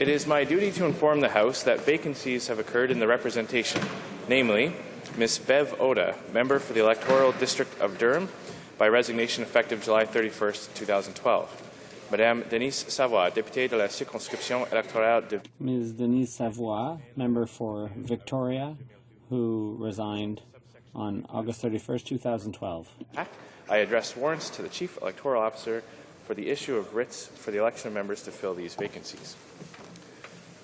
It is my duty to inform the House that vacancies have occurred in the representation, namely, Ms. Bev Oda, member for the electoral district of Durham, by resignation effective July 31st, 2012. Madame Denise Savoie, députée de la circonscription électorale de... Ms. Denise Savoie, member for Victoria, who resigned on August 31st, 2012. I address warrants to the Chief Electoral Officer for the issue of writs for the election of members to fill these vacancies.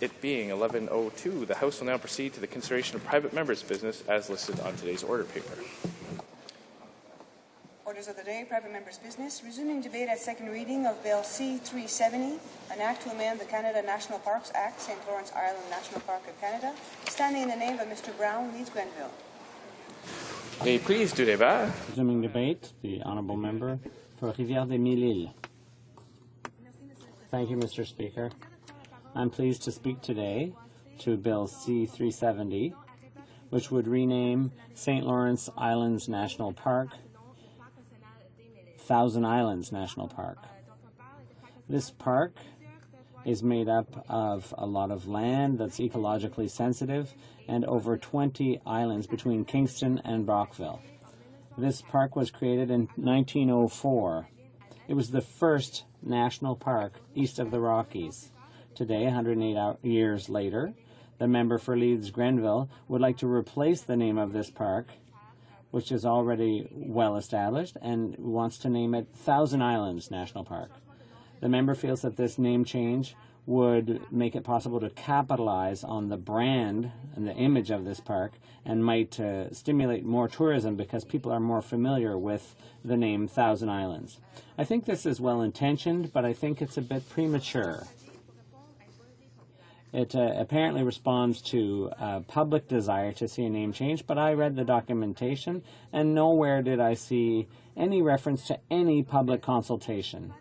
It being 11:02, the House will now proceed to the consideration of private members' business as listed on today's order paper. Orders of the day, private members' business. Resuming debate at second reading of Bill C-370, an act to amend the Canada National Parks Act, St. Lawrence Island National Park of Canada. Standing in the name of Mr. Brown, leads Grenville. Reprise du débat. Resuming debate, the honourable member for Rivière-des-Mille-Îles. Thank you, Mr. Speaker. I'm pleased to speak today to Bill C-370, which would rename St. Lawrence Islands National Park Thousand Islands National Park. This park is made up of a lot of land that's ecologically sensitive and over 20 islands between Kingston and Brockville. This park was created in 1904. It was the first national park east of the Rockies. Today, 108 years later, the member for Leeds Grenville would like to replace the name of this park, which is already well established, and wants to name it Thousand Islands National Park. The member feels that this name change would make it possible to capitalize on the brand and the image of this park and might stimulate more tourism because people are more familiar with the name Thousand Islands. I think this is well-intentioned, but I think it's a bit premature. It apparently responds to a public desire to see a name change, but I read the documentation and nowhere did I see any reference to any public consultation.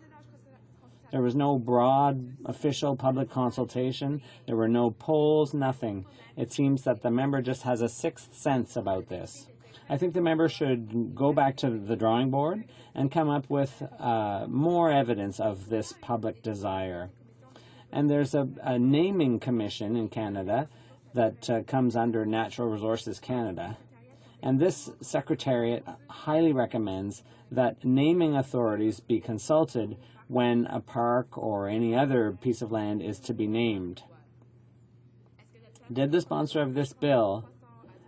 There was no broad official public consultation. There were no polls, nothing. It seems that the member just has a sixth sense about this. I think the member should go back to the drawing board and come up with more evidence of this public desire. And there's a naming commission in Canada that comes under Natural Resources Canada. And this secretariat highly recommends that naming authorities be consulted when a park or any other piece of land is to be named. Did the sponsor of this bill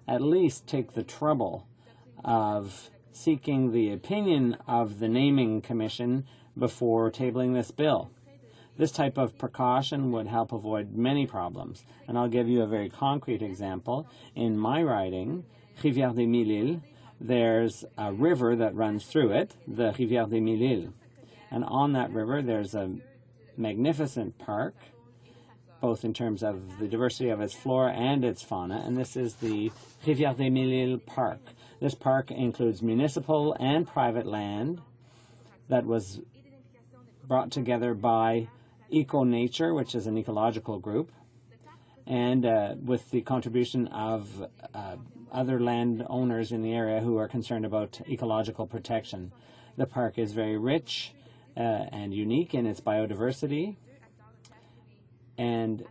at least take the trouble of seeking the opinion of the naming commission before tabling this bill? This type of precaution would help avoid many problems, and I'll give you a very concrete example. In my riding, Rivière-des-Mille-Îles, there's a river that runs through it, the Rivière-des-Mille-Îles. And on that river, there's a magnificent park, both in terms of the diversity of its flora and its fauna, and this is the Rivière-des-Mille-Îles Park. This park includes municipal and private land that was brought together by Eco-Nature, which is an ecological group, and with the contribution of other landowners in the area who are concerned about ecological protection. The park is very rich and unique in its biodiversity, and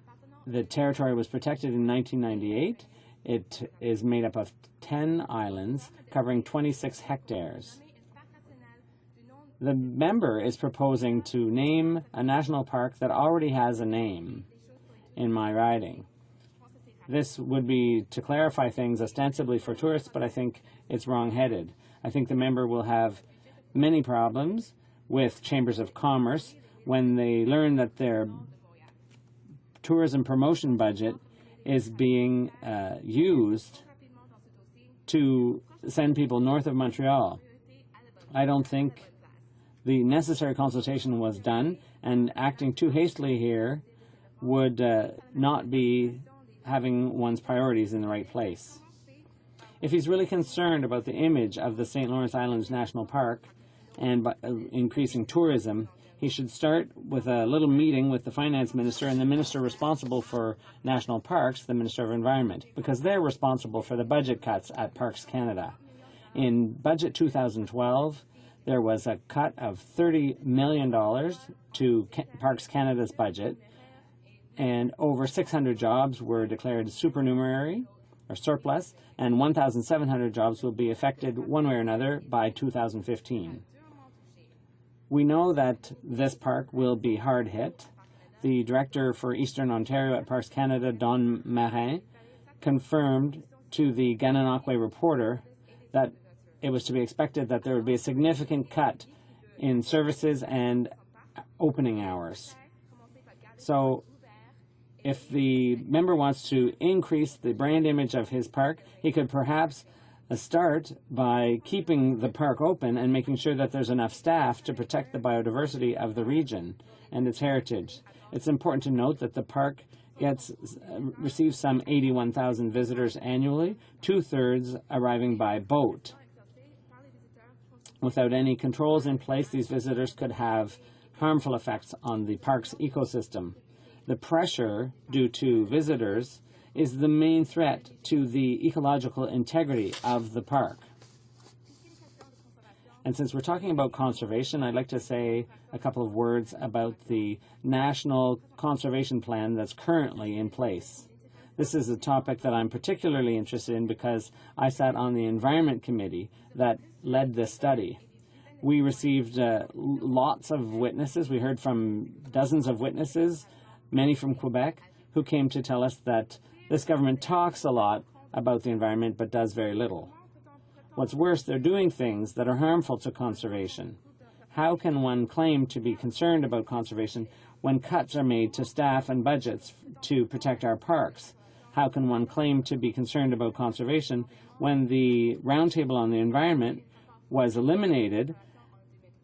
the territory was protected in 1998. It is made up of 10 islands covering 26 hectares. The member is proposing to name a national park that already has a name in my riding. This would be to clarify things ostensibly for tourists, but I think it's wrong-headed. I think the member will have many problems with chambers of commerce when they learn that their tourism promotion budget is being used to send people north of Montreal. I don't think the necessary consultation was done, and acting too hastily here would not be having one's priorities in the right place. If he's really concerned about the image of the St. Lawrence Islands National Park and by increasing tourism, he should start with a little meeting with the finance minister and the minister responsible for national parks, the Minister of Environment, because they're responsible for the budget cuts at Parks Canada. In Budget 2012, there was a cut of $30 million to Parks Canada's budget, and over 600 jobs were declared supernumerary or surplus, and 1,700 jobs will be affected one way or another by 2015. We know that this park will be hard hit. The director for Eastern Ontario at Parks Canada, Don Marin, confirmed to the Gananoque Reporter that it was to be expected that there would be a significant cut in services and opening hours. So if the member wants to increase the brand image of his park, he could perhaps start by keeping the park open and making sure that there's enough staff to protect the biodiversity of the region and its heritage. It's important to note that the park receives some 81,000 visitors annually, 2/3 arriving by boat. Without any controls in place, these visitors could have harmful effects on the park's ecosystem. The pressure due to visitors is the main threat to the ecological integrity of the park. And since we're talking about conservation, I'd like to say a couple of words about the National Conservation Plan that's currently in place. This is a topic that I'm particularly interested in because I sat on the Environment Committee that led this study. We received lots of witnesses. We heard from dozens of witnesses, many from Quebec, who came to tell us that this government talks a lot about the environment but does very little. What's worse, they're doing things that are harmful to conservation. How can one claim to be concerned about conservation when cuts are made to staff and budgets to protect our parks? How can one claim to be concerned about conservation when the Roundtable on the Environment was eliminated?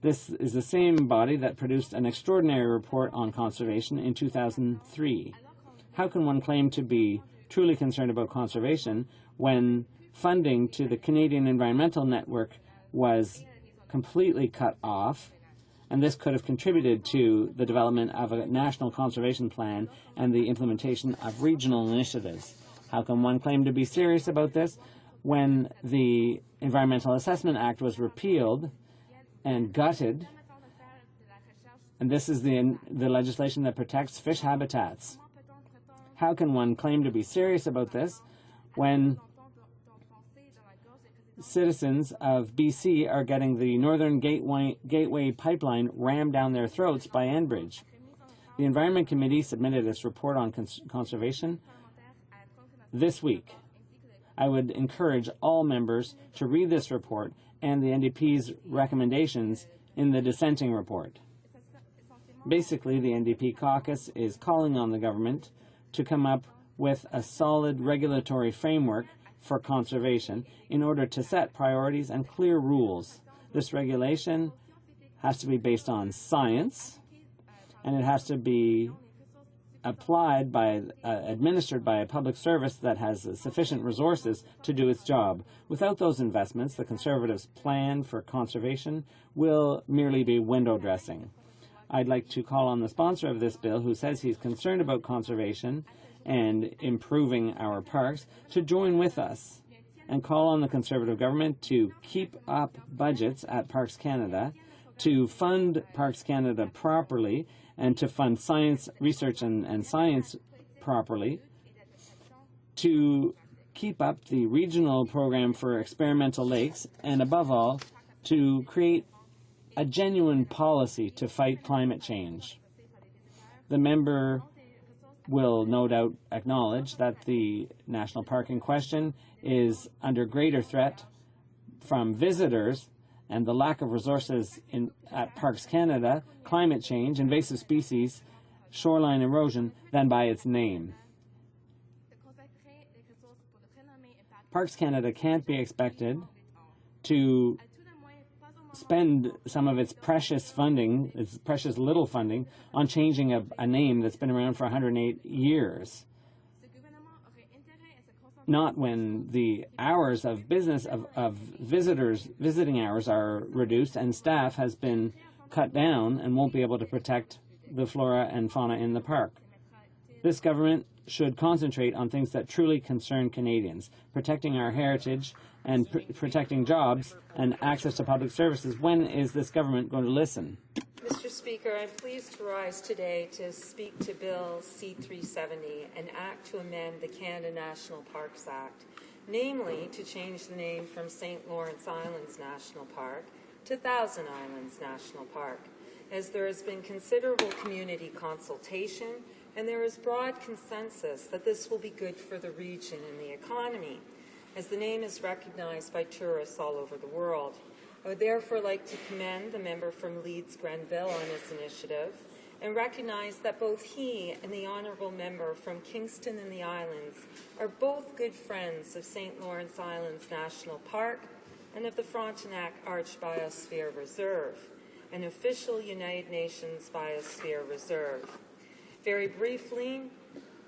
This is the same body that produced an extraordinary report on conservation in 2003. How can one claim to be truly concerned about conservation when funding to the Canadian Environmental Network was completely cut off, and this could have contributed to the development of a national conservation plan and the implementation of regional initiatives? How can one claim to be serious about this when the Environmental Assessment Act was repealed and gutted, and this is the legislation that protects fish habitats? How can one claim to be serious about this when citizens of BC are getting the Northern Gateway pipeline rammed down their throats by Enbridge? The Environment Committee submitted its report on conservation this week. I would encourage all members to read this report and the NDP's recommendations in the dissenting report. Basically, the NDP caucus is calling on the government to come up with a solid regulatory framework for conservation in order to set priorities and clear rules. This regulation has to be based on science, and it has to be applied by, administered by a public service that has sufficient resources to do its job. Without those investments, the Conservatives' plan for conservation will merely be window dressing. I'd like to call on the sponsor of this bill, who says he's concerned about conservation and improving our parks, to join with us and call on the Conservative government to keep up budgets at Parks Canada, to fund Parks Canada properly, and to fund science research and science properly, to keep up the regional program for experimental lakes, and above all, to create a genuine policy to fight climate change. The member will no doubt acknowledge that the national park in question is under greater threat from visitors and the lack of resources at Parks Canada, climate change, invasive species, shoreline erosion, than by its name. Parks Canada can't be expected to spend some of its precious funding, its precious little funding, on changing a name that's been around for 108 years. Not when the hours of business of visitors, visiting hours are reduced and staff has been cut down and won't be able to protect the flora and fauna in the park. This government should concentrate on things that truly concern Canadians, protecting our heritage and protecting jobs and access to public services. When is this government going to listen? Mr. Speaker, I'm pleased to rise today to speak to Bill C-370, an act to amend the Canada National Parks Act, namely to change the name from St. Lawrence Islands National Park to Thousand Islands National Park, as there has been considerable community consultation and there is broad consensus that this will be good for the region and the economy, as the name is recognized by tourists all over the world. I would therefore like to commend the member from Leeds Grenville on his initiative and recognize that both he and the honourable member from Kingston and the Islands are both good friends of St. Lawrence Islands National Park and of the Frontenac Arch Biosphere Reserve, an official United Nations Biosphere Reserve. Very briefly,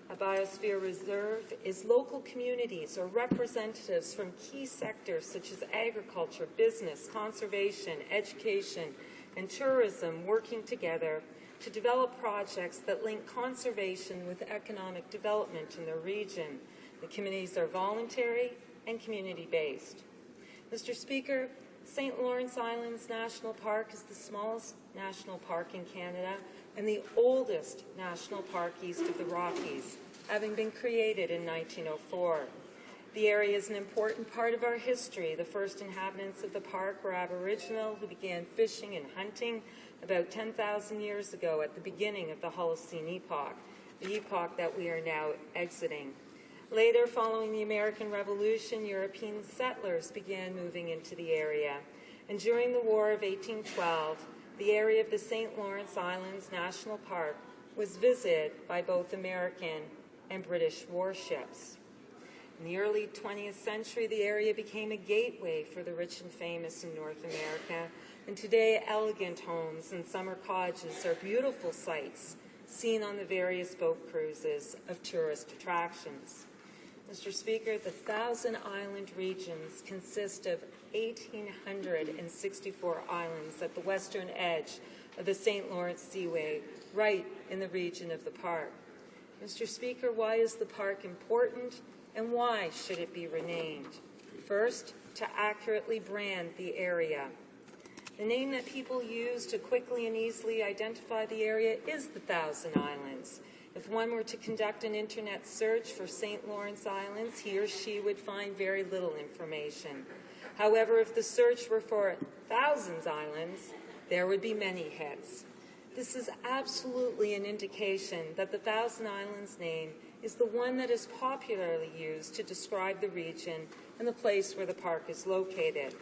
a biosphere reserve is local communities or representatives from key sectors such as agriculture, business, conservation, education, and tourism working together to develop projects that link conservation with economic development in their region. The committees are voluntary and community-based. Mr. Speaker, St. Lawrence Islands National Park is the smallest national park in Canada and the oldest national park east of the Rockies, having been created in 1904. The area is an important part of our history. The first inhabitants of the park were Aboriginal who began fishing and hunting about 10,000 years ago at the beginning of the Holocene epoch, the epoch that we are now exiting. Later, following the American Revolution, European settlers began moving into the area. And during the War of 1812, the area of the St. Lawrence Islands National Park was visited by both American and British warships. In the early 20th century, the area became a gateway for the rich and famous in North America, and today elegant homes and summer cottages are beautiful sights seen on the various boat cruises of tourist attractions. Mr. Speaker, the Thousand Island regions consist of 1,864 islands at the western edge of the St. Lawrence Seaway, right in the region of the park. Mr. Speaker, why is the park important and why should it be renamed? First, to accurately brand the area. The name that people use to quickly and easily identify the area is the Thousand Islands. If one were to conduct an internet search for St. Lawrence Islands, he or she would find very little information. However, if the search were for Thousands Islands, there would be many hits. This is absolutely an indication that the Thousand Islands name is the one that is popularly used to describe the region and the place where the park is located,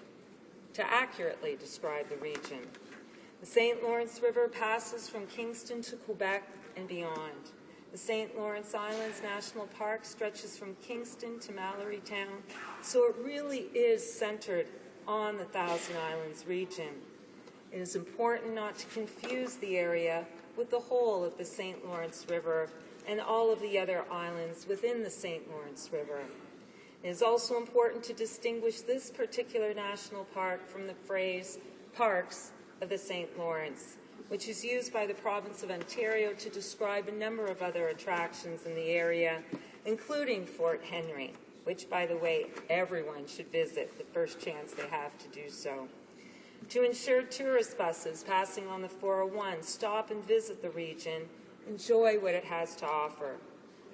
to accurately describe the region. The St. Lawrence River passes from Kingston to Quebec and beyond. The St. Lawrence Islands National Park stretches from Kingston to Mallory Town, so it really is centered on the Thousand Islands region. It is important not to confuse the area with the whole of the St. Lawrence River and all of the other islands within the St. Lawrence River. It is also important to distinguish this particular national park from the phrase Parks of the St. Lawrence, which is used by the province of Ontario to describe a number of other attractions in the area, including Fort Henry, which, by the way, everyone should visit the first chance they have to do so. To ensure tourist buses passing on the 401 stop and visit the region, enjoy what it has to offer.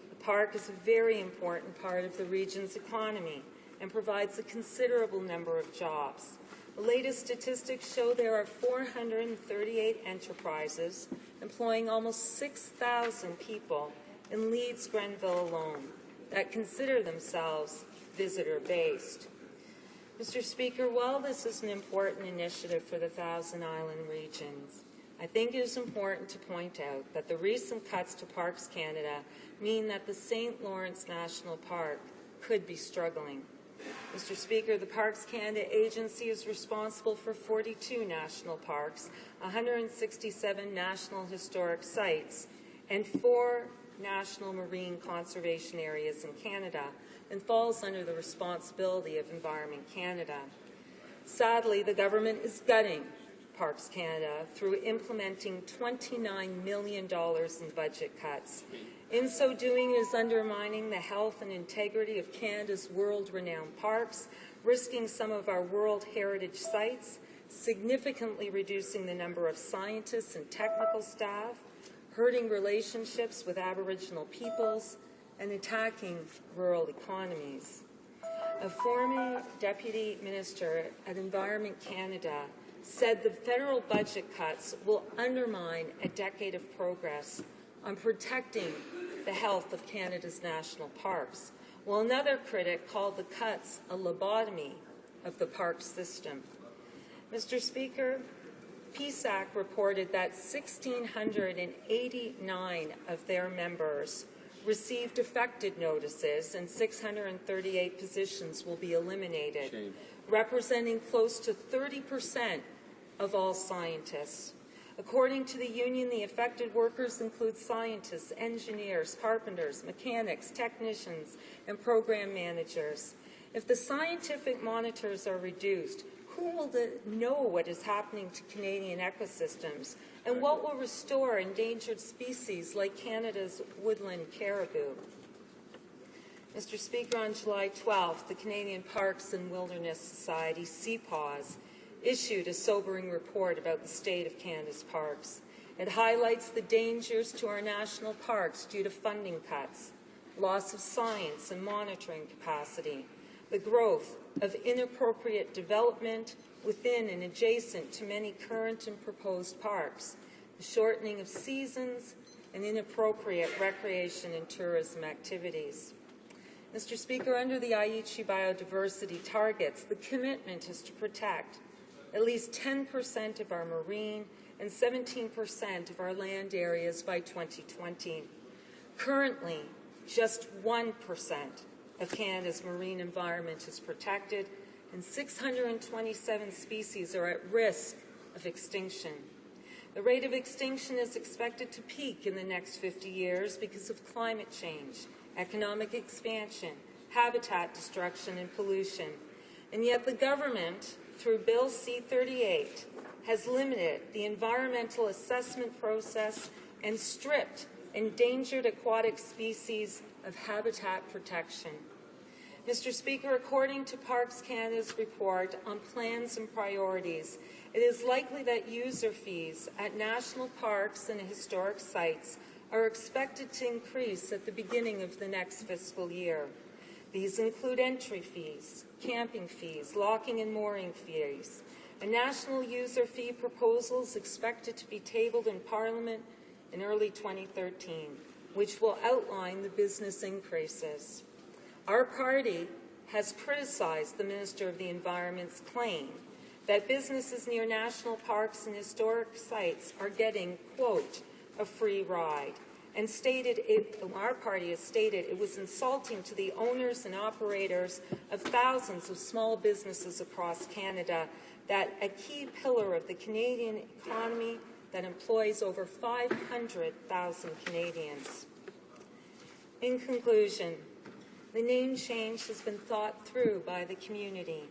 The park is a very important part of the region's economy and provides a considerable number of jobs. The latest statistics show there are 438 enterprises employing almost 6,000 people in Leeds Grenville alone that consider themselves visitor-based. Mr. Speaker, while this is an important initiative for the Thousand Island regions, I think it is important to point out that the recent cuts to Parks Canada mean that the St. Lawrence National Park could be struggling. Mr. Speaker, the Parks Canada Agency is responsible for 42 national parks, 167 national historic sites, and 4 national marine conservation areas in Canada, and falls under the responsibility of Environment Canada. Sadly, the government is gutting Parks Canada through implementing $29 million in budget cuts. In so doing, it is undermining the health and integrity of Canada's world-renowned parks, risking some of our World Heritage sites, significantly reducing the number of scientists and technical staff, hurting relationships with Aboriginal peoples, and attacking rural economies. A former Deputy Minister at Environment Canada said the federal budget cuts will undermine a decade of progress on protecting the health of Canada's national parks, while another critic called the cuts a lobotomy of the park system. Mr. Speaker, PSAC reported that 1,689 of their members received affected notices and 638 positions will be eliminated, representing close to 30% of all scientists. According to the union, the affected workers include scientists, engineers, carpenters, mechanics, technicians, and program managers. If the scientific monitors are reduced, who will know what is happening to Canadian ecosystems, and what will restore endangered species like Canada's woodland caribou? Mr. Speaker, on July 12th, the Canadian Parks and Wilderness Society, CPAWS, issued a sobering report about the state of Canada's parks. It highlights the dangers to our national parks due to funding cuts, loss of science and monitoring capacity, the growth of inappropriate development within and adjacent to many current and proposed parks, the shortening of seasons, and inappropriate recreation and tourism activities. Mr. Speaker, under the Aichi biodiversity targets, the commitment is to protect at least 10% of our marine and 17% of our land areas by 2020. Currently, just 1% of Canada's marine environment is protected, and 627 species are at risk of extinction. The rate of extinction is expected to peak in the next 50 years because of climate change, economic expansion, habitat destruction, and pollution. And yet the government, through Bill C-38, has limited the environmental assessment process and stripped endangered aquatic species of habitat protection. Mr. Speaker, according to Parks Canada's report on plans and priorities, it is likely that user fees at national parks and historic sites are expected to increase at the beginning of the next fiscal year. These include entry fees, camping fees, locking and mooring fees. A national user fee proposal is expected to be tabled in Parliament in early 2013, which will outline the business increases. Our party has criticized the Minister of the Environment's claim that businesses near national parks and historic sites are getting, quote, a free ride, and our party has stated it was insulting to the owners and operators of thousands of small businesses across Canada, that a key pillar of the Canadian economy that employs over 500,000 Canadians. In conclusion, the name change has been thought through by the community.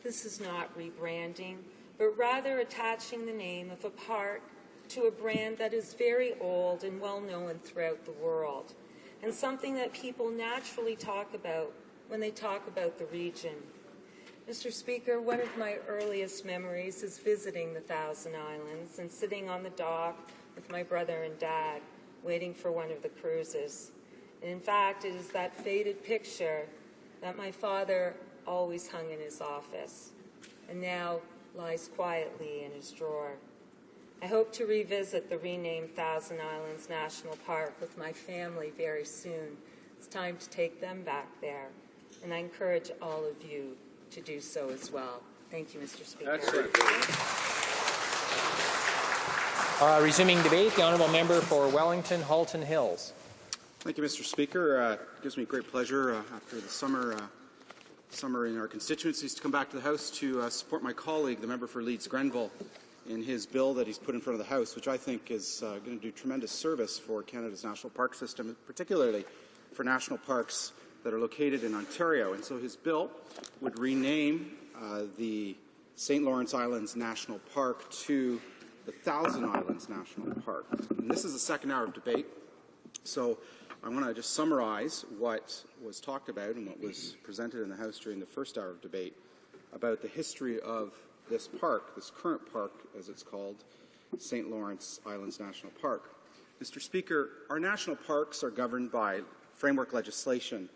This is not rebranding, but rather attaching the name of a park to a brand that is very old and well known throughout the world, and something that people naturally talk about when they talk about the region. Mr. Speaker, one of my earliest memories is visiting the Thousand Islands and sitting on the dock with my brother and dad, waiting for one of the cruises. And in fact, it is that faded picture that my father always hung in his office and now lies quietly in his drawer. I hope to revisit the renamed Thousand Islands National Park with my family very soon. It's time to take them back there, and I encourage all of you to do so as well. Thank you, Mr. Speaker. Excellent. Resuming debate, the honourable member for Wellington, Halton Hills. Thank you, Mr. Speaker. It gives me great pleasure after the summer in our constituencies to come back to the House to support my colleague, the member for Leeds Grenville, in his bill that he's put in front of the House, which I think is going to do tremendous service for Canada's national park system, particularly for national parks that are located in Ontario. And so his bill would rename the St. Lawrence Islands National Park to the Thousand Islands National Park. And this is the second hour of debate, so I want to just summarize what was talked about and what was presented in the House during the first hour of debate about the history of this park, this current park, as it's called, St. Lawrence Islands National Park. Mr. Speaker, our national parks are governed by framework legislation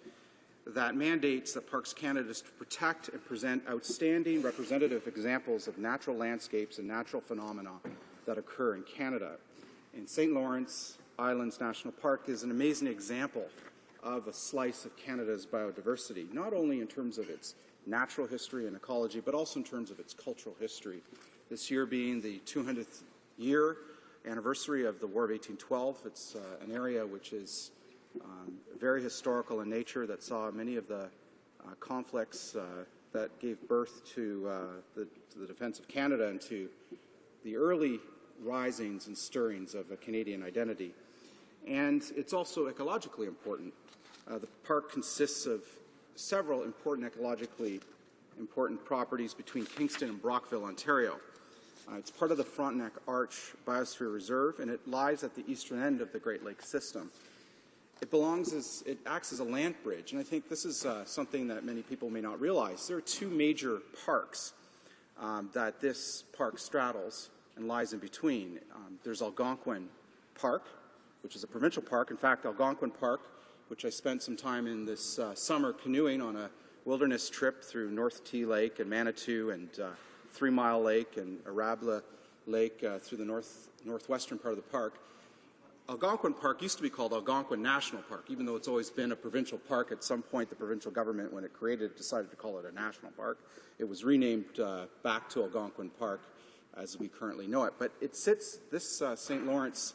that mandates that Parks Canada is to protect and present outstanding representative examples of natural landscapes and natural phenomena that occur in Canada. And St. Lawrence Islands National Park is an amazing example of a slice of Canada's biodiversity, not only in terms of its natural history and ecology, but also in terms of its cultural history. This year being the 200th year anniversary of the War of 1812, it's an area which is very historical in nature, that saw many of the conflicts that gave birth to the defense of Canada and to the early risings and stirrings of a Canadian identity. And it's also ecologically important. The park consists of several important ecologically important properties between Kingston and Brockville, Ontario. It's part of the Frontenac Arch Biosphere Reserve, and it lies at the eastern end of the Great Lakes system. It acts as a land bridge, and I think this is something that many people may not realize. There are two major parks that this park straddles and lies in between. There's Algonquin Park, which is a provincial park. In fact, Algonquin Park, which I spent some time in this summer canoeing on a wilderness trip through North T Lake and Manitou and 3 Mile Lake and Arabla Lake through the northwestern part of the park. Algonquin Park used to be called Algonquin National Park, even though it's always been a provincial park. At some point, the provincial government, when it created it, decided to call it a national park. It was renamed back to Algonquin Park as we currently know it. But it sits, this St. Lawrence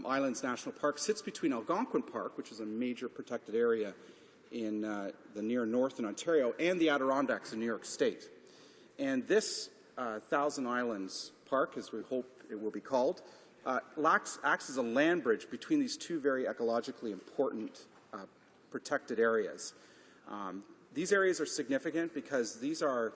Islands National Park sits between Algonquin Park, which is a major protected area in the near north in Ontario, and the Adirondacks in New York State. And this Thousand Islands Park, as we hope it will be called, acts as a land bridge between these two very ecologically important protected areas. These areas are significant because these are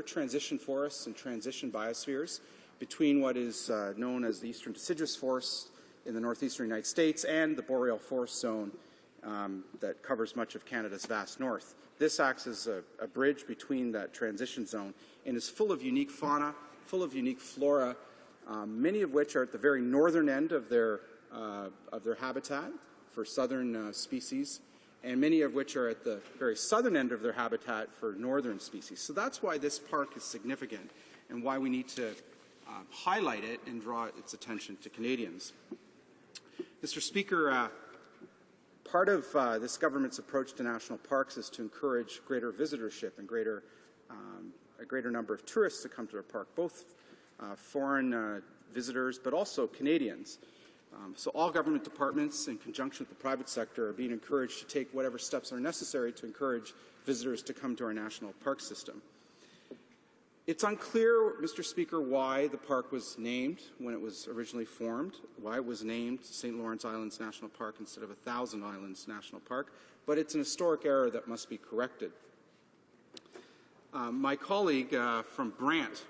transition forests and transition biospheres between what is known as the eastern deciduous forest in the northeastern United States and the boreal forest zone that covers much of Canada's vast north. This acts as a bridge between that transition zone and is full of unique fauna, full of unique flora, many of which are at the very northern end of their habitat for southern species, and many of which are at the very southern end of their habitat for northern species. So that's why this park is significant and why we need to highlight it and draw its attention to Canadians. Mr. Speaker, part of this government's approach to national parks is to encourage greater visitorship and a greater number of tourists to come to our park, both foreign visitors, but also Canadians. So all government departments, in conjunction with the private sector, are being encouraged to take whatever steps are necessary to encourage visitors to come to our national park system. It's unclear, Mr. Speaker, why the park was named when it was originally formed, why it was named St. Lawrence Islands National Park instead of Thousand Islands National Park, but it's an historic error that must be corrected. My colleague from Brant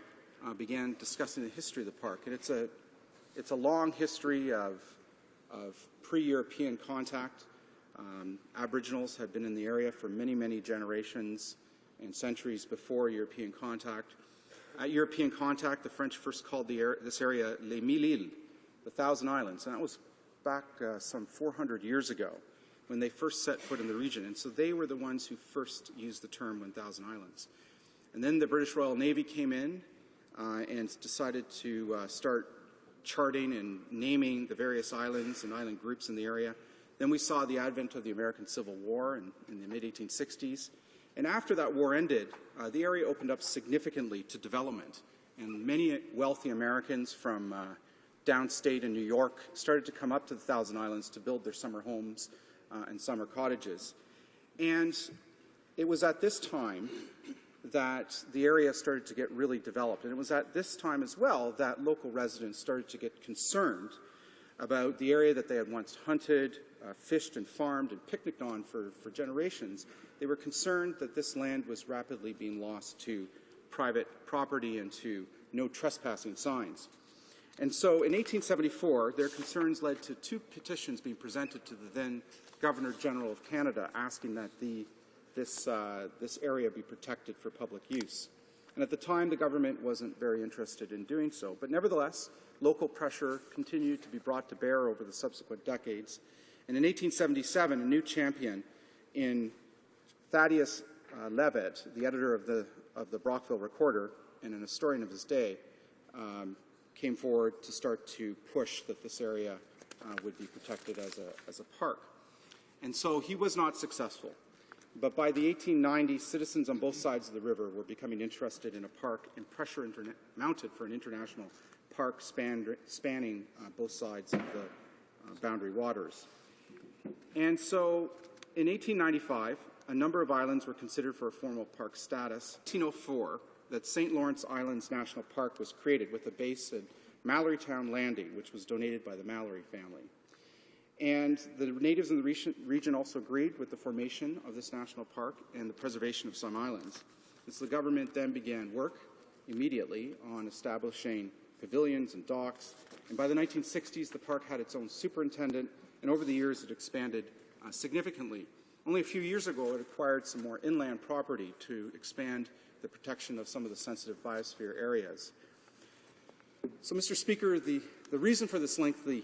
began discussing the history of the park, and it's a long history of pre-European contact. Aboriginals had been in the area for many, many generations and centuries before European contact. At European contact, the French first called this area Les Mille Îles, the Thousand Islands, and that was back some 400 years ago when they first set foot in the region. And so they were the ones who first used the term 1,000 Islands. And then the British Royal Navy came in and decided to start charting and naming the various islands and island groups in the area. Then we saw the advent of the American Civil War in the mid-1860s. And after that war ended, the area opened up significantly to development. And many wealthy Americans from downstate in New York started to come up to the Thousand Islands to build their summer homes and summer cottages. And it was at this time that the area started to get really developed. And it was at this time as well that local residents started to get concerned about the area that they had once hunted, fished and farmed and picnicked on for generations. They were concerned that this land was rapidly being lost to private property and to no trespassing signs. And so in 1874, their concerns led to 2 petitions being presented to the then Governor General of Canada asking that this area be protected for public use. And at the time, the government wasn't very interested in doing so. But nevertheless, local pressure continued to be brought to bear over the subsequent decades. And in 1877, a new champion in Thaddeus Leavitt, the editor of the Brockville Recorder and an historian of his day, came forward to start to push that this area would be protected as a park. And so he was not successful. But by the 1890s, citizens on both sides of the river were becoming interested in a park, and pressure mounted for an international park spanning both sides of the boundary waters. And so in 1895, a number of islands were considered for a formal park status. In 1804, that St. Lawrence Islands National Park was created with a base at Mallorytown Landing, which was donated by the Mallory family. And the natives in the region also agreed with the formation of this national park and the preservation of some islands. The government then began work immediately on establishing pavilions and docks. And by the 1960s, the park had its own superintendent, and over the years it expanded significantly. Only a few years ago, it acquired some more inland property to expand the protection of some of the sensitive biosphere areas. So, Mr. Speaker, the reason for this lengthy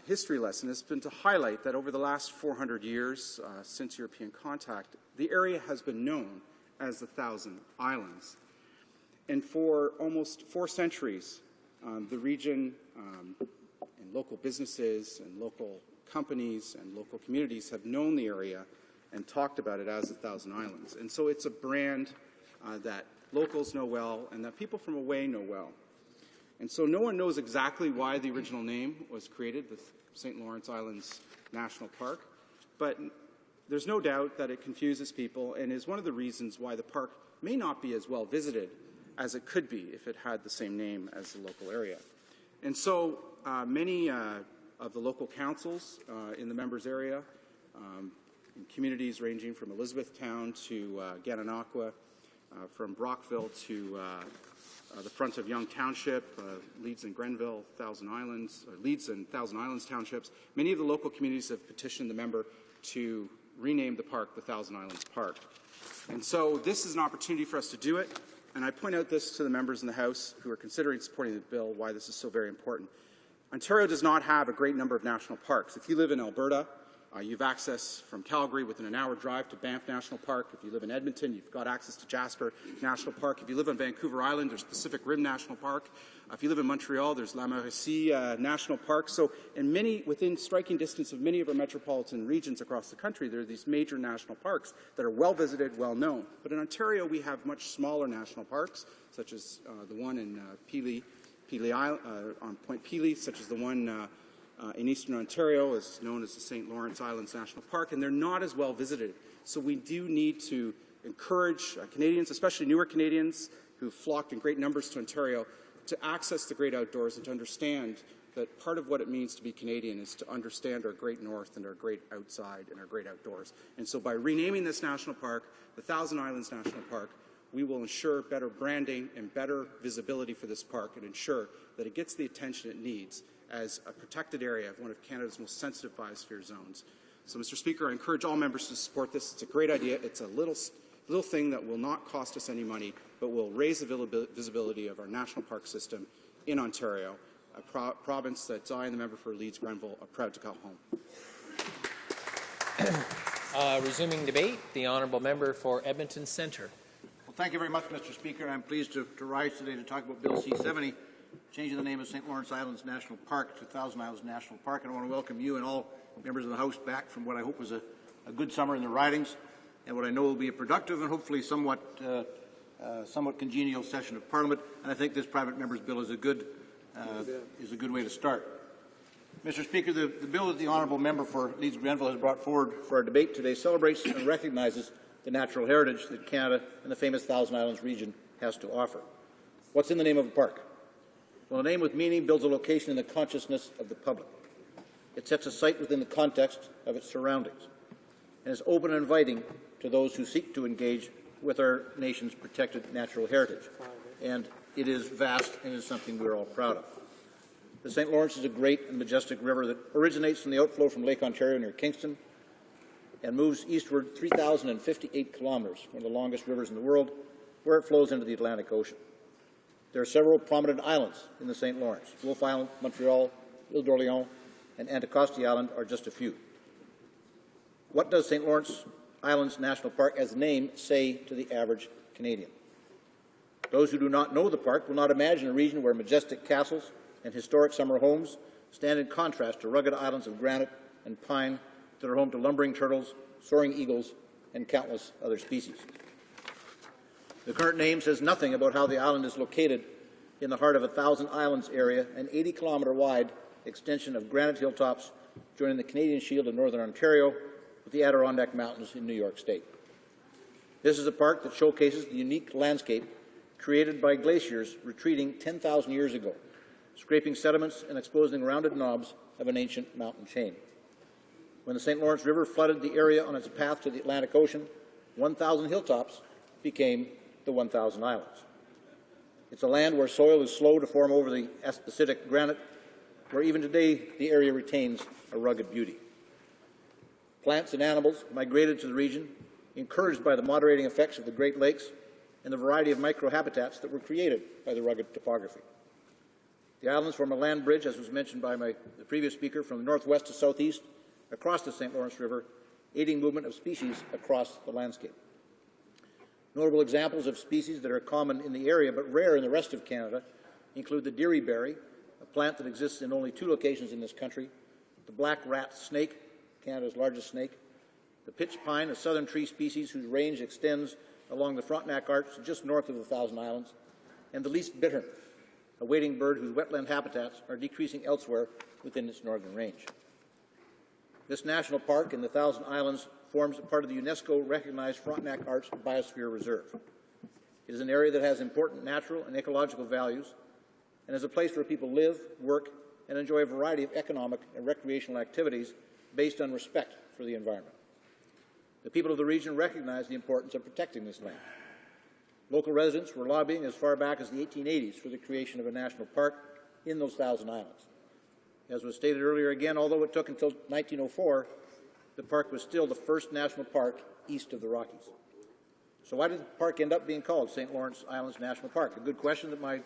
history lesson has been to highlight that over the last 400 years since European contact, the area has been known as the Thousand Islands. And for almost 4 centuries, the region and local businesses and local companies and local communities have known the area and talked about it as the Thousand Islands. And so it's a brand that locals know well and that people from away know well. And so no one knows exactly why the original name was created, the St. Lawrence Islands National Park, but there's no doubt that it confuses people and is one of the reasons why the park may not be as well visited as it could be if it had the same name as the local area. And so many of the local councils in the members' area, in communities ranging from Elizabethtown to Gananoque, from Brockville to the front of Young Township, Leeds and Grenville, Thousand Islands, Leeds and Thousand Islands Townships. Many of the local communities have petitioned the member to rename the park the Thousand Islands Park. And so this is an opportunity for us to do it, and I point out this to the members in the House who are considering supporting the bill, why this is so very important. Ontario does not have a great number of national parks. If you live in Alberta, you have access from Calgary within an hour drive to Banff National Park. If you live in Edmonton, you've got access to Jasper National Park. If you live on Vancouver Island, there's Pacific Rim National Park. If you live in Montreal, there's La Mauricie National Park. So within striking distance of many of our metropolitan regions across the country, there are these major national parks that are well visited, well known. But in Ontario, we have much smaller national parks, such as the one in on Point Pelee, such as the one in Eastern Ontario is known as the St. Lawrence Islands National Park, and they're not as well visited. So we do need to encourage Canadians, especially newer Canadians who flocked in great numbers to Ontario, to access the great outdoors and to understand that part of what it means to be Canadian is to understand our great north and our great outside and our great outdoors. And so by renaming this national park, the Thousand Islands National Park, we will ensure better branding and better visibility for this park and ensure that it gets the attention it needs as a protected area of one of Canada's most sensitive biosphere zones. So, Mr. Speaker, I encourage all members to support this. It's a great idea. It's a little thing that will not cost us any money, but will raise the visibility of our national park system in Ontario, a province that I and the member for Leeds Grenville are proud to call home. Resuming debate, the honourable member for Edmonton Centre. Well, thank you very much, Mr. Speaker. I'm pleased to rise today to talk about Bill C-70, changing the name of St. Lawrence Islands National Park to Thousand Islands National Park. And I want to welcome you and all members of the House back from what I hope was a good summer in the ridings and what I know will be a productive and hopefully somewhat congenial session of Parliament. And I think this private member's bill is a good way to start. Mr. Speaker, the bill that the honourable member for Leeds Grenville has brought forward for our debate today celebrates and recognises the natural heritage that Canada and the famous Thousand Islands region has to offer. What's in the name of a park? Well, a name with meaning builds a location in the consciousness of the public. It sets a site within the context of its surroundings and is open and inviting to those who seek to engage with our nation's protected natural heritage. And it is vast and is something we're all proud of. The St. Lawrence is a great and majestic river that originates from the outflow from Lake Ontario near Kingston and moves eastward 3,058 kilometres, one of the longest rivers in the world, where it flows into the Atlantic Ocean. There are several prominent islands in the St. Lawrence. Wolfe Island, Montreal, Ile d'Orléans, and Anticosti Island are just a few. What does St. Lawrence Islands National Park as a name say to the average Canadian? Those who do not know the park will not imagine a region where majestic castles and historic summer homes stand in contrast to rugged islands of granite and pine that are home to lumbering turtles, soaring eagles, and countless other species. The current name says nothing about how the island is located in the heart of a Thousand Islands area, an 80-kilometre-wide extension of granite hilltops joining the Canadian Shield of Northern Ontario with the Adirondack Mountains in New York State. This is a park that showcases the unique landscape created by glaciers retreating 10,000 years ago, scraping sediments and exposing rounded knobs of an ancient mountain chain. When the St. Lawrence River flooded the area on its path to the Atlantic Ocean, 1,000 hilltops became the 1,000 Islands. It's a land where soil is slow to form over the acidic granite, where even today the area retains a rugged beauty. Plants and animals migrated to the region, encouraged by the moderating effects of the Great Lakes and the variety of microhabitats that were created by the rugged topography. The islands form a land bridge, as was mentioned by the previous speaker, from the northwest to southeast across the St. Lawrence River, aiding movement of species across the landscape. Notable examples of species that are common in the area but rare in the rest of Canada include the deeryberry, a plant that exists in only 2 locations in this country, the black rat snake, Canada's largest snake, the pitch pine, a southern tree species whose range extends along the Frontenac Arch just north of the Thousand Islands, and the least bittern, a wading bird whose wetland habitats are decreasing elsewhere within its northern range. This national park in the Thousand Islands forms part of the UNESCO-recognized Frontenac Arch Biosphere Reserve. It is an area that has important natural and ecological values and is a place where people live, work, and enjoy a variety of economic and recreational activities based on respect for the environment. The people of the region recognize the importance of protecting this land. Local residents were lobbying as far back as the 1880s for the creation of a national park in those Thousand Islands. As was stated earlier again, although it took until 1904, the park was still the first national park east of the Rockies. So why did the park end up being called St. Lawrence Islands National Park? A good question that my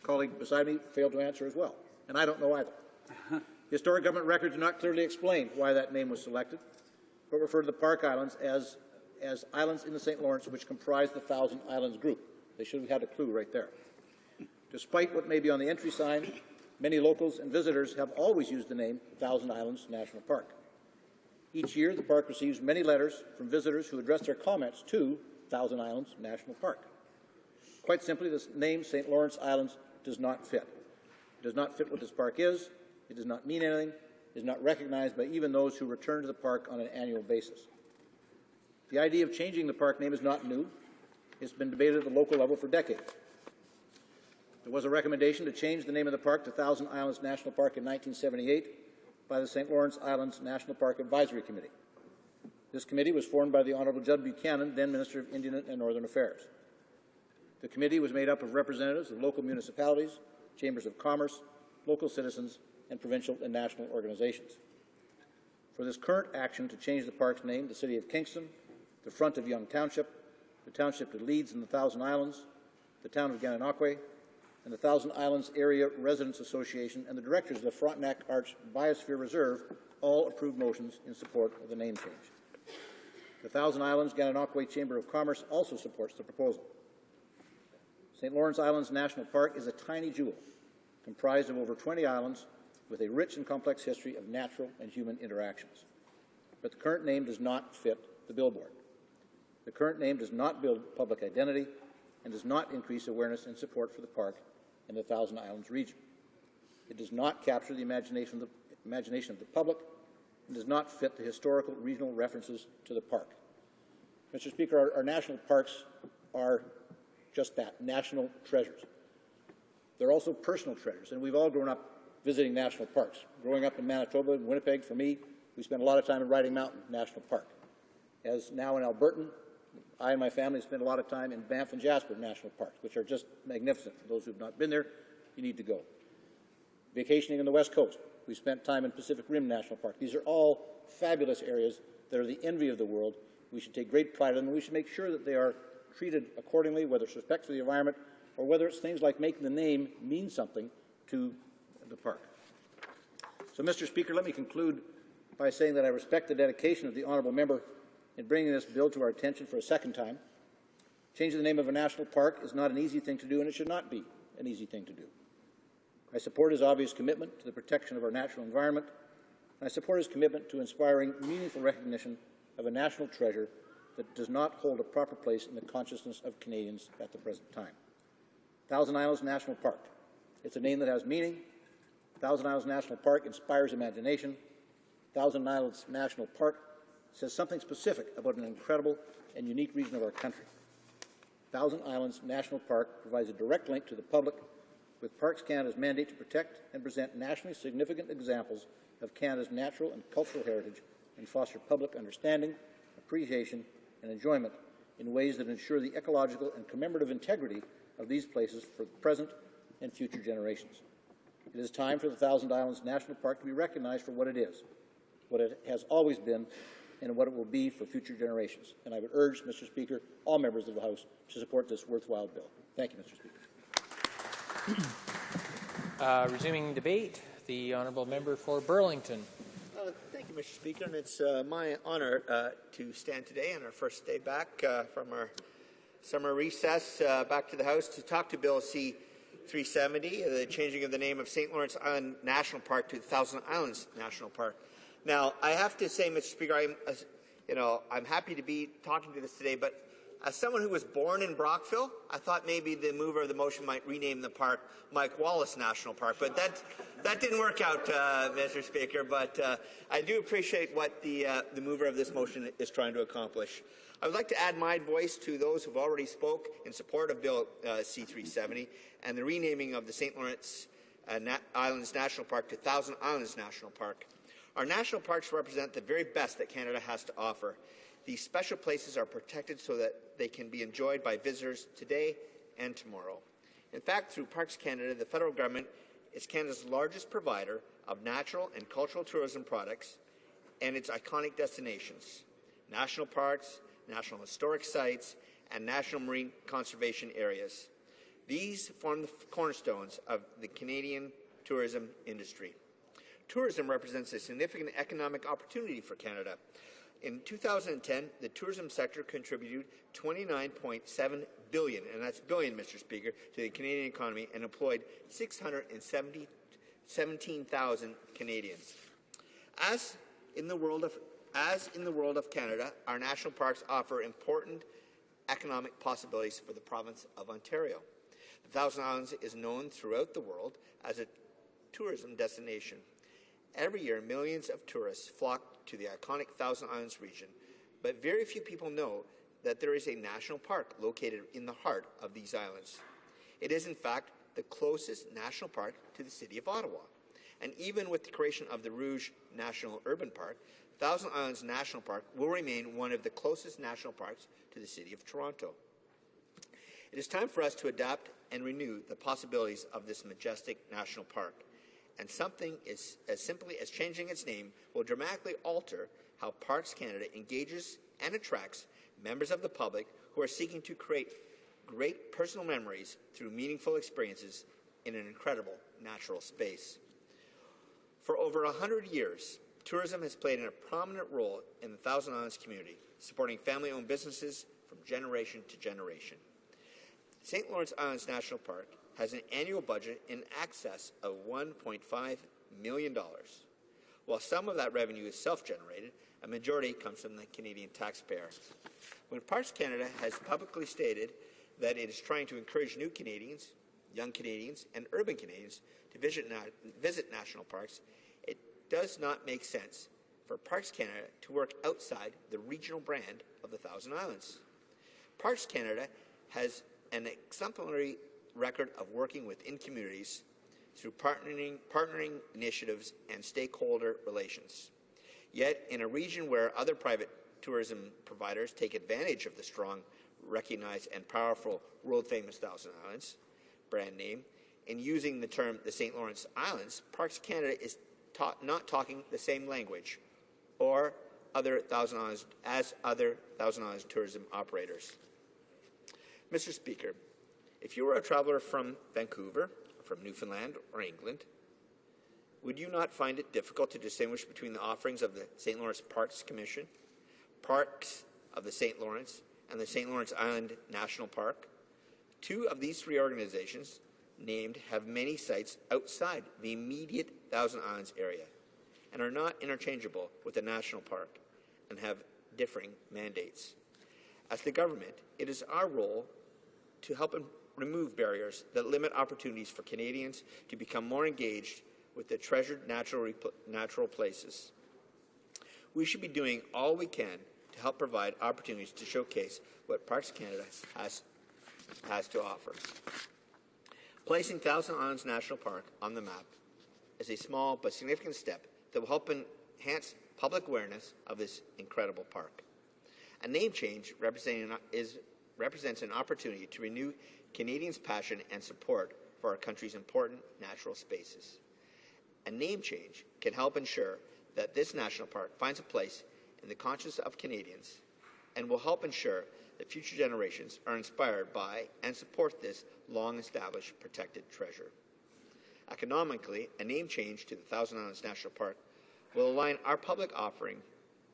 colleague beside me failed to answer as well, and I don't know either. Historic government records do not clearly explain why that name was selected, but refer to the park islands as islands in the St. Lawrence which comprise the Thousand Islands group. They should have had a clue right there. Despite what may be on the entry sign, many locals and visitors have always used the name Thousand Islands National Park. Each year, the park receives many letters from visitors who address their comments to Thousand Islands National Park. Quite simply, the name St. Lawrence Islands does not fit. It does not fit what this park is. It does not mean anything. It is not recognized by even those who return to the park on an annual basis. The idea of changing the park name is not new. It's been debated at the local level for decades. There was a recommendation to change the name of the park to Thousand Islands National Park in 1978 by the St. Lawrence Islands National Park Advisory Committee. This committee was formed by the Honourable Judd Buchanan, then Minister of Indian and Northern Affairs. The committee was made up of representatives of local municipalities, chambers of commerce, local citizens, and provincial and national organizations. For this current action to change the park's name, the City of Kingston, the Front of Young Township, the Township of Leeds and the Thousand Islands, the Town of Gananoque, and the Thousand Islands Area Residents Association and the directors of the Frontenac Arch Biosphere Reserve all approved motions in support of the name change. The Thousand Islands Gananoque Chamber of Commerce also supports the proposal. St. Lawrence Islands National Park is a tiny jewel comprised of over 20 islands with a rich and complex history of natural and human interactions. But the current name does not fit the billboard. The current name does not build public identity and does not increase awareness and support for the park in the Thousand Islands region. It does not capture the imagination of the public and does not fit the historical regional references to the park. Mr. Speaker, our national parks are just that, national treasures. They're also personal treasures, and we've all grown up visiting national parks. Growing up in Manitoba and Winnipeg, for me, we spent a lot of time in Riding Mountain National Park. As now an Albertan, I and my family spend a lot of time in Banff and Jasper National Parks, which are just magnificent. For those who have not been there, you need to go. Vacationing on the West Coast, we spent time in Pacific Rim National Park. These are all fabulous areas that are the envy of the world. We should take great pride in them, and we should make sure that they are treated accordingly, whether it's respect for the environment or whether it's things like making the name mean something to the park. So, Mr. Speaker, let me conclude by saying that I respect the dedication of the honourable member in bringing this bill to our attention for a second time. Changing the name of a national park is not an easy thing to do, and it should not be an easy thing to do. I support his obvious commitment to the protection of our natural environment, and I support his commitment to inspiring meaningful recognition of a national treasure that does not hold a proper place in the consciousness of Canadians at the present time. Thousand Islands National Park. It's a name that has meaning. Thousand Islands National Park inspires imagination. Thousand Islands National Park says something specific about an incredible and unique region of our country. Thousand Islands National Park provides a direct link to the public with Parks Canada's mandate to protect and present nationally significant examples of Canada's natural and cultural heritage and foster public understanding, appreciation, and enjoyment in ways that ensure the ecological and commemorative integrity of these places for present and future generations. It is time for the Thousand Islands National Park to be recognized for what it is, what it has always been, and what it will be for future generations. And I would urge, Mr. Speaker, all members of the House to support this worthwhile bill. Thank you, Mr. Speaker. Resuming debate, the honourable member for Burlington. Thank you, Mr. Speaker. And it's my honour to stand today on our first day back from our summer recess back to the House to talk to Bill C-370, the changing of the name of St. Lawrence Island National Park to Thousand Islands National Park. Now, I have to say, Mr. Speaker, I'm happy to be talking to this today, but as someone who was born in Brockville, I thought maybe the mover of the motion might rename the park Mike Wallace National Park, but that didn't work out, Mr. Speaker. But I do appreciate what the mover of this motion is trying to accomplish. I would like to add my voice to those who've already spoke in support of Bill C-370 and the renaming of the St. Lawrence Islands National Park to Thousand Islands National Park. Our national parks represent the very best that Canada has to offer. These special places are protected so that they can be enjoyed by visitors today and tomorrow. In fact, through Parks Canada, the federal government is Canada's largest provider of natural and cultural tourism products and its iconic destinations, national parks, national historic sites, and national marine conservation areas. These form the cornerstones of the Canadian tourism industry. Tourism represents a significant economic opportunity for Canada. In 2010, the tourism sector contributed $29.7 billion, and that's billion, Mr. Speaker, to the Canadian economy and employed 617,000 Canadians. As in the world of Canada, our national parks offer important economic possibilities for the province of Ontario. The Thousand Islands is known throughout the world as a tourism destination. Every year, millions of tourists flock to the iconic Thousand Islands region, but very few people know that there is a national park located in the heart of these islands. It is, in fact, the closest national park to the city of Ottawa. And even with the creation of the Rouge National Urban Park, Thousand Islands National Park will remain one of the closest national parks to the city of Toronto. It is time for us to adapt and renew the possibilities of this majestic national park. And something as simply as changing its name will dramatically alter how Parks Canada engages and attracts members of the public who are seeking to create great personal memories through meaningful experiences in an incredible natural space. For over 100 years, tourism has played a prominent role in the Thousand Islands community, supporting family-owned businesses from generation to generation. St. Lawrence Islands National Park has an annual budget in excess of $1.5 million. While some of that revenue is self-generated, a majority comes from the Canadian taxpayer. When Parks Canada has publicly stated that it is trying to encourage new Canadians, young Canadians, and urban Canadians to visit national parks, it does not make sense for Parks Canada to work outside the regional brand of the Thousand Islands. Parks Canada has an exemplary record of working within communities through partnering initiatives and stakeholder relations. Yet, in a region where other private tourism providers take advantage of the strong, recognized, and powerful world-famous Thousand Islands brand name, in using the term the St. Lawrence Islands, Parks Canada is not talking the same language or other Thousand Islands tourism operators. Mr. Speaker, if you were a traveller from Vancouver, from Newfoundland or England, would you not find it difficult to distinguish between the offerings of the St. Lawrence Parks Commission, Parks of the St. Lawrence, and the St. Lawrence Island National Park? Two of these three organizations named have many sites outside the immediate Thousand Islands area and are not interchangeable with the national park and have differing mandates. As the government, it is our role to help remove barriers that limit opportunities for Canadians to become more engaged with the treasured natural places. We should be doing all we can to help provide opportunities to showcase what Parks Canada has to offer. Placing Thousand Islands National Park on the map is a small but significant step that will help enhance public awareness of this incredible park. A name change represents an opportunity to renew Canadians' passion and support for our country's important natural spaces. A name change can help ensure that this national park finds a place in the conscience of Canadians and will help ensure that future generations are inspired by and support this long-established protected treasure. Economically, a name change to the Thousand Islands National Park will align our public offering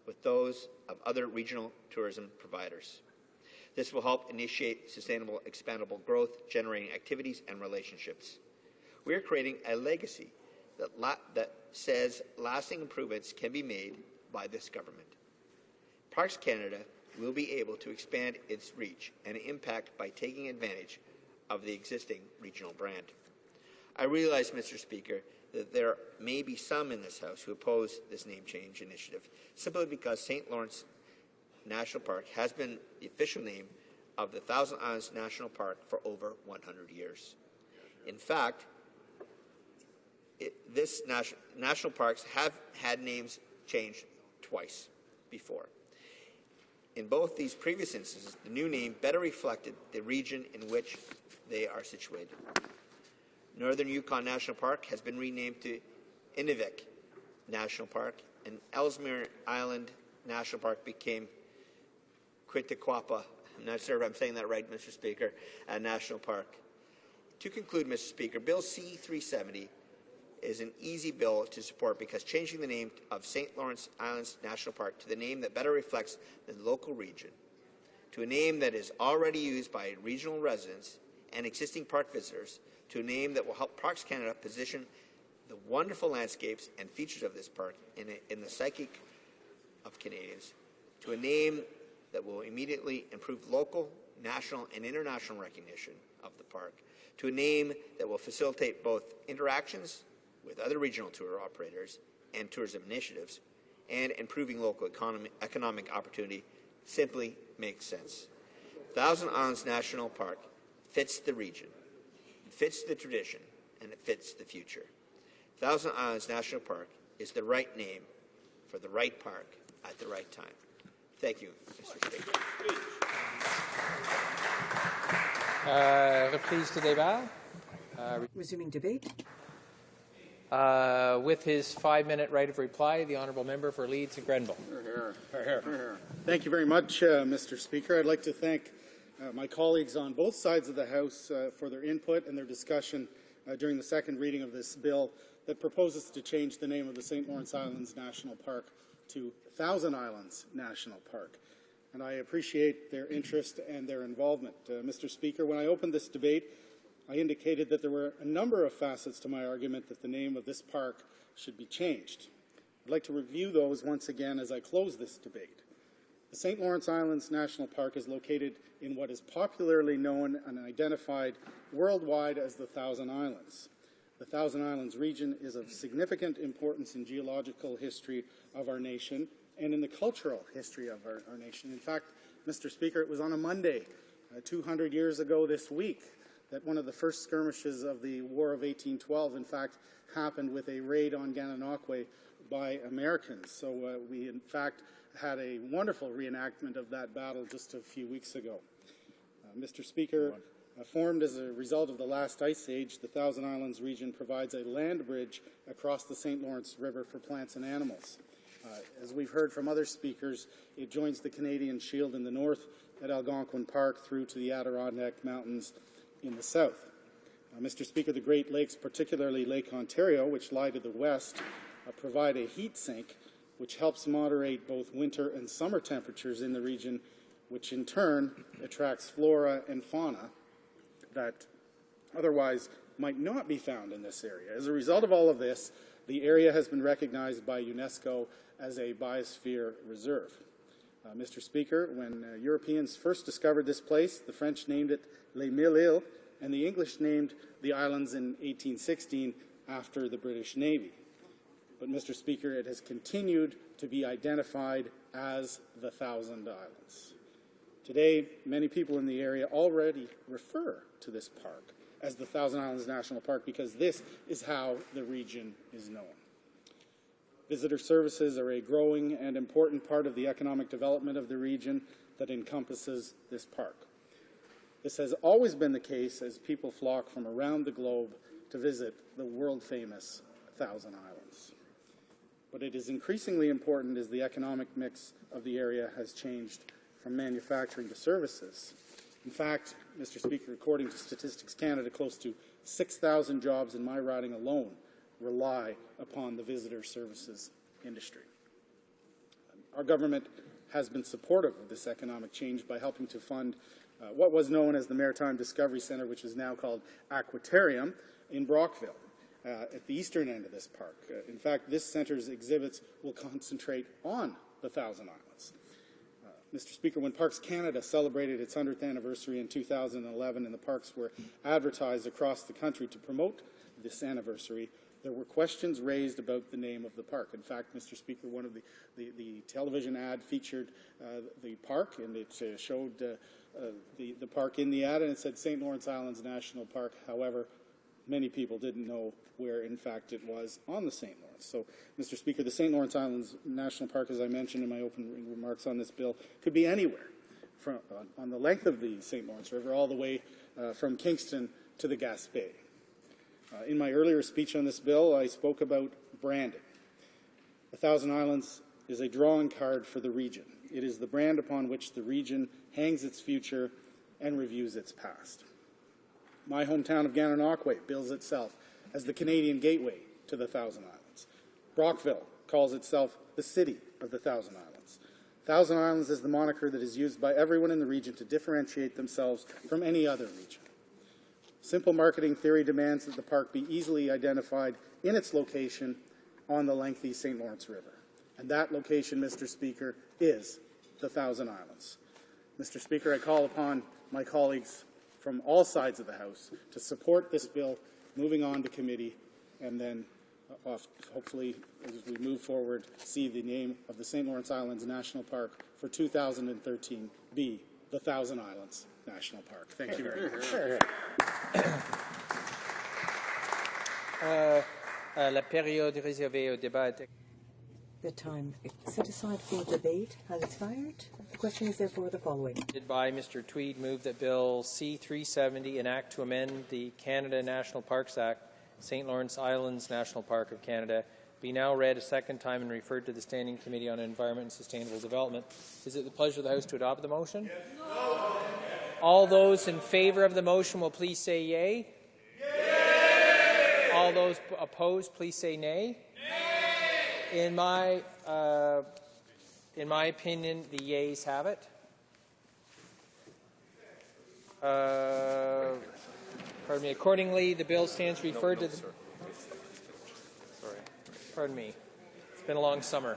with those of other regional tourism providers. This will help initiate sustainable, expandable growth, generating activities and relationships. We are creating a legacy that says lasting improvements can be made by this government. Parks Canada will be able to expand its reach and impact by taking advantage of the existing regional brand. I realize, Mr. Speaker, that there may be some in this House who oppose this name change initiative simply because St. Lawrence National Park has been the official name of the Thousand Islands National Park for over 100 years. In fact, national parks have had names changed twice before. In both these previous instances, the new name better reflected the region in which they are situated. Northern Yukon National Park has been renamed to Inuvik National Park, and Ellesmere Island National Park became Quintaquapa, I'm not sure if I'm saying that right, Mr. Speaker, National Park. To conclude, Mr. Speaker, Bill C-370 is an easy bill to support because changing the name of St. Lawrence Islands National Park to the name that better reflects the local region, to a name that is already used by regional residents and existing park visitors, to a name that will help Parks Canada position the wonderful landscapes and features of this park in the psychic of Canadians, to a name that will immediately improve local, national, and international recognition of the park, to a name that will facilitate both interactions with other regional tour operators and tourism initiatives, and improving local economic opportunity simply makes sense. Thousand Islands National Park fits the region, it fits the tradition, and it fits the future. Thousand Islands National Park is the right name for the right park at the right time. Thank you, Mr. Speaker. Reprise de débat. Resuming debate. With his 5-minute right of reply, the honourable member for Leeds and Grenville. Thank you very much, Mr. Speaker. I'd like to thank my colleagues on both sides of the House for their input and their discussion during the second reading of this bill that proposes to change the name of the St. Lawrence Islands National Park to Thousand Islands National Park. And I appreciate their interest and their involvement. Mr. Speaker, when I opened this debate, I indicated that there were a number of facets to my argument that the name of this park should be changed. I'd like to review those once again as I close this debate. The St. Lawrence Islands National Park is located in what is popularly known and identified worldwide as the Thousand Islands. The Thousand Islands region is of significant importance in geological history of our nation and in the cultural history of our nation. In fact, Mr. Speaker, it was on a Monday, 200 years ago this week, that one of the first skirmishes of the War of 1812, in fact, happened with a raid on Gananoque by Americans. So we, in fact, had a wonderful reenactment of that battle just a few weeks ago. Mr. Speaker, formed as a result of the last ice age, the Thousand Islands region provides a land bridge across the St. Lawrence River for plants and animals. As we've heard from other speakers, it joins the Canadian Shield in the north at Algonquin Park through to the Adirondack Mountains in the south. Mr. Speaker, the Great Lakes, particularly Lake Ontario, which lie to the west, provide a heat sink which helps moderate both winter and summer temperatures in the region, which in turn attracts flora and fauna that otherwise might not be found in this area. As a result of all of this, the area has been recognized by UNESCO as a biosphere reserve. Mr. Speaker, when Europeans first discovered this place, the French named it Les Mille Îles, and the English named the islands in 1816 after the British Navy. But, Mr. Speaker, it has continued to be identified as the Thousand Islands. Today, many people in the area already refer to this park as the Thousand Islands National Park because this is how the region is known. Visitor services are a growing and important part of the economic development of the region that encompasses this park. This has always been the case as people flock from around the globe to visit the world-famous Thousand Islands. But it is increasingly important as the economic mix of the area has changed from manufacturing to services. In fact, Mr. Speaker, according to Statistics Canada, close to 6,000 jobs in my riding alone rely upon the visitor services industry. Our government has been supportive of this economic change by helping to fund what was known as the Maritime Discovery Centre, which is now called Aquatarium, in Brockville, at the eastern end of this park. In fact, this centre's exhibits will concentrate on the Thousand Islands. Mr. Speaker, when Parks Canada celebrated its 100th anniversary in 2011 and the parks were advertised across the country to promote this anniversary, there were questions raised about the name of the park. In fact, Mr. Speaker, one of the television ad featured the park, and it showed the park in the ad, and it said St. Lawrence Islands National Park. However, many people didn't know where, in fact, it was on the St. Lawrence. So, Mr. Speaker, the St. Lawrence Islands National Park, as I mentioned in my opening remarks on this bill, could be anywhere on the length of the St. Lawrence River, all the way from Kingston to the Gaspé. In my earlier speech on this bill, I spoke about branding. The Thousand Islands is a drawing card for the region. It is the brand upon which the region hangs its future and reviews its past. My hometown of Gananoque bills itself as the Canadian gateway to the Thousand Islands. Brockville calls itself the city of the Thousand Islands. Thousand Islands is the moniker that is used by everyone in the region to differentiate themselves from any other region. Simple marketing theory demands that the park be easily identified in its location on the lengthy St. Lawrence River. And that location, Mr. Speaker, is the Thousand Islands. Mr. Speaker, I call upon my colleagues from all sides of the House to support this bill moving on to committee, and then hopefully, as we move forward, see the name of the St. Lawrence Islands National Park for 2013 be the Thousand Islands National Park. Thank you very much. La période réservée au débat est... The time set aside for debate has expired. The question is therefore the following. By Mr. Tweed, move that Bill C-370, an act to amend the Canada National Parks Act, St. Lawrence Islands National Park of Canada, be now read a second time and referred to the Standing Committee on Environment and Sustainable Development. Is it the pleasure of the House to adopt the motion? Yes. No. All those in favour of the motion will please say yea. Yay. All those opposed, please say nay. Nay. In my opinion, the yeas have it. Pardon me. Accordingly, the bill stands referred to the... Sorry. Pardon me. It's been a long summer.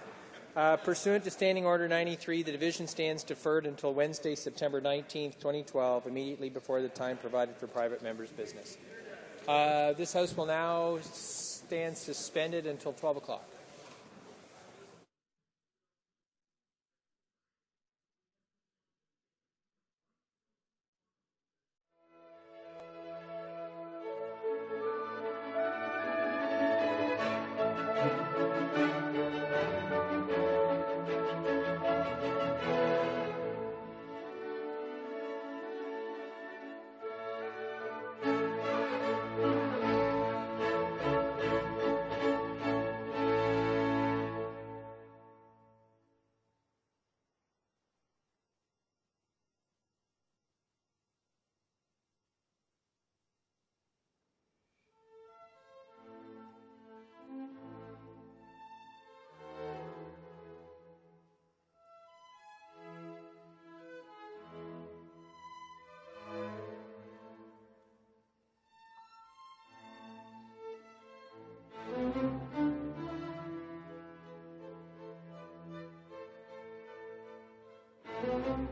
Pursuant to Standing Order 93, the division stands deferred until Wednesday, September 19th, 2012, immediately before the time provided for private members' business. This House will now stand suspended until 12 o'clock. Thank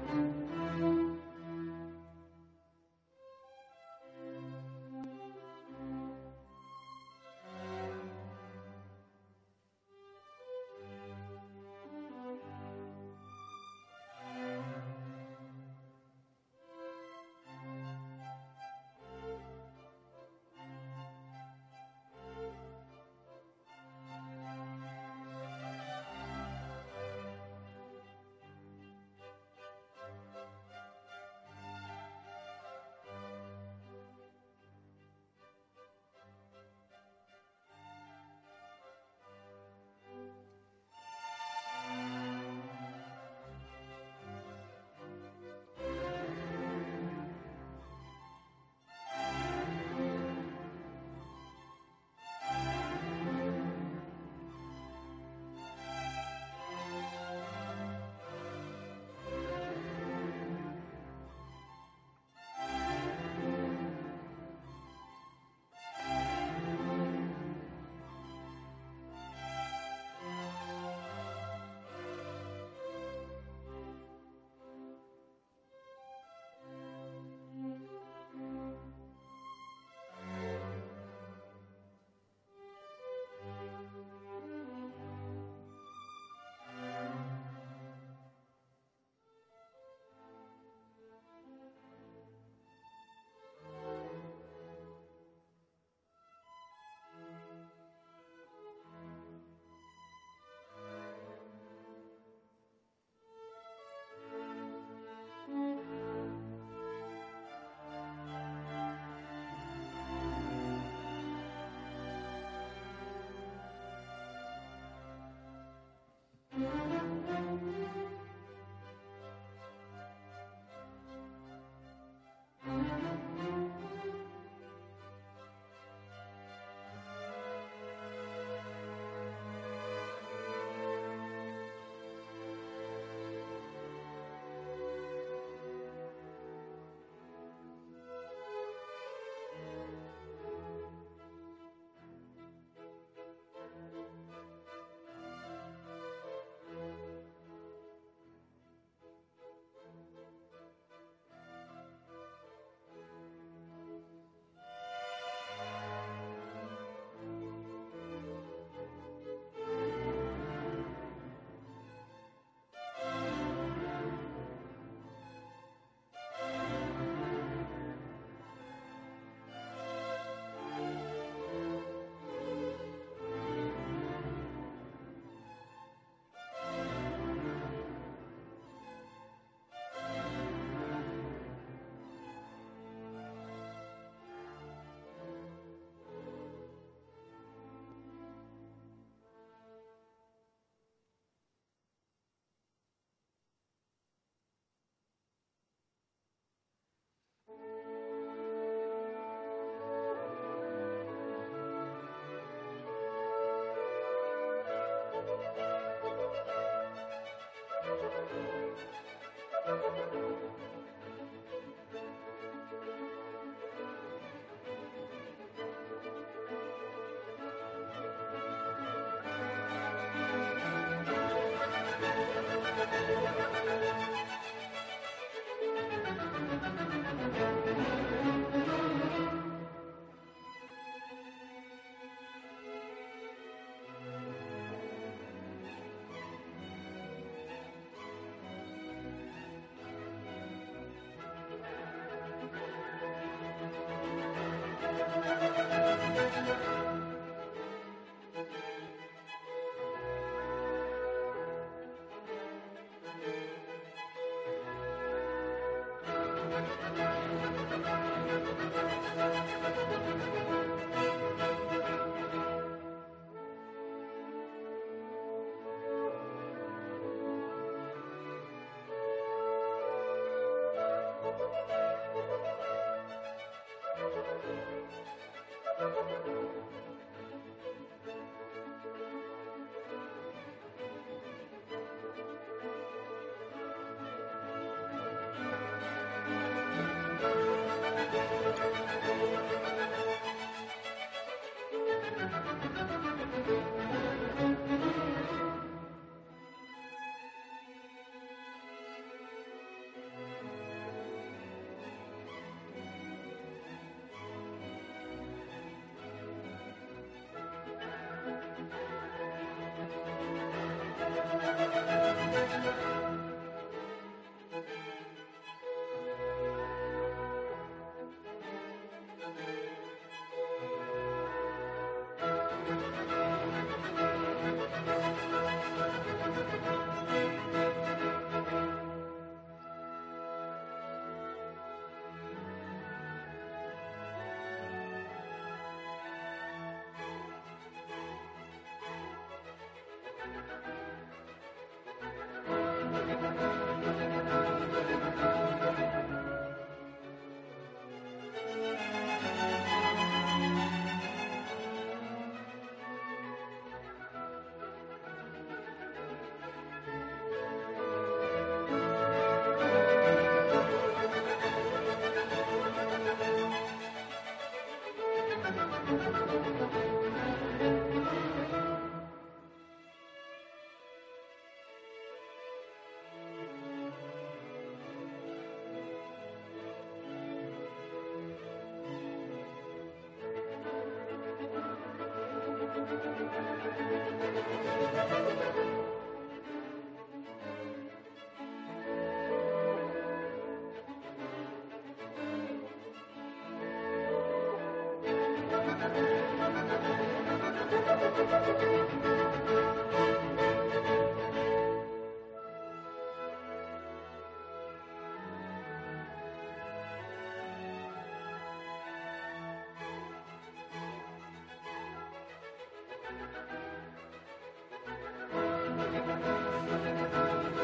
you.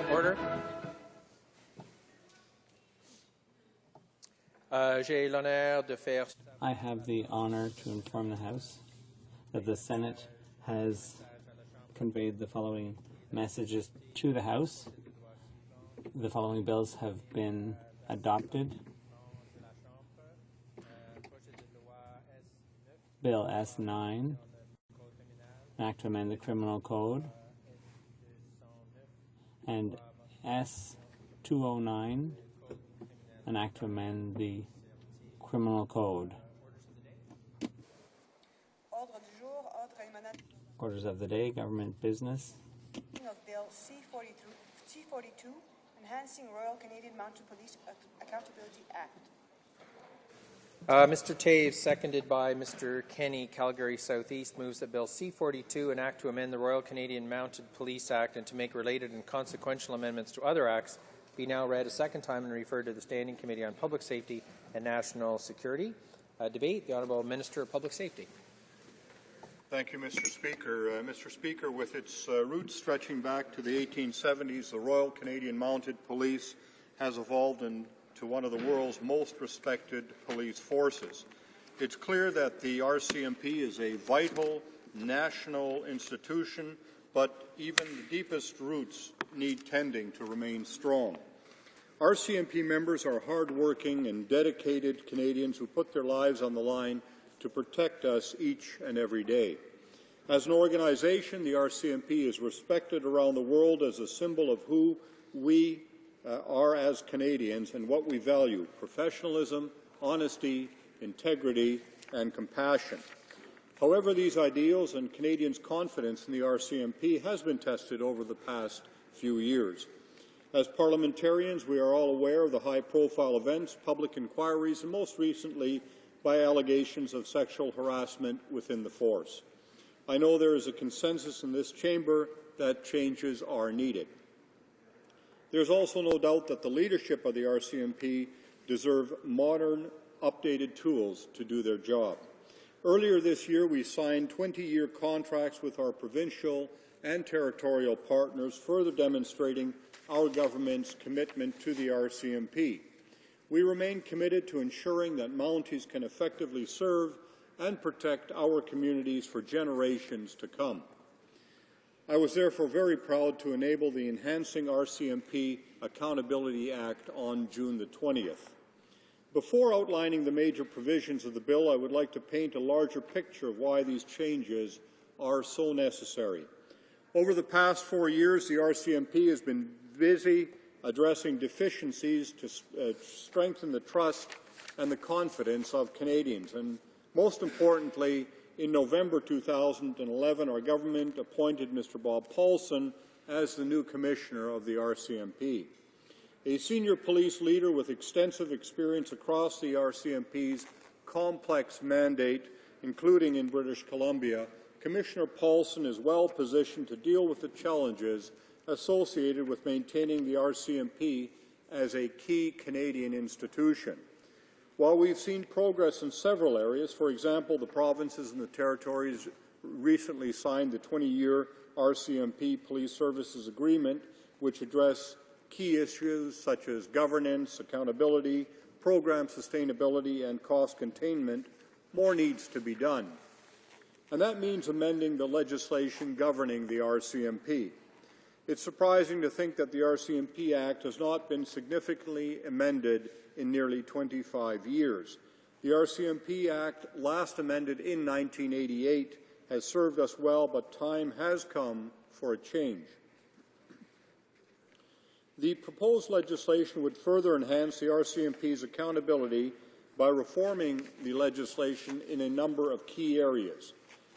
Order. J'ai l'honneur de faire. I have the honor to inform the House that the Senate has conveyed the following messages to the House. The following bills have been adopted. Bill S9, an act to amend the Criminal Code, and S209, an act to amend the Criminal Code. Ordre du jour, ordre émanant Orders of the day, government business. of Bill C-42, Enhancing Royal Canadian Mounted Police Accountability Act. Mr. Taves, seconded by Mr. Kenny, Calgary Southeast, moves that Bill C-42, an act to amend the Royal Canadian Mounted Police Act and to make related and consequential amendments to other acts, be now read a second time and referred to the Standing Committee on Public Safety and National Security. Debate. The Honourable Minister of Public Safety. Thank you, Mr. Speaker. Mr. Speaker, with its roots stretching back to the 1870s, the Royal Canadian Mounted Police has evolved into one of the world's most respected police forces. It's clear that the RCMP is a vital national institution, but even the deepest roots need tending to remain strong. RCMP members are hard-working and dedicated Canadians who put their lives on the line to protect us each and every day. As an organization, the RCMP is respected around the world as a symbol of who we are as Canadians and what we value: professionalism, honesty, integrity, and compassion. However, these ideals and Canadians' confidence in the RCMP has been tested over the past few years. As parliamentarians, we are all aware of the high-profile events, public inquiries, and most recently by allegations of sexual harassment within the force. I know there is a consensus in this chamber that changes are needed. There is also no doubt that the leadership of the RCMP deserve modern, updated tools to do their job. Earlier this year, we signed 20-year contracts with our provincial and territorial partners, further demonstrating our government's commitment to the RCMP. We remain committed to ensuring that Mounties can effectively serve and protect our communities for generations to come. I was therefore very proud to enable the Enhancing RCMP Accountability Act on June the 20th. Before outlining the major provisions of the bill, I would like to paint a larger picture of why these changes are so necessary. Over the past 4 years, the RCMP has been busy addressing deficiencies to strengthen the trust and the confidence of Canadians. And most importantly, in November 2011, our government appointed Mr. Bob Paulson as the new commissioner of the RCMP. A senior police leader with extensive experience across the RCMP's complex mandate, including in British Columbia, Commissioner Paulson is well positioned to deal with the challenges associated with maintaining the RCMP as a key Canadian institution. While we've seen progress in several areas, for example, the provinces and the territories recently signed the 20-year RCMP Police Services Agreement, which address key issues such as governance, accountability, program sustainability, and cost containment, more needs to be done. And that means amending the legislation governing the RCMP. It's surprising to think that the RCMP Act has not been significantly amended in nearly 25 years. The RCMP Act, last amended in 1988, has served us well, but time has come for a change. The proposed legislation would further enhance the RCMP's accountability by reforming the legislation in a number of key areas.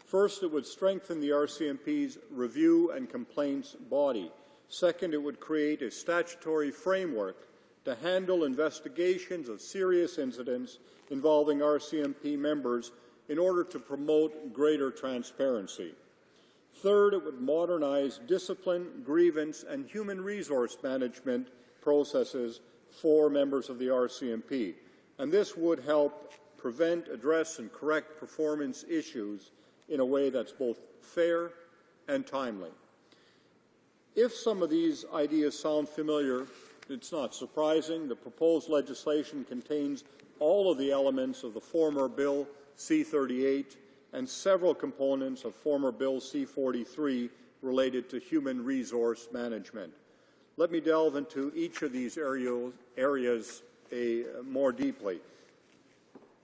First, it would strengthen the RCMP's review and complaints body. Second, it would create a statutory framework to handle investigations of serious incidents involving RCMP members in order to promote greater transparency. Third, it would modernize discipline, grievance, and human resource management processes for members of the RCMP, and this would help prevent, address, and correct performance issues in a way that's both fair and timely. If some of these ideas sound familiar, it's not surprising. The proposed legislation contains all of the elements of the former Bill C-38 and several components of former Bill C-43 related to human resource management. Let me delve into each of these areas more deeply.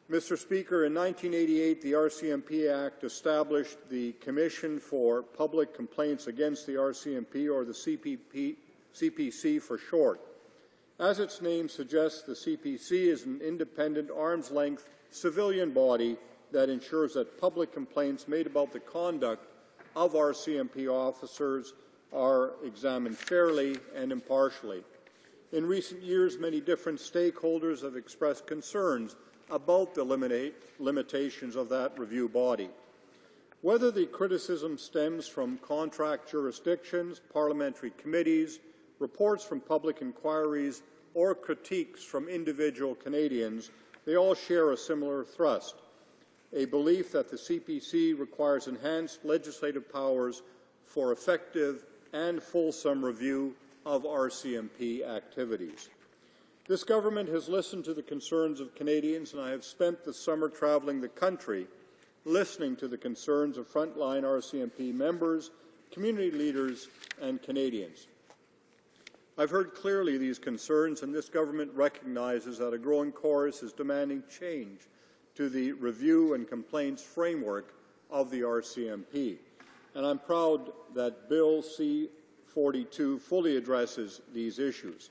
Mr. Speaker, in 1988, the RCMP Act established the Commission for Public Complaints Against the RCMP, or the CPC for short. As its name suggests, the CPC is an independent, arm's-length civilian body that ensures that public complaints made about the conduct of RCMP officers are examined fairly and impartially. In recent years, many different stakeholders have expressed concerns about the limitations of that review body. Whether the criticism stems from contract jurisdictions, parliamentary committees, reports from public inquiries, or critiques from individual Canadians, they all share a similar thrust, a belief that the CPC requires enhanced legislative powers for effective and fulsome review of RCMP activities. This government has listened to the concerns of Canadians, and I have spent the summer travelling the country listening to the concerns of frontline RCMP members, community leaders, and Canadians. I've heard clearly these concerns, and this government recognizes that a growing chorus is demanding change to the review and complaints framework of the RCMP. And I'm proud that Bill C-42 fully addresses these issues.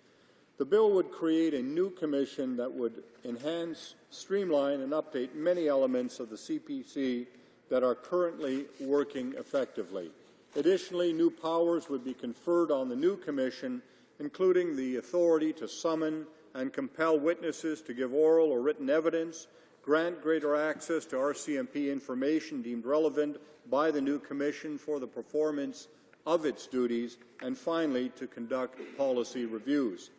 The bill would create a new commission that would enhance, streamline, and update many elements of the CPC that are currently working effectively. Additionally, new powers would be conferred on the new commission, including the authority to summon and compel witnesses to give oral or written evidence, grant greater access to RCMP information deemed relevant by the new commission for the performance of its duties, and finally, to conduct policy reviews.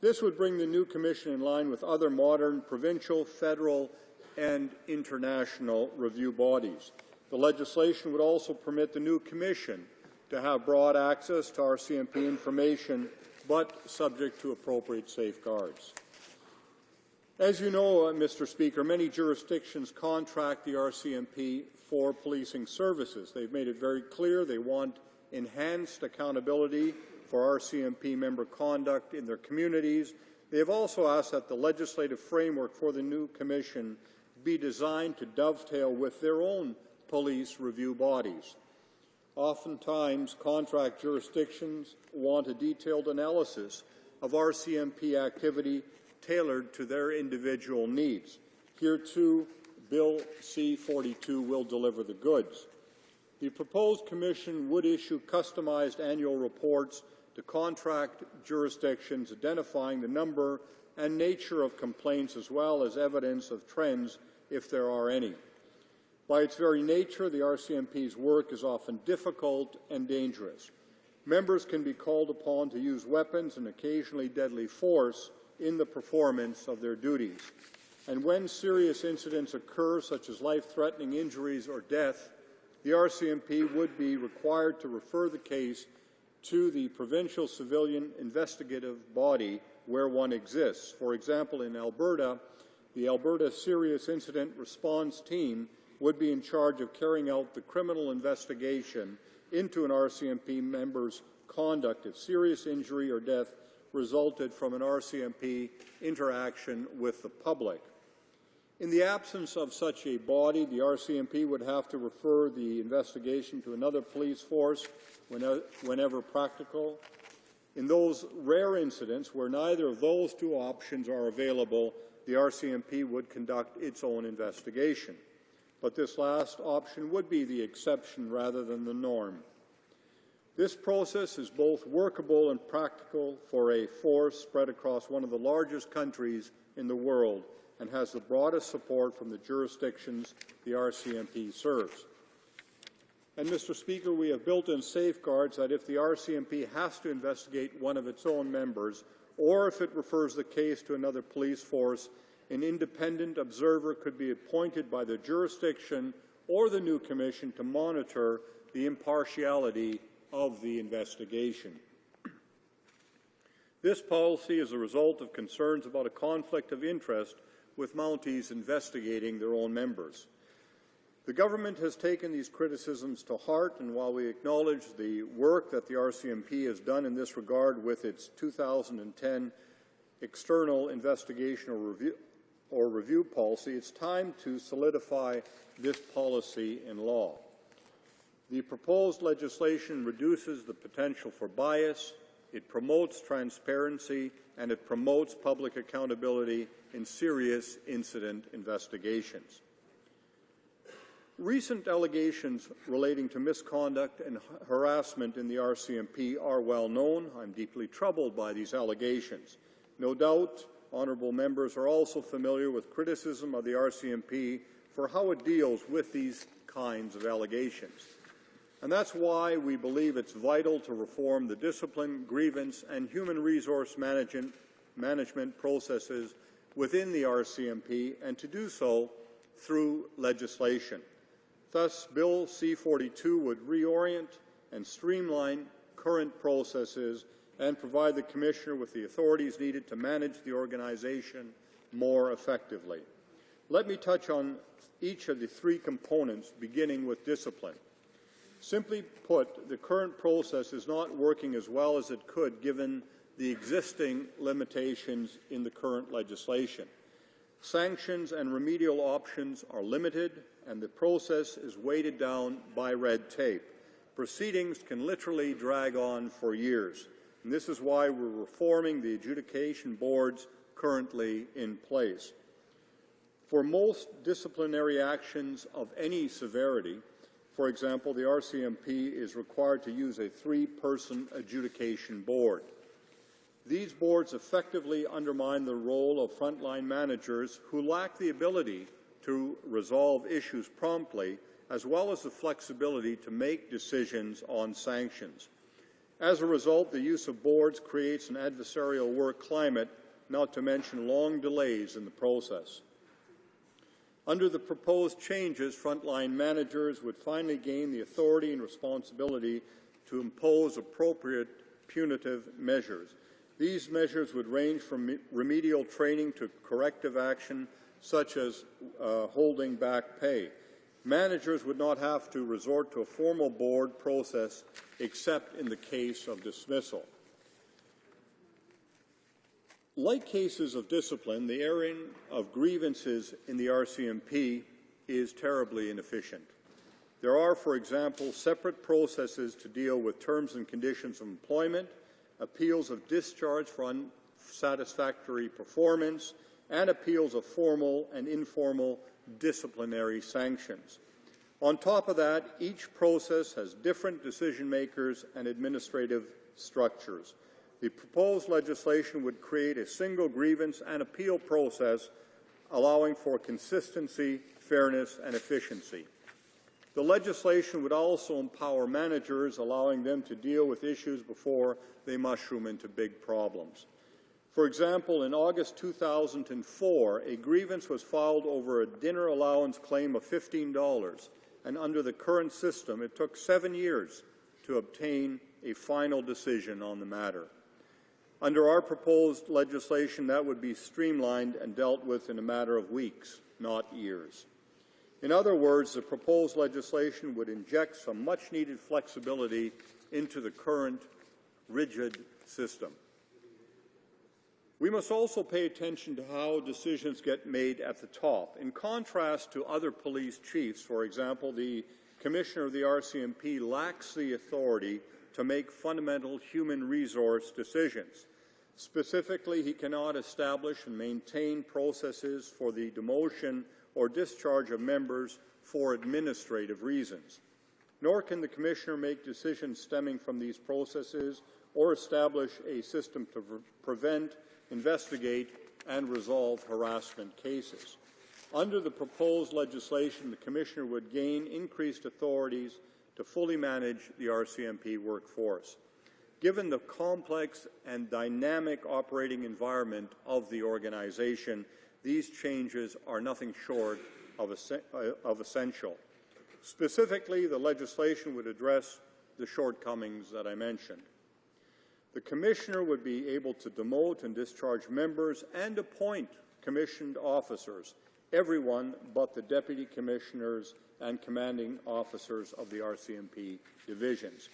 This would bring the new commission in line with other modern provincial, federal, and international review bodies. The legislation would also permit the new commission to have broad access to RCMP information, but subject to appropriate safeguards. As you know, Mr. Speaker, many jurisdictions contract the RCMP for policing services. They've made it very clear they want enhanced accountability for RCMP member conduct in their communities. They have also asked that the legislative framework for the new commission be designed to dovetail with their own police review bodies. Oftentimes, contract jurisdictions want a detailed analysis of RCMP activity tailored to their individual needs. Here, too, Bill C-42 will deliver the goods. The proposed commission would issue customized annual reports to contract jurisdictions identifying the number and nature of complaints as well as evidence of trends if there are any. By its very nature, the RCMP's work is often difficult and dangerous. Members can be called upon to use weapons and occasionally deadly force in the performance of their duties. And when serious incidents occur, such as life-threatening injuries or death, the RCMP would be required to refer the case to the provincial civilian investigative body where one exists. For example, in Alberta, the Alberta Serious Incident Response Team would be in charge of carrying out the criminal investigation into an RCMP member's conduct if serious injury or death resulted from an RCMP interaction with the public. In the absence of such a body, the RCMP would have to refer the investigation to another police force whenever practical. In those rare incidents where neither of those two options are available, the RCMP would conduct its own investigation. But this last option would be the exception rather than the norm. This process is both workable and practical for a force spread across one of the largest countries in the world and has the broadest support from the jurisdictions the RCMP serves. And, Mr. Speaker, we have built-in safeguards that if the RCMP has to investigate one of its own members, or if it refers the case to another police force, an independent observer could be appointed by the jurisdiction or the new commission to monitor the impartiality of the investigation. This policy is a result of concerns about a conflict of interest with Mounties investigating their own members. The government has taken these criticisms to heart, and while we acknowledge the work that the RCMP has done in this regard with its 2010 external investigation or review policy, it's time to solidify this policy in law. The proposed legislation reduces the potential for bias, it promotes transparency, and it promotes public accountability in serious incident investigations. Recent allegations relating to misconduct and harassment in the RCMP are well known. I'm deeply troubled by these allegations. No doubt, honourable members are also familiar with criticism of the RCMP for how it deals with these kinds of allegations. And that's why we believe it's vital to reform the discipline, grievance, and human resource management processes within the RCMP, and to do so through legislation. Thus, Bill C-42 would reorient and streamline current processes and provide the Commissioner with the authorities needed to manage the organization more effectively. Let me touch on each of the three components, beginning with discipline. Simply put, the current process is not working as well as it could given the existing limitations in the current legislation. Sanctions and remedial options are limited, and the process is weighted down by red tape. Proceedings can literally drag on for years, and this is why we're reforming the adjudication boards currently in place. For most disciplinary actions of any severity, for example, the RCMP is required to use a three-person adjudication board. These boards effectively undermine the role of frontline managers who lack the ability to resolve issues promptly, as well as the flexibility to make decisions on sanctions. As a result, the use of boards creates an adversarial work climate, not to mention long delays in the process. Under the proposed changes, frontline managers would finally gain the authority and responsibility to impose appropriate punitive measures. These measures would range from remedial training to corrective action, such as holding back pay. Managers would not have to resort to a formal board process except in the case of dismissal. Like cases of discipline, the airing of grievances in the RCMP is terribly inefficient. There are, for example, separate processes to deal with terms and conditions of employment, appeals of discharge for unsatisfactory performance, and appeals of formal and informal disciplinary sanctions. On top of that, each process has different decision makers and administrative structures. The proposed legislation would create a single grievance and appeal process, allowing for consistency, fairness, and efficiency. The legislation would also empower managers, allowing them to deal with issues before they mushroom into big problems. For example, in August 2004, a grievance was filed over a dinner allowance claim of $15, and under the current system, it took 7 years to obtain a final decision on the matter. Under our proposed legislation, that would be streamlined and dealt with in a matter of weeks, not years. In other words, the proposed legislation would inject some much-needed flexibility into the current rigid system. We must also pay attention to how decisions get made at the top. In contrast to other police chiefs, for example, the Commissioner of the RCMP lacks the authority to make fundamental human resource decisions. Specifically, he cannot establish and maintain processes for the demotion or discharge of members for administrative reasons. Nor can the Commissioner make decisions stemming from these processes or establish a system to prevent, investigate, and resolve harassment cases. Under the proposed legislation, the Commissioner would gain increased authorities to fully manage the RCMP workforce. Given the complex and dynamic operating environment of the organization, these changes are nothing short of essential. Specifically, the legislation would address the shortcomings that I mentioned. The Commissioner would be able to demote and discharge members and appoint commissioned officers, everyone but the Deputy Commissioners and commanding officers of the RCMP divisions.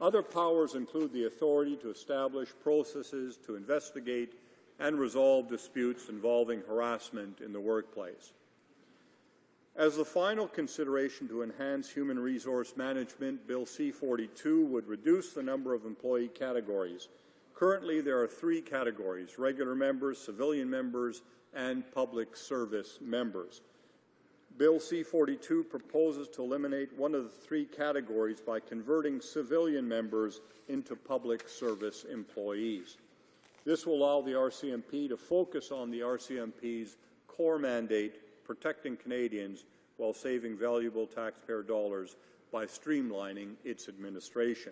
Other powers include the authority to establish processes to investigate and resolve disputes involving harassment in the workplace. As the final consideration to enhance human resource management, Bill C-42 would reduce the number of employee categories. Currently, there are 3 categories: regular members, civilian members, and public service members. Bill C-42 proposes to eliminate one of the 3 categories by converting civilian members into public service employees. This will allow the RCMP to focus on the RCMP's core mandate, protecting Canadians, while saving valuable taxpayer dollars by streamlining its administration.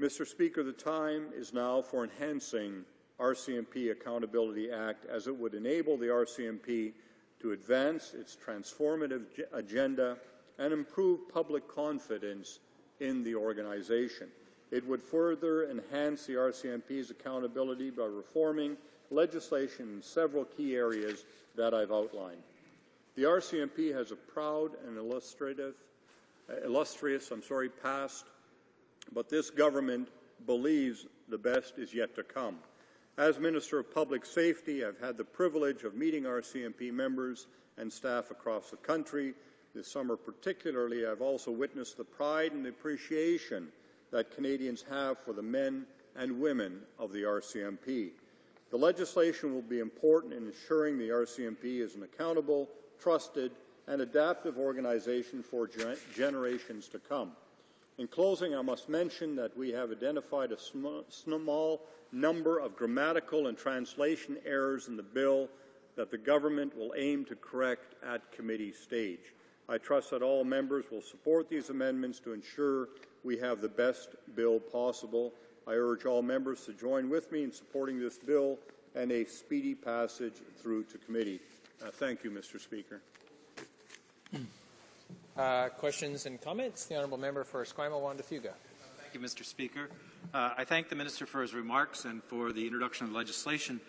Mr. Speaker, the time is now for enhancing RCMP Accountability Act, as it would enable the RCMP to advance its transformative agenda and improve public confidence in the organization. It would further enhance the RCMP's accountability by reforming legislation in several key areas that I've outlined. The RCMP has a proud and illustrious past, but this government believes the best is yet to come. As Minister of Public Safety, I've had the privilege of meeting RCMP members and staff across the country. This summer particularly, I've also witnessed the pride and appreciation that Canadians have for the men and women of the RCMP. The legislation will be important in ensuring the RCMP is an accountable, trusted, and adaptive organization for generations to come. In closing, I must mention that we have identified a small number of grammatical and translation errors in the bill that the government will aim to correct at committee stage. I trust that all members will support these amendments to ensure we have the best bill possible. I urge all members to join with me in supporting this bill and a speedy passage through to committee. Thank you, Mr. Speaker. Questions and comments? The Honourable Member for Esquimalt-Juan-de-Fuga. Thank you, Mr. Speaker. I thank the Minister for his remarks and for the introduction of legislation.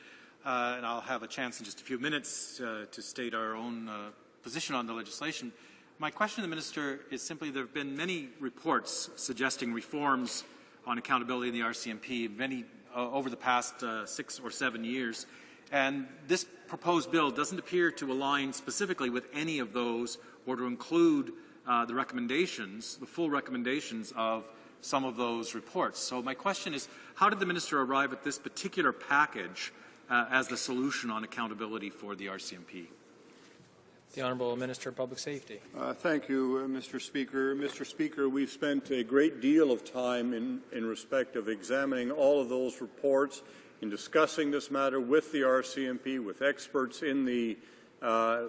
And I'll have a chance in just a few minutes to state our own position on the legislation. My question to the Minister is simply, there have been many reports suggesting reforms on accountability in the RCMP, many over the past 6 or 7 years. And this proposed bill doesn't appear to align specifically with any of those or to include the recommendations, the full recommendations of some of those reports. So my question is, how did the Minister arrive at this particular package as the solution on accountability for the RCMP? The Honourable Minister of Public Safety. Thank you, Mr. Speaker. Mr. Speaker, we've spent a great deal of time in respect of examining all of those reports, in discussing this matter with the RCMP, with experts in the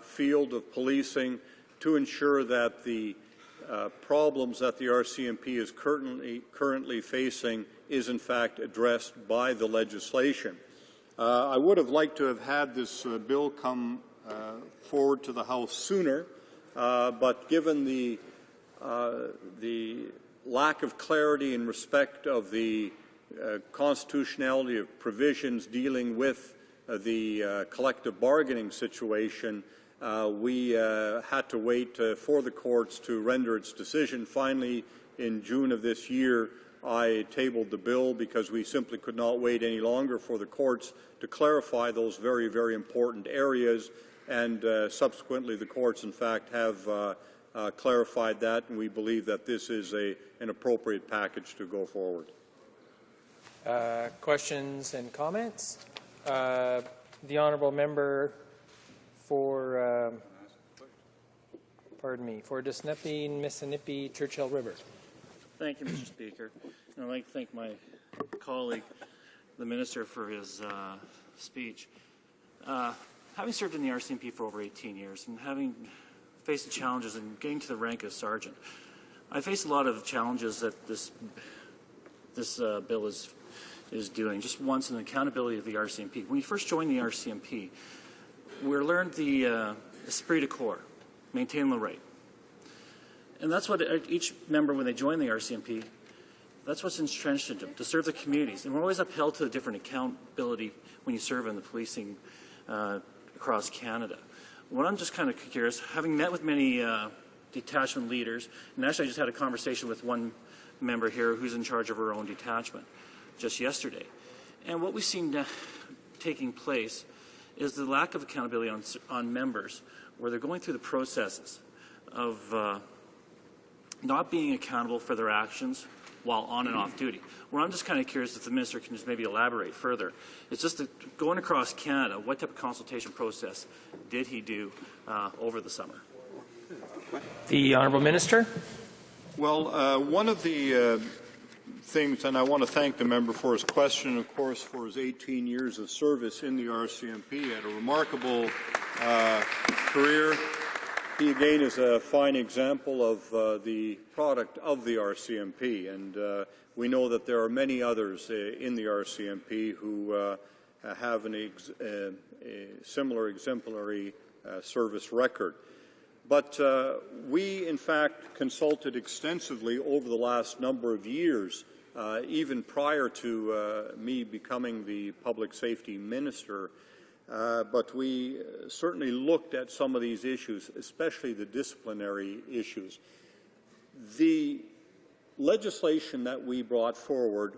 field of policing, to ensure that the problems that the RCMP is currently facing is in fact addressed by the legislation. I would have liked to have had this bill come forward to the House sooner, but given the lack of clarity in respect of the constitutionality of provisions dealing with the collective bargaining situation, we had to wait for the courts to render its decision. Finally, in June of this year, I tabled the bill because we simply could not wait any longer for the courts to clarify those very, very important areas, and subsequently the courts, in fact, have clarified that, and we believe that this is an appropriate package to go forward. Questions and comments? The Honourable Member for, for Disnepi, Churchill River. Thank you, Mr. Speaker. And I'd like to thank my colleague, the Minister, for his speech. Having served in the RCMP for over 18 years and having faced the challenges in getting to the rank of sergeant, I faced a lot of challenges that this bill is doing. Just once, an accountability of the RCMP. When you first joined the RCMP, we learned the esprit de corps, maintain the right. And that's what each member, when they join the RCMP, that's what's entrenched in them, to serve the communities. And we're always upheld to a different accountability when you serve in the policing across Canada. What I'm just kind of curious, having met with many detachment leaders, and actually I just had a conversation with one member here who's in charge of her own detachment just yesterday. And what we've seen taking place is the lack of accountability on members, where they're going through the processes of not being accountable for their actions while on and off duty. Where I'm just kind of curious if the Minister can just maybe elaborate further. It's just that going across Canada, what type of consultation process did he do over the summer? The Honourable Minister. Well, one of the things, and I want to thank the member for his question, of course, for his 18 years of service in the RCMP. He had a remarkable career. He, again, is a fine example of the product of the RCMP, and we know that there are many others in the RCMP who have a similar exemplary service record. But we, in fact, consulted extensively over the last number of years, even prior to me becoming the Public Safety Minister. But we certainly looked at some of these issues, especially the disciplinary issues. The legislation that we brought forward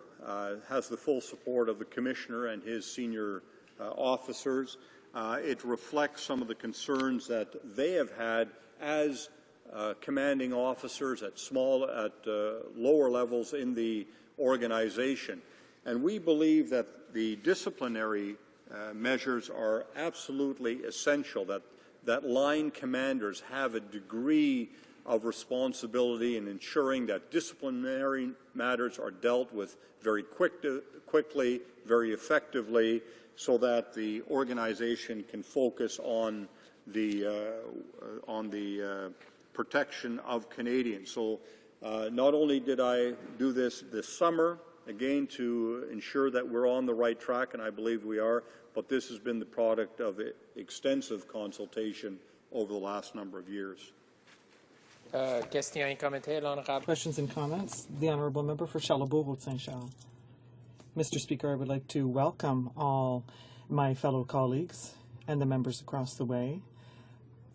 has the full support of the Commissioner and his senior officers. It reflects some of the concerns that they have had as commanding officers at lower levels in the organization. And we believe that the disciplinary measures are absolutely essential, that line commanders have a degree of responsibility in ensuring that disciplinary matters are dealt with very quickly, very effectively, so that the organization can focus on the protection of Canadians. So not only did I do this summer, again, to ensure that we're on the right track, and I believe we are, but this has been the product of extensive consultation over the last number of years. Questions and comments? The Honourable Member for Charlebourg-Saint-Charles. Mr. Speaker, I would like to welcome all my fellow colleagues and the members across the way.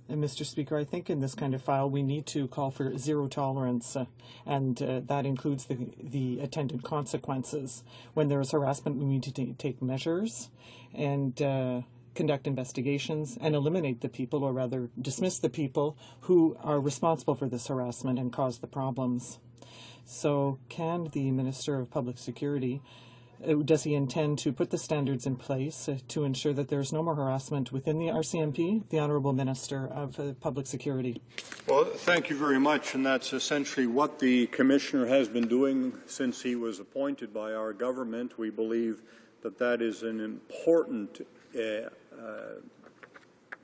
And Mr. Speaker, I think in this kind of file we need to call for zero tolerance, and that includes the attendant consequences. When there is harassment, we need to take measures and conduct investigations and eliminate the people, or rather dismiss the people who are responsible for this harassment and cause the problems. So can the Minister of Public Security Does he intend to put the standards in place to ensure that there's no more harassment within the RCMP? The Honourable Minister of Public Security. Well, thank you very much, and that's essentially what the Commissioner has been doing since he was appointed by our government. We believe that that is an important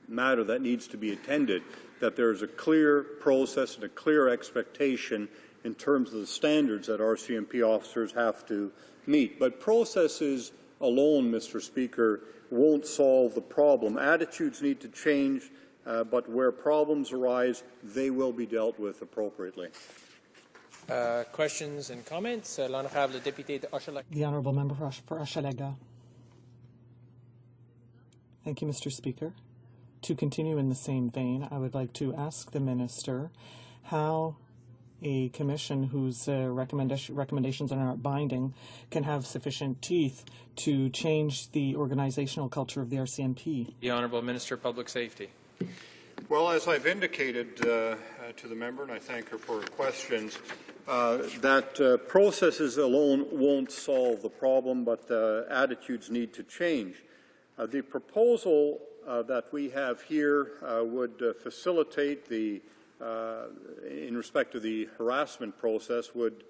matter that needs to be attended, that there's a clear process and a clear expectation in terms of the standards that RCMP officers have to meet. But processes alone, Mr. Speaker, won't solve the problem. Attitudes need to change, but where problems arise, they will be dealt with appropriately. Questions and comments? L'honorable député de Hochelaga. The Honourable Member for Hochelaga. Thank you, Mr. Speaker. To continue in the same vein, I would like to ask the Minister how a commission whose recommendations are not binding can have sufficient teeth to change the organizational culture of the RCMP. The Honourable Minister of Public Safety. Well, as I've indicated to the member, and I thank her for her questions, that processes alone won't solve the problem, but attitudes need to change. The proposal that we have here would facilitate the in respect to the harassment process, would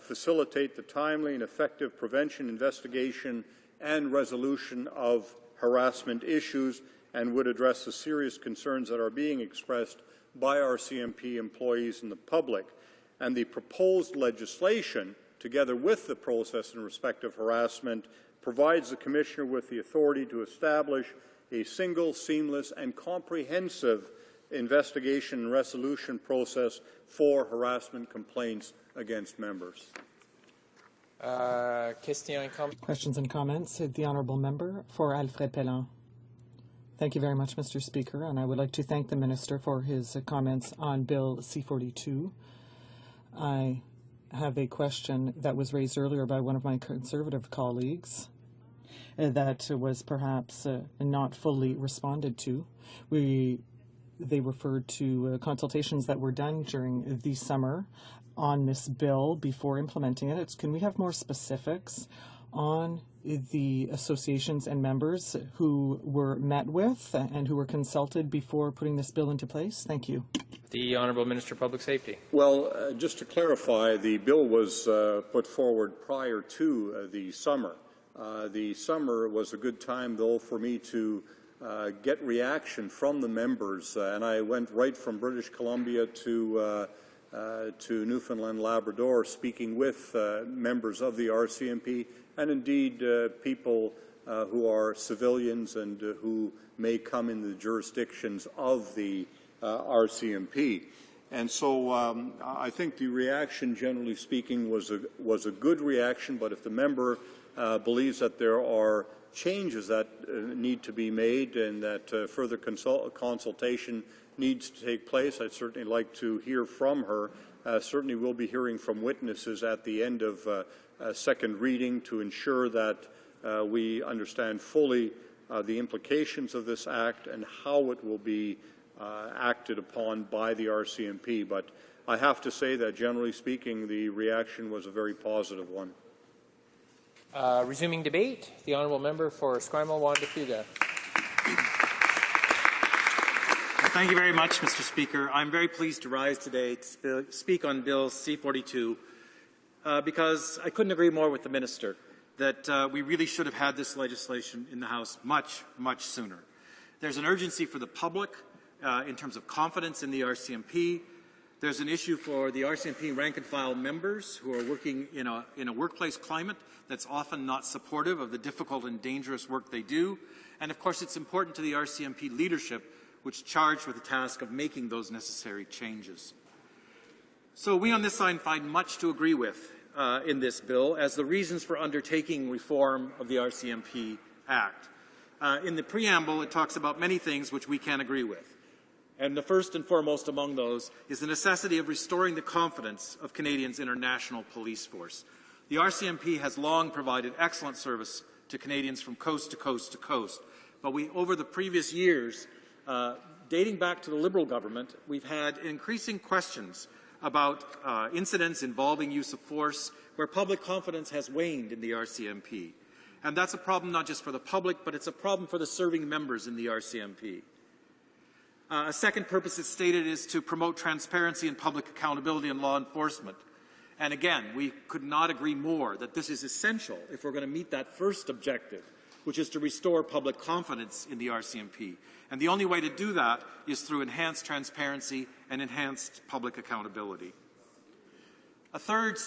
facilitate the timely and effective prevention, investigation, and resolution of harassment issues, and would address the serious concerns that are being expressed by RCMP employees and the public. And the proposed legislation, together with the process in respect of harassment, provides the Commissioner with the authority to establish a single, seamless, and comprehensive investigation and resolution process for harassment complaints against members. Questions and comments? The Honourable Member for Alfred Pellan. Thank you very much, Mr. Speaker, and I would like to thank the Minister for his comments on Bill C-42. I have a question that was raised earlier by one of my Conservative colleagues that was perhaps not fully responded to. They referred to consultations that were done during the summer on this bill before implementing it. Can we have more specifics on the associations and members who were met with and who were consulted before putting this bill into place? Thank you. The Honourable Minister of Public Safety. Well, just to clarify, the bill was put forward prior to the summer. The summer was a good time, though, for me to get reaction from the members, and I went right from British Columbia to Newfoundland, Labrador, speaking with members of the RCMP, and indeed people who are civilians and who may come in the jurisdictions of the RCMP. And so I think the reaction, generally speaking, was a good reaction, but if the member believes that there are changes that need to be made and that further consultation needs to take place, I'd certainly like to hear from her. Certainly we'll be hearing from witnesses at the end of second reading to ensure that we understand fully the implications of this Act and how it will be acted upon by the RCMP. But I have to say that, generally speaking, the reaction was a very positive one. Resuming debate, the Honourable Member for Esquimalt-Juan-de-Fuga. Thank you very much, Mr. Speaker. I'm very pleased to rise today to speak on Bill C-42 because I couldn't agree more with the Minister that we really should have had this legislation in the House much, much sooner. There's an urgency for the public in terms of confidence in the RCMP. There's an issue for the RCMP rank-and-file members who are working in a workplace climate that's often not supportive of the difficult and dangerous work they do. And, of course, it's important to the RCMP leadership, which is charged with the task of making those necessary changes. So we on this side find much to agree with in this bill as the reasons for undertaking reform of the RCMP Act. In the preamble, it talks about many things which we can agree with. And the first and foremost among those is the necessity of restoring the confidence of Canadians in our national police force. The RCMP has long provided excellent service to Canadians from coast to coast to coast. But over the previous years, dating back to the Liberal government, we've had increasing questions about incidents involving use of force where public confidence has waned in the RCMP. And that's a problem not just for the public, but it's a problem for the serving members in the RCMP. A second purpose it's stated is to promote transparency and public accountability in law enforcement. And again, we could not agree more that this is essential if we're going to meet that first objective, which is to restore public confidence in the RCMP. And the only way to do that is through enhanced transparency and enhanced public accountability. A third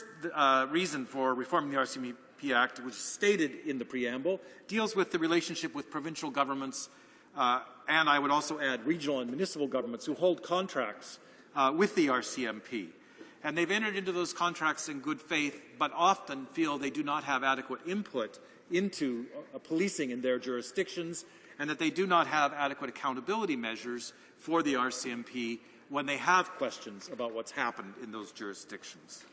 reason for reforming the RCMP Act, which is stated in the preamble, deals with the relationship with provincial governments and I would also add regional and municipal governments who hold contracts with the RCMP. And they've entered into those contracts in good faith, but often feel they do not have adequate input into policing in their jurisdictions, and that they do not have adequate accountability measures for the RCMP when they have questions about what's happened in those jurisdictions.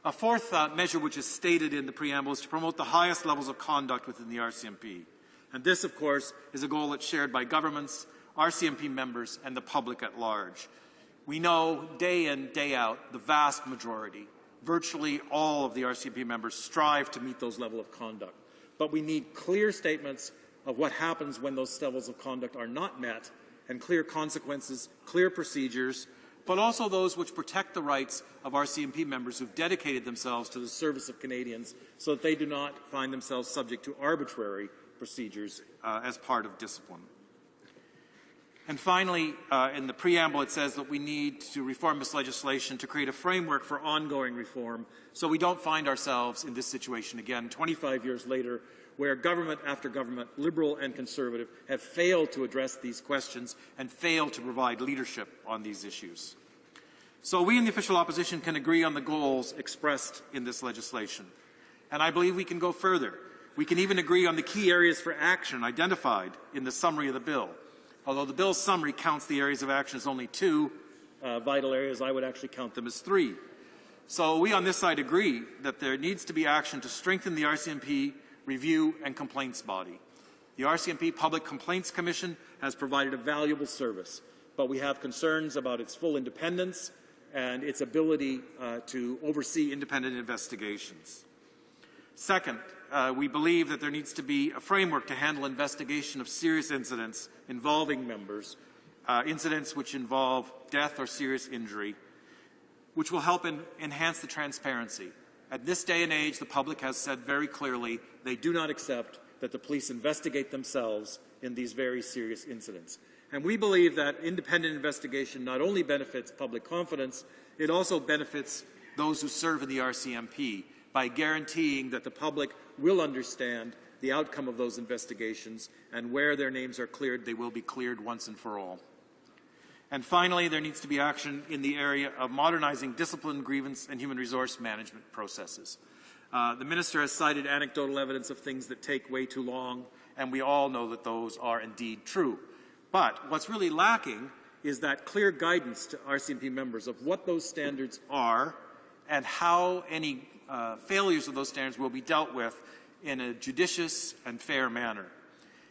A fourth measure which is stated in the preamble is to promote the highest levels of conduct within the RCMP. And this, of course, is a goal that's shared by governments, RCMP members, and the public at large. We know day in, day out, the vast majority, virtually all of the RCMP members strive to meet those levels of conduct. But we need clear statements of what happens when those levels of conduct are not met, and clear consequences, clear procedures, but also those which protect the rights of RCMP members who've dedicated themselves to the service of Canadians so that they do not find themselves subject to arbitrary procedures as part of discipline. And finally, in the preamble, it says that we need to reform this legislation to create a framework for ongoing reform so we don't find ourselves in this situation again 25 years later, where government after government, Liberal and Conservative, have failed to address these questions and failed to provide leadership on these issues. So we in the official opposition can agree on the goals expressed in this legislation. And I believe we can go further. We can even agree on the key areas for action identified in the summary of the bill. Although the bill's summary counts the areas of action as only two vital areas, I would actually count them as three. So we on this side agree that there needs to be action to strengthen the RCMP review and complaints body. The RCMP Public Complaints Commission has provided a valuable service, but we have concerns about its full independence and its ability to oversee independent investigations. Second, we believe that there needs to be a framework to handle investigation of serious incidents involving members, incidents which involve death or serious injury, which will help enhance the transparency. At this day and age, the public has said very clearly they do not accept that the police investigate themselves in these very serious incidents. And we believe that independent investigation not only benefits public confidence, it also benefits those who serve in the RCMP by guaranteeing that the public will understand the outcome of those investigations, and where their names are cleared, they will be cleared once and for all. And finally, there needs to be action in the area of modernizing discipline, grievance, and human resource management processes. The Minister has cited anecdotal evidence of things that take way too long, and we all know that those are indeed true. But what's really lacking is that clear guidance to RCMP members of what those standards are and how any failures of those standards will be dealt with in a judicious and fair manner.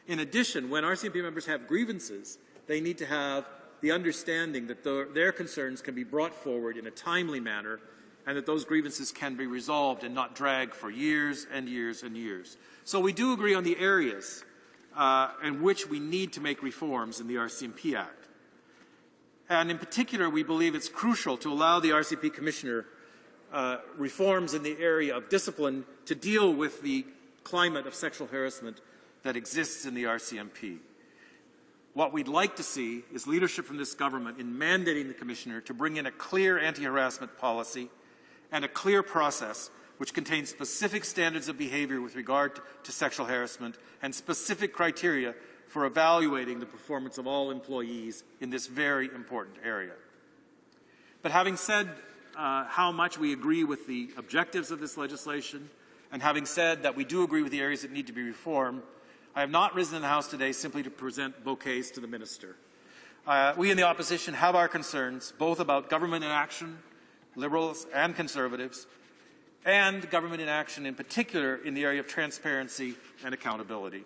In addition, when RCMP members have grievances, they need to have the understanding that their concerns can be brought forward in a timely manner and that those grievances can be resolved and not drag for years and years and years. So we do agree on the areas in which we need to make reforms in the RCMP Act. And in particular, we believe it's crucial to allow the RCMP Commissioner reforms in the area of discipline to deal with the climate of sexual harassment that exists in the RCMP. What we'd like to see is leadership from this government in mandating the Commissioner to bring in a clear anti-harassment policy and a clear process which contains specific standards of behavior with regard to sexual harassment and specific criteria for evaluating the performance of all employees in this very important area. But having said how much we agree with the objectives of this legislation, and having said that we do agree with the areas that need to be reformed, I have not risen in the House today simply to present bouquets to the Minister. We in the opposition have our concerns, both about government inaction, Liberals and Conservatives, and government inaction in particular in the area of transparency and accountability.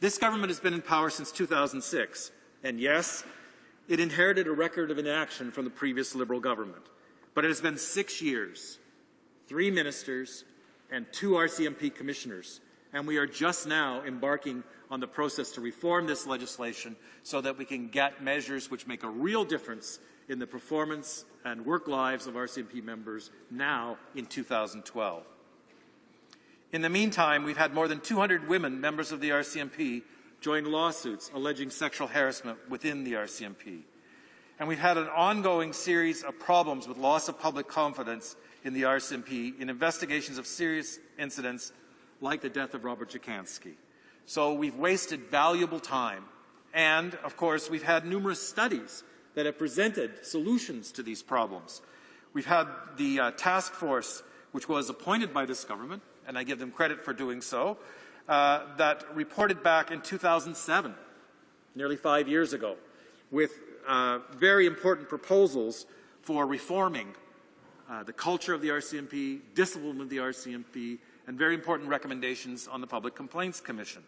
This government has been in power since 2006, and yes, It inherited a record of inaction from the previous Liberal government. But it has been 6 years, 3 ministers, and 2 RCMP commissioners, and we are just now embarking on the process to reform this legislation so that we can get measures which make a real difference in the performance and work lives of RCMP members now in 2012. In the meantime, we've had more than 200 women members of the RCMP join lawsuits alleging sexual harassment within the RCMP. And we've had an ongoing series of problems with loss of public confidence in the RCMP in investigations of serious incidents like the death of Robert Jacansky. So we've wasted valuable time. And, of course, we've had numerous studies that have presented solutions to these problems. We've had the task force, which was appointed by this government, and I give them credit for doing so, that reported back in 2007, nearly 5 years ago, with very important proposals for reforming the culture of the RCMP, discipline of the RCMP, and very important recommendations on the Public Complaints Commission.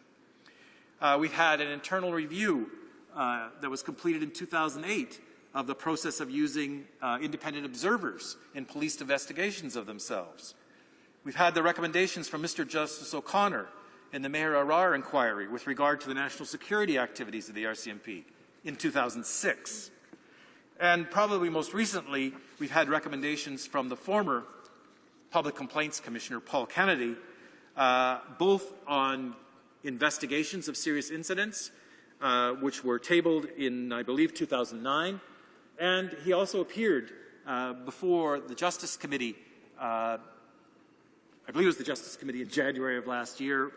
We've had an internal review that was completed in 2008 of the process of using independent observers in police investigations of themselves. We've had the recommendations from Mr. Justice O'Connor in the Mayor Arar inquiry with regard to the national security activities of the RCMP in 2006. And probably most recently, we've had recommendations from the former Public Complaints Commissioner, Paul Kennedy, both on investigations of serious incidents, which were tabled in, I believe, 2009, and he also appeared before the Justice Committee, I believe it was the Justice Committee in January of last year,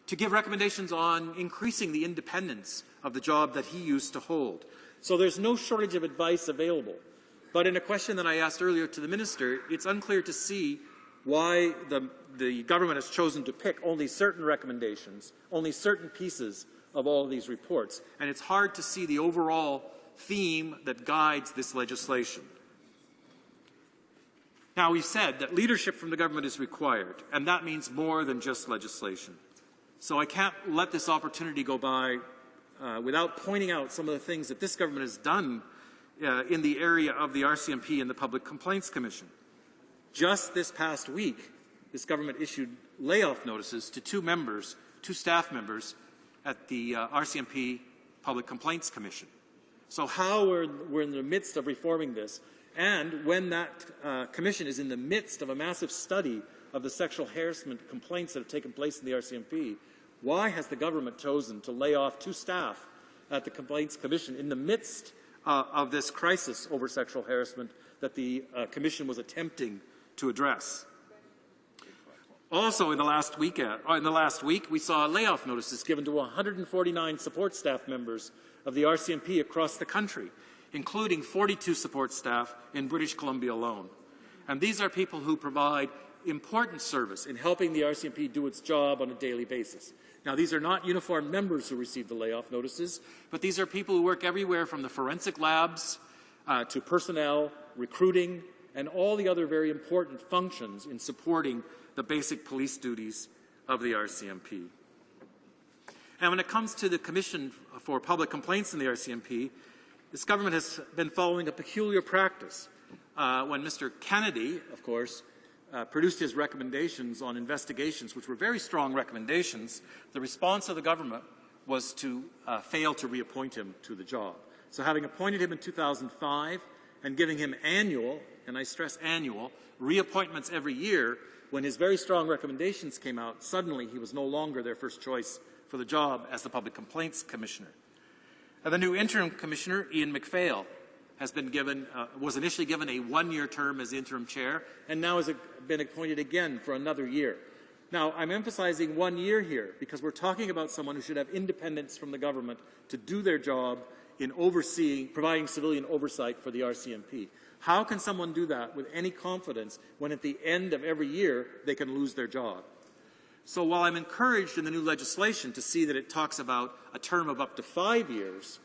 to give recommendations on increasing the independence of the job that he used to hold. So there's no shortage of advice available. But in a question that I asked earlier to the Minister, it's unclear to see why the government has chosen to pick only certain recommendations, only certain pieces of all of these reports. And it's hard to see the overall theme that guides this legislation. Now, we've said that leadership from the government is required, and that means more than just legislation. So I can't let this opportunity go by without pointing out some of the things that this government has done in the area of the RCMP and the Public Complaints Commission. Just this past week, this government issued layoff notices to 2 staff members at the RCMP Public Complaints Commission. So how we're in the midst of reforming this, and when that commission is in the midst of a massive study of the sexual harassment complaints that have taken place in the RCMP, why has the government chosen to lay off 2 staff at the Complaints Commission in the midst of this crisis over sexual harassment that the Commission was attempting to address? Also, in the last week, we saw layoff notices given to 149 support staff members of the RCMP across the country, including 42 support staff in British Columbia alone. And these are people who provide important service in helping the RCMP do its job on a daily basis. Now, these are not uniformed members who receive the layoff notices, but these are people who work everywhere from the forensic labs to personnel, recruiting, and all the other very important functions in supporting the basic police duties of the RCMP. And when it comes to the Commission for Public Complaints in the RCMP, this government has been following a peculiar practice. When Mr. Kennedy, of course, produced his recommendations on investigations, which were very strong recommendations, the response of the government was to fail to reappoint him to the job. So having appointed him in 2005 and giving him annual, and I stress annual, reappointments every year, when his very strong recommendations came out, suddenly he was no longer their first choice for the job as the Public Complaints Commissioner. And the new interim commissioner, Ian McPhail, has been given, was initially given a 1-year term as interim chair, and now has been appointed again for another year. Now, I'm emphasizing 1 year here because we're talking about someone who should have independence from the government to do their job in providing civilian oversight for the RCMP. How can someone do that with any confidence when at the end of every year they can lose their job? So while I'm encouraged in the new legislation to see that it talks about a term of up to 5 years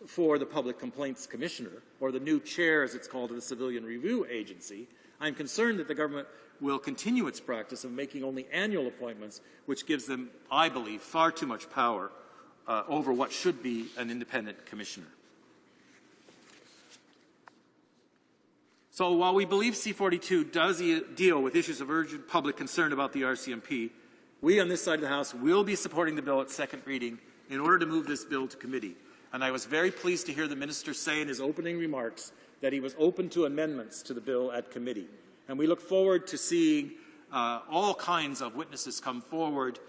for the Public Complaints Commissioner, or the new chair, as it's called, of the Civilian Review Agency, I'm concerned that the government will continue its practice of making only annual appointments, which gives them, I believe, far too much power over what should be an independent commissioner. So while we believe C-42 does deal with issues of urgent public concern about the RCMP, we on this side of the House will be supporting the bill at second reading in order to move this bill to committee. And I was very pleased to hear the Minister say in his opening remarks that he was open to amendments to the bill at committee. And we look forward to seeing all kinds of witnesses come forward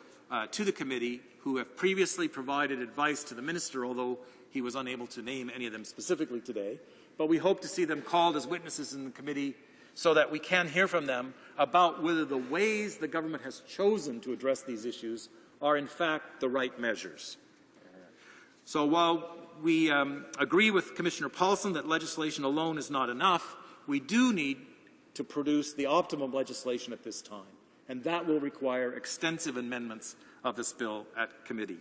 to the committee who have previously provided advice to the Minister, although he was unable to name any of them specifically today. But we hope to see them called as witnesses in the committee so that we can hear from them about whether the ways the government has chosen to address these issues are in fact the right measures. So while we agree with Commissioner Paulson that legislation alone is not enough, we do need to produce the optimum legislation at this time, and that will require extensive amendments of this bill at committee.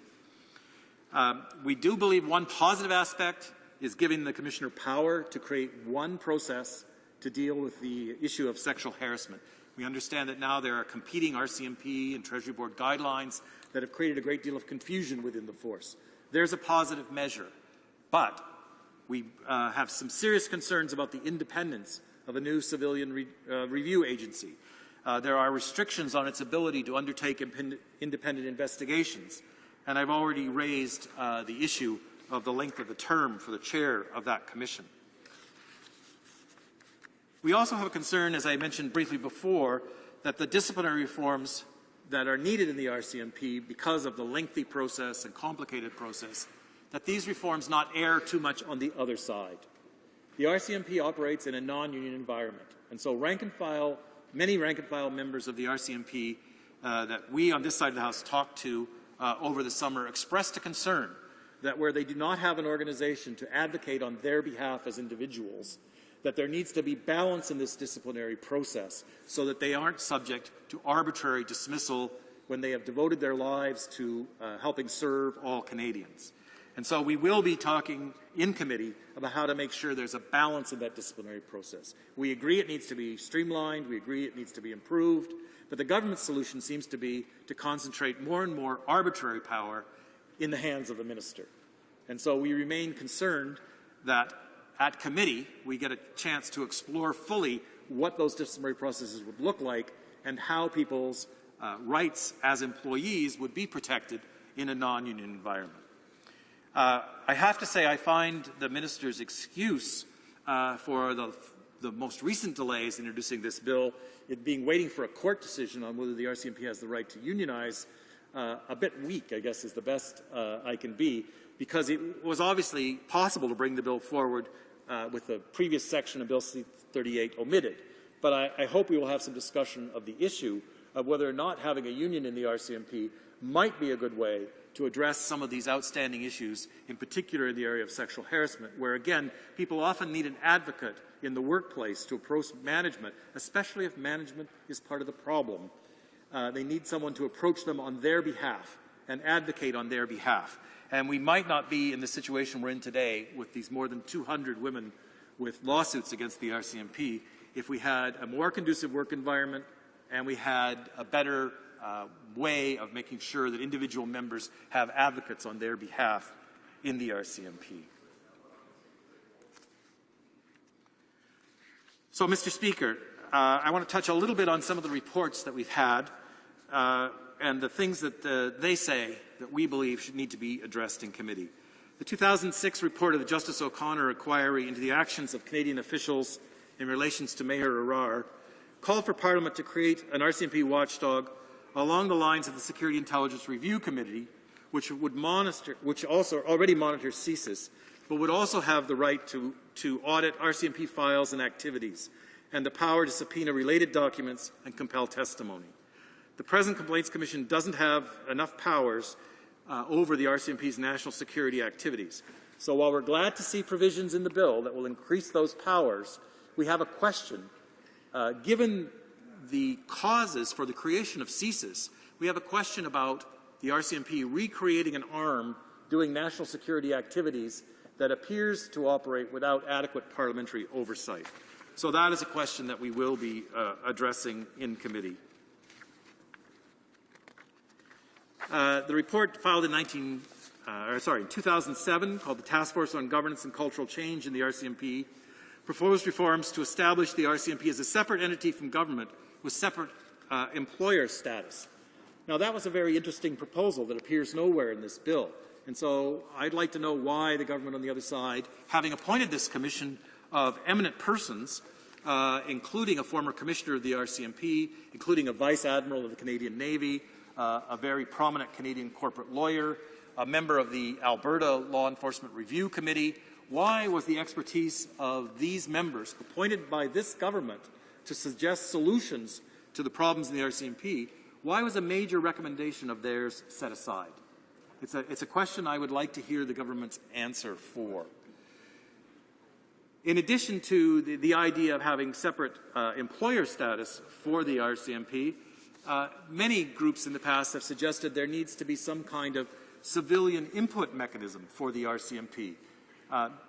We do believe one positive aspect is giving the Commissioner power to create one process to deal with the issue of sexual harassment. We understand that now there are competing RCMP and Treasury Board guidelines that have created a great deal of confusion within the force. There's a positive measure, but we have some serious concerns about the independence of a new civilian review agency. There are restrictions on its ability to undertake independent investigations, and I've already raised the issue of the length of the term for the chair of that commission. We also have a concern, as I mentioned briefly before, that the disciplinary reforms that are needed in the RCMP because of the lengthy process and complicated process, that these reforms not err too much on the other side. The RCMP operates in a non-union environment, and so many rank-and-file members of the RCMP that we on this side of the House talked to over the summer expressed a concern that where they do not have an organization to advocate on their behalf as individuals, that there needs to be balance in this disciplinary process so that they aren't subject to arbitrary dismissal when they have devoted their lives to helping serve all Canadians. And so we will be talking in committee about how to make sure there's a balance in that disciplinary process. We agree it needs to be streamlined, we agree it needs to be improved, but the government's solution seems to be to concentrate more and more arbitrary power in the hands of the minister. And so we remain concerned that at committee we get a chance to explore fully what those disciplinary processes would look like and how people's rights as employees would be protected in a non-union environment. I have to say I find the minister's excuse for the most recent delays in introducing this bill, it being waiting for a court decision on whether the RCMP has the right to unionize, a bit weak, I guess is the best I can be, because it was obviously possible to bring the bill forward with the previous section of Bill C-38 omitted. But I hope we will have some discussion of the issue of whether or not having a union in the RCMP might be a good way to address some of these outstanding issues, in particular in the area of sexual harassment, where, again, people often need an advocate in the workplace to approach management, especially if management is part of the problem. They need someone to approach them on their behalf and advocate on their behalf. And we might not be in the situation we're in today with these more than 200 women with lawsuits against the RCMP if we had a more conducive work environment and we had a better way of making sure that individual members have advocates on their behalf in the RCMP. So, Mr. Speaker, I want to touch a little bit on some of the reports that we've had and the things that they say that we believe should need to be addressed in committee. The 2006 report of the Justice O'Connor inquiry into the actions of Canadian officials in relations to Maher Arar called for Parliament to create an RCMP watchdog along the lines of the Security Intelligence Review Committee, which also already monitors CSIS, but would also have the right to audit RCMP files and activities, and the power to subpoena related documents and compel testimony. The present Complaints Commission doesn't have enough powers over the RCMP's national security activities. So while we're glad to see provisions in the bill that will increase those powers, we have a question. Given the causes for the creation of CSIS, we have a question about the RCMP recreating an arm doing national security activities that appears to operate without adequate parliamentary oversight. So that is a question that we will be addressing in committee. The report filed in 2007, called the Task Force on Governance and Cultural Change in the RCMP, proposed reforms to establish the RCMP as a separate entity from government with separate employer status. Now, that was a very interesting proposal that appears nowhere in this bill. And so I'd like to know why the government on the other side, having appointed this commission of eminent persons, including a former commissioner of the RCMP, including a vice admiral of the Canadian Navy, a very prominent Canadian corporate lawyer, a member of the Alberta Law Enforcement Review Committee, why was the expertise of these members appointed by this government to suggest solutions to the problems in the RCMP, why was a major recommendation of theirs set aside? It's a question I would like to hear the government's answer for. In addition to the idea of having separate employer status for the RCMP, many groups in the past have suggested there needs to be some kind of civilian input mechanism for the RCMP,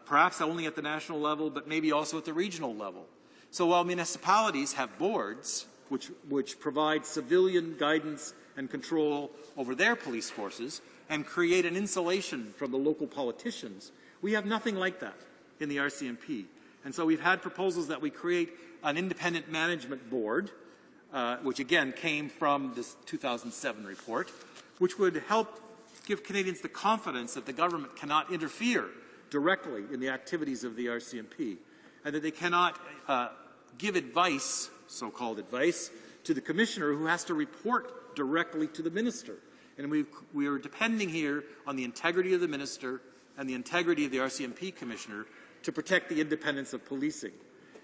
perhaps only at the national level, but maybe also at the regional level. So while municipalities have boards which provide civilian guidance and control over their police forces and create an insulation from the local politicians, we have nothing like that in the RCMP. And so we've had proposals that we create an independent management board, which again came from this 2007 report, which would help give Canadians the confidence that the government cannot interfere directly in the activities of the RCMP, and that they cannot give advice, so-called advice, to the commissioner who has to report directly to the minister. And we are depending here on the integrity of the minister and the integrity of the RCMP commissioner to protect the independence of policing.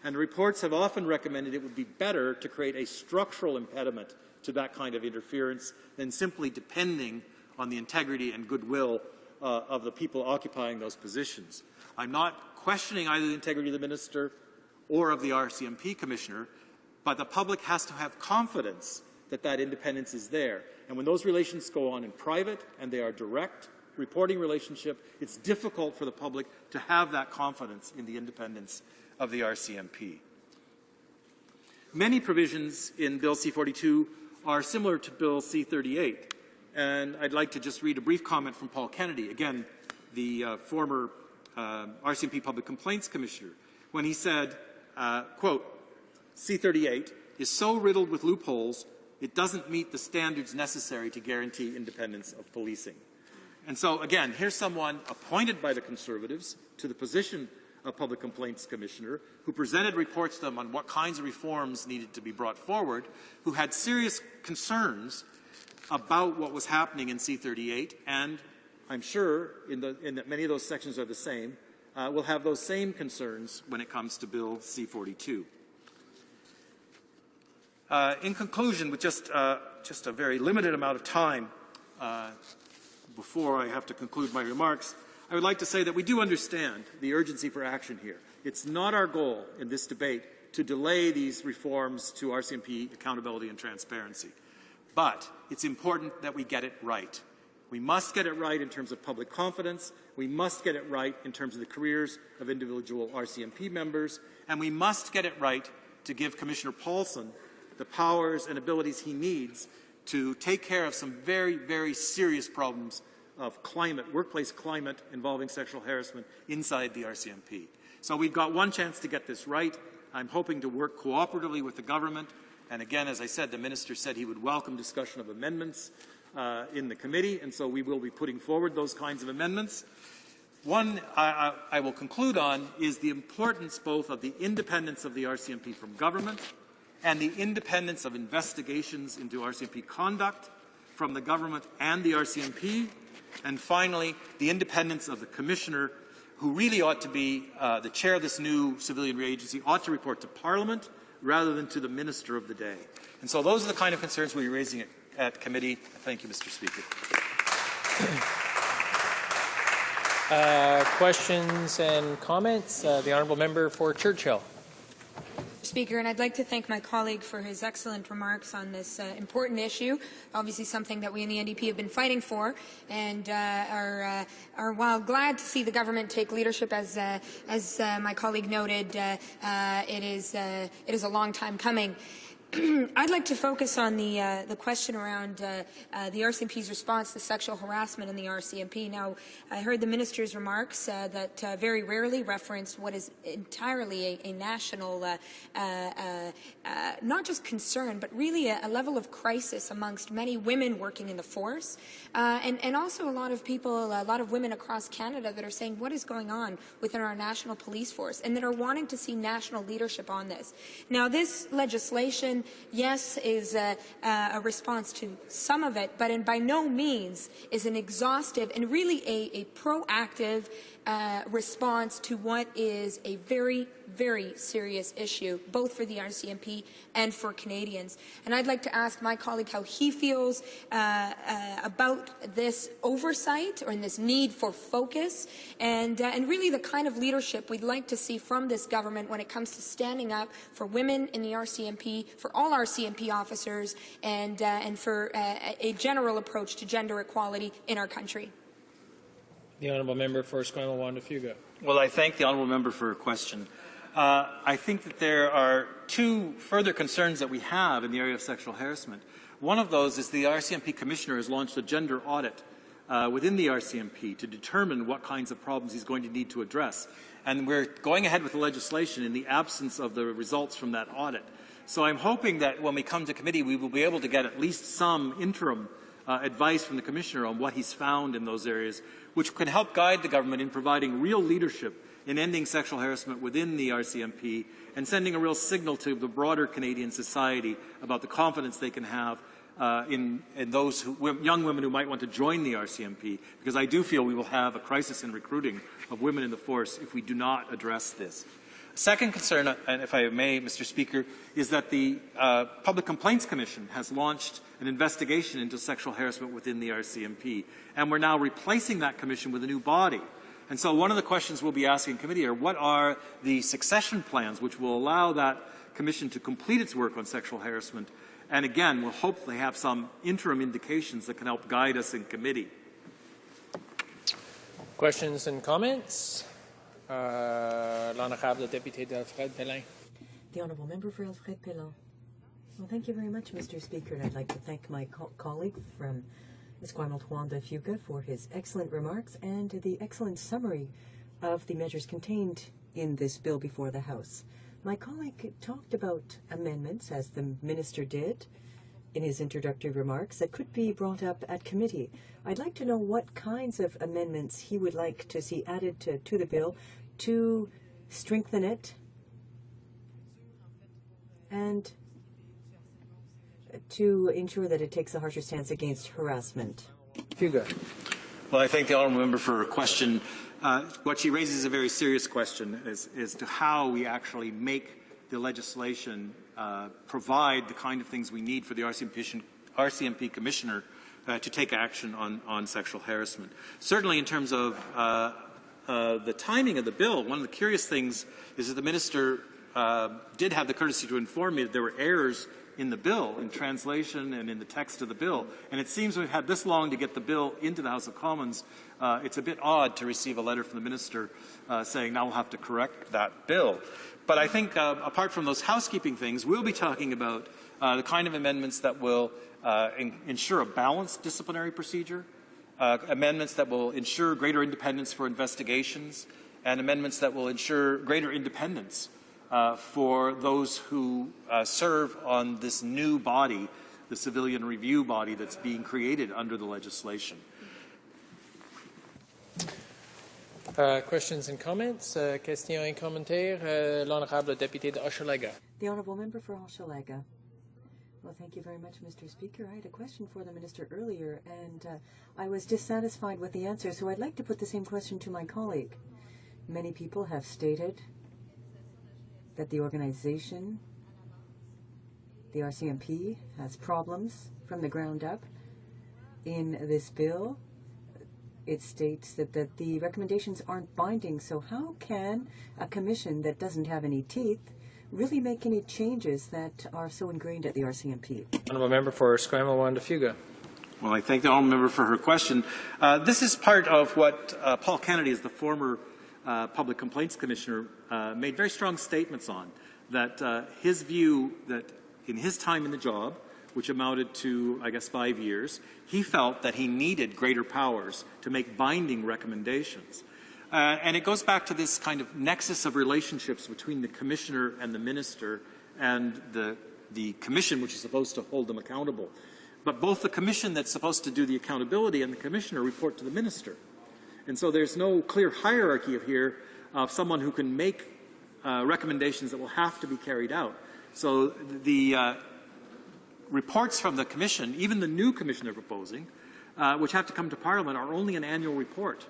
And the reports have often recommended it would be better to create a structural impediment to that kind of interference than simply depending on the integrity and goodwill of the people occupying those positions. I'm not questioning either the integrity of the minister or of the RCMP commissioner, but the public has to have confidence that that independence is there. And when those relations go on in private and they are direct reporting relationship, it's difficult for the public to have that confidence in the independence of the RCMP. Many provisions in Bill C-42 are similar to Bill C-38. And I'd like to just read a brief comment from Paul Kennedy, again, the former RCMP Public Complaints Commissioner, when he said, quote, C-38 is so riddled with loopholes, it doesn't meet the standards necessary to guarantee independence of policing. And so, again, here's someone appointed by the Conservatives to the position of Public Complaints Commissioner, who presented reports to them on what kinds of reforms needed to be brought forward, who had serious concerns about what was happening in C-38, and I'm sure in that many of those sections are the same, will have those same concerns when it comes to Bill C-42. In conclusion, with just a very limited amount of time before I have to conclude my remarks, I would like to say that we do understand the urgency for action here. It's not our goal in this debate to delay these reforms to RCMP accountability and transparency. But it's important that we get it right. We must get it right in terms of public confidence. We must get it right in terms of the careers of individual RCMP members. And we must get it right to give Commissioner Paulson the powers and abilities he needs to take care of some very, very serious problems of climate, workplace climate involving sexual harassment inside the RCMP. So we've got one chance to get this right. I'm hoping to work cooperatively with the government. And again, as I said, the minister said he would welcome discussion of amendments in the committee, and so we will be putting forward those kinds of amendments. One I will conclude on is the importance both of the independence of the RCMP from government and the independence of investigations into RCMP conduct from the government and the RCMP, and finally, the independence of the commissioner, who really ought to be the chair of this new civilian agency, ought to report to Parliament rather than to the minister of the day. And so those are the kind of concerns we're raising at committee. Thank you, Mr. Speaker. Questions and comments? The honourable member for Churchill. Speaker, and I'd like to thank my colleague for his excellent remarks on this important issue, obviously something that we in the NDP have been fighting for, and are while glad to see the government take leadership, as my colleague noted, it is a long time coming. I'd like to focus on the question around the RCMP's response to sexual harassment in the RCMP. Now, I heard the minister's remarks that very rarely referenced what is entirely a national, not just concern, but really a level of crisis amongst many women working in the force, and also a lot of people, a lot of women across Canada that are saying what is going on within our national police force, and that are wanting to see national leadership on this. Now, this legislation, yes, is a response to some of it, but by no means is an exhaustive and really a proactive response to what is a very, very serious issue, both for the RCMP and for Canadians. And I'd like to ask my colleague how he feels about this oversight or in this need for focus and really the kind of leadership we'd like to see from this government when it comes to standing up for women in the RCMP, for all RCMP officers, and for a general approach to gender equality in our country. The honourable member for Esquimalt Fuga. Well, I thank the honourable member for her question. I think that there are two further concerns that we have in the area of sexual harassment. One of those is the RCMP Commissioner has launched a gender audit within the RCMP to determine what kinds of problems he's going to need to address. And we're going ahead with the legislation in the absence of the results from that audit. So I'm hoping that when we come to committee, we will be able to get at least some interim advice from the Commissioner on what he's found in those areas, which could help guide the government in providing real leadership in ending sexual harassment within the RCMP and sending a real signal to the broader Canadian society about the confidence they can have in those young women who might want to join the RCMP, because I do feel we will have a crisis in recruiting of women in the force if we do not address this. Second concern, and if I may, Mr. Speaker, is that the Public Complaints Commission has launched an investigation into sexual harassment within the RCMP, and we're now replacing that commission with a new body. And so one of the questions we'll be asking in committee are what are the succession plans which will allow that commission to complete its work on sexual harassment, and again, we'll hopefully have some interim indications that can help guide us in committee. Questions and comments? L'honorable député d'Alfred Pellin. The honourable member for Alfred Pellin. Well, thank you very much, Mr. Speaker, and I'd like to thank my colleague from Esquimalt Fuga for his excellent remarks and the excellent summary of the measures contained in this bill before the House. My colleague talked about amendments, as the Minister did in his introductory remarks, that could be brought up at committee. I'd like to know what kinds of amendments he would like to see added to the bill to strengthen it and to ensure that it takes a harsher stance against harassment. Fuga. Well, I thank the honourable member for her question. What she raises is a very serious question as to how we actually make the legislation provide the kind of things we need for the RCMP Commissioner to take action on sexual harassment. Certainly in terms of the timing of the bill, one of the curious things is that the Minister did have the courtesy to inform me that there were errors in the bill, in translation and in the text of the bill. And it seems we've had this long to get the bill into the House of Commons. It's a bit odd to receive a letter from the Minister saying now we'll have to correct that bill. But I think apart from those housekeeping things, we'll be talking about the kind of amendments that will ensure a balanced disciplinary procedure, amendments that will ensure greater independence for investigations, and amendments that will ensure greater independence for those who serve on this new body, the civilian review body that's being created under the legislation. Questions and comments? Questions and commentaires? L'honorable député de Hochelaga. The honourable member for Hochelaga. Well, thank you very much, Mr. Speaker. I had a question for the Minister earlier, and I was dissatisfied with the answer, so I'd like to put the same question to my colleague. Many people have stated that the organization, the RCMP, has problems from the ground up. In this bill, it states that the recommendations aren't binding, so how can a commission that doesn't have any teeth really make any changes that are so ingrained at the RCMP? Honourable member for Esquimalt Fuga. Well, I thank the honourable member for her question. This is part of what Paul Kennedy, as the former Public Complaints Commissioner, made very strong statements on, that his view that in his time in the job, which amounted to, I guess, 5 years, he felt that he needed greater powers to make binding recommendations. And it goes back to this kind of nexus of relationships between the commissioner and the minister and the commission, which is supposed to hold them accountable. But both the commission that's supposed to do the accountability and the commissioner report to the minister. And so there's no clear hierarchy here of someone who can make recommendations that will have to be carried out. So the reports from the commission, even the new commission they're proposing, which have to come to Parliament, are only an annual report.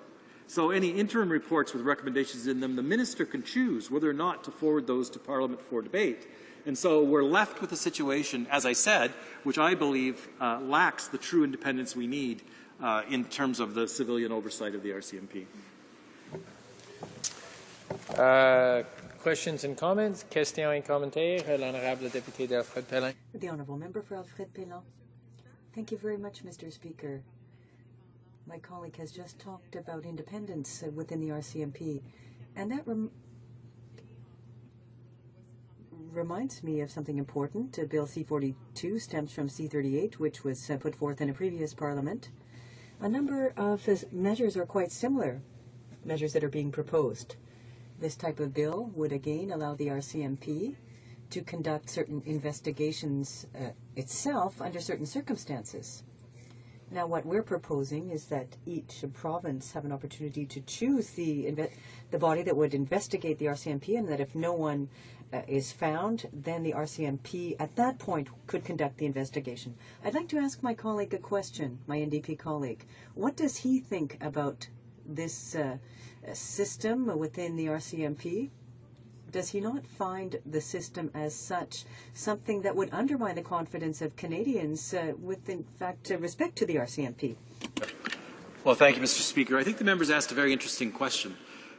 So any interim reports with recommendations in them, the minister can choose whether or not to forward those to Parliament for debate. And so we're left with a situation, as I said, which I believe lacks the true independence we need in terms of the civilian oversight of the RCMP. Questions and comments? Questions et commentaires? L'honorable député d'Alfred Pellin. The honourable member for Alfred Pellin. Thank you very much, Mr. Speaker. My colleague has just talked about independence within the RCMP, and that reminds me of something important. Bill C-42 stems from C-38, which was put forth in a previous parliament. A number of measures are quite similar, measures that are being proposed. This type of bill would again allow the RCMP to conduct certain investigations itself under certain circumstances. Now, what we're proposing is that each province have an opportunity to choose the body that would investigate the RCMP, and that if no one is found, then the RCMP at that point could conduct the investigation. I'd like to ask my colleague a question, my NDP colleague. What does he think about this system within the RCMP? Does he not find the system as such something that would undermine the confidence of Canadians with, in fact, respect to the RCMP? Well, thank you, Mr. Speaker. I think the members asked a very interesting question,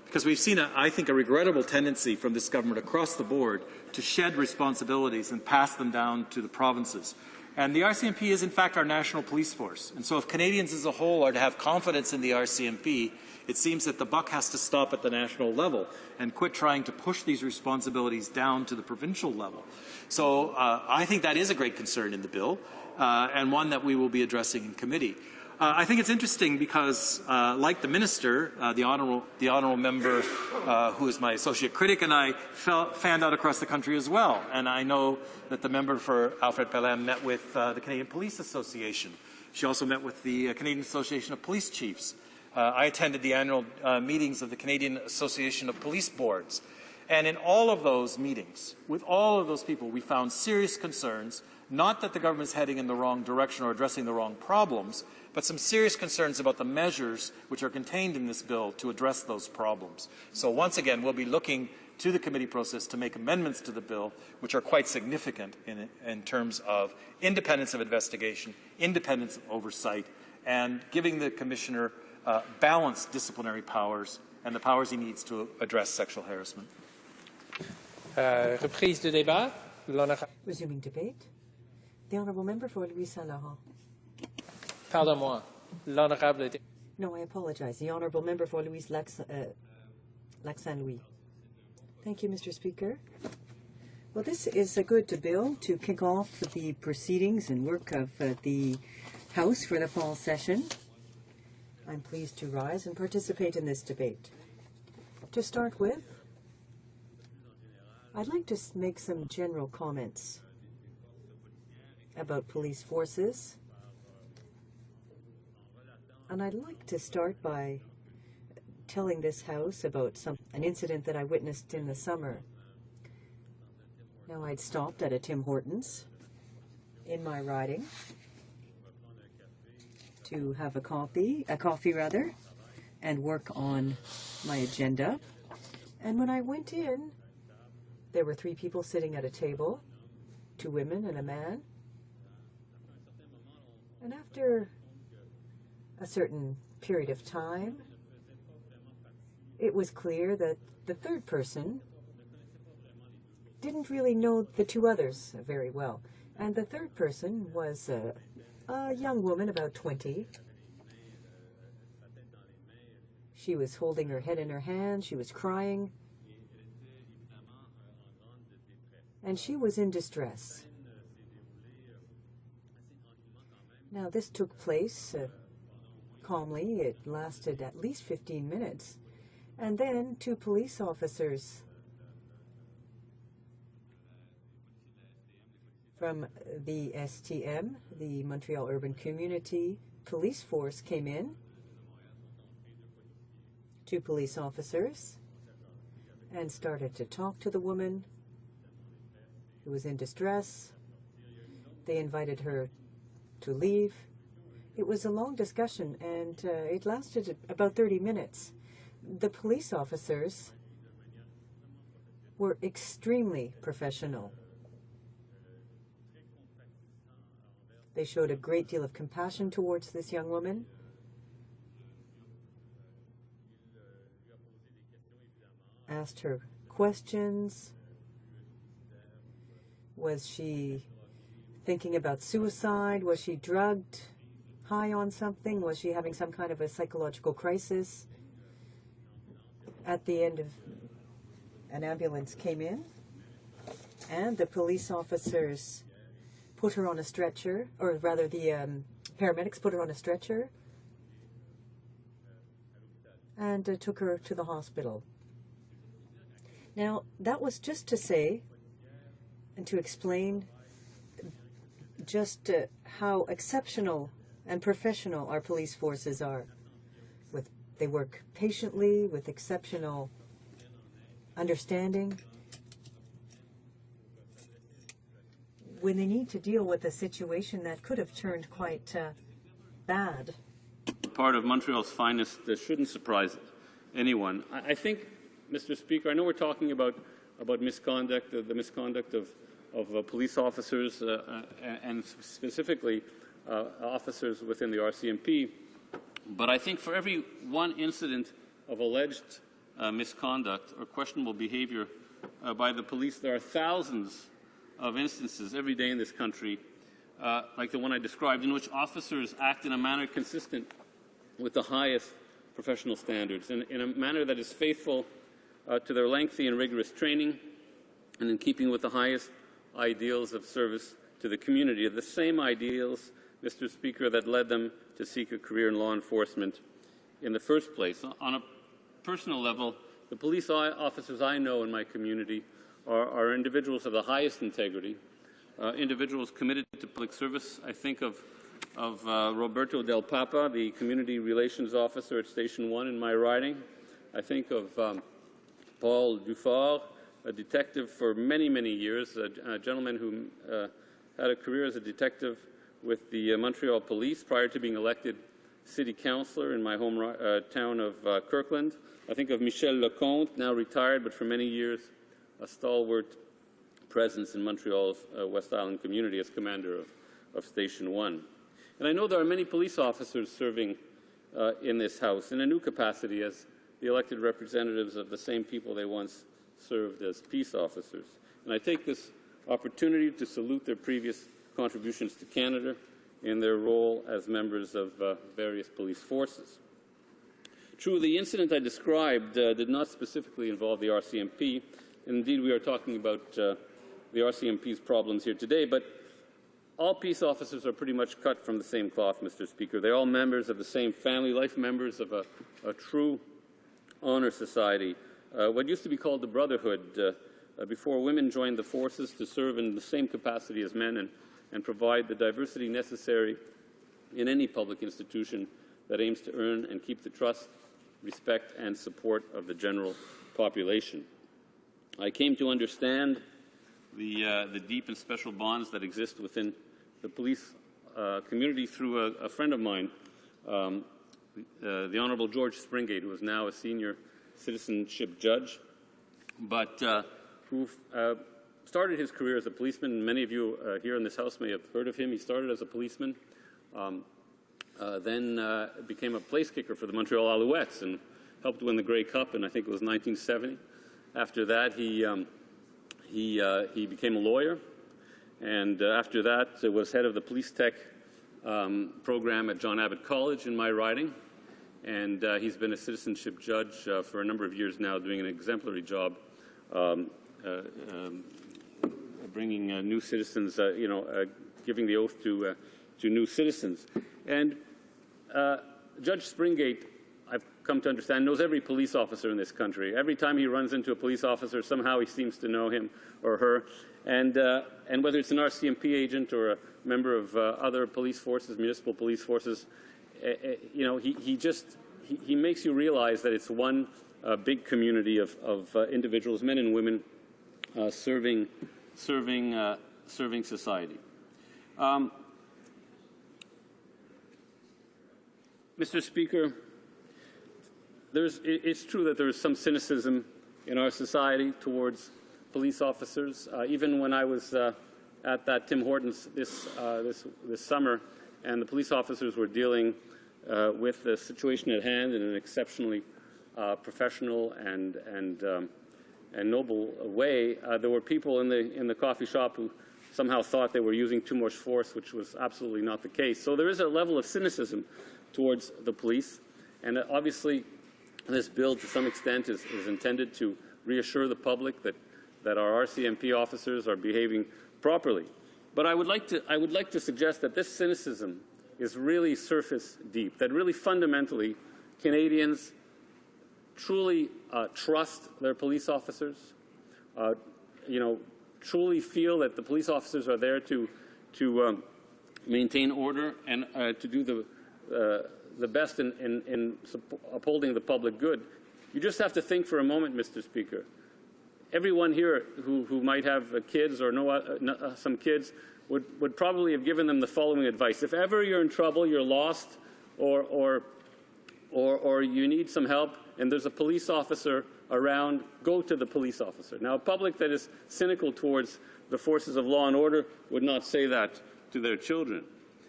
because we've seen, I think, a regrettable tendency from this government across the board to shed responsibilities and pass them down to the provinces. And the RCMP is, in fact, our national police force. And so if Canadians as a whole are to have confidence in the RCMP, it seems that the buck has to stop at the national level and quit trying to push these responsibilities down to the provincial level. So I think that is a great concern in the bill, and one that we will be addressing in committee. I think it's interesting because, like the minister, the honourable member, who is my associate critic, and I fanned out across the country as well. And I know that the member for Alfred Pellin met with the Canadian Police Association. She also met with the Canadian Association of Police Chiefs. I attended the annual meetings of the Canadian Association of Police Boards. And in all of those meetings, with all of those people, we found serious concerns, not that the government is heading in the wrong direction or addressing the wrong problems, but some serious concerns about the measures which are contained in this bill to address those problems. So once again, we'll be looking to the committee process to make amendments to the bill, which are quite significant in terms of independence of investigation, independence of oversight, and giving the Commissioner balanced disciplinary powers and the powers he needs to address sexual harassment. Reprise de débat. Resuming debate. The honourable member for Louis Saint-Laurent. Pardon-moi. L'honorable. No, I apologize. The honourable member for Louis Lac-Saint-Louis. Thank you, Mr. Speaker. Well, this is a good bill to kick off the proceedings and work of the House for the fall session. I'm pleased to rise and participate in this debate. To start with, I'd like to make some general comments about police forces. And I'd like to start by telling this House about an incident that I witnessed in the summer. Now, I'd stopped at a Tim Hortons in my riding to have a coffee, and work on my agenda. And when I went in, there were 3 people sitting at a table, 2 women and a man. And after a certain period of time, it was clear that the third person didn't really know the 2 others very well. And the third person was a young woman, about 20. She was holding her head in her hands. She was crying. And she was in distress. Now, this took place calmly. It lasted at least 15 minutes. And then 2 police officers from the STM, the Montreal Urban Community Police Force, came in. 2 police officers, and started to talk to the woman who was in distress. They invited her to leave. It was a long discussion, and it lasted about 30 minutes. The police officers were extremely professional. They showed a great deal of compassion towards this young woman. Asked her questions. Was she thinking about suicide? Was she drugged, high on something? Was she having some kind of a psychological crisis? At the end of, an ambulance came in, and the police officers put her on a stretcher, or rather the paramedics put her on a stretcher and took her to the hospital. Now, that was just to say and to explain just how exceptional and professional our police forces are. They work patiently, with exceptional understanding. When they need to deal with a situation that could have turned quite bad. Part of Montreal's finest shouldn't surprise anyone. I think, Mr. Speaker, I know we're talking about misconduct, the misconduct of police officers and specifically officers within the RCMP, but I think for every one incident of alleged misconduct or questionable behavior by the police, there are thousands of instances every day in this country, like the one I described, in which officers act in a manner consistent with the highest professional standards, in a manner that is faithful to their lengthy and rigorous training, and in keeping with the highest ideals of service to the community, the same ideals, Mr. Speaker, that led them to seek a career in law enforcement in the first place. On a personal level, the police officers I know in my community are individuals of the highest integrity, individuals committed to public service. I think of Roberto Del Papa, the Community Relations Officer at Station 1 in my riding. I think of Paul Dufort, a detective for many, many years, a gentleman who had a career as a detective with the Montreal Police prior to being elected city councillor in my home town of Kirkland. I think of Michel Lecomte, now retired, but for many years a stalwart presence in Montreal's West Island community as commander of Station 1. And I know there are many police officers serving in this House in a new capacity as the elected representatives of the same people they once served as peace officers. And I take this opportunity to salute their previous contributions to Canada in their role as members of various police forces. True, the incident I described did not specifically involve the RCMP. Indeed, we are talking about the RCMP's problems here today, but all peace officers are pretty much cut from the same cloth, Mr. Speaker. They're all members of the same family, life members of a true honor society, what used to be called the Brotherhood, before women joined the forces to serve in the same capacity as men and provide the diversity necessary in any public institution that aims to earn and keep the trust, respect, and support of the general population. I came to understand the deep and special bonds that exist within the police community through a friend of mine, the Honourable George Springate, who is now a senior citizenship judge, but who started his career as a policeman. Many of you here in this House may have heard of him. He started as a policeman, then became a place kicker for the Montreal Alouettes and helped win the Grey Cup in, I think it was 1970. After that, he became a lawyer, and after that was head of the police tech program at John Abbott College in my riding, and he's been a citizenship judge for a number of years now, doing an exemplary job bringing new citizens, giving the oath to new citizens. And Judge Springate, I've come to understand, knows every police officer in this country. Every time he runs into a police officer, somehow he seems to know him or her. And whether it's an RCMP agent or a member of other police forces, municipal police forces, you know, he makes you realize that it's one big community of individuals, men and women, serving society. Mr. Speaker, it's true that there is some cynicism in our society towards police officers. Even when I was at that Tim Hortons this summer, and the police officers were dealing with the situation at hand in an exceptionally professional and noble way, there were people in the coffee shop who somehow thought they were using too much force, which was absolutely not the case. So there is a level of cynicism towards the police, and obviously this bill to some extent is intended to reassure the public that our RCMP officers are behaving properly. But I would like to suggest that this cynicism is really surface deep, that really fundamentally Canadians truly trust their police officers, you know, truly feel that the police officers are there to maintain order and to do the best in upholding the public good. You just have to think for a moment, Mr. Speaker. Everyone here who might have kids or know some kids would probably have given them the following advice. If ever you're in trouble, you're lost, or you need some help, and there's a police officer around, go to the police officer. Now, a public that is cynical towards the forces of law and order would not say that to their children.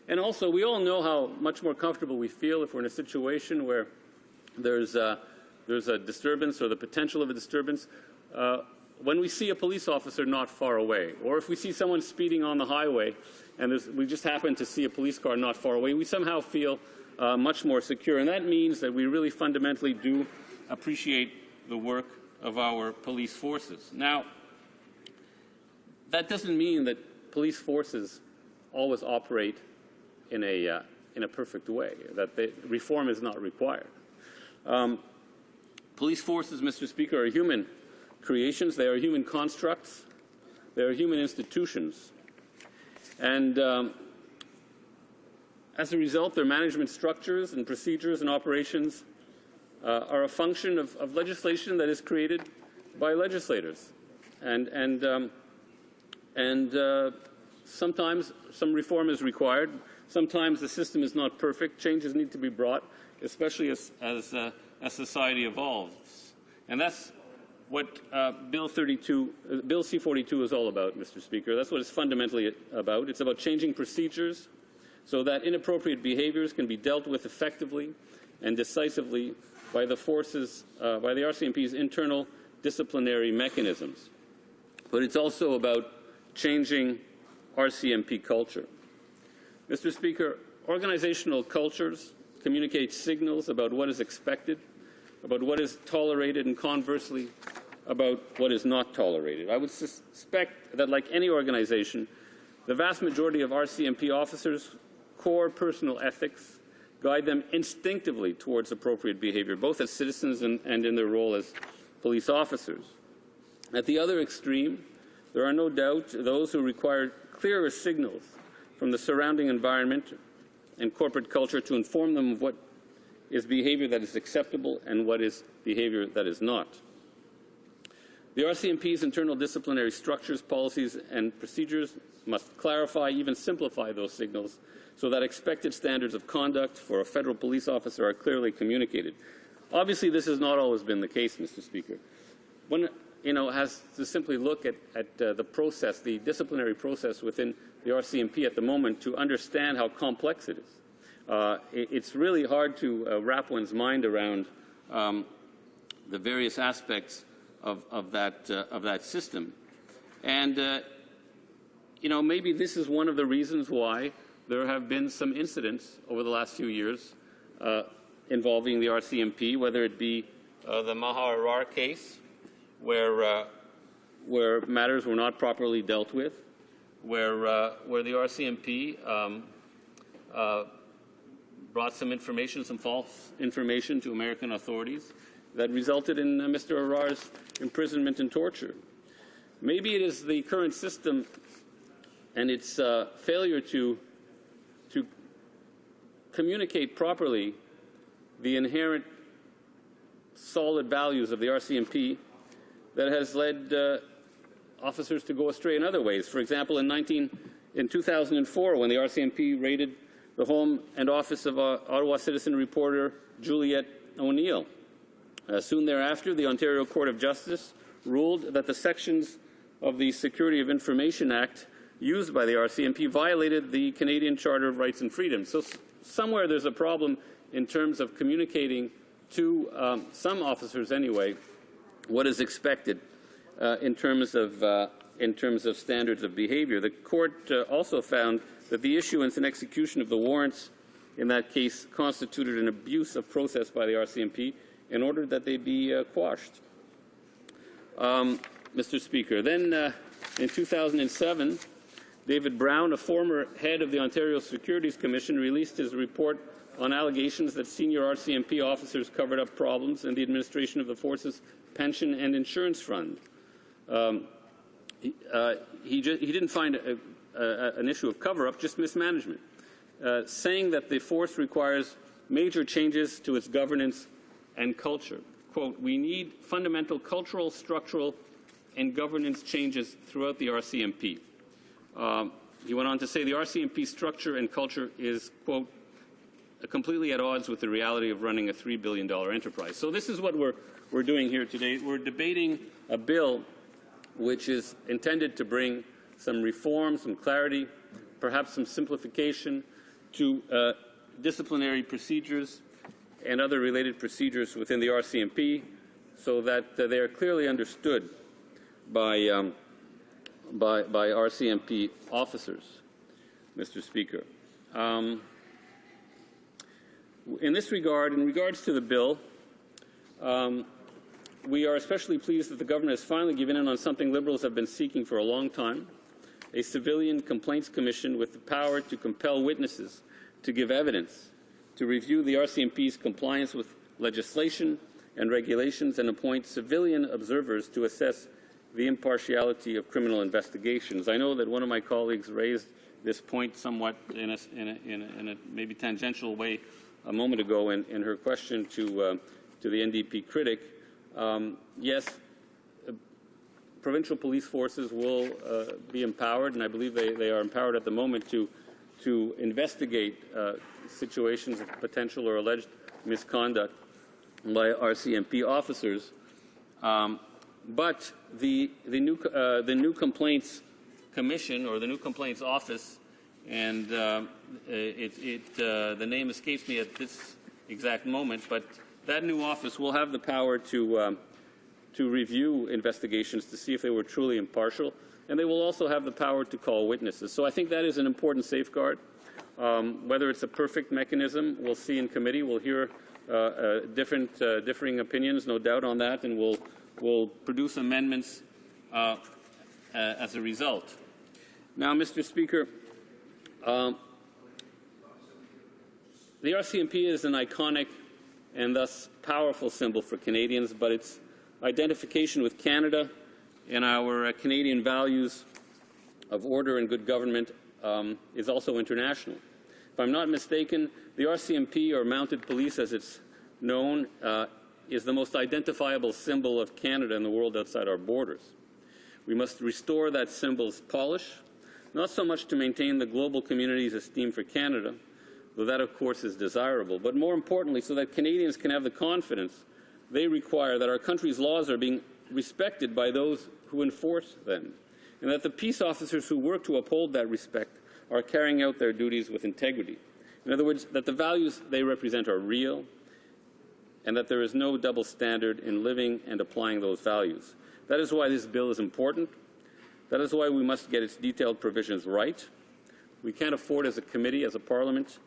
And also, we all know how much more comfortable we feel if we're in a situation where there's a disturbance or the potential of a disturbance when we see a police officer not far away, or if we see someone speeding on the highway and we just happen to see a police car not far away, we somehow feel much more secure. And that means that we really fundamentally do appreciate the work of our police forces. Now, that doesn't mean that police forces always operate in a perfect way, that reform is not required. Police forces, Mr. Speaker, are human creations. They are human constructs. They are human institutions. And as a result, their management structures and procedures and operations are a function of legislation that is created by legislators. And sometimes some reform is required. Sometimes the system is not perfect. Changes need to be brought, especially as society evolves. And that's what Bill C-42 is all about, Mr. Speaker. That's what it's fundamentally about. It's about changing procedures so that inappropriate behaviors can be dealt with effectively and decisively by the forces, by the RCMP's internal disciplinary mechanisms. But it's also about changing RCMP culture. Mr. Speaker, organizational cultures communicate signals about what is expected, about what is tolerated, and conversely, about what is not tolerated. I would suspect that, like any organization, the vast majority of RCMP officers' core personal ethics guide them instinctively towards appropriate behavior, both as citizens and in their role as police officers. At the other extreme, there are no doubt those who require clearer signals from the surrounding environment and corporate culture to inform them of what is behavior that is acceptable and what is behavior that is not. The RCMP's internal disciplinary structures, policies, and procedures must clarify, even simplify those signals so that expected standards of conduct for a federal police officer are clearly communicated. Obviously, this has not always been the case, Mr. Speaker. One has to simply look at the process, the disciplinary process within the RCMP at the moment to understand how complex it is. It's really hard to wrap one's mind around the various aspects of that system. And, maybe this is one of the reasons why there have been some incidents over the last few years involving the RCMP, whether it be the Maha Arar case, where matters were not properly dealt with, where the RCMP brought some information, some false information to American authorities that resulted in Mr. Arar's imprisonment and torture. Maybe it is the current system and its failure to communicate properly the inherent solid values of the RCMP that has led officers to go astray in other ways. For example, in 2004, when the RCMP raided the home and office of Ottawa Citizen reporter Juliette O'Neill. Soon thereafter, the Ontario Court of Justice ruled that the sections of the Security of Information Act used by the RCMP violated the Canadian Charter of Rights and Freedoms. So somewhere there's a problem in terms of communicating to some officers anyway what is expected in terms of standards of behavior. The court also found that the issuance and execution of the warrants in that case constituted an abuse of process by the RCMP in order that they be quashed. Mr. Speaker, then in 2007, David Brown, a former head of the Ontario Securities Commission, released his report on allegations that senior RCMP officers covered up problems in the administration of the force's pension and insurance fund. He didn't find an issue of cover-up, just mismanagement, saying that the force requires major changes to its governance and culture. Quote, "We need fundamental cultural, structural, and governance changes throughout the RCMP." He went on to say the RCMP structure and culture is, quote, completely at odds with the reality of running a $3 billion enterprise. So this is what we're doing here today. We're debating a bill which is intended to bring some reform, some clarity, perhaps some simplification to disciplinary procedures and other related procedures within the RCMP so that they are clearly understood by RCMP officers, Mr. Speaker. In this regard, in regards to the bill, we are especially pleased that the government has finally given in on something Liberals have been seeking for a long time, a civilian complaints commission with the power to compel witnesses to give evidence, to review the RCMP's compliance with legislation and regulations, and appoint civilian observers to assess the impartiality of criminal investigations. I know that one of my colleagues raised this point somewhat in a maybe tangential way a moment ago in her question to the NDP critic. Yes, provincial police forces will be empowered, and I believe they are empowered at the moment to investigate situations of potential or alleged misconduct by RCMP officers. But the new complaints commission, or the new complaints office, and the name escapes me at this exact moment, but that new office will have the power to review investigations to see if they were truly impartial, and they will also have the power to call witnesses. So I think that is an important safeguard. Whether it's a perfect mechanism, we'll see in committee. We'll hear differing opinions, no doubt on that, and we'll produce amendments as a result. Now, Mr. Speaker, the RCMP is an iconic and thus powerful symbol for Canadians, but its identification with Canada and our Canadian values of order and good government is also international. If I'm not mistaken, the RCMP, or Mounted Police as it's known, is the most identifiable symbol of Canada in the world outside our borders. We must restore that symbol's polish, not so much to maintain the global community's esteem for Canada, though that, of course, is desirable, but more importantly, so that Canadians can have the confidence they require that our country's laws are being respected by those who enforce them, and that the peace officers who work to uphold that respect are carrying out their duties with integrity. In other words, that the values they represent are real, and that there is no double standard in living and applying those values. That is why this bill is important. That is why we must get its detailed provisions right. We can't afford as a committee, as a parliament,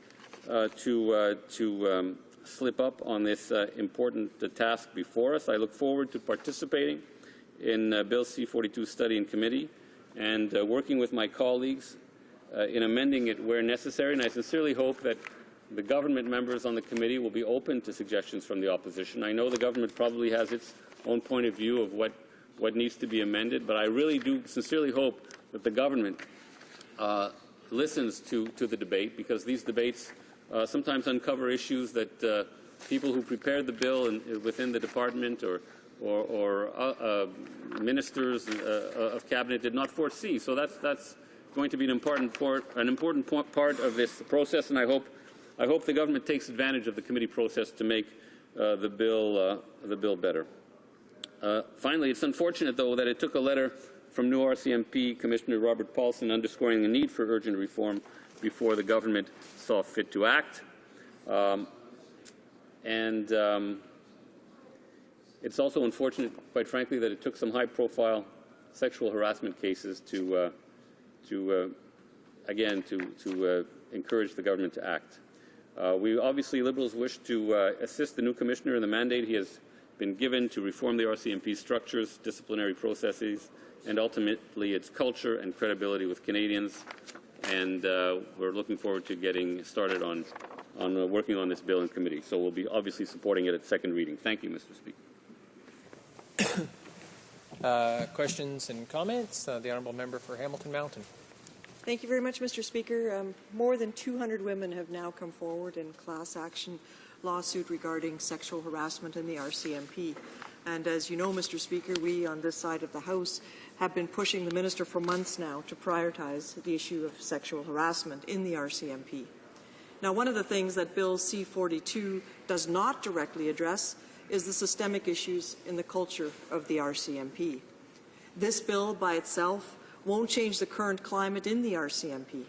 to slip up on this important task before us. I look forward to participating in Bill C-42 study in committee and working with my colleagues in amending it where necessary, and I sincerely hope that the government members on the committee will be open to suggestions from the opposition. I know the government probably has its own point of view of what needs to be amended, but I really do sincerely hope that the government listens to the debate, because these debates sometimes uncover issues that people who prepared the bill within the department or ministers of cabinet did not foresee. So that's going to be an important part of this process, and I hope the government takes advantage of the committee process to make the bill better. Finally, it's unfortunate, though, that it took a letter from new RCMP Commissioner Robert Paulson underscoring the need for urgent reform before the government saw fit to act. It's also unfortunate, quite frankly, that it took some high-profile sexual harassment cases to encourage the government to act. We obviously, Liberals, wish to assist the new Commissioner in the mandate he has been given to reform the RCMP structures, disciplinary processes, and ultimately its culture and credibility with Canadians. And we're looking forward to getting started on working on this bill in committee. So we'll be obviously supporting it at second reading. Thank you, Mr. Speaker. Questions and comments? The Honourable Member for Hamilton Mountain. Thank you very much, Mr. Speaker. More than 200 women have now come forward in class action lawsuit regarding sexual harassment in the RCMP. And as you know, Mr. Speaker, we on this side of the House have been pushing the Minister for months now to prioritize the issue of sexual harassment in the RCMP. Now, one of the things that Bill C-42 does not directly address is the systemic issues in the culture of the RCMP. This bill by itself won't change the current climate in the RCMP.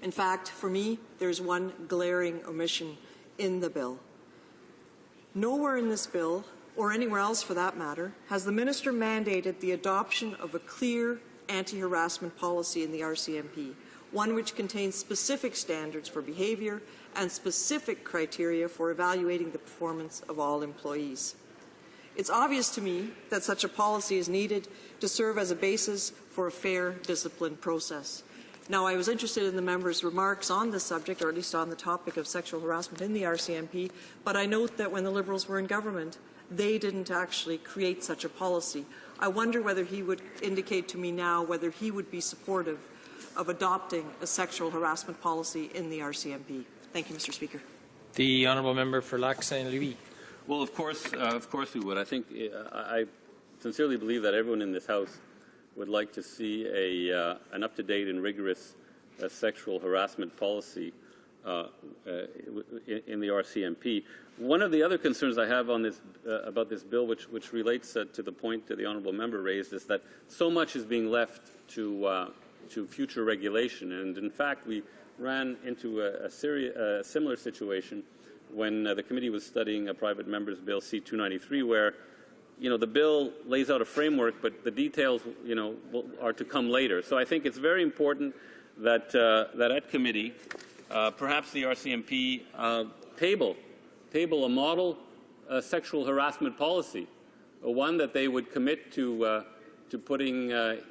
In fact, for me, there's one glaring omission in the bill. Nowhere in this bill, or anywhere else for that matter, has the Minister mandated the adoption of a clear anti-harassment policy in the RCMP, one which contains specific standards for behaviour and specific criteria for evaluating the performance of all employees. It's obvious to me that such a policy is needed to serve as a basis for a fair discipline process. Now, I was interested in the member's remarks on this subject, or at least on the topic of sexual harassment in the RCMP, but I note that when the Liberals were in government, they didn't actually create such a policy. I wonder whether he would indicate to me now whether he would be supportive of adopting a sexual harassment policy in the RCMP. Thank you, Mr. Speaker. The Honourable Member for Lac Saint-Louis. Well, of course we would. I think I sincerely believe that everyone in this House would like to see an up-to-date and rigorous sexual harassment policy in the RCMP. One of the other concerns I have on this about this bill, which relates to the point that the honourable member raised, is that so much is being left to future regulation, and in fact we ran into a similar situation when the committee was studying a private member's bill C-293, where the bill lays out a framework, but the details are to come later. So I think it's very important that that at committee, perhaps the RCMP table a model sexual harassment policy, one that they would commit to putting, at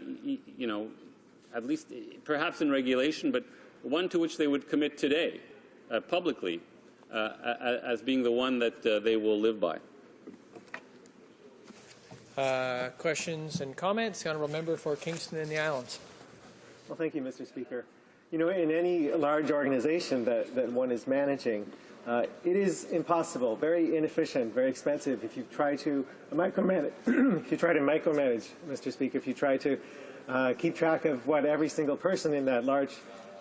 least perhaps in regulation, but one to which they would commit today publicly as being the one that they will live by. Questions and comments? The Honourable Member for Kingston and the Islands. Well, thank you, Mr. Speaker. In any large organization that one is managing, it is impossible, very inefficient, very expensive if you try to micromanage, Mr. Speaker, if you try to keep track of what every single person in that large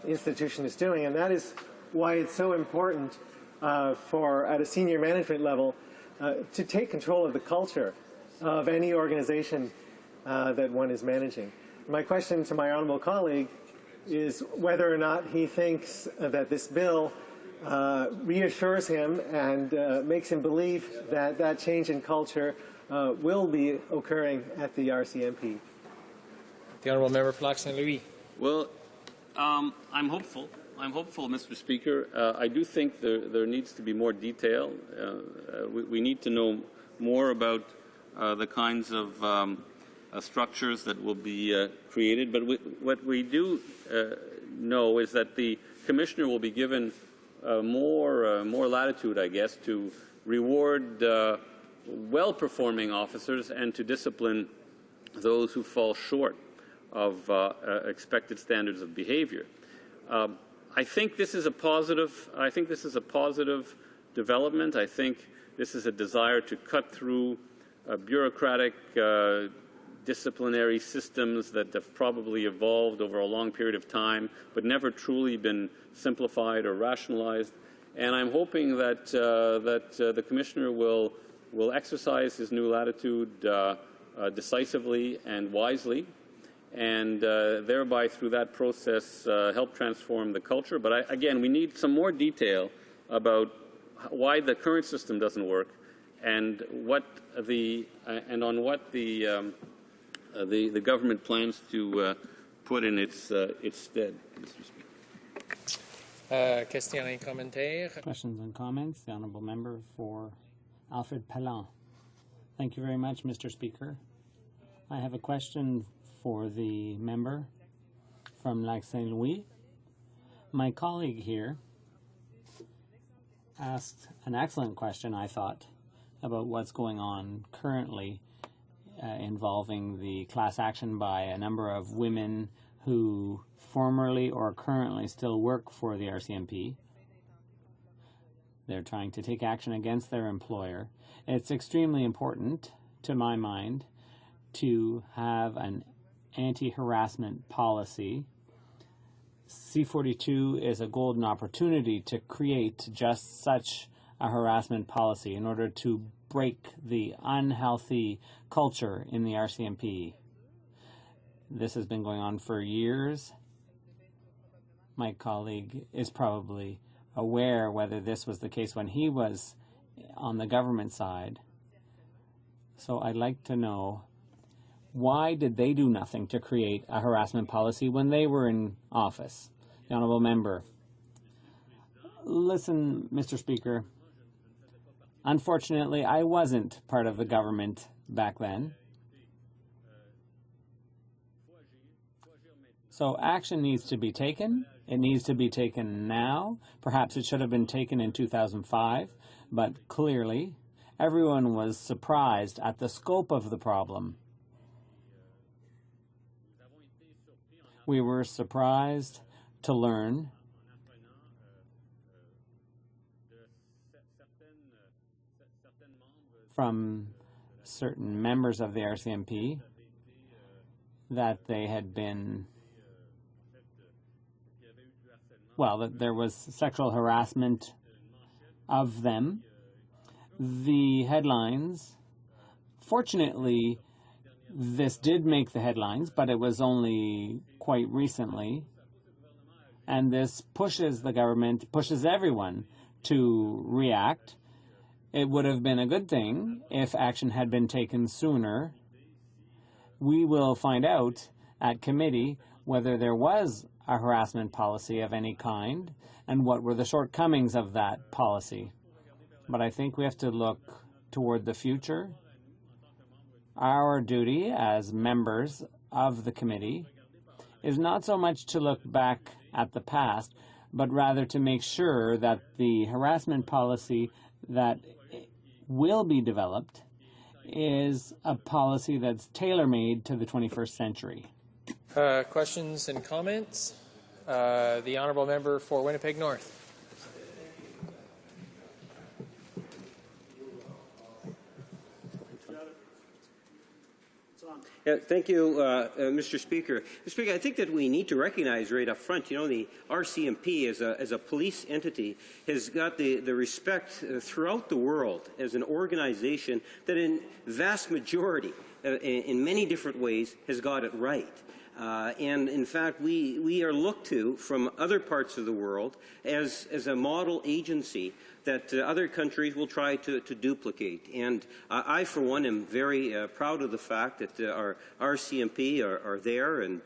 institution is doing. And that is why it's so important at a senior management level to take control of the culture of any organization that one is managing. My question to my honourable colleague is whether or not he thinks that this bill reassures him and makes him believe that that change in culture will be occurring at the RCMP. The Honourable Member for Lac Saint-Louis. Well, I'm hopeful. I'm hopeful, Mr. Speaker. I do think there needs to be more detail. We need to know more about the kinds of structures that will be created. But what we do know is that the Commissioner will be given more latitude, I guess, to reward well-performing officers and to discipline those who fall short of expected standards of behavior. I think this is a positive. I think this is a positive development. I think this is a desire to cut through bureaucratic disciplinary systems that have probably evolved over a long period of time, but never truly been simplified or rationalized. And I'm hoping that the Commissioner will exercise his new latitude decisively and wisely, and thereby, through that process, help transform the culture. But again, we need some more detail about why the current system doesn't work, and what the government plans to put in its stead. Mr. Speaker. Questions and commentaires. Questions and comments. The honourable member for Alfred Pellant. Thank you very much, Mr. Speaker. I have a question for the member from Lac Saint Louis. My colleague here asked an excellent question, I thought, about what's going on currently involving the class action by a number of women who formerly or currently still work for the RCMP. They're trying to take action against their employer. It's extremely important, to my mind, to have an anti-harassment policy. C42 is a golden opportunity to create just such a harassment policy in order to break the unhealthy culture in the RCMP. This has been going on for years. My colleague is probably aware whether this was the case when he was on the government side. So I'd like to know, why did they do nothing to create a harassment policy when they were in office? The honourable member. Listen, Mr. Speaker, unfortunately, I wasn't part of the government back then. So action needs to be taken. It needs to be taken now. Perhaps it should have been taken in 2005, but clearly everyone was surprised at the scope of the problem. We were surprised to learn from certain members of the RCMP that they had been, well, that there was sexual harassment of them. The headlines, fortunately, this did make the headlines, but it was only quite recently. And this pushes the government, pushes everyone to react. It would have been a good thing if action had been taken sooner. We will find out at committee whether there was a harassment policy of any kind and what were the shortcomings of that policy. But I think we have to look toward the future. Our duty as members of the committee is not so much to look back at the past, but rather to make sure that the harassment policy that will be developed is a policy that's tailor-made to the 21st century. Questions and comments? The honourable member for Winnipeg North. Thank you, Mr. Speaker. Mr. Speaker, I think that we need to recognize right up front, you know, the RCMP as a police entity has got the respect throughout the world as an organization that in vast majority, in many different ways, has got it right. And in fact, we are looked to from other parts of the world as a model agency that other countries will try to duplicate. And I, for one, am very proud of the fact that our RCMP are there. And,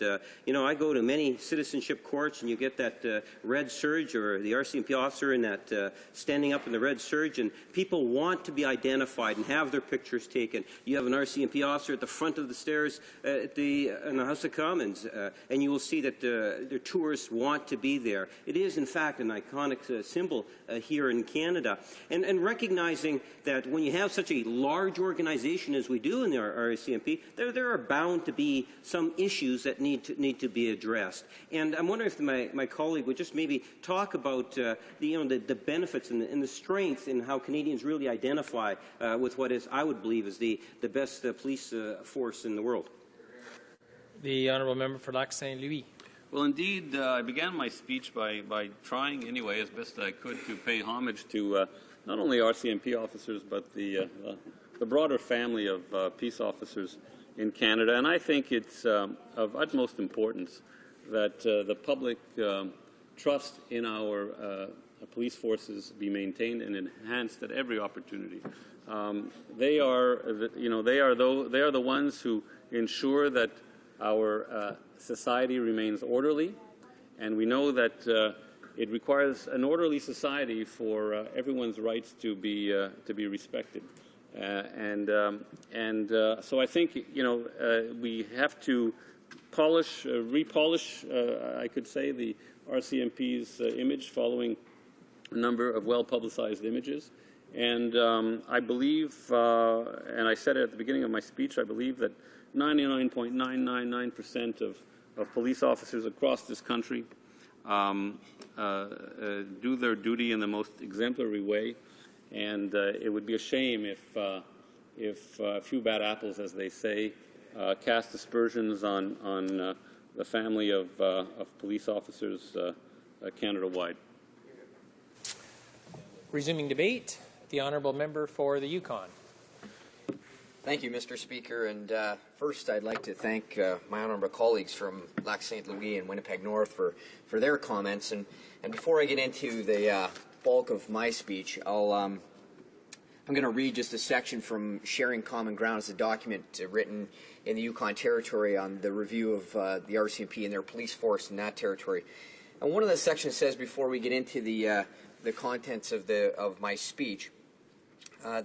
you know, I go to many citizenship courts, and you get that red surge or the RCMP officer in that standing up in the red surge, and people want to be identified and have their pictures taken. You have an RCMP officer at the front of the stairs in the HoC, Commons, and you will see that the tourists want to be there. It is, in fact, an iconic symbol here in Canada. And recognizing that when you have such a large organization as we do in the RCMP, there are bound to be some issues that need to be addressed. And I'm wondering if my colleague would just maybe talk about the benefits and the strength in how Canadians really identify with what is, I would believe, is the best police force in the world. The honourable member for Lac Saint Louis. Well, indeed, I began my speech by trying, anyway, as best I could, to pay homage to not only RCMP officers, but the broader family of peace officers in Canada. And I think it's of utmost importance that the public trust in our police forces be maintained and enhanced at every opportunity. They are the ones who ensure that our society remains orderly, and we know that it requires an orderly society for everyone's rights to be respected. So I think we have to repolish, I could say, the RCMP's image following a number of well-publicized images. And I believe, and I said it at the beginning of my speech, I believe that 99.999% of police officers across this country do their duty in the most exemplary way. And it would be a shame if a few bad apples, as they say, cast aspersions on the family of police officers Canada-wide. Resuming debate, the honourable member for the Yukon. Thank you, Mr. Speaker. And first, I'd like to thank my honourable colleagues from Lac Saint Louis and Winnipeg North for their comments. And before I get into the bulk of my speech, I'm going to read just a section from Sharing Common Ground. It's a document written in the Yukon Territory on the review of the RCMP and their police force in that territory. And one of the sections says, before we get into the contents of my speech,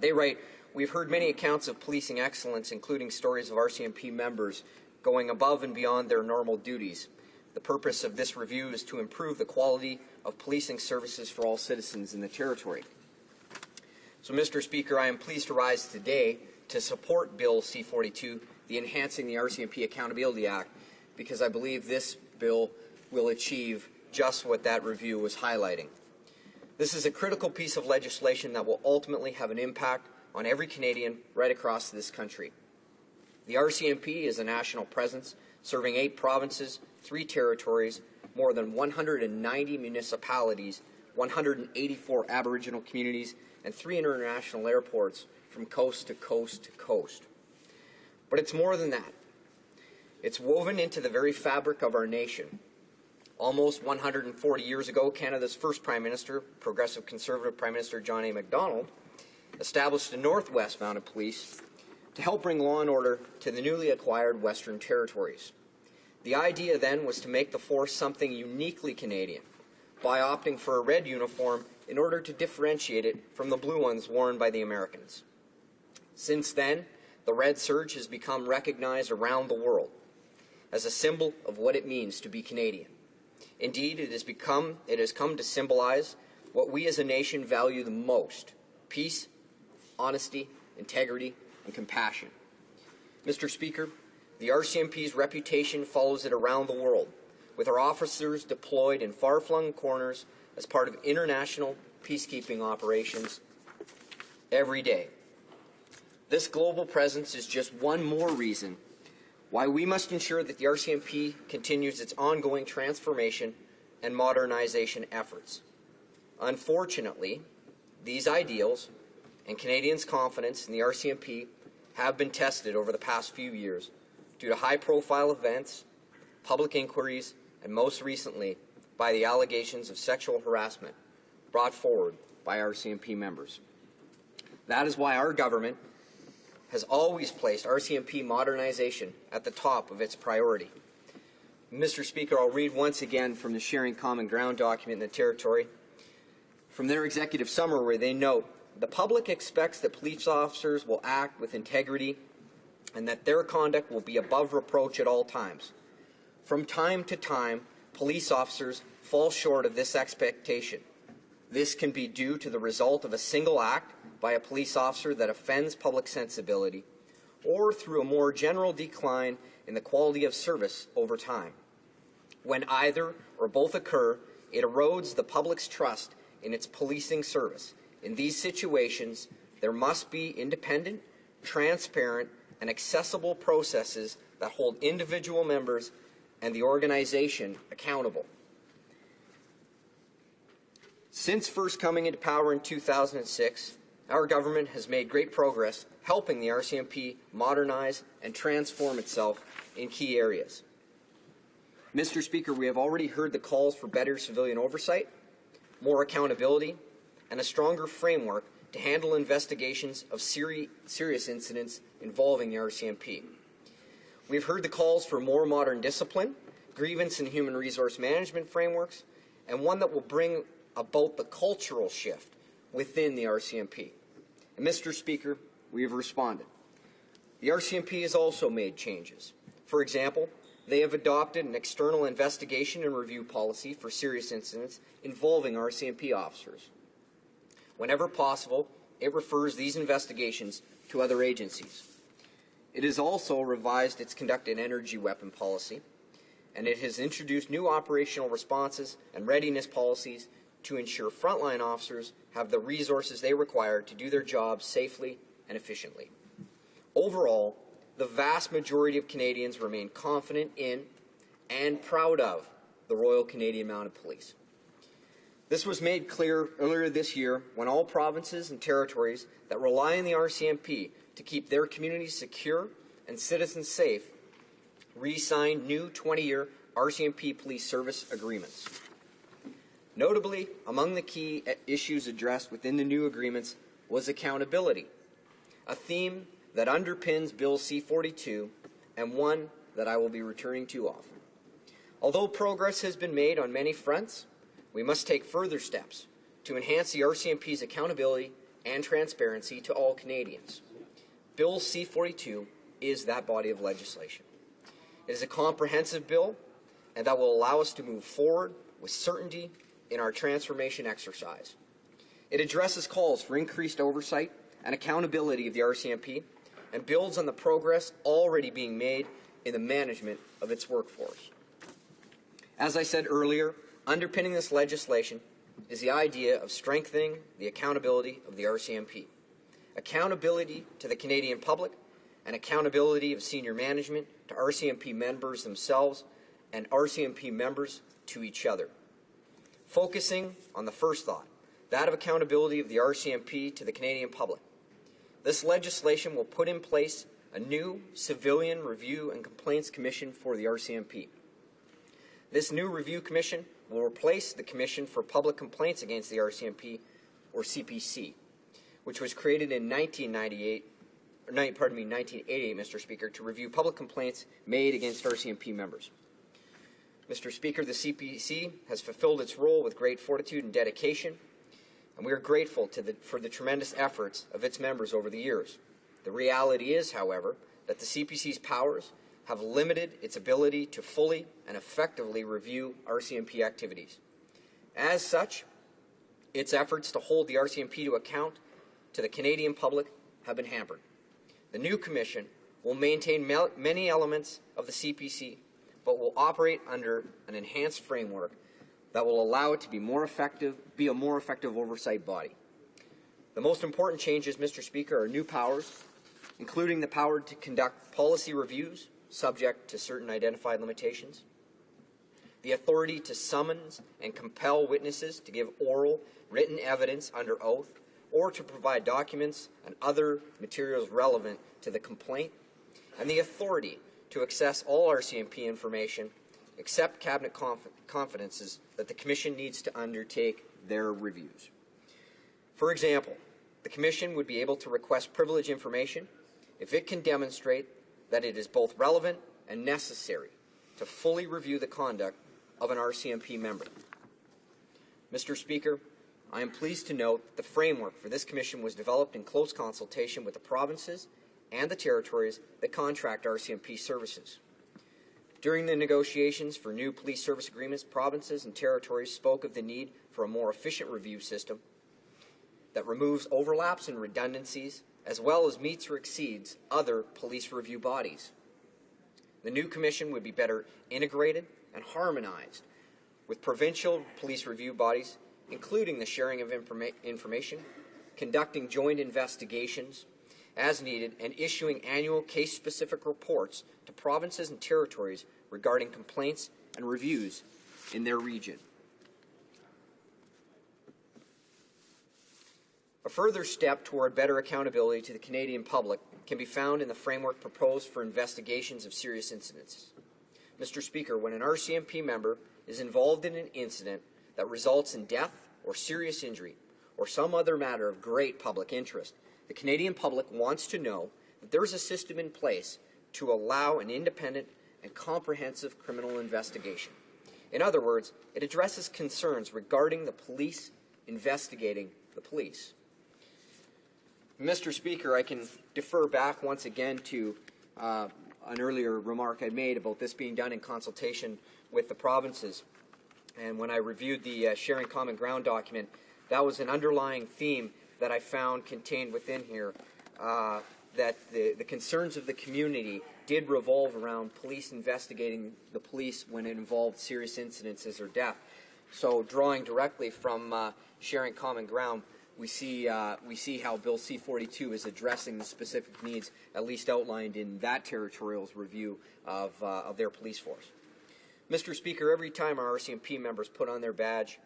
they write, "We've heard many accounts of policing excellence, including stories of RCMP members going above and beyond their normal duties. The purpose of this review is to improve the quality of policing services for all citizens in the territory." So, Mr. Speaker, I am pleased to rise today to support Bill C-42, the Enhancing the RCMP Accountability Act, because I believe this bill will achieve just what that review was highlighting. This is a critical piece of legislation that will ultimately have an impact on every Canadian right across this country. The RCMP is a national presence, serving 8 provinces, 3 territories, more than 190 municipalities, 184 Aboriginal communities, and 3 international airports from coast to coast to coast. But it's more than that. It's woven into the very fabric of our nation. Almost 140 years ago, Canada's first Prime Minister, Progressive Conservative Prime Minister John A. Macdonald, established the Northwest Mounted Police to help bring law and order to the newly acquired Western Territories. The idea then was to make the force something uniquely Canadian by opting for a red uniform in order to differentiate it from the blue ones worn by the Americans. Since then, the red surge has become recognized around the world as a symbol of what it means to be Canadian. Indeed, it has come to symbolize what we as a nation value the most: peace, honesty, integrity, and compassion. Mr. Speaker, the RCMP's reputation follows it around the world, with our officers deployed in far-flung corners as part of international peacekeeping operations every day. This global presence is just one more reason why we must ensure that the RCMP continues its ongoing transformation and modernization efforts. Unfortunately, these ideals and Canadians' confidence in the RCMP have been tested over the past few years due to high-profile events, public inquiries, and most recently by the allegations of sexual harassment brought forward by RCMP members. That is why our government has always placed RCMP modernization at the top of its priority. Mr. Speaker, I'll read once again from the Sharing Common Ground document in the Territory, from their executive summary, where they note, "The public expects that police officers will act with integrity and that their conduct will be above reproach at all times. From time to time, police officers fall short of this expectation. This can be due to the result of a single act by a police officer that offends public sensibility, or through a more general decline in the quality of service over time. When either or both occur, it erodes the public's trust in its policing service. In these situations, there must be independent, transparent, and accessible processes that hold individual members and the organization accountable. Since first coming into power in 2006, our government has made great progress helping the RCMP modernize and transform itself in key areas. Mr. Speaker, we have already heard the calls for better civilian oversight, more accountability, and a stronger framework to handle investigations of serious incidents involving the RCMP. We've heard the calls for more modern discipline, grievance and human resource management frameworks, and one that will bring about the cultural shift within the RCMP. And Mr. Speaker, we have responded. The RCMP has also made changes. For example, they have adopted an external investigation and review policy for serious incidents involving RCMP officers. Whenever possible, it refers these investigations to other agencies. It has also revised its conducted energy weapon policy, and it has introduced new operational responses and readiness policies to ensure frontline officers have the resources they require to do their jobs safely and efficiently. Overall, the vast majority of Canadians remain confident in and proud of the Royal Canadian Mounted Police. This was made clear earlier this year when all provinces and territories that rely on the RCMP to keep their communities secure and citizens safe re-signed new 20-year RCMP police service agreements. Notably, among the key issues addressed within the new agreements was accountability, a theme that underpins Bill C-42 and one that I will be returning to often. Although progress has been made on many fronts, we must take further steps to enhance the RCMP's accountability and transparency to all Canadians. Bill C-42 is that body of legislation. It is a comprehensive bill, and that will allow us to move forward with certainty in our transformation exercise. It addresses calls for increased oversight and accountability of the RCMP and builds on the progress already being made in the management of its workforce. As I said earlier, underpinning this legislation is the idea of strengthening the accountability of the RCMP. Accountability to the Canadian public and accountability of senior management to RCMP members themselves and RCMP members to each other. Focusing on the first thought, that of accountability of the RCMP to the Canadian public. This legislation will put in place a new Civilian Review and Complaints Commission for the RCMP. This new review commission will replace the Commission for Public Complaints Against the RCMP, or CPC, which was created in 1988, Mr. Speaker, to review public complaints made against RCMP members. Mr. Speaker, the CPC has fulfilled its role with great fortitude and dedication, and we are grateful for the tremendous efforts of its members over the years. The reality is, however, that the CPC's powers have limited its ability to fully and effectively review RCMP activities. As such, its efforts to hold the RCMP to account to the Canadian public have been hampered. The new Commission will maintain many elements of the CPC, but will operate under an enhanced framework that will allow it to be a more effective oversight body. The most important changes, Mr. Speaker, are new powers, including the power to conduct policy reviews subject to certain identified limitations, the authority to summons and compel witnesses to give oral, written evidence under oath, or to provide documents and other materials relevant to the complaint, and the authority to access all RCMP information except cabinet confidences that the Commission needs to undertake their reviews. For example, the Commission would be able to request privilege information if it can demonstrate that it is both relevant and necessary to fully review the conduct of an RCMP member. Mr. Speaker, I am pleased to note that the framework for this Commission was developed in close consultation with the provinces and the territories that contract RCMP services. During the negotiations for new police service agreements, provinces and territories spoke of the need for a more efficient review system that removes overlaps and redundancies, as well as meets or exceeds other police review bodies. The new commission would be better integrated and harmonized with provincial police review bodies, including the sharing of information, conducting joint investigations as needed, and issuing annual case-specific reports to provinces and territories regarding complaints and reviews in their region. A further step toward better accountability to the Canadian public can be found in the framework proposed for investigations of serious incidents. Mr. Speaker, when an RCMP member is involved in an incident that results in death or serious injury or some other matter of great public interest, the Canadian public wants to know that there is a system in place to allow an independent and comprehensive criminal investigation. In other words, it addresses concerns regarding the police investigating the police. Mr. Speaker, I can defer back once again to an earlier remark I made about this being done in consultation with the provinces. And when I reviewed the Sharing Common Ground document, that was an underlying theme that I found contained within here, that the concerns of the community did revolve around police investigating the police when it involved serious incidences or death. So drawing directly from Sharing Common Ground, we see how Bill C-42 is addressing the specific needs at least outlined in that territorial's review of their police force. Mr. Speaker, every time our RCMP members put on their badge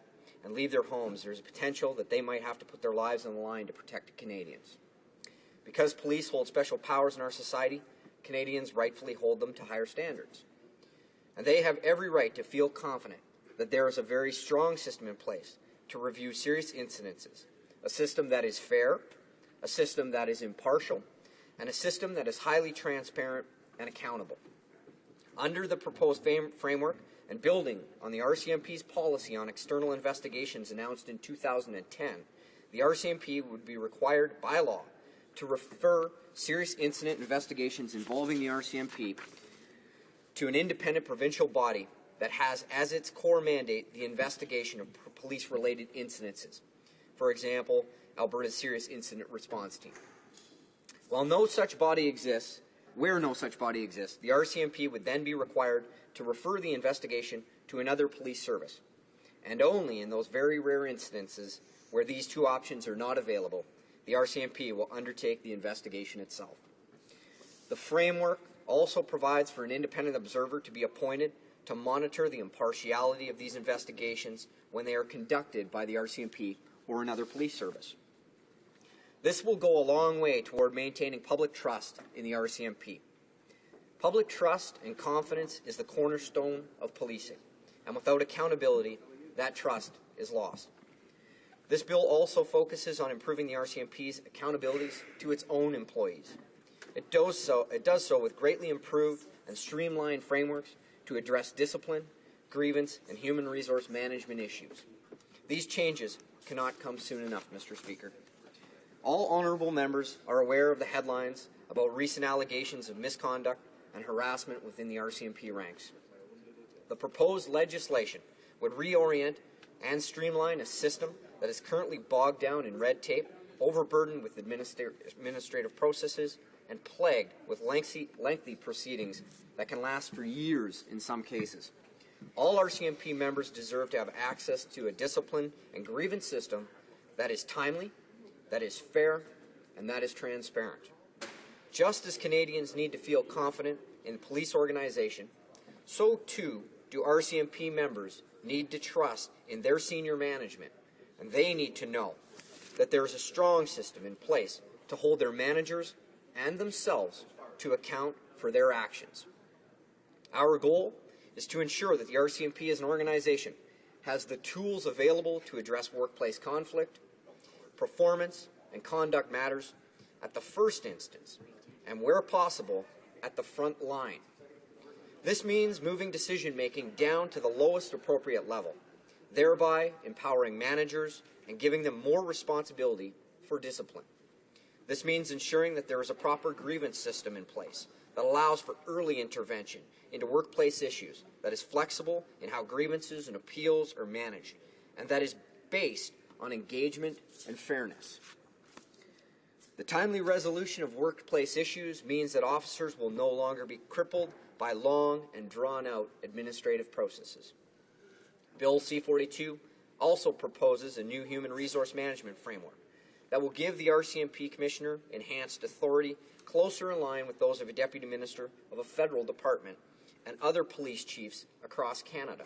and leave their homes, there's a potential that they might have to put their lives on the line to protect Canadians. Because police hold special powers in our society, Canadians rightfully hold them to higher standards. And they have every right to feel confident that there is a very strong system in place to review serious incidences, a system that is fair, a system that is impartial, and a system that is highly transparent and accountable. Under the proposed framework, and building on the RCMP's policy on external investigations announced in 2010, the RCMP would be required by law to refer serious incident investigations involving the RCMP to an independent provincial body that has as its core mandate the investigation of police-related incidences. For example, Alberta's Serious Incident Response Team. Where no such body exists, the RCMP would then be required to refer the investigation to another police service. And only in those very rare instances where these two options are not available, the RCMP will undertake the investigation itself. The framework also provides for an independent observer to be appointed to monitor the impartiality of these investigations when they are conducted by the RCMP or another police service. This will go a long way toward maintaining public trust in the RCMP. Public trust and confidence is the cornerstone of policing, and without accountability, that trust is lost. This bill also focuses on improving the RCMP's accountabilities to its own employees. It does so with greatly improved and streamlined frameworks to address discipline, grievance, and human resource management issues. These changes cannot come soon enough, Mr. Speaker. All honourable members are aware of the headlines about recent allegations of misconduct and harassment within the RCMP ranks. The proposed legislation would reorient and streamline a system that is currently bogged down in red tape, overburdened with administrative processes, and plagued with lengthy proceedings that can last for years in some cases. All RCMP members deserve to have access to a discipline and grievance system that is timely, that is fair, and that is transparent. Just as Canadians need to feel confident in the police organization, so too do RCMP members need to trust in their senior management, and they need to know that there is a strong system in place to hold their managers and themselves to account for their actions. Our goal is to ensure that the RCMP as an organization has the tools available to address workplace conflict, performance, and conduct matters at the first instance, and where possible, at the front line. This means moving decision-making down to the lowest appropriate level, thereby empowering managers and giving them more responsibility for discipline. This means ensuring that there is a proper grievance system in place that allows for early intervention into workplace issues, that is flexible in how grievances and appeals are managed, and that is based on engagement and fairness. The timely resolution of workplace issues means that officers will no longer be crippled by long and drawn-out administrative processes. Bill C-42 also proposes a new human resource management framework that will give the RCMP Commissioner enhanced authority closer in line with those of a Deputy Minister of a federal department and other police chiefs across Canada.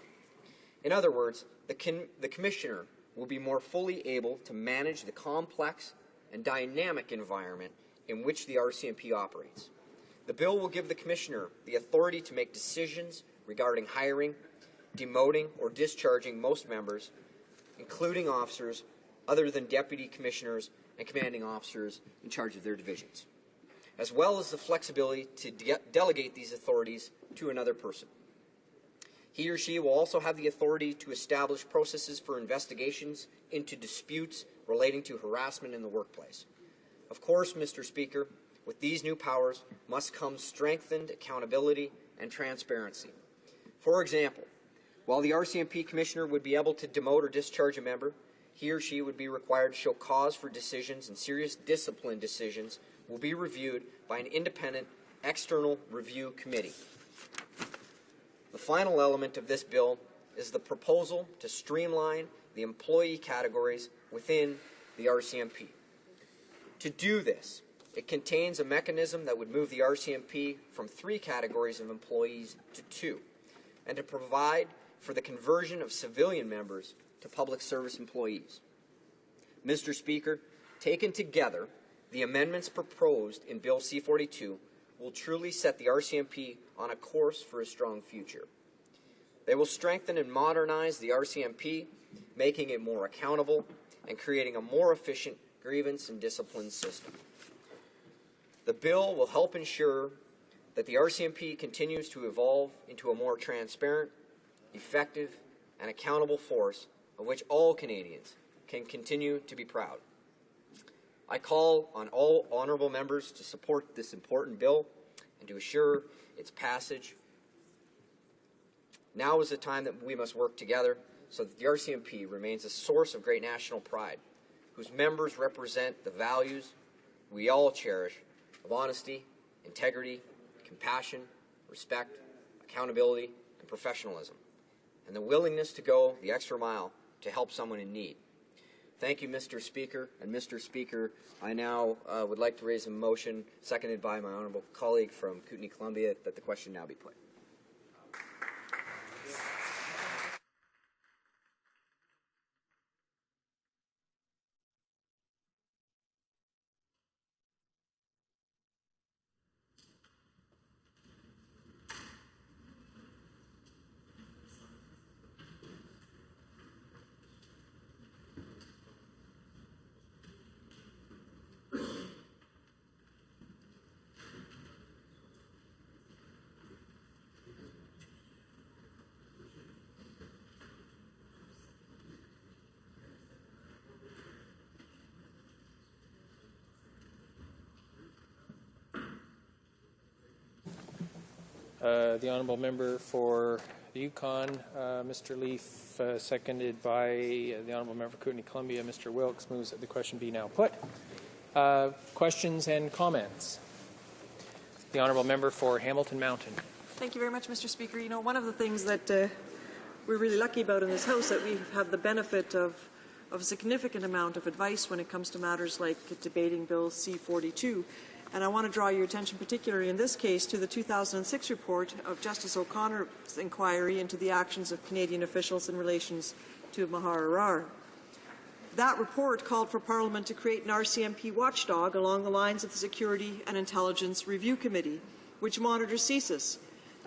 In other words, the Commissioner will be more fully able to manage the complex and dynamic environment in which the RCMP operates. The bill will give the Commissioner the authority to make decisions regarding hiring, demoting, or discharging most members, including officers other than Deputy Commissioners and commanding officers in charge of their divisions, as well as the flexibility to delegate these authorities to another person. He or she will also have the authority to establish processes for investigations into disputes relating to harassment in the workplace. Of course, Mr. Speaker, with these new powers must come strengthened accountability and transparency. For example, while the RCMP Commissioner would be able to demote or discharge a member, he or she would be required to show cause for decisions, and serious discipline decisions will be reviewed by an independent external review committee. The final element of this bill is the proposal to streamline the employee categories within the RCMP. To do this, it contains a mechanism that would move the RCMP from 3 categories of employees to 2, and to provide for the conversion of civilian members to public service employees. Mr. Speaker, taken together, the amendments proposed in Bill C-42 will truly set the RCMP on a course for a strong future. They will strengthen and modernize the RCMP, making it more accountable and creating a more efficient grievance and discipline system. The bill will help ensure that the RCMP continues to evolve into a more transparent, effective, and accountable force of which all Canadians can continue to be proud. I call on all honourable members to support this important bill and to assure its passage. Now is the time that we must work together so that the RCMP remains a source of great national pride, whose members represent the values we all cherish of honesty, integrity, compassion, respect, accountability, and professionalism, and the willingness to go the extra mile to help someone in need. Thank you, Mr. Speaker. And Mr. Speaker, I now would like to raise a motion, seconded by my honourable colleague from Kootenay, Columbia, that the question now be put. The honourable member for the Yukon, Mr. Leaf, seconded by the honourable member for Kootenay, Columbia, Mr. Wilkes, moves that the question be now put. Questions and comments? The honourable member for Hamilton Mountain. Thank you very much, Mr. Speaker. You know, one of the things that we're really lucky about in this House that we have the benefit of a significant amount of advice when it comes to matters like debating Bill C-42. And I want to draw your attention particularly in this case to the 2006 report of Justice O'Connor's inquiry into the actions of Canadian officials in relation to Mahar Arar. That report called for Parliament to create an RCMP watchdog along the lines of the Security and Intelligence Review Committee, which monitors CSIS,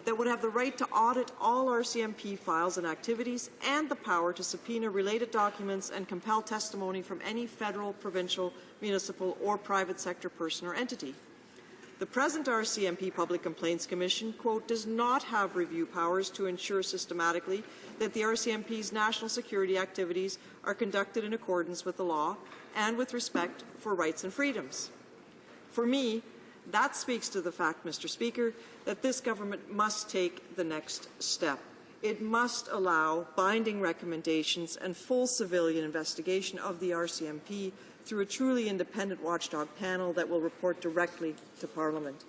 that would have the right to audit all RCMP files and activities and the power to subpoena related documents and compel testimony from any federal, provincial, municipal or private sector person or entity. The present RCMP Public Complaints Commission, quote, does not have review powers to ensure systematically that the RCMP's national security activities are conducted in accordance with the law and with respect for rights and freedoms. For me, That speaks to the fact, Mr. Speaker, that this government must take the next step. It must allow binding recommendations and full civilian investigation of the RCMP through a truly independent watchdog panel that will report directly to Parliament.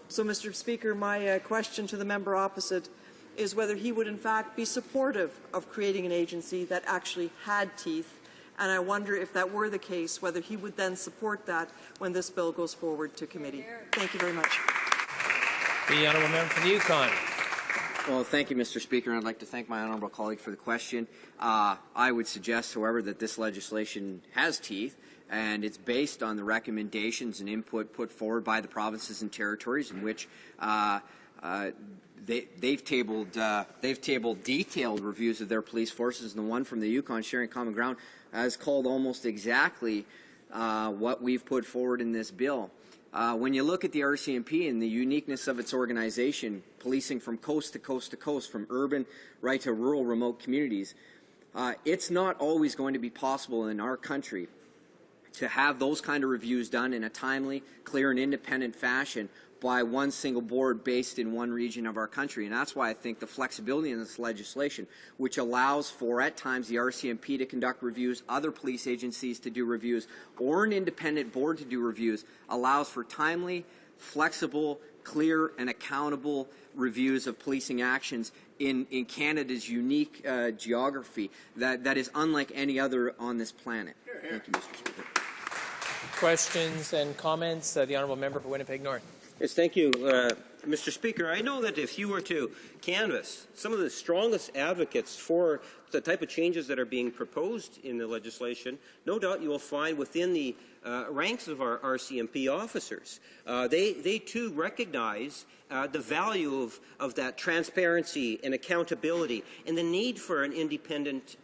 So, Mr. Speaker, my question to the member opposite is whether he would in fact be supportive of creating an agency that actually had teeth, and I wonder if that were the case, whether he would then support that when this bill goes forward to committee. Thank you very much. The honourable member for the Yukon. Well, thank you, Mr. Speaker, and I'd like to thank my honourable colleague for the question. I would suggest, however, that this legislation has teeth, and it's based on the recommendations and input put forward by the provinces and territories, in which they've tabled detailed reviews of their police forces, and the one from the Yukon Sharing Common Ground has called almost exactly what we've put forward in this bill. When you look at the RCMP and the uniqueness of its organization, policing from coast to coast to coast, from urban right to rural remote communities, it's not always going to be possible in our country to have those kind of reviews done in a timely, clear, and independent fashion by one single board based in one region of our country. And that's why I think the flexibility in this legislation, which allows for, at times, the RCMP to conduct reviews, other police agencies to do reviews, or an independent board to do reviews, allows for timely, flexible, clear, and accountable reviews of policing actions in Canada's unique geography that is unlike any other on this planet. Thank you, Mr. Speaker. Questions and comments? The honourable member for Winnipeg North. Yes, thank you, Mr. Speaker. I know that if you were to canvass some of the strongest advocates for the type of changes that are being proposed in the legislation, no doubt you will find within the ranks of our RCMP officers, they too recognize the value of that transparency and accountability and the need for an independent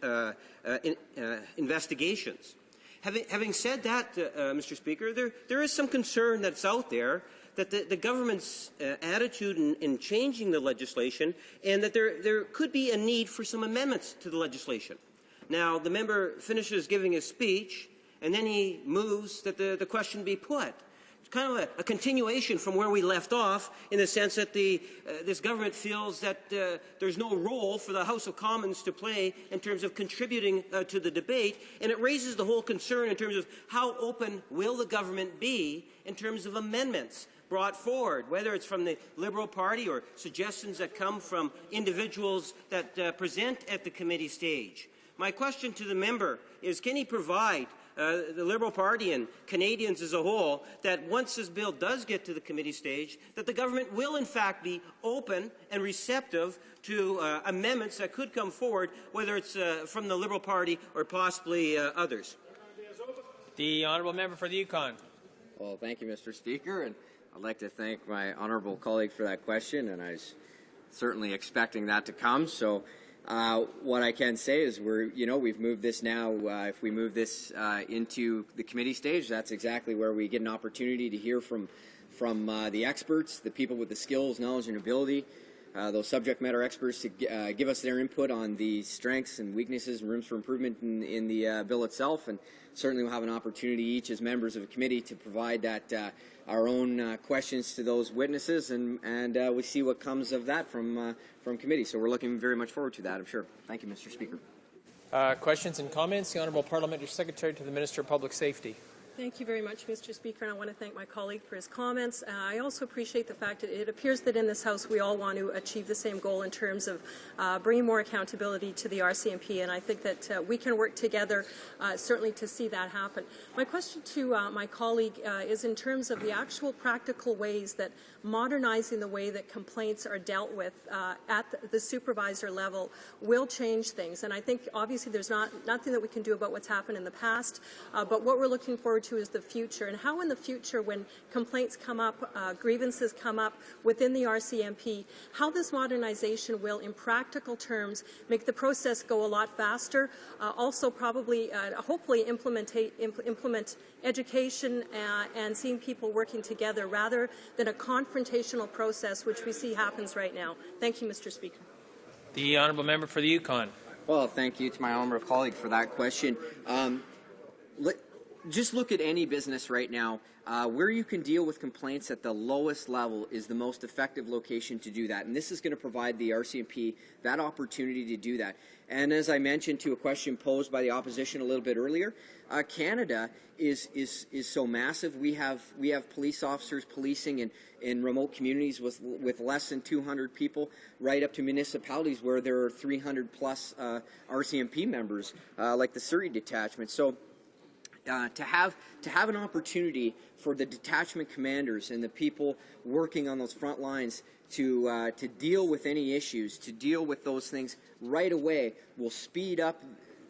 investigations. Having said that, Mr. Speaker, there is some concern that's out there that the government's attitude in changing the legislation, and that there could be a need for some amendments to the legislation. Now, the member finishes giving his speech, and then he moves that the question be put. It's kind of a continuation from where we left off, in the sense that this government feels that there's no role for the House of Commons to play in terms of contributing to the debate, and it raises the whole concern in terms of how open will the government be in terms of amendments brought forward, whether it's from the Liberal Party or suggestions that come from individuals that present at the committee stage. My question to the member is, can he provide the Liberal Party and Canadians as a whole that once this bill does get to the committee stage, that the government will in fact be open and receptive to amendments that could come forward, whether it's from the Liberal Party or possibly others? The honourable member for the Yukon. Well, thank you, Mr. Speaker, and I'd like to thank my honourable colleague for that question, and I was certainly expecting that to come. So what I can say is we've moved this now. If we move this into the committee stage, that's exactly where we get an opportunity to hear from the experts, the people with the skills, knowledge, and ability, those subject matter experts, to give us their input on the strengths and weaknesses and rooms for improvement in the bill itself. And certainly we'll have an opportunity, each as members of a committee, to provide that our own questions to those witnesses, and we see what comes of that from committee. So we're looking very much forward to that, I'm sure. Thank you, Mr. Speaker. Questions and comments? The Honourable Parliamentary Secretary to the Minister of Public Safety. Thank you very much, Mr. Speaker, and I want to thank my colleague for his comments. I also appreciate the fact that it appears that in this House we all want to achieve the same goal in terms of bringing more accountability to the RCMP, and I think that we can work together certainly to see that happen. My question to my colleague is in terms of the actual practical ways that modernizing the way that complaints are dealt with at the supervisor level will change things. And I think obviously there's nothing that we can do about what's happened in the past, but what we're looking forward to is the future, and how in the future, when complaints come up, grievances come up within the RCMP, how this modernization will, in practical terms, make the process go a lot faster, also probably, hopefully implement education and seeing people working together rather than a confrontational process, which we see happens right now. Thank you, Mr. Speaker. The honourable member for the Yukon. Well, thank you to my honourable colleague for that question. just look at any business right now. Where you can deal with complaints at the lowest level is the most effective location to do that. And this is going to provide the RCMP that opportunity to do that. And as I mentioned to a question posed by the opposition a little bit earlier, Canada is so massive. We have police officers policing in remote communities with less than 200 people, right up to municipalities where there are 300 plus RCMP members, like the Surrey detachment. So to have an opportunity for the detachment commanders and the people working on those front lines to deal with any issues, to deal with those things right away, will speed up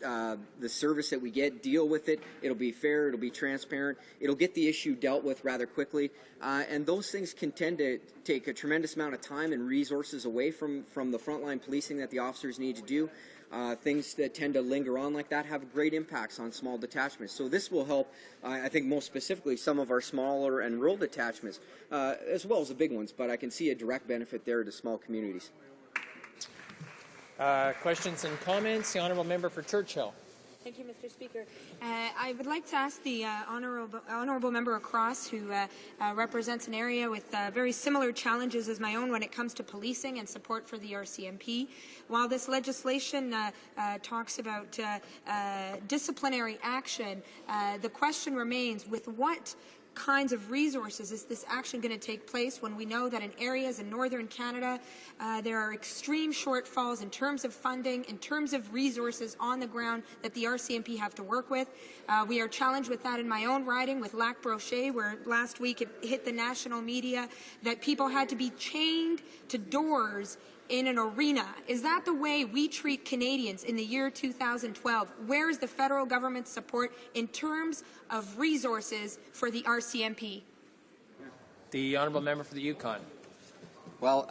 the service that we get, deal with it. It'll be fair, it'll be transparent, it'll get the issue dealt with rather quickly, and those things can tend to take a tremendous amount of time and resources away from the frontline policing that the officers need to do. Things that tend to linger on like that have great impacts on small detachments. So this will help, I think most specifically, some of our smaller and rural detachments, as well as the big ones, but I can see a direct benefit there to small communities. Questions and comments? The Honourable Member for Churchill. Thank you, Mr. Speaker. I would like to ask the honourable member across, who represents an area with very similar challenges as my own when it comes to policing and support for the RCMP. While this legislation talks about disciplinary action, the question remains, with what kinds of resources is this action going to take place when we know that in areas in northern Canada there are extreme shortfalls in terms of funding, in terms of resources on the ground that the RCMP have to work with. We are challenged with that in my own riding with Lac Brochet, where last week it hit the national media that people had to be chained to doors in an arena. Is that the way we treat Canadians in the year 2012? Where is the federal government's support in terms of resources for the RCMP? The Honourable Member for the Yukon. Well,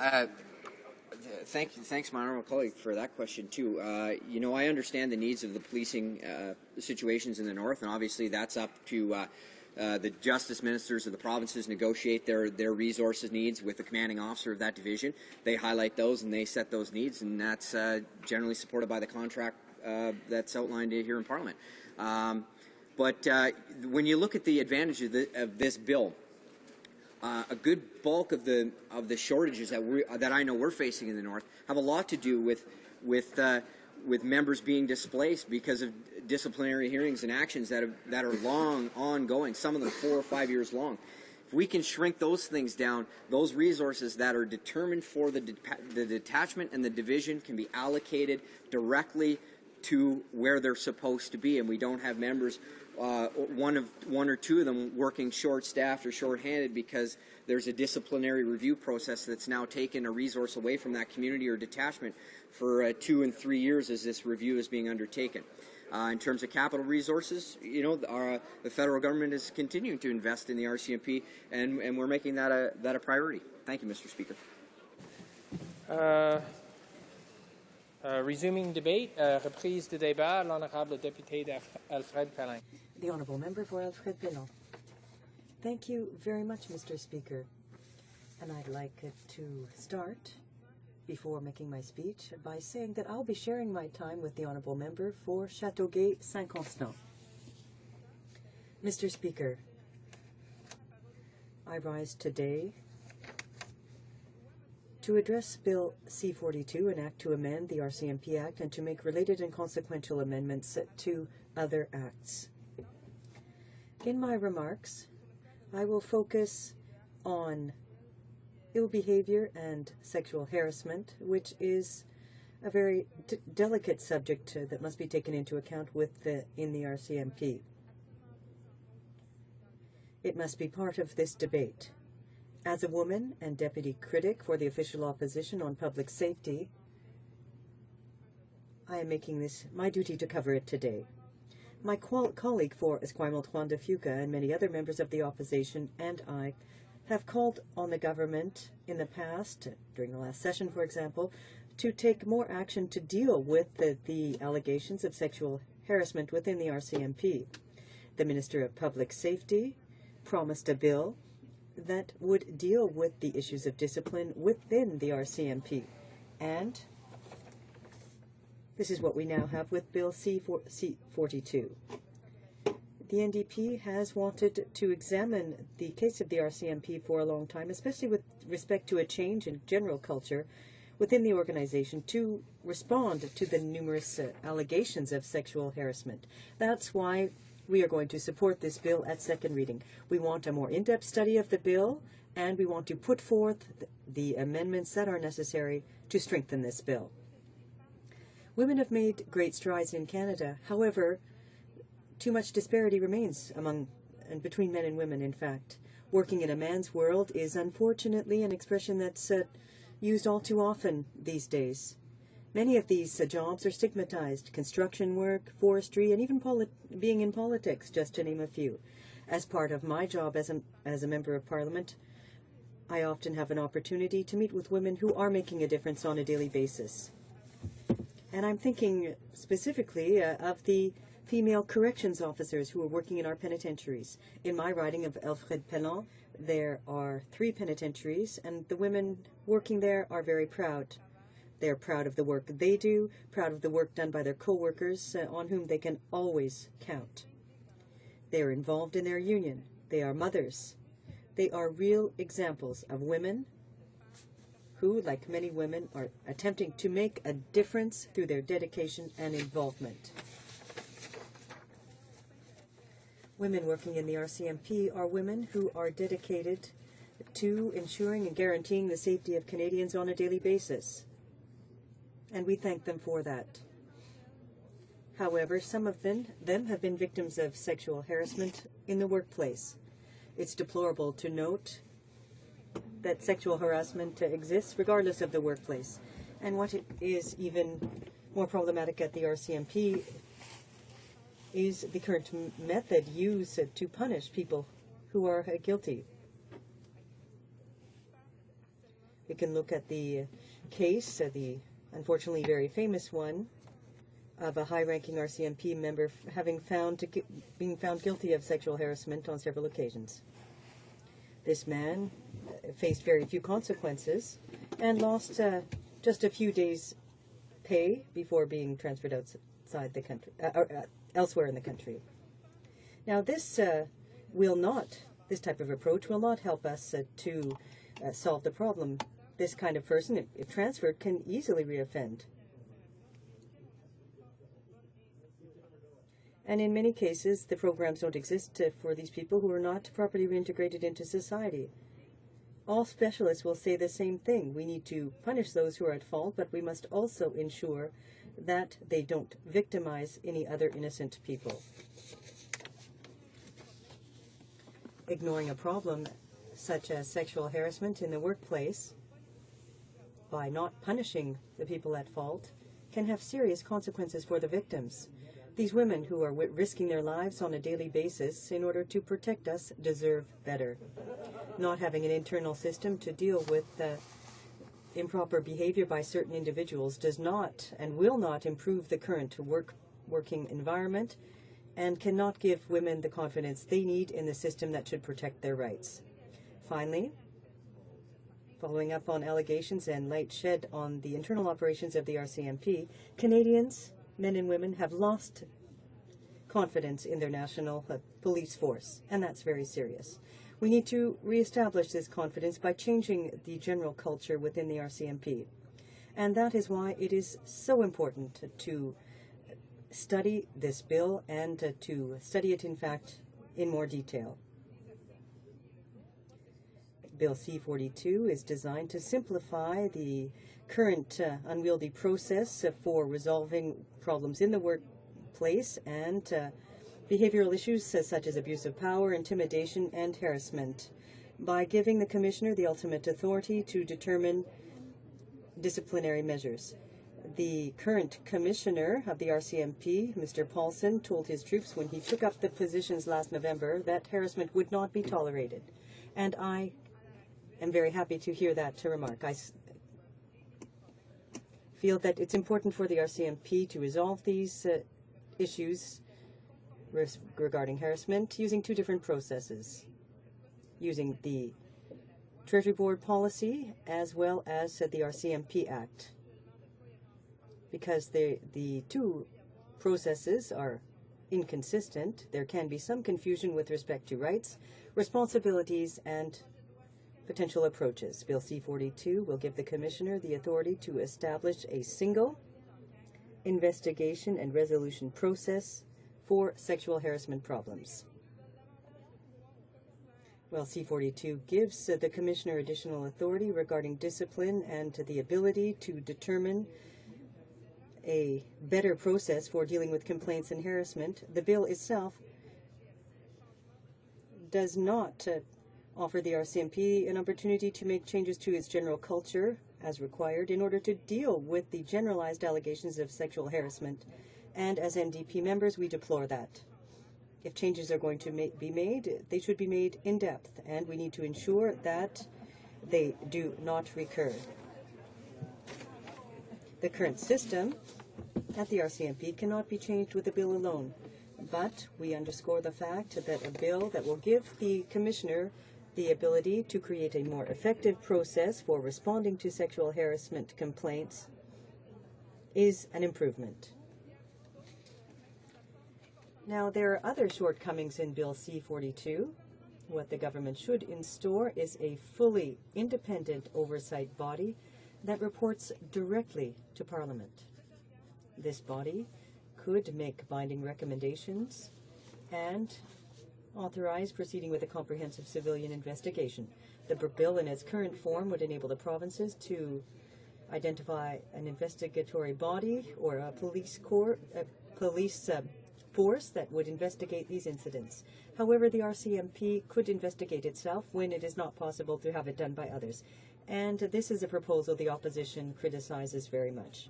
thanks, my honourable colleague, for that question too. You know, I understand the needs of the policing situations in the north, and obviously that's up to the justice ministers of the provinces negotiate their resources needs with the commanding officer of that division. They highlight those and they set those needs, and that's generally supported by the contract that's outlined here in Parliament. But when you look at the advantages of this bill, a good bulk of the shortages that I know we're facing in the north have a lot to do with members being displaced because of disciplinary hearings and actions that are long ongoing, some of them 4 or 5 years long. If we can shrink those things down, those resources that are determined for the detachment and the division can be allocated directly to where they're supposed to be, and we don't have members, one or two of them, working short-staffed or short-handed because there's a disciplinary review process that's now taken a resource away from that community or detachment for 2 and 3 years as this review is being undertaken. In terms of capital resources, you know, the federal government is continuing to invest in the RCMP, and we're making that a priority. Thank you, Mr. Speaker. Resuming debate, reprise de débat, l'honorable député Alfred Pelin. The honourable member for Alfred Pelin. Thank you very much, Mr. Speaker. And I'd like to start, before making my speech, by saying that I'll be sharing my time with the honourable member for Châteauguay-Saint-Constant. Mr. Speaker, I rise today to address Bill C-42, an act to amend the RCMP Act and to make related and consequential amendments to other acts. In my remarks, I will focus on ill behavior and sexual harassment, which is a very delicate subject that must be taken into account in the RCMP. It must be part of this debate. As a woman and deputy critic for the official opposition on public safety, I am making this my duty to cover it today. My colleague for Esquimalt Juan de Fuca and many other members of the opposition and I have called on the government in the past, during the last session for example, to take more action to deal with the allegations of sexual harassment within the RCMP. The Minister of Public Safety promised a bill that would deal with the issues of discipline within the RCMP. And this is what we now have with Bill C-42. The NDP has wanted to examine the case of the RCMP for a long time, especially with respect to a change in general culture within the organization to respond to the numerous allegations of sexual harassment. That's why we are going to support this bill at second reading. We want a more in-depth study of the bill, and we want to put forth the amendments that are necessary to strengthen this bill. Women have made great strides in Canada. However, too much disparity remains among and between men and women, in fact. Working in a man's world is unfortunately an expression that's used all too often these days. Many of these jobs are stigmatized: construction work, forestry, and even being in politics, just to name a few. As part of my job as a member of Parliament, I often have an opportunity to meet with women who are making a difference on a daily basis. And I'm thinking specifically of the female corrections officers who are working in our penitentiaries. In my riding of Alfred-Pellan, there are 3 penitentiaries, and the women working there are very proud. They're proud of the work they do, proud of the work done by their co-workers on whom they can always count. They are involved in their union. They are mothers. They are real examples of women who, like many women, are attempting to make a difference through their dedication and involvement. Women working in the RCMP are women who are dedicated to ensuring and guaranteeing the safety of Canadians on a daily basis. And we thank them for that. However, some of them have been victims of sexual harassment in the workplace. It's deplorable to note that sexual harassment exists regardless of the workplace. And what is even more problematic at the RCMP is the current method used to punish people who are guilty. We can look at the case, the unfortunately very famous one, of a high-ranking RCMP member being found guilty of sexual harassment on several occasions. This man faced very few consequences and lost just a few days' pay before being transferred outside the country, elsewhere in the country. Now, this type of approach will not help us to solve the problem. This kind of person, if transferred, can easily reoffend. And in many cases, the programs don't exist for these people who are not properly reintegrated into society. All specialists will say the same thing. We need to punish those who are at fault, but we must also ensure that they don't victimize any other innocent people. Ignoring a problem such as sexual harassment in the workplace by not punishing the people at fault can have serious consequences for the victims. These women who are risking their lives on a daily basis in order to protect us deserve better. Not having an internal system to deal with improper behavior by certain individuals does not and will not improve the current working environment and cannot give women the confidence they need in the system that should protect their rights. Finally, following up on allegations and light shed on the internal operations of the RCMP, Canadians, men and women, have lost confidence in their national police force, and that's very serious. We need to reestablish this confidence by changing the general culture within the RCMP. And that is why it is so important to study this bill and to study it, in fact, in more detail. Bill C-42 is designed to simplify the current unwieldy process for resolving problems in the workplace and behavioral issues such as abuse of power, intimidation, and harassment by giving the Commissioner the ultimate authority to determine disciplinary measures. The current Commissioner of the RCMP, Mr. Paulson, told his troops when he took up the positions last November that harassment would not be tolerated. And I am very happy to hear that remark. I feel that it's important for the RCMP to resolve these issues regarding harassment using 2 different processes, using the Treasury Board policy as well as the RCMP Act, because the 2 processes are inconsistent. There can be some confusion with respect to rights, responsibilities, and potential approaches. Bill C-42 will give the Commissioner the authority to establish a single investigation and resolution process for sexual harassment problems. While C-42 gives the Commissioner additional authority regarding discipline and the ability to determine a better process for dealing with complaints and harassment, the bill itself does not offer the RCMP an opportunity to make changes to its general culture as required in order to deal with the generalized allegations of sexual harassment. And as NDP members, we deplore that. If changes are going to be made, they should be made in depth, and we need to ensure that they do not recur. The current system at the RCMP cannot be changed with a bill alone, but we underscore the fact that a bill that will give the Commissioner the ability to create a more effective process for responding to sexual harassment complaints is an improvement. Now, there are other shortcomings in Bill C-42. What the government should install is a fully independent oversight body that reports directly to Parliament. This body could make binding recommendations and authorize proceeding with a comprehensive civilian investigation. The bill in its current form would enable the provinces to identify an investigatory body or a police force that would investigate these incidents. However, the RCMP could investigate itself when it is not possible to have it done by others. And this is a proposal the opposition criticizes very much.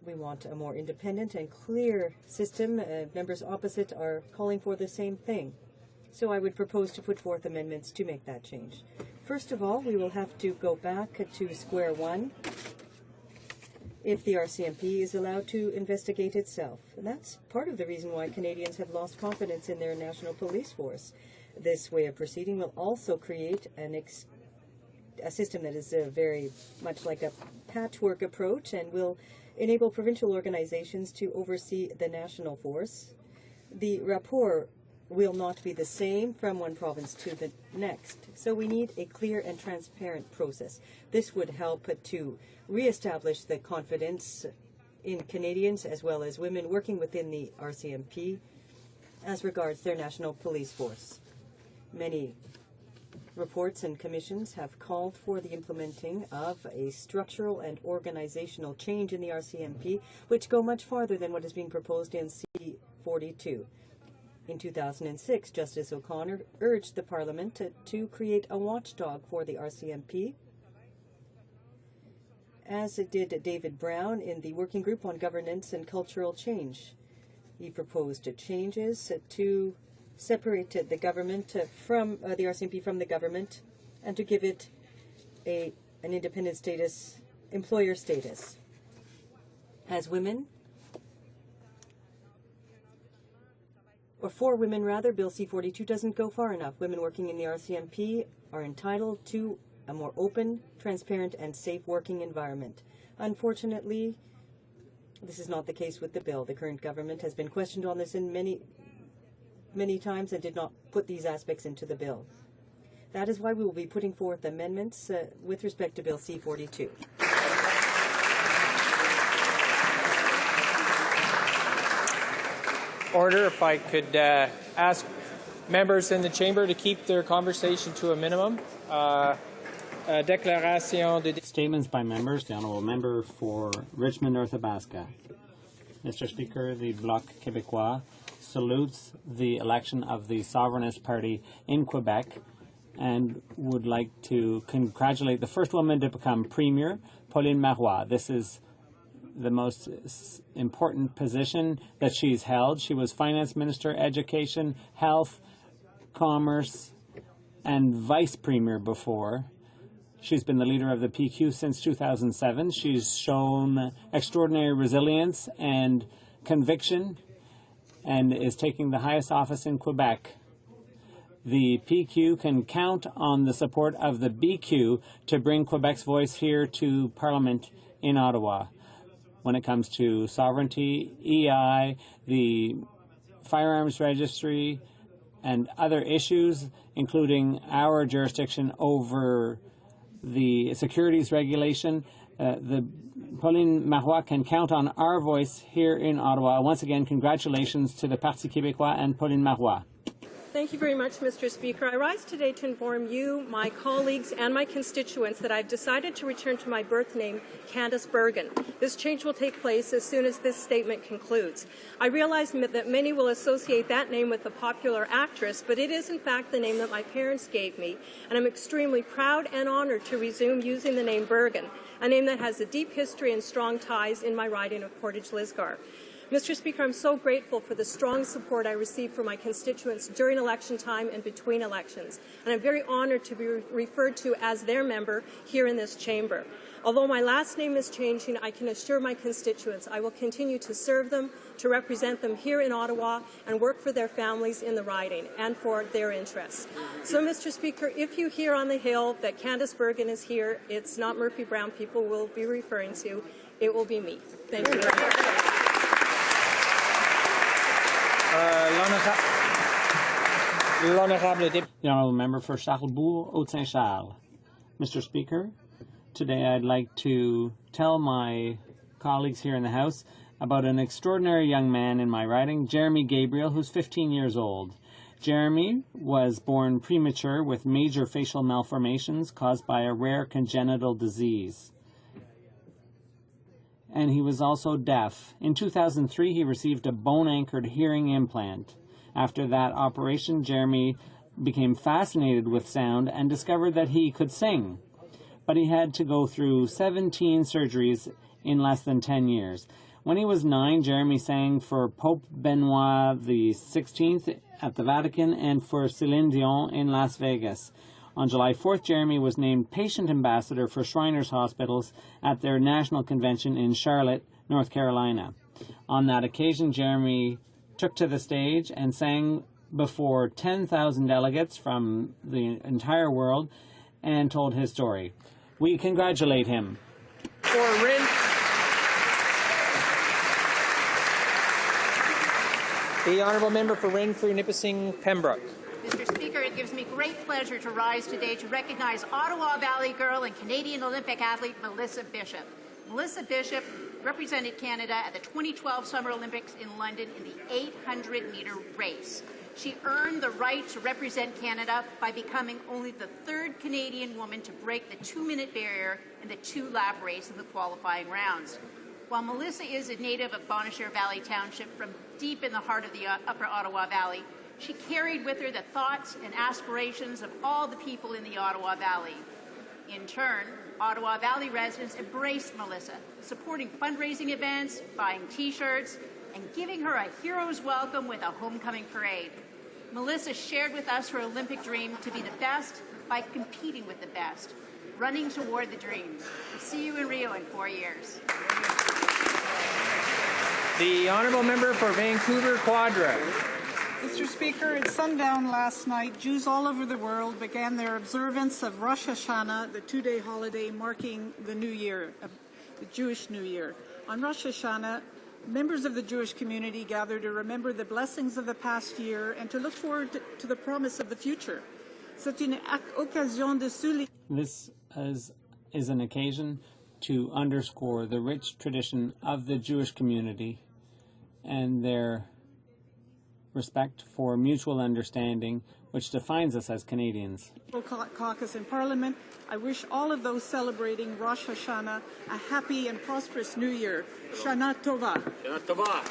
We want a more independent and clear system. Members opposite are calling for the same thing. So I would propose to put forth amendments to make that change. First of all, we will have to go back to square one if the RCMP is allowed to investigate itself. And that's part of the reason why Canadians have lost confidence in their national police force. This way of proceeding will also create a system that is very much like a patchwork approach and will enable provincial organizations to oversee the national force. The rapport will not be the same from one province to the next. So we need a clear and transparent process. This would help to reestablish the confidence in Canadians as well as women working within the RCMP as regards their national police force. Many reports and commissions have called for the implementing of a structural and organizational change in the RCMP, which go much farther than what is being proposed in C-42. In 2006, Justice O'Connor urged the Parliament to create a watchdog for the RCMP, as did David Brown in the Working Group on Governance and Cultural Change. He proposed changes to separate the government from the RCMP from the government and to give it an independent status, employer status. As women, or for women rather, Bill C-42 doesn't go far enough. Women working in the RCMP are entitled to a more open, transparent, and safe working environment. Unfortunately, this is not the case with the bill. The current government has been questioned on this in many times and did not put these aspects into the bill. That is why we will be putting forth amendments with respect to Bill C-42. Order. If I could ask members in the chamber to keep their conversation to a minimum. Statements by members. The Honourable Member for Richmond North Athabasca. Mr. Speaker, the Bloc Québécois salutes the election of the Sovereignist Party in Quebec and would like to congratulate the first woman to become Premier, Pauline Marois. This is the most important position that she's held. She was Finance Minister, Education, Health, Commerce, and Vice Premier before. She's been the leader of the PQ since 2007. She's shown extraordinary resilience and conviction and is taking the highest office in Quebec. The PQ can count on the support of the BQ to bring Quebec's voice here to Parliament in Ottawa. when it comes to sovereignty, EI, the firearms registry, and other issues, including our jurisdiction over the securities regulation. The Pauline Marois can count on our voice here in Ottawa. Once again, congratulations to the Parti québécois and Pauline Marois. Thank you very much, Mr. Speaker. I rise today to inform you, my colleagues, and my constituents that I've decided to return to my birth name, Candace Bergen. This change will take place as soon as this statement concludes. I realize that many will associate that name with a popular actress, but it is in fact the name that my parents gave me, and I'm extremely proud and honored to resume using the name Bergen, a name that has a deep history and strong ties in my riding of Portage-Lisgar. Mr. Speaker, I'm so grateful for the strong support I received from my constituents during election time and between elections, and I'm very honored to be referred to as their member here in this chamber. Although my last name is changing, I can assure my constituents I will continue to serve them, to represent them here in Ottawa, and work for their families in the riding and for their interests. So, Mr. Speaker, if you hear on the Hill that Candace Bergen is here, it's not Murphy Brown people will be referring to, it will be me. Thank you very much. The Honourable Member for Charlesbourg, Haute-Saint-Charles. Mr. Speaker, today I'd like to tell my colleagues here in the House about an extraordinary young man in my riding, Jeremy Gabriel, who's 15 years old. Jeremy was born premature with major facial malformations caused by a rare congenital disease. And he was also deaf. In 2003, he received a bone-anchored hearing implant. After that operation, Jeremy became fascinated with sound and discovered that he could sing. But he had to go through 17 surgeries in less than 10 years. When he was 9, Jeremy sang for Pope Benoit XVI at the Vatican and for Céline Dion in Las Vegas. On July 4th, Jeremy was named Patient Ambassador for Shriners Hospitals at their national convention in Charlotte, North Carolina. On that occasion, Jeremy took to the stage and sang before 10,000 delegates from the entire world and told his story. We congratulate him. For Rin. The Honourable Member for Renfrew, Nipissing, Pembroke. Mr. Speaker, it gives me great pleasure to rise today to recognize Ottawa Valley girl and Canadian Olympic athlete Melissa Bishop. Melissa Bishop represented Canada at the 2012 Summer Olympics in London in the 800-meter race. She earned the right to represent Canada by becoming only the third Canadian woman to break the 2-minute barrier in the 2-lap race in the qualifying rounds. While Melissa is a native of Bonnechere Valley Township from deep in the heart of the Upper Ottawa Valley, she carried with her the thoughts and aspirations of all the people in the Ottawa Valley. In turn, Ottawa Valley residents embraced Melissa, supporting fundraising events, buying T-shirts, and giving her a hero's welcome with a homecoming parade. Melissa shared with us her Olympic dream to be the best by competing with the best, running toward the dream. We'll see you in Rio in 4 years. The Honourable Member for Vancouver Quadra. Mr. Speaker, at sundown last night, Jews all over the world began their observance of Rosh Hashanah, the 2-day holiday marking the New Year, the Jewish New Year. On Rosh Hashanah, members of the Jewish community gather to remember the blessings of the past year and to look forward to the promise of the future. This is an occasion to underscore the rich tradition of the Jewish community and their respect for mutual understanding, which defines us as Canadians. Caucus in Parliament, I wish all of those celebrating Rosh Hashanah a happy and prosperous New Year. Shana Tova. Shana Tova.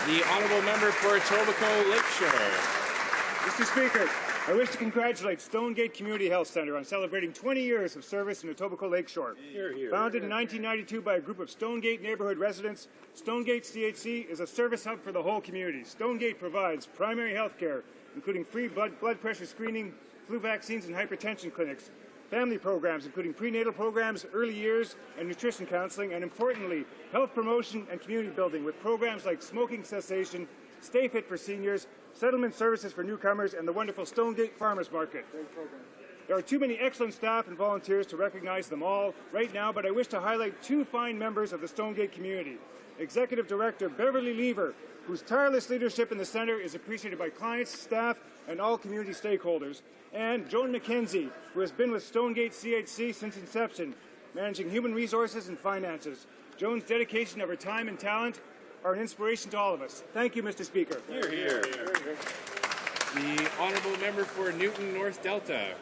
The Honourable Member for Etobicoke Lakeshore. Mr. Speaker, I wish to congratulate Stonegate Community Health Centre on celebrating 20 years of service in Etobicoke Lakeshore. Founded in 1992 by a group of Stonegate neighbourhood residents, Stonegate CHC is a service hub for the whole community. Stonegate provides primary health care, including free blood pressure screening, flu vaccines and hypertension clinics, family programs, including prenatal programs, early years, and nutrition counselling, and importantly, health promotion and community building with programs like smoking cessation, Stay Fit for seniors, settlement services for newcomers, and the wonderful Stonegate Farmers Market. There are too many excellent staff and volunteers to recognize them all right now, but I wish to highlight two fine members of the Stonegate community. Executive Director Beverly Lever, whose tireless leadership in the Centre is appreciated by clients, staff, and all community stakeholders, and Joan McKenzie, who has been with Stonegate CHC since inception, managing human resources and finances. Joan's dedication of her time and talent are an inspiration to all of us. Thank you, Mr. Speaker. Hear, hear. The Honourable Member for Newton North Delta.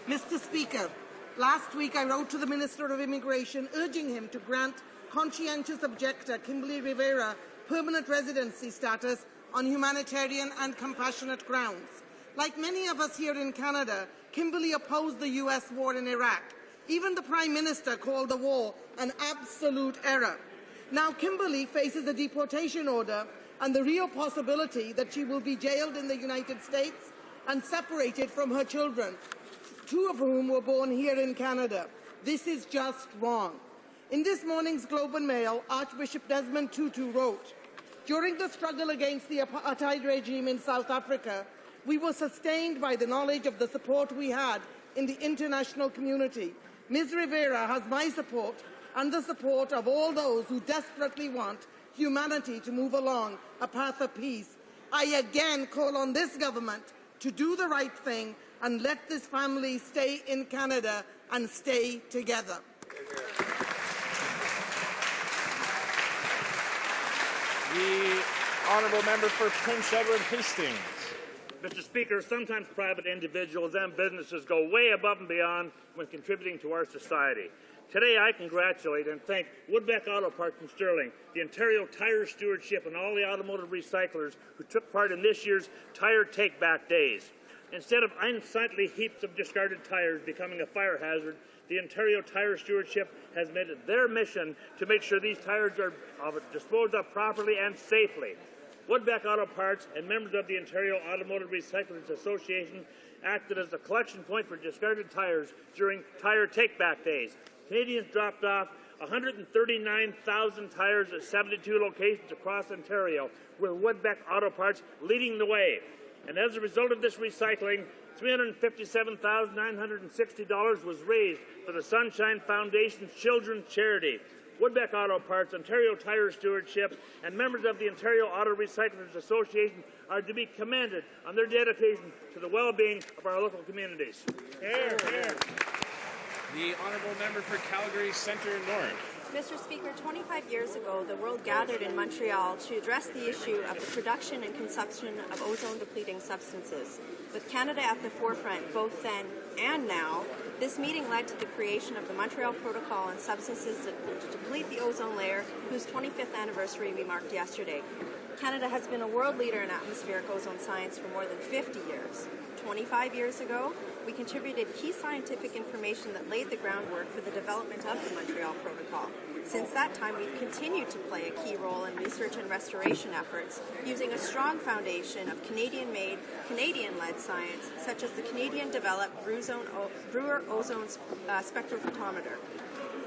Mr. Speaker, last week I wrote to the Minister of Immigration urging him to grant conscientious objector Kimberly Rivera permanent residency status on humanitarian and compassionate grounds. Like many of us here in Canada, Kimberly opposed the U.S. war in Iraq. Even the Prime Minister called the war an absolute error. Now Kimberly faces a deportation order and the real possibility that she will be jailed in the United States and separated from her children, two of whom were born here in Canada. This is just wrong. In this morning's Globe and Mail, Archbishop Desmond Tutu wrote, "During the struggle against the apartheid regime in South Africa, we were sustained by the knowledge of the support we had in the international community. Ms. Rivera has my support and the support of all those who desperately want humanity to move along a path of peace. I again call on this government to do the right thing and let this family stay in Canada and stay together." The Honourable Member for Prince Edward Hastings. Mr. Speaker, sometimes private individuals and businesses go way above and beyond when contributing to our society. Today, I congratulate and thank Woodbeck Auto Parts in Sterling, the Ontario Tire Stewardship, and all the automotive recyclers who took part in this year's Tire Take-Back Days. Instead of unsightly heaps of discarded tires becoming a fire hazard, the Ontario Tire Stewardship has made it their mission to make sure these tires are disposed of properly and safely. Woodbeck Auto Parts and members of the Ontario Automotive Recyclers Association acted as a collection point for discarded tires during Tire Take-Back Days. Canadians dropped off 139,000 tires at 72 locations across Ontario, with Woodbeck Auto Parts leading the way. And as a result of this recycling, $357,960 was raised for the Sunshine Foundation's Children's Charity. Woodbeck Auto Parts, Ontario Tire Stewardship, and members of the Ontario Auto Recyclers Association are to be commended on their dedication to the well-being of our local communities. Hear, hear. The Honourable Member for Calgary Centre North. Mr. Speaker, 25 years ago, the world gathered in Montreal to address the issue of the production and consumption of ozone-depleting substances. With Canada at the forefront both then and now, this meeting led to the creation of the Montreal Protocol on substances that deplete the ozone layer, whose 25th anniversary we marked yesterday. Canada has been a world leader in atmospheric ozone science for more than 50 years. 25 years ago, we contributed key scientific information that laid the groundwork for the development of the Montreal Protocol. Since that time, we've continued to play a key role in research and restoration efforts, using a strong foundation of Canadian-made, Canadian-led science, such as the Canadian-developed Brewer ozone spectrophotometer.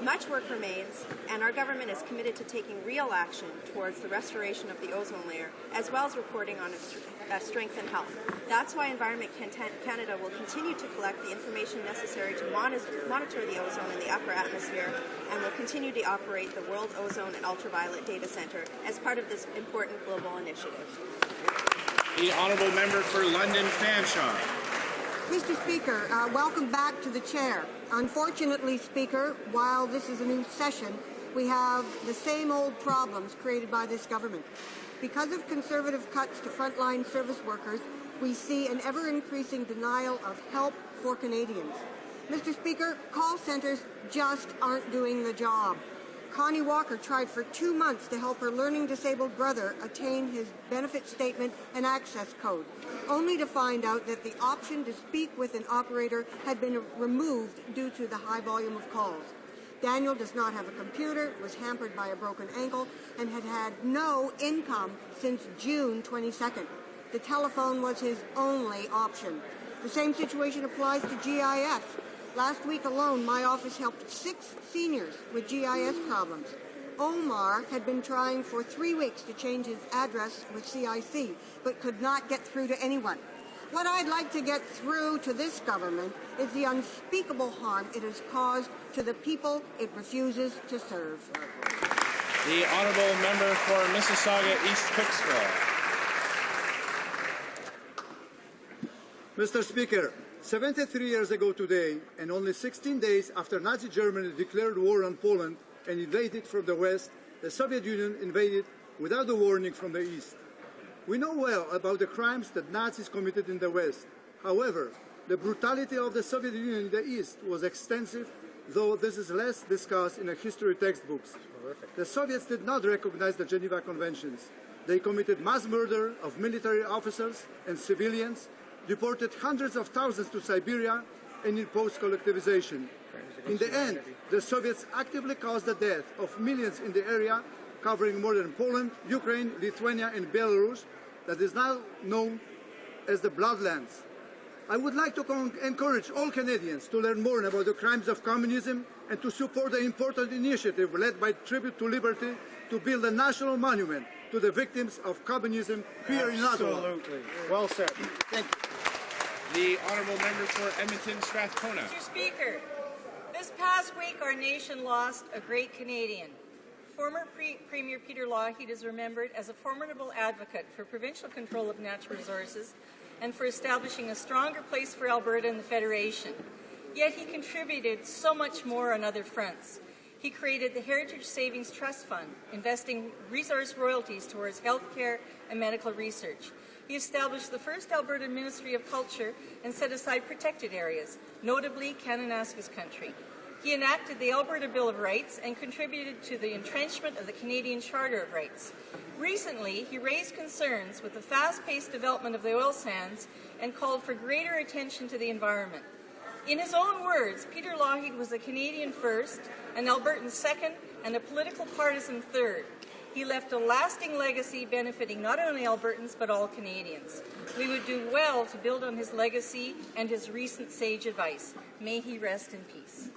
Much work remains, and our government is committed to taking real action towards the restoration of the ozone layer, as well as reporting on its strength and health. That's why Environment Canada will continue to collect the information necessary to monitor the ozone in the upper atmosphere, and will continue to operate the World Ozone and Ultraviolet Data Centre as part of this important global initiative. The Honourable Member for London Fanshawe. Mr. Speaker, welcome back to the chair. Unfortunately, Speaker, while this is a new session, we have the same old problems created by this government. Because of conservative cuts to frontline service workers, we see an ever-increasing denial of help for Canadians. Mr. Speaker, call centres just aren't doing the job. Connie Walker tried for 2 months to help her learning disabled brother attain his benefit statement and access code, only to find out that the option to speak with an operator had been removed due to the high volume of calls. Daniel does not have a computer, was hampered by a broken ankle, and had had no income since June 22nd. The telephone was his only option. The same situation applies to GIS. Last week alone, my office helped 6 seniors with GIS problems. Omar had been trying for 3 weeks to change his address with CIC, but could not get through to anyone. What I'd like to get through to this government is the unspeakable harm it has caused to the people it refuses to serve. The honourable member for Mississauga East Cooksville. Mr. Speaker, 73 years ago today, and only 16 days after Nazi Germany declared war on Poland and invaded from the west, the Soviet Union invaded without a warning from the east. We know well about the crimes that Nazis committed in the west. However, the brutality of the Soviet Union in the east was extensive, though this is less discussed in the history textbooks. The Soviets did not recognize the Geneva Conventions. They committed mass murder of military officers and civilians, deported hundreds of thousands to Siberia, and imposed collectivization. In the end, the Soviets actively caused the death of millions in the area, covering modern Poland, Ukraine, Lithuania, and Belarus, that is now known as the Bloodlands. I would like to encourage all Canadians to learn more about the crimes of communism and to support the important initiative led by Tribute to Liberty to build a national monument to the victims of communism here in Ottawa. Absolutely. Well said. Thank you. The honourable member for Edmonton Strathcona. Mr. Speaker, this past week our nation lost a great Canadian. Former Premier Peter Lougheed is remembered as a formidable advocate for provincial control of natural resources and for establishing a stronger place for Alberta in the Federation. Yet he contributed so much more on other fronts. He created the Heritage Savings Trust Fund, investing resource royalties towards health care and medical research. He established the first Alberta Ministry of Culture and set aside protected areas, notably Kananaskis Country. He enacted the Alberta Bill of Rights and contributed to the entrenchment of the Canadian Charter of Rights. Recently, he raised concerns with the fast-paced development of the oil sands and called for greater attention to the environment. In his own words, Peter Lougheed was a Canadian first, an Albertan second, and a political partisan third. He left a lasting legacy benefiting not only Albertans but all Canadians. We would do well to build on his legacy and his recent sage advice. May he rest in peace.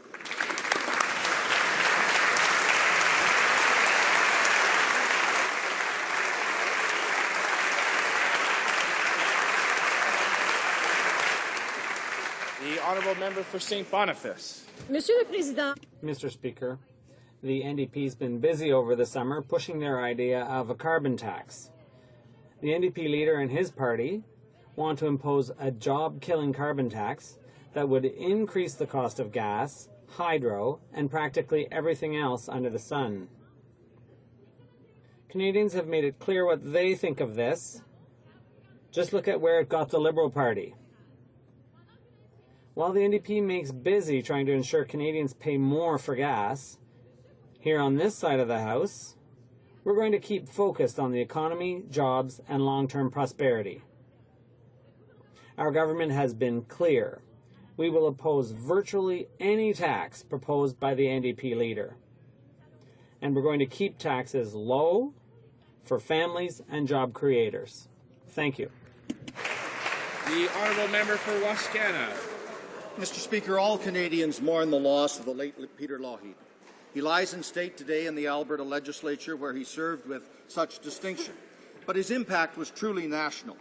The honourable member for St. Boniface. Mr. Speaker, the NDP's been busy over the summer pushing their idea of a carbon tax. The NDP leader and his party want to impose a job-killing carbon tax that would increase the cost of gas, hydro, and practically everything else under the sun. Canadians have made it clear what they think of this. Just look at where it got the Liberal Party. While the NDP makes busy trying to ensure Canadians pay more for gas, here on this side of the House, we're going to keep focused on the economy, jobs, and long-term prosperity. Our government has been clear. We will oppose virtually any tax proposed by the NDP leader. And we're going to keep taxes low for families and job creators. Thank you. The honourable member for Wascana. Mr. Speaker, all Canadians mourn the loss of the late Peter Lougheed. He lies in state today in the Alberta Legislature, where he served with such distinction. But his impact was truly national.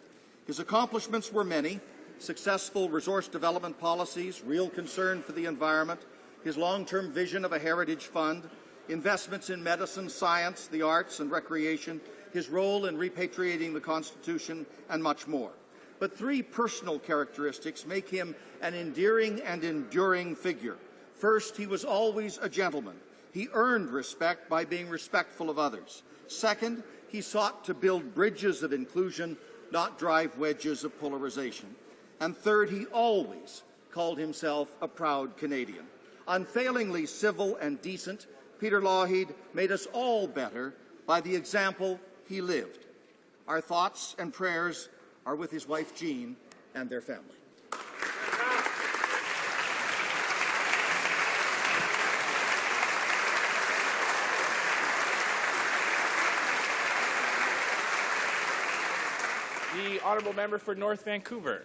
His accomplishments were many: successful resource development policies, real concern for the environment, his long-term vision of a heritage fund, investments in medicine, science, the arts and recreation, his role in repatriating the Constitution, and much more. But three personal characteristics make him an endearing and enduring figure. First, he was always a gentleman. He earned respect by being respectful of others. Second, he sought to build bridges of inclusion, not drive wedges of polarization. And third, he always called himself a proud Canadian. Unfailingly civil and decent, Peter Lougheed made us all better by the example he lived. Our thoughts and prayers are with his wife Jean and their family. The honourable member for North Vancouver.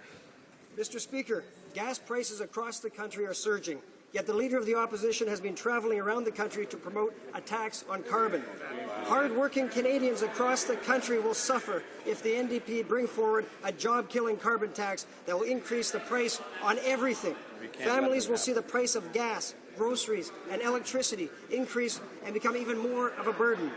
Mr. Speaker, gas prices across the country are surging. Yet the Leader of the Opposition has been travelling around the country to promote a tax on carbon. Hard-working Canadians across the country will suffer if the NDP bring forward a job-killing carbon tax that will increase the price on everything. Families will see the price of gas, groceries, and electricity increase and become even more of a burden.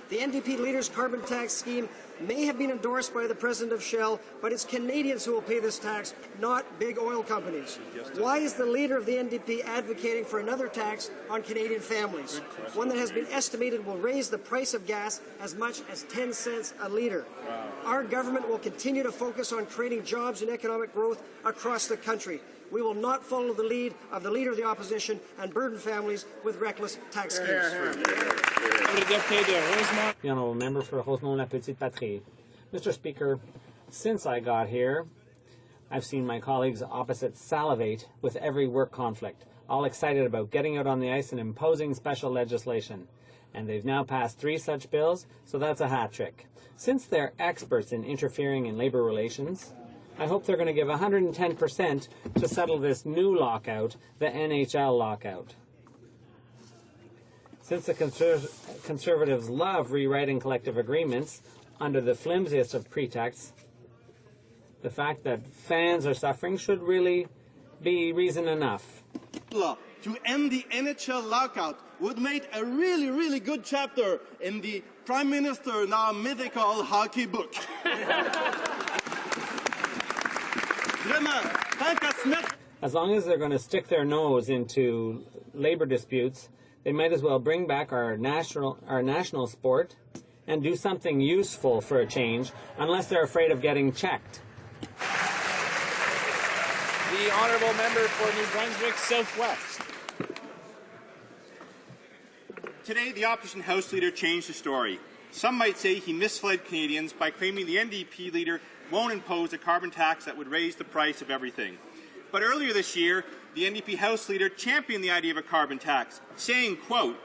The NDP leader's carbon tax scheme may have been endorsed by the president of Shell, but it's Canadians who will pay this tax, not big oil companies. Why is the leader of the NDP advocating for another tax on Canadian families? One that has been estimated will raise the price of gas as much as 10 cents a litre. Our government will continue to focus on creating jobs and economic growth across the country. We will not follow the lead of the Leader of the Opposition and burden families with reckless tax schemes. The Honourable Member for Rosemont-la-Petite-Patrie. Mr. Speaker, since I got here, I've seen my colleagues opposite salivate with every work conflict, all excited about getting out on the ice and imposing special legislation. And they've now passed 3 such bills, so that's a hat trick. Since they're experts in interfering in labour relations, I hope they're going to give 110% to settle this new lockout, the NHL lockout. Since the Conservatives love rewriting collective agreements under the flimsiest of pretexts, the fact that fans are suffering should really be reason enough. To end the NHL lockout would make a really, really good chapter in the Prime Minister now mythical HoC book. As long as they're going to stick their nose into labor disputes, they might as well bring back our national sport and do something useful for a change, unless they're afraid of getting checked. The Honourable Member for New Brunswick Southwest. Today, the opposition House Leader changed the story. Some might say he misled Canadians by claiming the NDP leader won't impose a carbon tax that would raise the price of everything. But earlier this year, the NDP House Leader championed the idea of a carbon tax, saying, quote,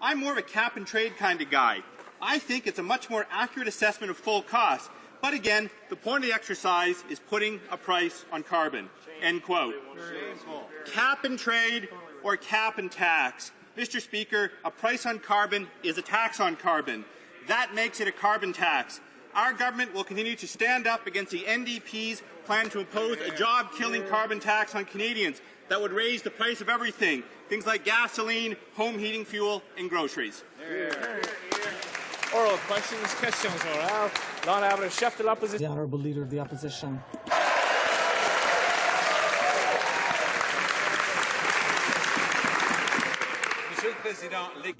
"I'm more of a cap-and-trade kind of guy. I think it's a much more accurate assessment of full cost. But again, the point of the exercise is putting a price on carbon." End quote. Cap and trade or cap and tax. Mr. Speaker, a price on carbon is a tax on carbon. That makes it a carbon tax. Our government will continue to stand up against the NDP's plan to impose a job-killing carbon tax on Canadians that would raise the price of everything, things like gasoline, home heating fuel, and groceries. Oral questions, questions orales. L'Honorable Chef de l'Opposition. The Honourable Leader of the Opposition.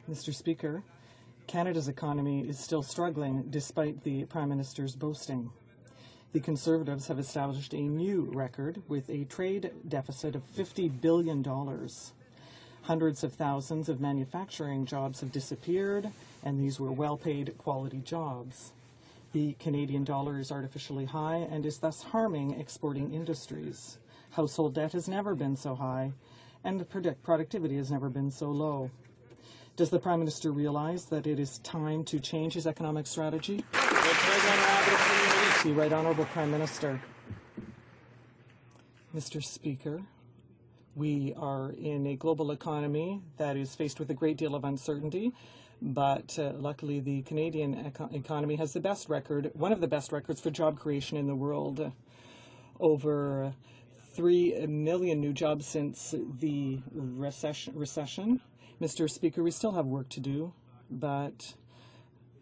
Mr. Speaker, Canada's economy is still struggling despite the Prime Minister's boasting. The Conservatives have established a new record with a trade deficit of $50 billion. Hundreds of thousands of manufacturing jobs have disappeared, and these were well-paid quality jobs. The Canadian dollar is artificially high and is thus harming exporting industries. Household debt has never been so high, and productivity has never been so low. Does the Prime Minister realize that it is time to change his economic strategy? The Right Honourable Prime Minister. Mr. Speaker, we are in a global economy that is faced with a great deal of uncertainty, but luckily the Canadian economy has the best record, one of the best records for job creation in the world. Over 3 million new jobs since the recession. Mr. Speaker, we still have work to do, but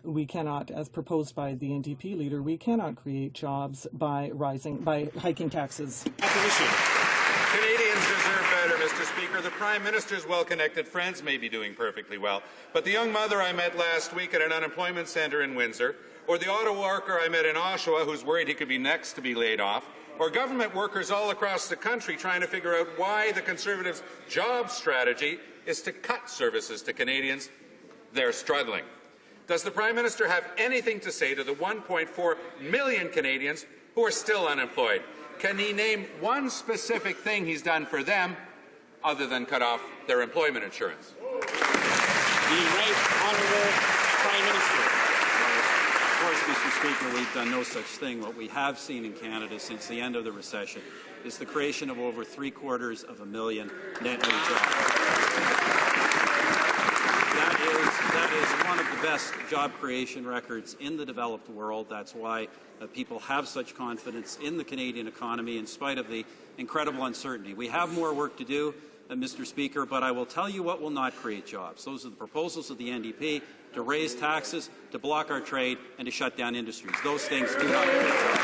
we cannot, as proposed by the NDP leader, we cannot create jobs by hiking taxes. Opposition. Canadians deserve better, Mr. Speaker. The Prime Minister's well-connected friends may be doing perfectly well, but the young mother I met last week at an unemployment centre in Windsor, or the auto worker I met in Oshawa who's worried he could be next to be laid off, or government workers all across the country trying to figure out why the Conservatives' job strategy is to cut services to Canadians, they're struggling. Does the Prime Minister have anything to say to the 1.4 million Canadians who are still unemployed? Can he name one specific thing he's done for them other than cut off their employment insurance? The Right Honourable Prime Minister. Of course, Mr. Speaker, we've done no such thing. What we have seen in Canada since the end of the recession is the creation of over 750,000 net new jobs. That is one of the best job creation records in the developed world. That's why people have such confidence in the Canadian economy in spite of the incredible uncertainty. We have more work to do, Mr. Speaker, but I will tell you what will not create jobs. Those are the proposals of the NDP to raise taxes, to block our trade, and to shut down industries. Those things do not create jobs.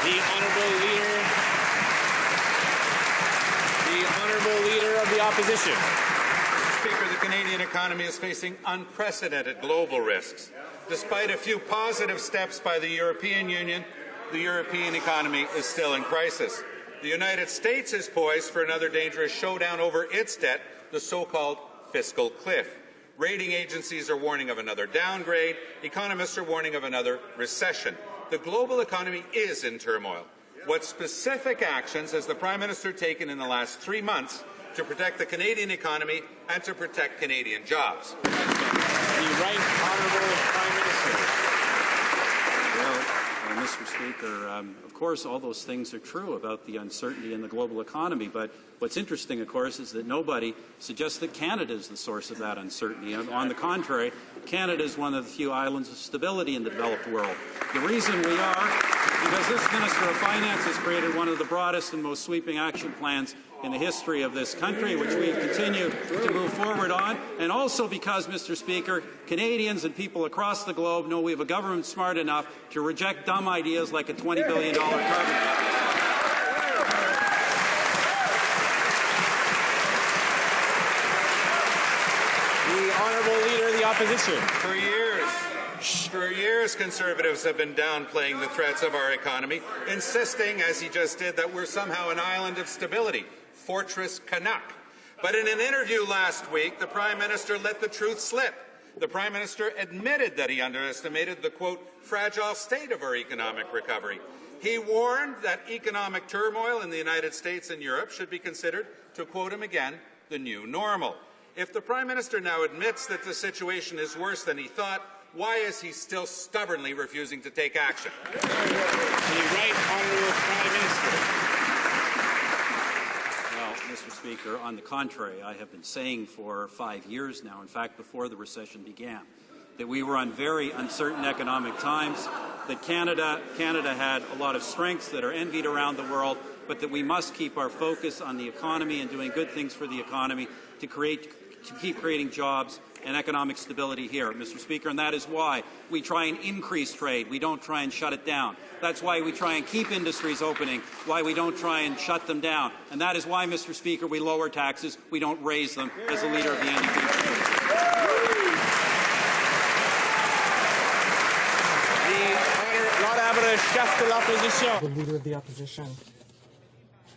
The Honourable Leader of the Opposition. Speaker, the Canadian economy is facing unprecedented global risks. Despite a few positive steps by the European Union, the European economy is still in crisis. The United States is poised for another dangerous showdown over its debt, the so-called fiscal cliff. Rating agencies are warning of another downgrade. Economists are warning of another recession. The global economy is in turmoil. What specific actions has the Prime Minister taken in the last 3 months to protect the Canadian economy and to protect Canadian jobs? The Right Honourable Prime Minister. Well, Mr. Speaker, of course, all those things are true about the uncertainty in the global economy, but what's interesting, of course, is that nobody suggests that Canada is the source of that uncertainty. On the contrary, Canada is one of the few islands of stability in the developed world. The reason we are, because this Minister of Finance has created one of the broadest and most sweeping action plans in the history of this country, which we continue to move forward on, and also because, Mr. Speaker, Canadians and people across the globe know we have a government smart enough to reject dumb ideas like a $20 billion carbon tax. The Honourable Leader of the Opposition. For years, Conservatives have been downplaying the threats of our economy, insisting, as he just did, that we're somehow an island of stability. Fortress Canuck. But in an interview last week, the Prime Minister let the truth slip. The Prime Minister admitted that he underestimated the, quote, fragile state of our economic recovery. He warned that economic turmoil in the United States and Europe should be considered, to quote him again, the new normal. If the Prime Minister now admits that the situation is worse than he thought, why is he still stubbornly refusing to take action? The Right Honourable Prime Minister. Well, Mr. Speaker, on the contrary, I have been saying for 5 years now, in fact, before the recession began, that we were on very uncertain economic times, that Canada had a lot of strengths that are envied around the world, but that we must keep our focus on the economy and doing good things for the economy to keep creating jobs and economic stability here, Mr. Speaker, and that is why we try and increase trade. We don't try and shut it down. That's why we try and keep industries opening, why we don't try and shut them down. And that is why, Mr. Speaker, we lower taxes. We don't raise them, as the Leader of the NDP. The Leader of the Opposition.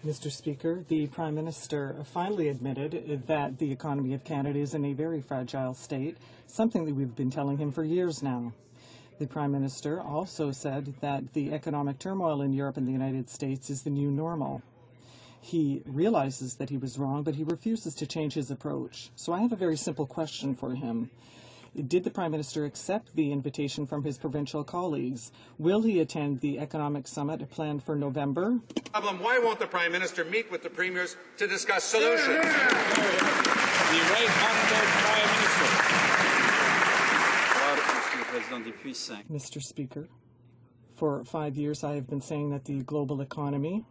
Mr. Speaker, the Prime Minister finally admitted that the economy of Canada is in a very fragile state, something that we've been telling him for years now. The Prime Minister also said that the economic turmoil in Europe and the United States is the new normal. He realizes that he was wrong, but he refuses to change his approach. So I have a very simple question for him. Did the Prime Minister accept the invitation from his provincial colleagues? Will he attend the economic summit planned for November? Why won't the Prime Minister meet with the premiers to discuss solutions? The Right Honourable Prime Minister. Mr. Speaker, for 5 years I have been saying that the global economy,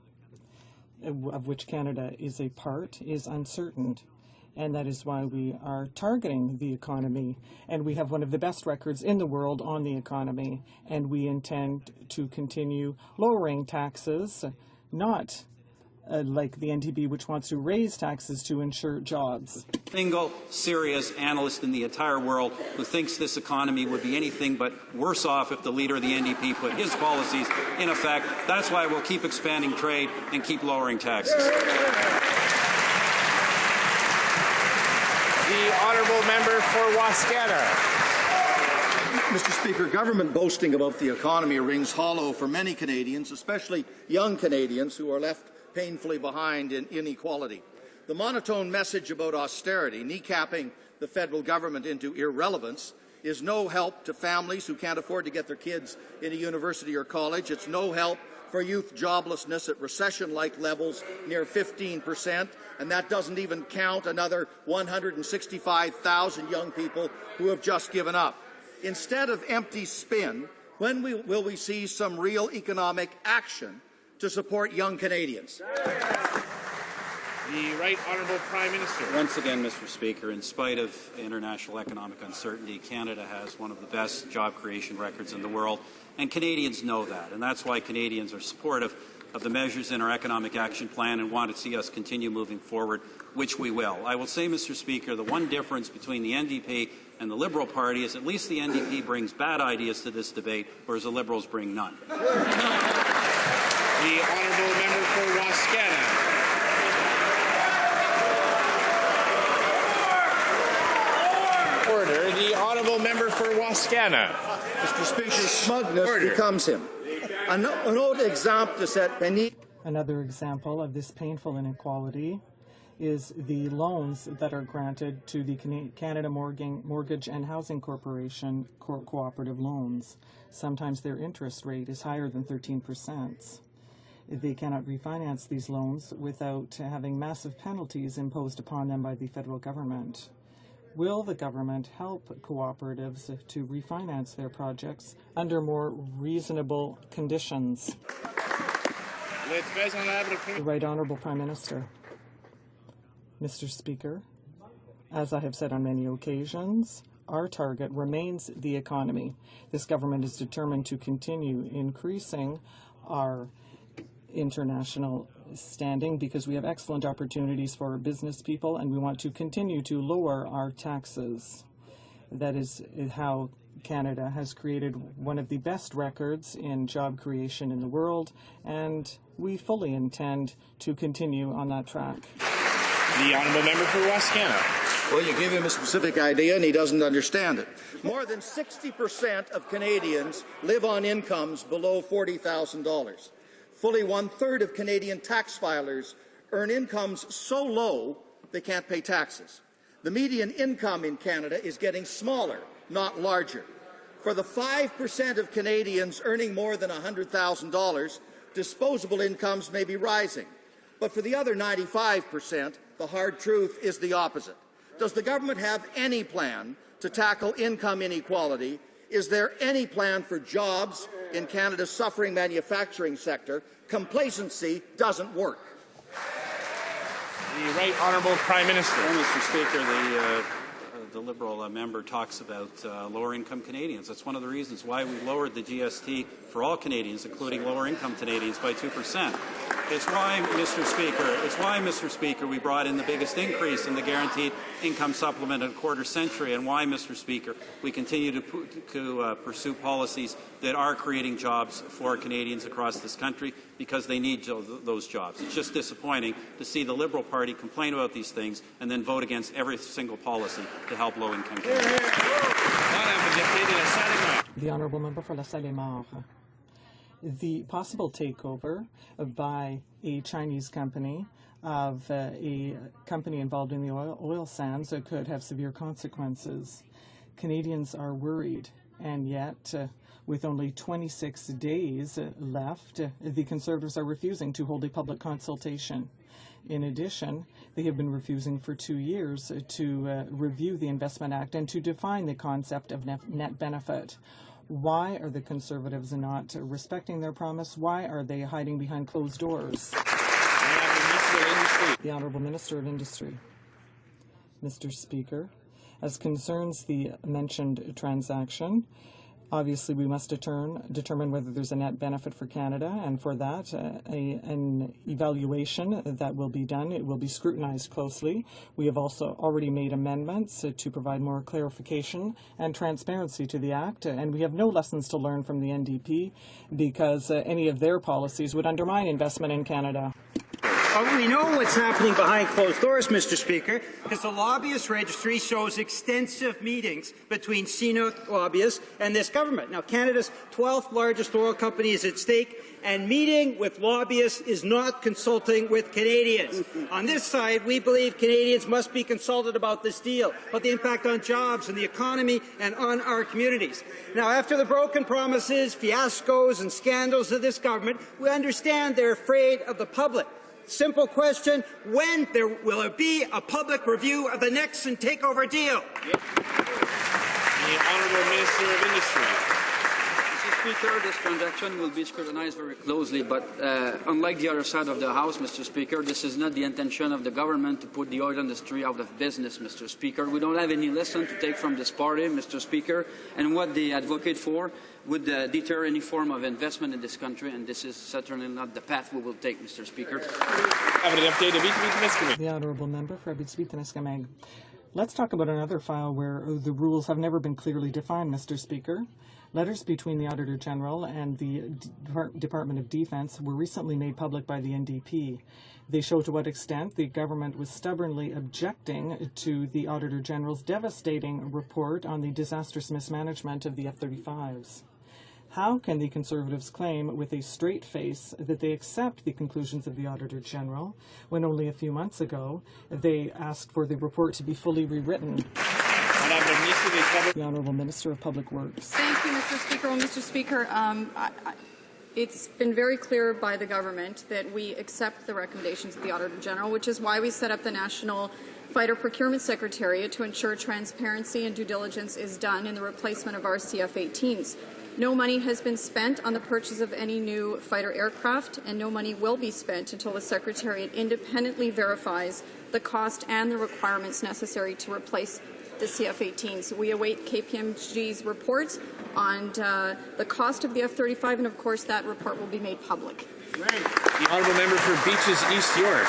of which Canada is a part, is uncertain. And that is why we are targeting the economy. And we have one of the best records in the world on the economy. And we intend to continue lowering taxes, not like the NDP, which wants to raise taxes to ensure jobs. Single serious analyst in the entire world who thinks this economy would be anything but worse off if the Leader of the NDP put his policies in effect. That's why we'll keep expanding trade and keep lowering taxes. The Honourable Member for Wascana. Mr. Speaker, government boasting about the economy rings hollow for many Canadians, especially young Canadians who are left painfully behind in inequality. The monotone message about austerity, kneecapping the federal government into irrelevance, is no help to families who can't afford to get their kids in a university or college. It's no help for youth joblessness at recession-like levels near 15%, and that doesn't even count another 165,000 young people who have just given up. Instead of empty spin, when will we see some real economic action to support young Canadians? The Right Honourable Prime Minister. Once again, Mr. Speaker, in spite of international economic uncertainty, Canada has one of the best job creation records in the world, and Canadians know that, and that's why Canadians are supportive of the measures in our economic action plan and want to see us continue moving forward, which we will. I will say, Mr. Speaker, the one difference between the NDP and the Liberal Party is at least the NDP brings bad ideas to this debate, whereas the Liberals bring none. The Honourable Member for Wascana. Order. The Honourable Member for Wascana. Mr. Speaker, smugness becomes him. Another example of this painful inequality is the loans that are granted to the Canada Mortgage and Housing Corporation cooperative loans. Sometimes their interest rate is higher than 13%. They cannot refinance these loans without having massive penalties imposed upon them by the federal government. Will the government help cooperatives to refinance their projects under more reasonable conditions? The Right Honourable Prime Minister. Mr. Speaker, as I have said on many occasions, our target remains the economy. This government is determined to continue increasing our international standing because we have excellent opportunities for our business people, and we want to continue to lower our taxes. That is how Canada has created one of the best records in job creation in the world, and we fully intend to continue on that track. The Honourable Member for Wascana. Well, you give him a specific idea and he doesn't understand it. More than 60% of Canadians live on incomes below $40,000. Fully one-third of Canadian tax filers earn incomes so low they can't pay taxes. The median income in Canada is getting smaller, not larger. For the 5% of Canadians earning more than $100,000, disposable incomes may be rising. But for the other 95%, the hard truth is the opposite. Does the government have any plan to tackle income inequality? Is there any plan for jobs in Canada's suffering manufacturing sector? Complacency doesn't work. The Right Honourable Prime Minister. Well, Mr. Speaker, the Liberal member talks about lower-income Canadians. That's one of the reasons why we lowered the GST for all Canadians, including lower-income Canadians, by 2%. It's why, Mr. Speaker, we brought in the biggest increase in the guaranteed income supplement in a quarter century, and why, Mr. Speaker, we continue to pursue policies that are creating jobs for Canadians across this country because they need those jobs. It's just disappointing to see the Liberal Party complain about these things and then vote against every single policy to help low-income Canadians. The Honourable Member for La Salle-et-Mort. The possible takeover by a Chinese company of a company involved in the oil sands could have severe consequences. Canadians are worried, and yet, with only 26 days left, the Conservatives are refusing to hold a public consultation. In addition, they have been refusing for 2 years to review the Investment Act and to define the concept of net benefit. Why are the Conservatives not respecting their promise? Why are they hiding behind closed doors? The Honourable Minister of Industry. Mr. Speaker, as concerns the mentioned transaction, obviously we must determine whether there's a net benefit for Canada, and for that an evaluation that will be done. It will be scrutinized closely. We have also already made amendments to provide more clarification and transparency to the Act, and we have no lessons to learn from the NDP because any of their policies would undermine investment in Canada. We know what's happening behind closed doors, Mr. Speaker, because the lobbyist registry shows extensive meetings between senior lobbyists and this government. Now, Canada's 12th largest oil company is at stake, and meeting with lobbyists is not consulting with Canadians. On this side, we believe Canadians must be consulted about this deal, about the impact on jobs and the economy and on our communities. Now, after the broken promises, fiascos and scandals of this government, we understand they're afraid of the public. Simple question, when will there be a public review of the Nexon takeover deal? The Honourable Minister of Industry. Mr. Speaker, this transaction will be scrutinized very closely, but unlike the other side of the House, Mr. Speaker, this is not the intention of the government to put the oil industry out of business, Mr. Speaker. We don't have any lesson to take from this party, Mr. Speaker, and what they advocate for would deter any form of investment in this country, and this is certainly not the path we will take, Mr. Speaker. The Honourable Member for Abitibi-Témiscamingue. Let's talk about another file where the rules have never been clearly defined, Mr. Speaker. Letters between the Auditor General and the Department of Defence were recently made public by the NDP. They show to what extent the government was stubbornly objecting to the Auditor General's devastating report on the disastrous mismanagement of the F-35s. How can the Conservatives claim with a straight face that they accept the conclusions of the Auditor General when only a few months ago they asked for the report to be fully rewritten? The Honourable Minister of Public Works. Thank you, Mr. Speaker. Well, Mr. Speaker, it's been very clear by the government that we accept the recommendations of the Auditor General, which is why we set up the National Fighter Procurement Secretariat to ensure transparency and due diligence is done in the replacement of RCF-18s. No money has been spent on the purchase of any new fighter aircraft, and no money will be spent until the Secretariat independently verifies the cost and the requirements necessary to replace the CF-18s. We await KPMG's report on the cost of the F-35, and of course that report will be made public. The Honourable Member for Beaches East York.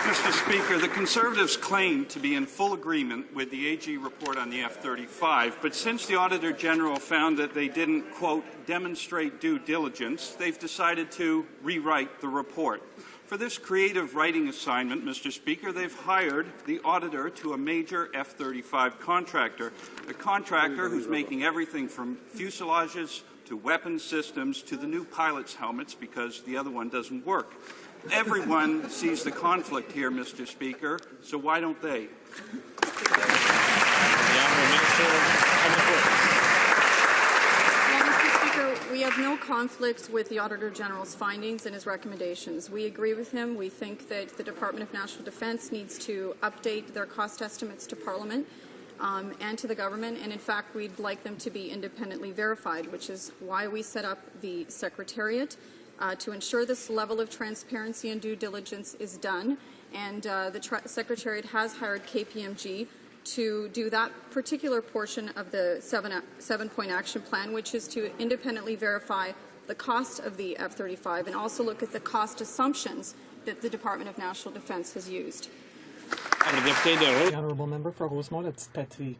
Mr. Speaker, the Conservatives claim to be in full agreement with the AG report on the F-35, but since the Auditor General found that they didn't, quote, demonstrate due diligence, they've decided to rewrite the report. For this creative writing assignment, Mr. Speaker, they've hired the auditor to a major F-35 contractor, a contractor who's making everything from fuselages to weapon systems to the new pilot's helmets because the other one doesn't work. Everyone sees the conflict here, Mr. Speaker, so why don't they? The Honourable Minister of Public Works. Mr. Speaker, we have no conflicts with the Auditor General's findings and his recommendations. We agree with him. We think that the Department of National Defence needs to update their cost estimates to Parliament and to the government, and in fact we'd like them to be independently verified, which is why we set up the Secretariat to ensure this level of transparency and due diligence is done, and the Secretariat has hired KPMG to do that particular portion of the seven-point action plan, which is to independently verify the cost of the F-35 and also look at the cost assumptions that the Department of National Defence has used. The Honourable Member for Rosemont-Petrie.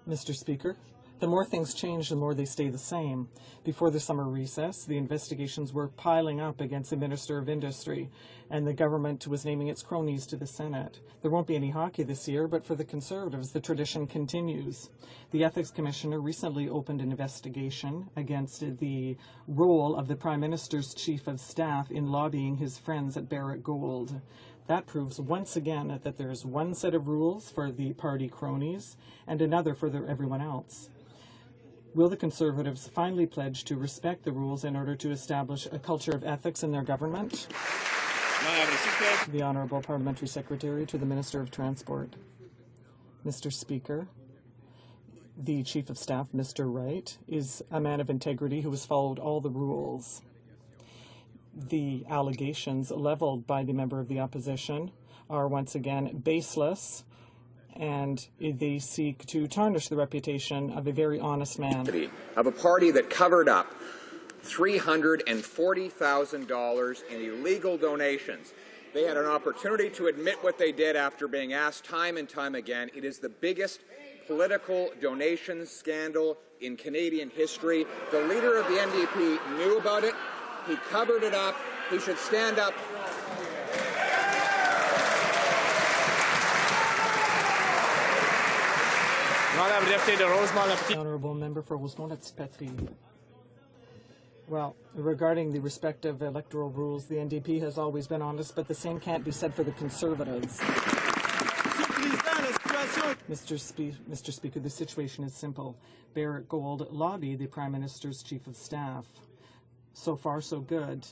Mr. Speaker, the more things change, the more they stay the same. Before the summer recess, the investigations were piling up against the Minister of Industry, and the government was naming its cronies to the Senate. There won't be any hockey this year, but for the Conservatives, the tradition continues. The Ethics Commissioner recently opened an investigation against the role of the Prime Minister's Chief of Staff in lobbying his friends at Barrick Gold. That proves once again that there's one set of rules for the party cronies and another for everyone else. Will the Conservatives finally pledge to respect the rules in order to establish a culture of ethics in their government? The Honourable Parliamentary Secretary to the Minister of Transport. Mr. Speaker, the Chief of Staff, Mr. Wright, is a man of integrity who has followed all the rules. The allegations leveled by the member of the opposition are once again baseless, and they seek to tarnish the reputation of a very honest man. Of a party that covered up $340,000 in illegal donations. They had an opportunity to admit what they did after being asked time and time again. It is the biggest political donations scandal in Canadian history. The leader of the NDP knew about it. He covered it up. He should stand up. The honourable member for Rosemont-Petrie. Well, regarding the respective electoral rules, the NDP has always been honest, but the same can't be said for the Conservatives. Mr. Speaker, the situation is simple. Barrett Gold lobbied the Prime Minister's Chief of Staff. So far, so good.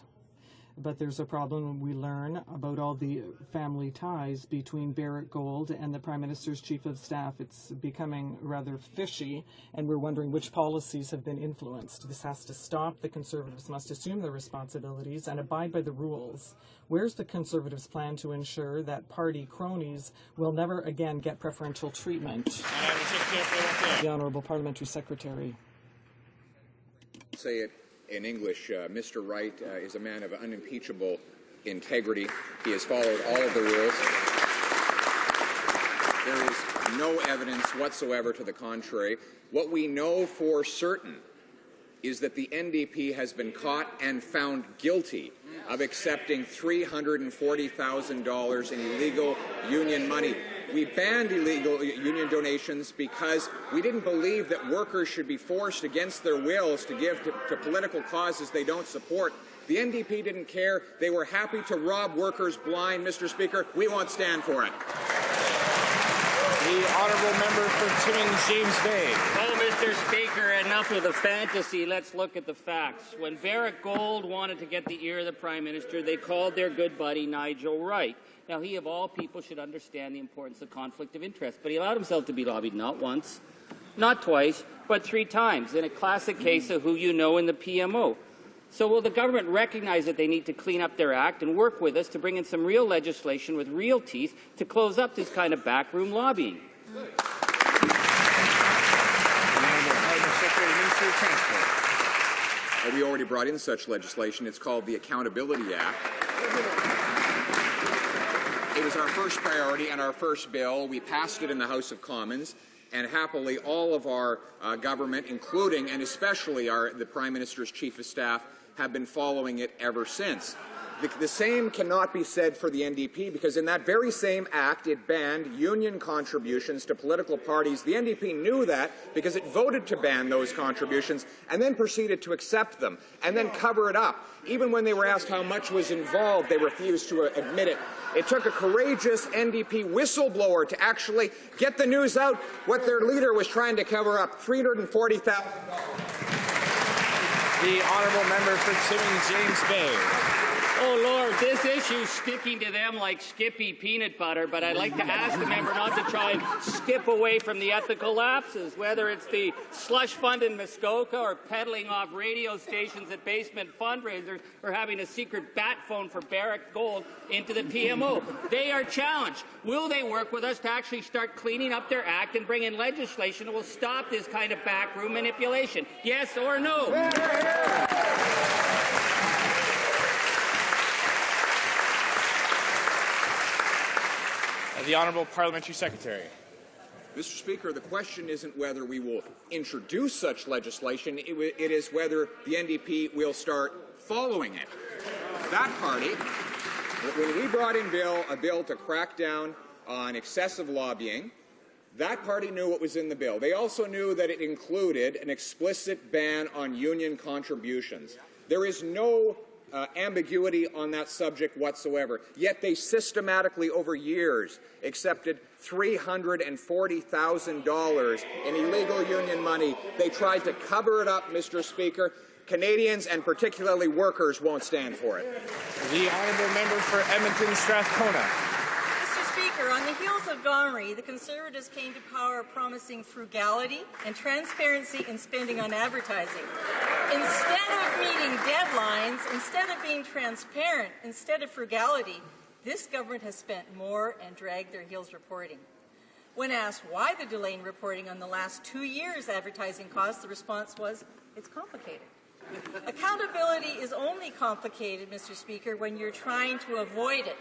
But there's a problem when we learn about all the family ties between Barrett Gold and the Prime Minister's Chief of Staff. It's becoming rather fishy, and we're wondering which policies have been influenced. This has to stop. The Conservatives must assume their responsibilities and abide by the rules. Where's the Conservatives' plan to ensure that party cronies will never again get preferential treatment? The Honourable Parliamentary Secretary. Say it in English, Mr. Wright is a man of unimpeachable integrity. He has followed all of the rules. There is no evidence whatsoever to the contrary. What we know for certain is that the NDP has been caught and found guilty of accepting $340,000 in illegal union money. We banned illegal union donations because we didn't believe that workers should be forced against their wills to give to political causes they don't support. The NDP didn't care. They were happy to rob workers blind, Mr. Speaker. We won't stand for it. The honourable member for Timmins James Bay. Oh, Mr. Speaker, enough of the fantasy. Let's look at the facts. When Barrett Gold wanted to get the ear of the Prime Minister, they called their good buddy Nigel Wright. Now, he, of all people, should understand the importance of conflict of interest, but he allowed himself to be lobbied not once, not twice, but 3 times, in a classic case of who you know in the PMO. So will the government recognize that they need to clean up their act and work with us to bring in some real legislation with real teeth to close up this kind of backroom lobbying? We already brought in such legislation. It's called the Accountability Act. It was our first priority and our first bill. We passed it in the House of Commons, and happily all of our government, including and especially the Prime Minister's Chief of Staff, have been following it ever since. The same cannot be said for the NDP, because in that very same act it banned union contributions to political parties. The NDP knew that because it voted to ban those contributions and then proceeded to accept them and then cover it up. Even when they were asked how much was involved, they refused to admit it. It took a courageous NDP whistleblower to actually get the news out what their leader was trying to cover up, $340,000. The honourable member for Timmins James Bay. Oh, Lord, this issue's sticking to them like Skippy peanut butter, but I'd like to ask the member not to try and skip away from the ethical lapses, whether it's the slush fund in Muskoka or peddling off radio stations at basement fundraisers or having a secret bat phone for Barrett Gold into the PMO. They are challenged. Will they work with us to actually start cleaning up their act and bring in legislation that will stop this kind of backroom manipulation? Yes or no? The Honourable Parliamentary Secretary. Mr. Speaker, the question isn't whether we will introduce such legislation, it is whether the NDP will start following it. That party, when we brought in a bill to crack down on excessive lobbying, that party knew what was in the bill. They also knew that it included an explicit ban on union contributions. There is no ambiguity on that subject whatsoever. Yet they systematically, over years, accepted $340,000 in illegal union money. They tried to cover it up, Mr. Speaker. Canadians, and particularly workers, won't stand for it. The honourable member for Edmonton Strathcona. Mr. Speaker, on the heels of Gomery, the Conservatives came to power promising frugality and transparency in spending on advertising. Instead of meeting deadlines, instead of being transparent, instead of frugality, this government has spent more and dragged their heels reporting. When asked why the delay in reporting on the last 2 years' advertising costs, the response was, it's complicated. Accountability is only complicated, Mr. Speaker, when you're trying to avoid it.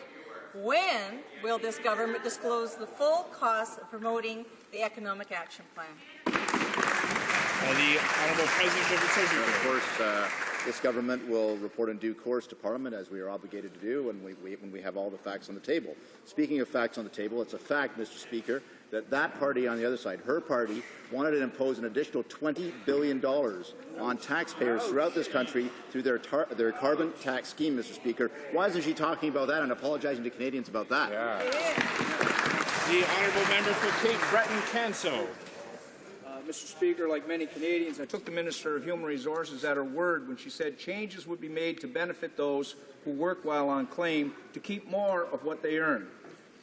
When will this government disclose the full cost of promoting the Economic Action Plan? The Honourable President of the Treasury. Of course, this government will report in due course to Parliament, as we are obligated to do when we have all the facts on the table. Speaking of facts on the table, it's a fact, Mr. Speaker, that that party on the other side, her party, wanted to impose an additional $20 billion on taxpayers throughout this country through their carbon tax scheme, Mr. Speaker. Why isn't she talking about that and apologizing to Canadians about that? The honourable member for Cape Breton-Canso. Mr. Speaker, like many Canadians, I took the Minister of Human Resources at her word when she said changes would be made to benefit those who work while on claim to keep more of what they earn.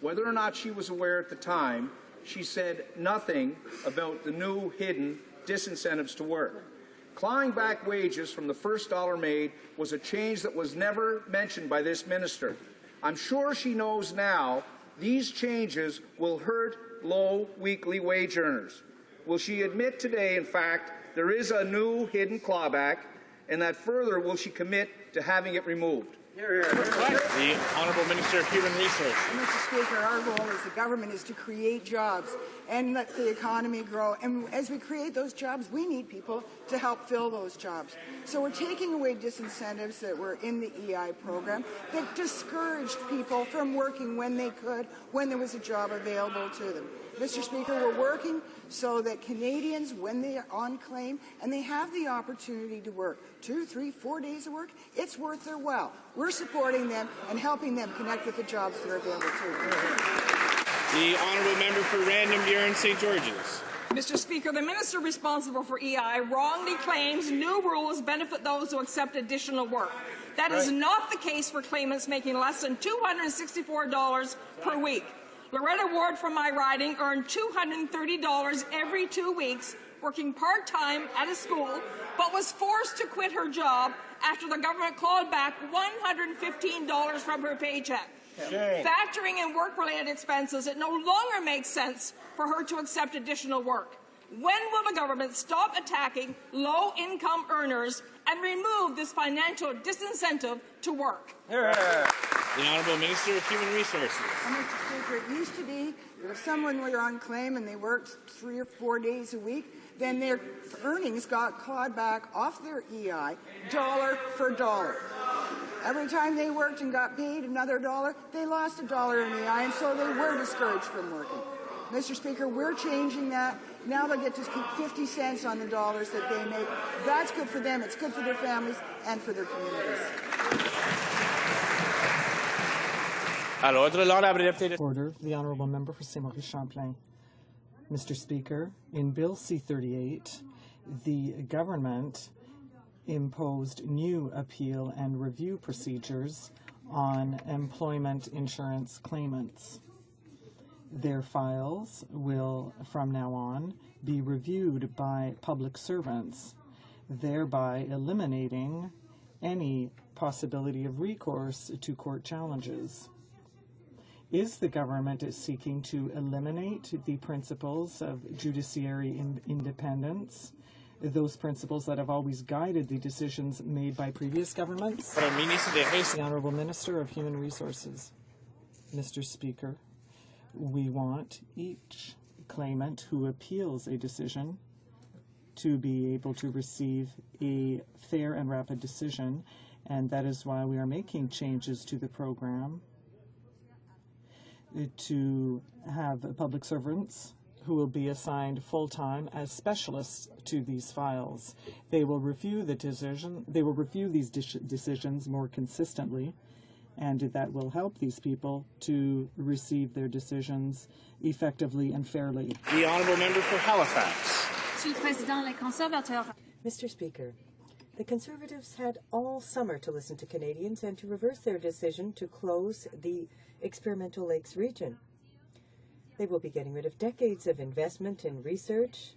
Whether or not she was aware at the time, she said nothing about the new hidden disincentives to work. Clawing back wages from the first dollar made was a change that was never mentioned by this minister. I'm sure she knows now these changes will hurt low weekly wage earners. Will she admit today, in fact, there is a new hidden clawback, and that further will she commit to having it removed? The Honourable Minister of Human Resources. Mr. Speaker, our goal as the government is to create jobs and let the economy grow. And as we create those jobs, we need people to help fill those jobs. So we're taking away disincentives that were in the EI program that discouraged people from working when they could, when there was a job available to them. Mr. Speaker, we're working so that Canadians, when they are on claim and they have the opportunity to work 2, 3, 4 days of work, it's worth their while. We're supporting them and helping them connect with the jobs that are available to them. The honourable member for Random Buren St. George's. Mr. Speaker, the minister responsible for EI wrongly claims new rules benefit those who accept additional work. That is not the case for claimants making less than $264 per week. Loretta Ward from my riding earned $230 every 2 weeks, working part-time at a school, but was forced to quit her job after the government clawed back $115 from her paycheck. Shame. Factoring in work-related expenses, it no longer makes sense for her to accept additional work. When will the government stop attacking low-income earners and remove this financial disincentive to work? The Honourable Minister of Human Resources. Mr. Speaker, it used to be that if someone were on claim and they worked 3 or 4 days a week, then their earnings got clawed back off their EI dollar for dollar. Every time they worked and got paid another dollar, they lost $1 in EI, and so they were discouraged from working. Mr. Speaker, we're changing that. Now they'll get to keep 50 cents on the dollars that they make. That's good for them. It's good for their families and for their communities. Order. The Honourable Member for St. Maurice Champlain. Mr. Speaker, in Bill C-38, the government imposed new appeal and review procedures on employment insurance claimants. Their files will, from now on, be reviewed by public servants, thereby eliminating any possibility of recourse to court challenges. Is the government seeking to eliminate the principles of judiciary independence, those principles that have always guided the decisions made by previous governments? The Honourable Minister of Human Resources. Mr. Speaker, we want each claimant who appeals a decision to be able to receive a fair and rapid decision, and that is why we are making changes to the program to have public servants who will be assigned full-time as specialists to these files. They will review the decision. They will review these decisions more consistently, and that will help these people to receive their decisions effectively and fairly. The Honourable Member for Halifax. Mr. Speaker, the Conservatives had all summer to listen to Canadians and to reverse their decision to close the experimental lakes region. They will be getting rid of decades of investment in research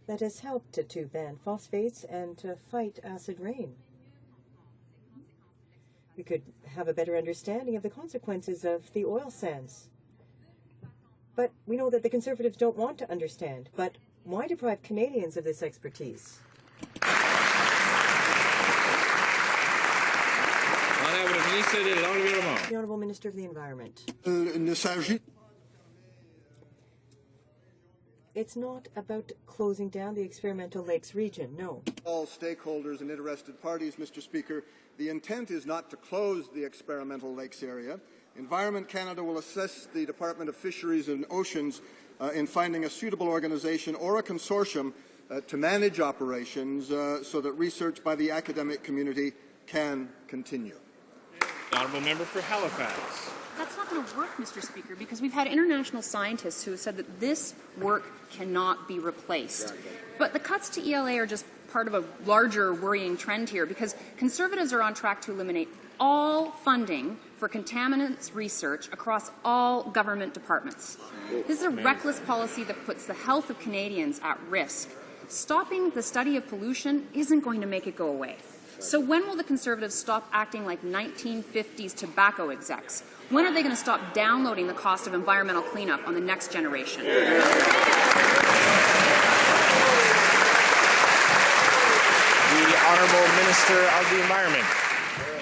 that has helped to ban phosphates and to fight acid rain. We could have a better understanding of the consequences of the oil sands. But we know that the Conservatives don't want to understand. But why deprive Canadians of this expertise? The Honourable Minister of the Environment. It's not about closing down the experimental lakes region, no. All stakeholders and interested parties, Mr. Speaker, the intent is not to close the experimental lakes area. Environment Canada will assist the Department of Fisheries and Oceans in finding a suitable organization or a consortium to manage operations so that research by the academic community can continue. The honourable member for Halifax. That's not going to work, Mr. Speaker, because we've had international scientists who have said that this work cannot be replaced. Exactly. But the cuts to ELA are just part of a larger worrying trend here, because Conservatives are on track to eliminate all funding for contaminants research across all government departments. This is a reckless policy that puts the health of Canadians at risk. Stopping the study of pollution isn't going to make it go away. So when will the Conservatives stop acting like 1950s tobacco execs? When are they going to stop downloading the cost of environmental cleanup on the next generation? The Honourable Minister of the Environment.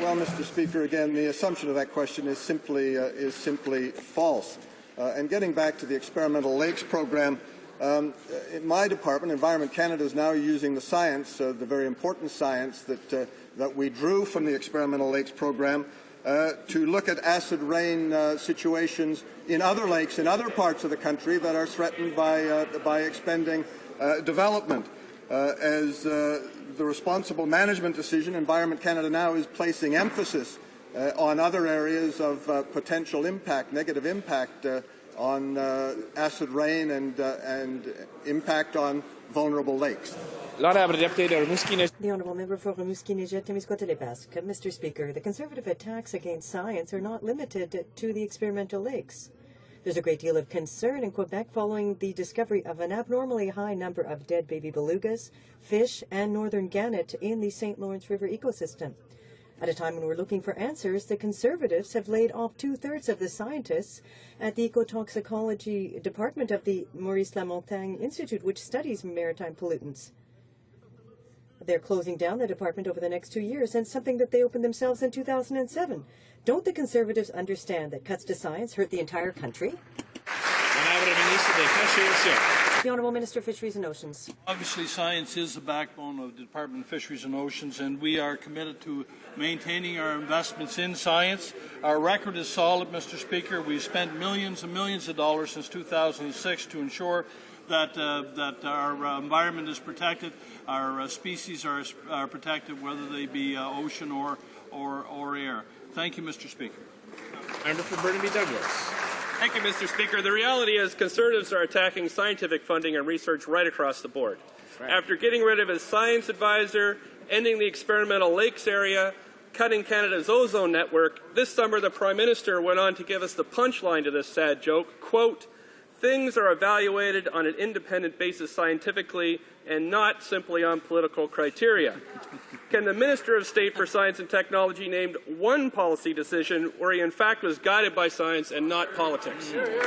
Well, Mr. Speaker, again, the assumption of that question is simply false. And getting back to the Experimental Lakes program, in my department, Environment Canada, is now using the science, the very important science that we drew from the Experimental Lakes program, to look at acid rain situations in other lakes in other parts of the country that are threatened by expending development. As the responsible management decision, Environment Canada now is placing emphasis on other areas of potential impact, negative impact on acid rain and impact on vulnerable lakes. The Honourable Member for Rimouski-Niget-Témiscouata-les-Basques. Mr. Speaker, the Conservative attacks against science are not limited to the experimental lakes. There's a great deal of concern in Quebec following the discovery of an abnormally high number of dead baby belugas, fish, and northern gannet in the St. Lawrence River ecosystem. At a time when we're looking for answers, the Conservatives have laid off 2/3 of the scientists at the Ecotoxicology Department of the Maurice Lamontagne Institute, which studies maritime pollutants. They're closing down the department over the next 2 years, and something that they opened themselves in 2007. Don't the Conservatives understand that cuts to science hurt the entire country? The Honourable Minister of Fisheries and Oceans. Obviously, science is the backbone of the Department of Fisheries and Oceans, and we are committed to maintaining our investments in science. Our record is solid, Mr. Speaker. We've spent millions and millions of dollars since 2006 to ensure that our environment is protected, our species are protected, whether they be ocean or air. Thank you, Mr. Speaker. Member for Burnaby Douglas. Thank you, Mr. Speaker. The reality is Conservatives are attacking scientific funding and research right across the board. Right. After getting rid of his science advisor, ending the experimental lakes area, cutting Canada's ozone network, this summer the Prime Minister went on to give us the punchline to this sad joke, quote, "Things are evaluated on an independent basis scientifically and not simply on political criteria." Can the Minister of State for Science and Technology name one policy decision where he in fact was guided by science and not politics? The Honourable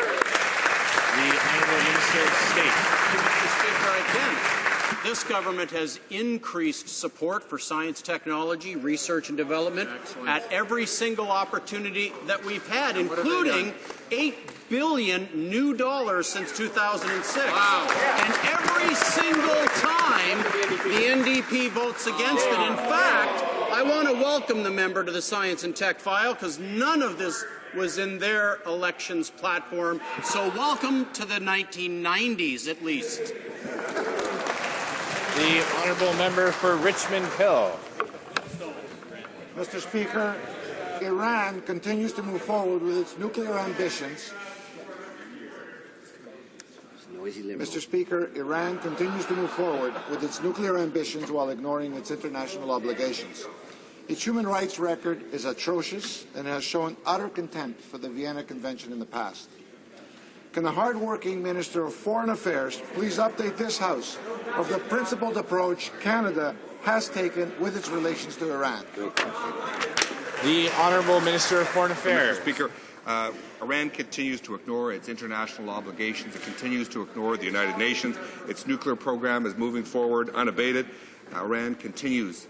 Minister of State. Mr. Speaker, I can. This government has increased support for science, technology, research and development at every single opportunity that we've had, including $8 billion new dollars since 2006. Wow. And every single time the NDP votes against it. In fact, I want to welcome the member to the Science and Tech file because none of this was in their elections platform. So welcome to the 1990s, at least. The Honourable Member for Richmond Hill. Mr. Speaker, Iran continues to move forward with its nuclear ambitions. Mr. Speaker, Iran continues to move forward with its nuclear ambitions while ignoring its international obligations. Its human rights record is atrocious and has shown utter contempt for the Vienna Convention in the past. Can the hard-working Minister of Foreign Affairs please update this House of the principled approach Canada has taken with its relations to Iran? The Honourable Minister of Foreign Affairs. Mr. Speaker, Iran continues to ignore its international obligations. It continues to ignore the United Nations. Its nuclear program is moving forward unabated. Iran continues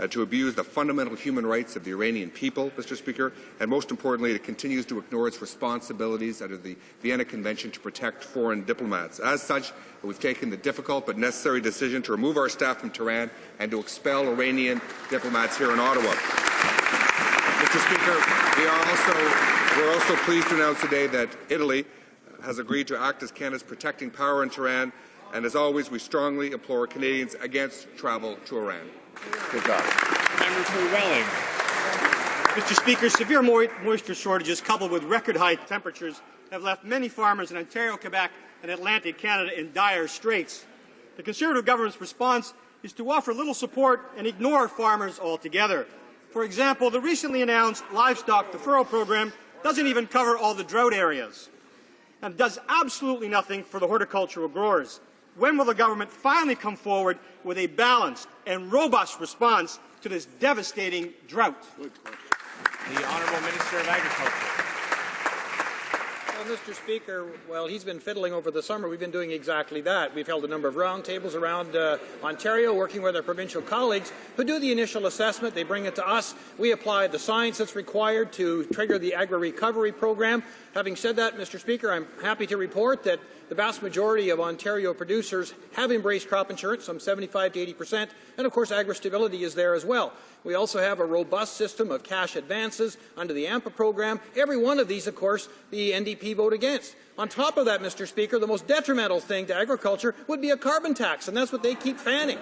to abuse the fundamental human rights of the Iranian people, Mr. Speaker, and most importantly, it continues to ignore its responsibilities under the Vienna Convention to protect foreign diplomats. As such, we've taken the difficult but necessary decision to remove our staff from Tehran and to expel Iranian diplomats here in Ottawa. Mr. Speaker, we're also pleased to announce today that Italy has agreed to act as Canada's protecting power in Tehran, and as always, we strongly implore Canadians against travel to Iran. Good job. Member for Welling. Mr. Speaker, severe moisture shortages coupled with record high temperatures have left many farmers in Ontario, Quebec, and Atlantic Canada in dire straits. The Conservative government's response is to offer little support and ignore farmers altogether. For example, the recently announced livestock deferral program doesn't even cover all the drought areas and does absolutely nothing for the horticultural growers. When will the government finally come forward with a balanced and robust response to this devastating drought? The Honourable Minister of Agriculture. Well, Mr. Speaker, well, he's been fiddling over the summer. We've been doing exactly that. We've held a number of roundtables around Ontario, working with our provincial colleagues who do the initial assessment. They bring it to us. We apply the science that's required to trigger the agri-recovery program. Having said that, Mr. Speaker, I'm happy to report that the vast majority of Ontario producers have embraced crop insurance, some 75 to 80%, and of course agri-stability is there as well. We also have a robust system of cash advances under the AMPA program. Every one of these, of course, the NDP vote against. On top of that, Mr. Speaker, the most detrimental thing to agriculture would be a carbon tax, and that's what they keep fanning.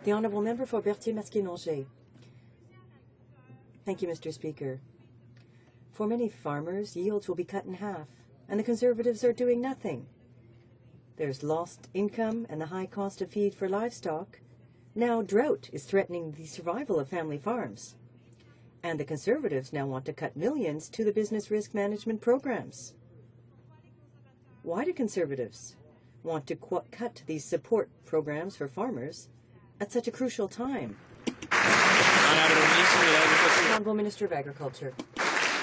The Honourable Member for Berthier-Masquinongé. Thank you, Mr. Speaker. For many farmers, yields will be cut in half, and the Conservatives are doing nothing. There's lost income and the high cost of feed for livestock. Now drought is threatening the survival of family farms. And the Conservatives now want to cut millions to the business risk management programs. Why do Conservatives want to cut these support programs for farmers at such a crucial time? Honourable Minister of Agriculture.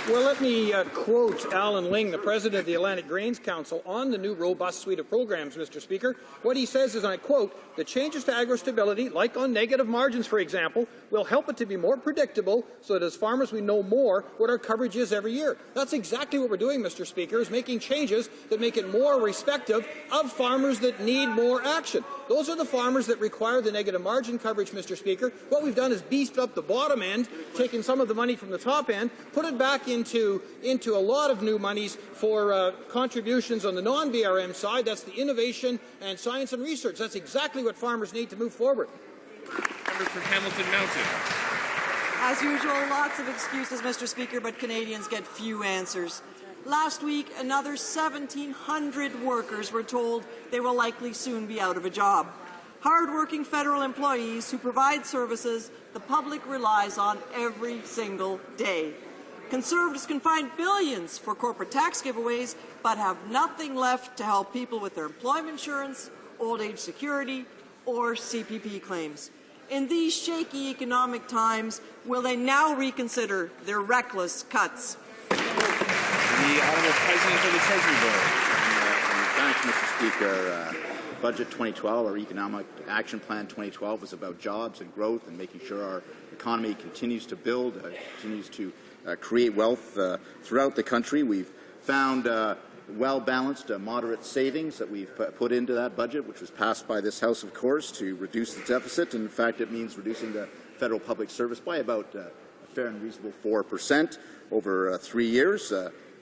Well, let me quote Alan Ling, the President of the Atlantic Grains Council, on the new robust suite of programs, Mr. Speaker. What he says is, and I quote, "The changes to agro-stability, like on negative margins, for example, will help it to be more predictable so that as farmers we know more what our coverage is every year." That's exactly what we're doing, Mr. Speaker, is making changes that make it more respective of farmers that need more action. Those are the farmers that require the negative margin coverage, Mr. Speaker. What we've done is beefed up the bottom end, taken some of the money from the top end, put it back into a lot of new monies for contributions on the non-BRM side. That's the innovation and science and research. That's exactly what farmers need to move forward. Member for Hamilton Mountain. As usual, lots of excuses, Mr. Speaker, but Canadians get few answers. Last week, another 1,700 workers were told they will likely soon be out of a job. Hard-working federal employees who provide services the public relies on every single day. Conservatives can find billions for corporate tax giveaways, but have nothing left to help people with their employment insurance, old age security, or CPP claims. In these shaky economic times, will they now reconsider their reckless cuts? The Honourable President of the Treasury Board. Thanks, Mr. Speaker. Budget 2012, our Economic Action Plan 2012, was about jobs and growth and making sure our economy continues to build, continues to create wealth throughout the country. We've found well-balanced, moderate savings that we've put into that budget, which was passed by this House, of course, to reduce the deficit. And in fact, it means reducing the federal public service by about a fair and reasonable 4% over 3 years.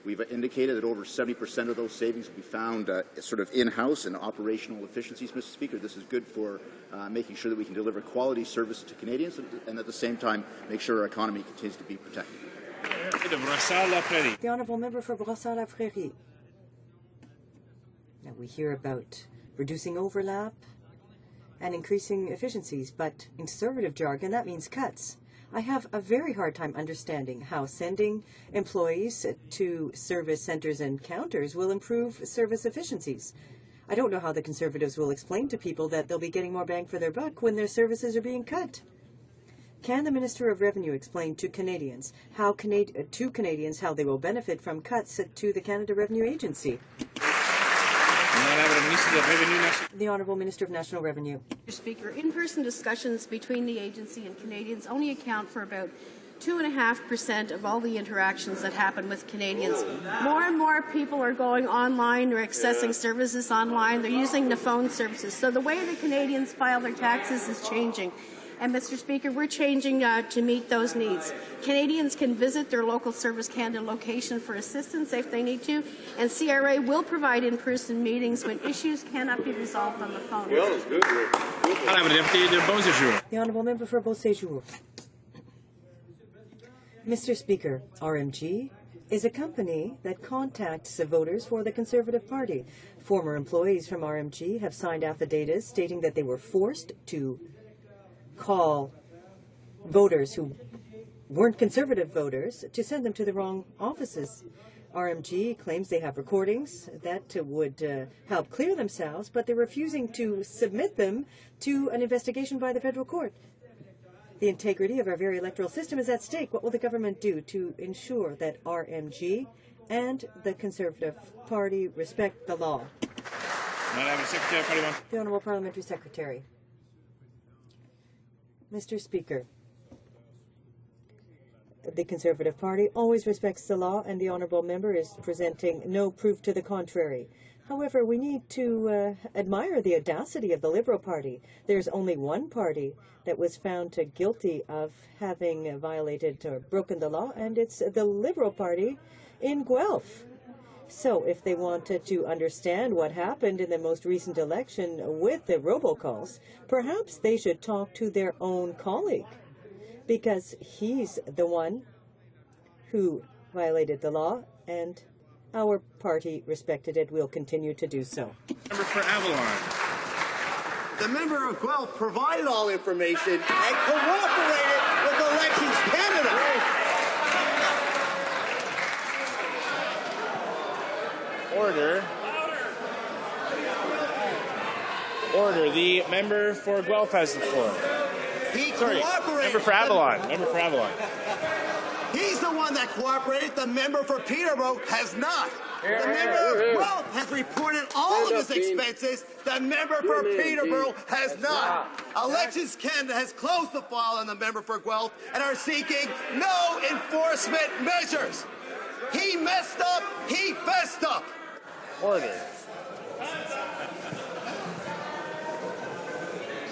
We've indicated that over 70% of those savings will be found sort of in-house and operational efficiencies, Mr. Speaker. This is good for making sure that we can deliver quality services to Canadians and at the same time make sure our economy continues to be protected. The Honourable Member for Brossard-la-Prairie. Now we hear about reducing overlap and increasing efficiencies, but in Conservative jargon that means cuts. I have a very hard time understanding how sending employees to service centres and counters will improve service efficiencies. I don't know how the Conservatives will explain to people that they'll be getting more bang for their buck when their services are being cut. Can the Minister of Revenue explain to Canadians how they will benefit from cuts to the Canada Revenue Agency? The Honourable Minister of National Revenue. Mr. Speaker, in-person discussions between the agency and Canadians only account for about 2.5% of all the interactions that happen with Canadians. More and more people are going online, they're accessing services online, they're using the phone services. So the way the Canadians file their taxes is changing. And, Mr. Speaker, we're changing to meet those needs. Canadians can visit their local Service Canada location for assistance if they need to, and CRA will provide in-person meetings when issues cannot be resolved on the phone. The Honourable Member for Beausejour. Mr. Speaker, RMG is a company that contacts voters for the Conservative Party. Former employees from RMG have signed affidavits stating that they were forced to call voters who weren't Conservative voters to send them to the wrong offices. RMG claims they have recordings that would help clear themselves, but they're refusing to submit them to an investigation by the federal court. The integrity of our very electoral system is at stake. What will the government do to ensure that RMG and the Conservative Party respect the law? The Honourable Parliamentary Secretary. Mr. Speaker, the Conservative Party always respects the law, and the Honourable Member is presenting no proof to the contrary. However, we need to admire the audacity of the Liberal Party. There's only one party that was found guilty of having violated or broken the law, and it's the Liberal Party in Guelph. So if they wanted to understand what happened in the most recent election with the robocalls, perhaps they should talk to their own colleague, because he's the one who violated the law, and our party respected it. We'll continue to do so. Member for Avalon. The member of Guelph provided all information and cooperated with Elections Canada. Order. Order. The member for Guelph has the floor. He Sorry, cooperated. member for Avalon. Member for Avalon. He's the one that cooperated. The member for Peterborough has not. The member of Guelph has reported all of his expenses. The member for Peterborough has not. Elections Canada has closed the file on the member for Guelph and are seeking no enforcement measures. He messed up. He fessed up. Order.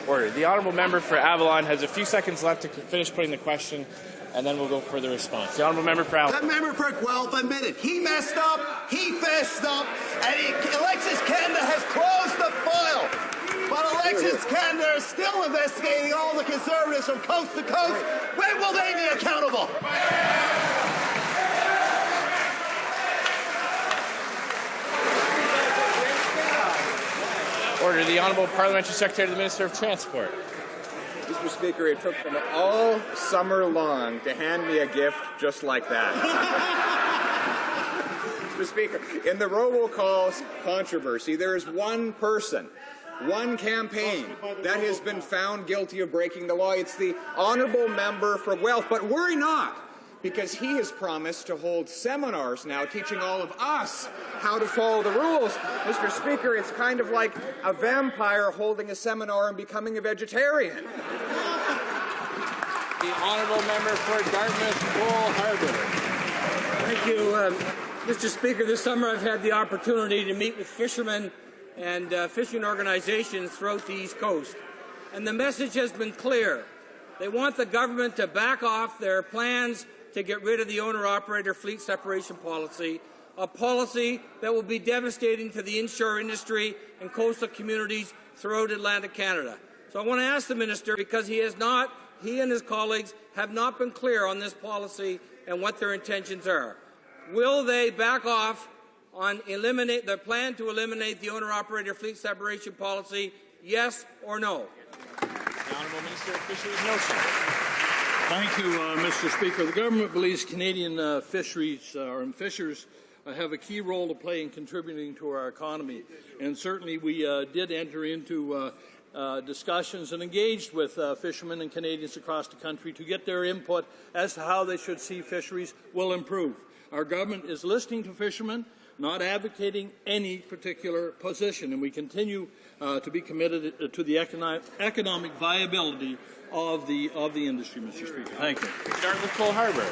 Order. The honourable member for Avalon has a few seconds left to finish putting the question, and then we'll go for the response. The honourable member for Avalon. The member for Guelph admitted he messed up, he fessed up, and Elections Canada has closed the file. But Elections Canada is still investigating all the Conservatives from coast to coast. When will they be accountable? Order. The Honourable Parliamentary Secretary to the Minister of Transport. Mr. Speaker, it took them all summer long to hand me a gift just like that. Mr. Speaker, in the robocalls controversy, there is one person, one campaign that has been found guilty of breaking the law. It's the honourable member for Guelph. But worry not, because he has promised to hold seminars now teaching all of us how to follow the rules. Mr. Speaker, it's kind of like a vampire holding a seminar and becoming a vegetarian. The honourable member for Dartmouth, Cole Harbour. Thank you, Mr. Speaker. This summer I've had the opportunity to meet with fishermen and fishing organizations throughout the East Coast. And the message has been clear. They want the government to back off their plans to get rid of the owner-operator fleet separation policy, a policy that will be devastating to the inshore industry and coastal communities throughout Atlantic Canada. So I want to ask the Minister, because he and his colleagues have not been clear on this policy and what their intentions are. Will they back off on their plan to eliminate the owner-operator fleet separation policy, yes or no? The Honourable Minister of Fisheries Notion. Thank you, Mr. Speaker. The government believes Canadian fisheries and fishers have a key role to play in contributing to our economy. And certainly we did enter into discussions and engaged with fishermen and Canadians across the country to get their input as to how they should see fisheries will improve. Our government is listening to fishermen, not advocating any particular position, and we continue to be committed to the economic viability of the industry, Mr. Speaker. Thank you. Start with Cole Harbour.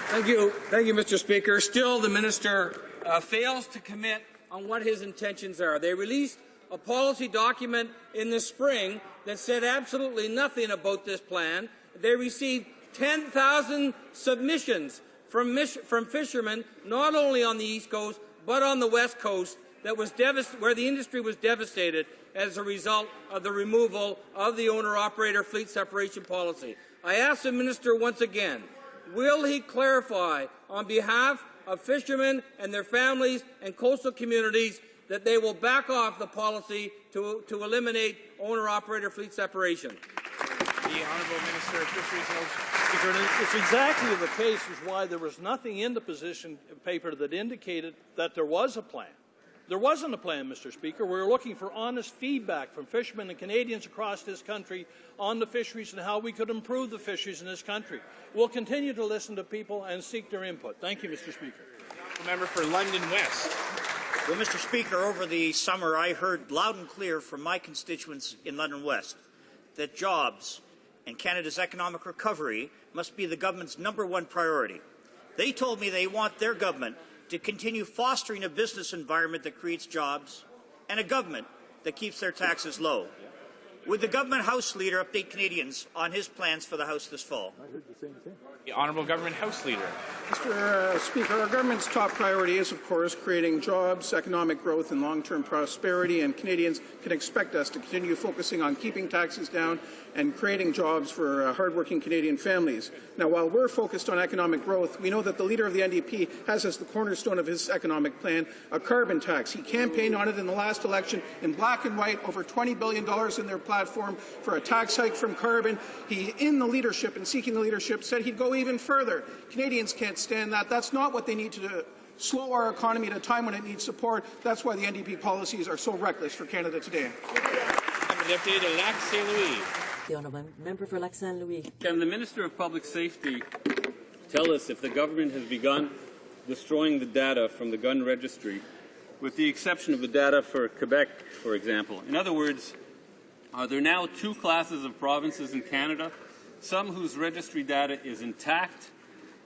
Thank you, Mr. Speaker. Still, the minister fails to commit on what his intentions are. They released a policy document in the spring that said absolutely nothing about this plan. They received 10,000 submissions from fishermen, not only on the East Coast, but on the West Coast, that was where the industry was devastated as a result of the removal of the owner-operator fleet separation policy. I ask the minister once again, will he clarify on behalf of fishermen and their families and coastal communities that they will back off the policy to eliminate owner-operator fleet separation? The Honourable Minister of Fisheries and Oceans. Speaker, it's exactly the case is why there was nothing in the position paper that indicated that there was a plan. There wasn't a plan, Mr. Speaker. We were looking for honest feedback from fishermen and Canadians across this country on the fisheries and how we could improve the fisheries in this country. We'll continue to listen to people and seek their input. Thank you, Mr. Speaker. The member for London West. Well, Mr. Speaker, over the summer I heard loud and clear from my constituents in London West that jobs and Canada's economic recovery must be the government's #1 priority. They told me they want their government to continue fostering a business environment that creates jobs and a government that keeps their taxes low. Would the government House Leader update Canadians on his plans for the House this fall? I heard the same thing. The Honourable Government House Leader. Mr. Speaker, our government's top priority is, of course, creating jobs, economic growth and long-term prosperity, and Canadians can expect us to continue focusing on keeping taxes down and creating jobs for hardworking Canadian families. Now, while we're focused on economic growth, we know that the Leader of the NDP has as the cornerstone of his economic plan a carbon tax. He campaigned on it in the last election in black and white, over $20 billion in their platform for a tax hike from carbon. He, in the leadership and seeking the leadership, said he'd go even further. Canadians can't stand that. That's not what they need to do. Slow our economy at a time when it needs support. That's why the NDP policies are so reckless for Canada today. Deputy de Lac St. Louis. The honourable member for Lac St. Louis. Can the Minister of Public Safety tell us if the government has begun destroying the data from the gun registry, with the exception of the data for Quebec, for example? In other words, are there now 2 classes of provinces in Canada, some whose registry data is intact,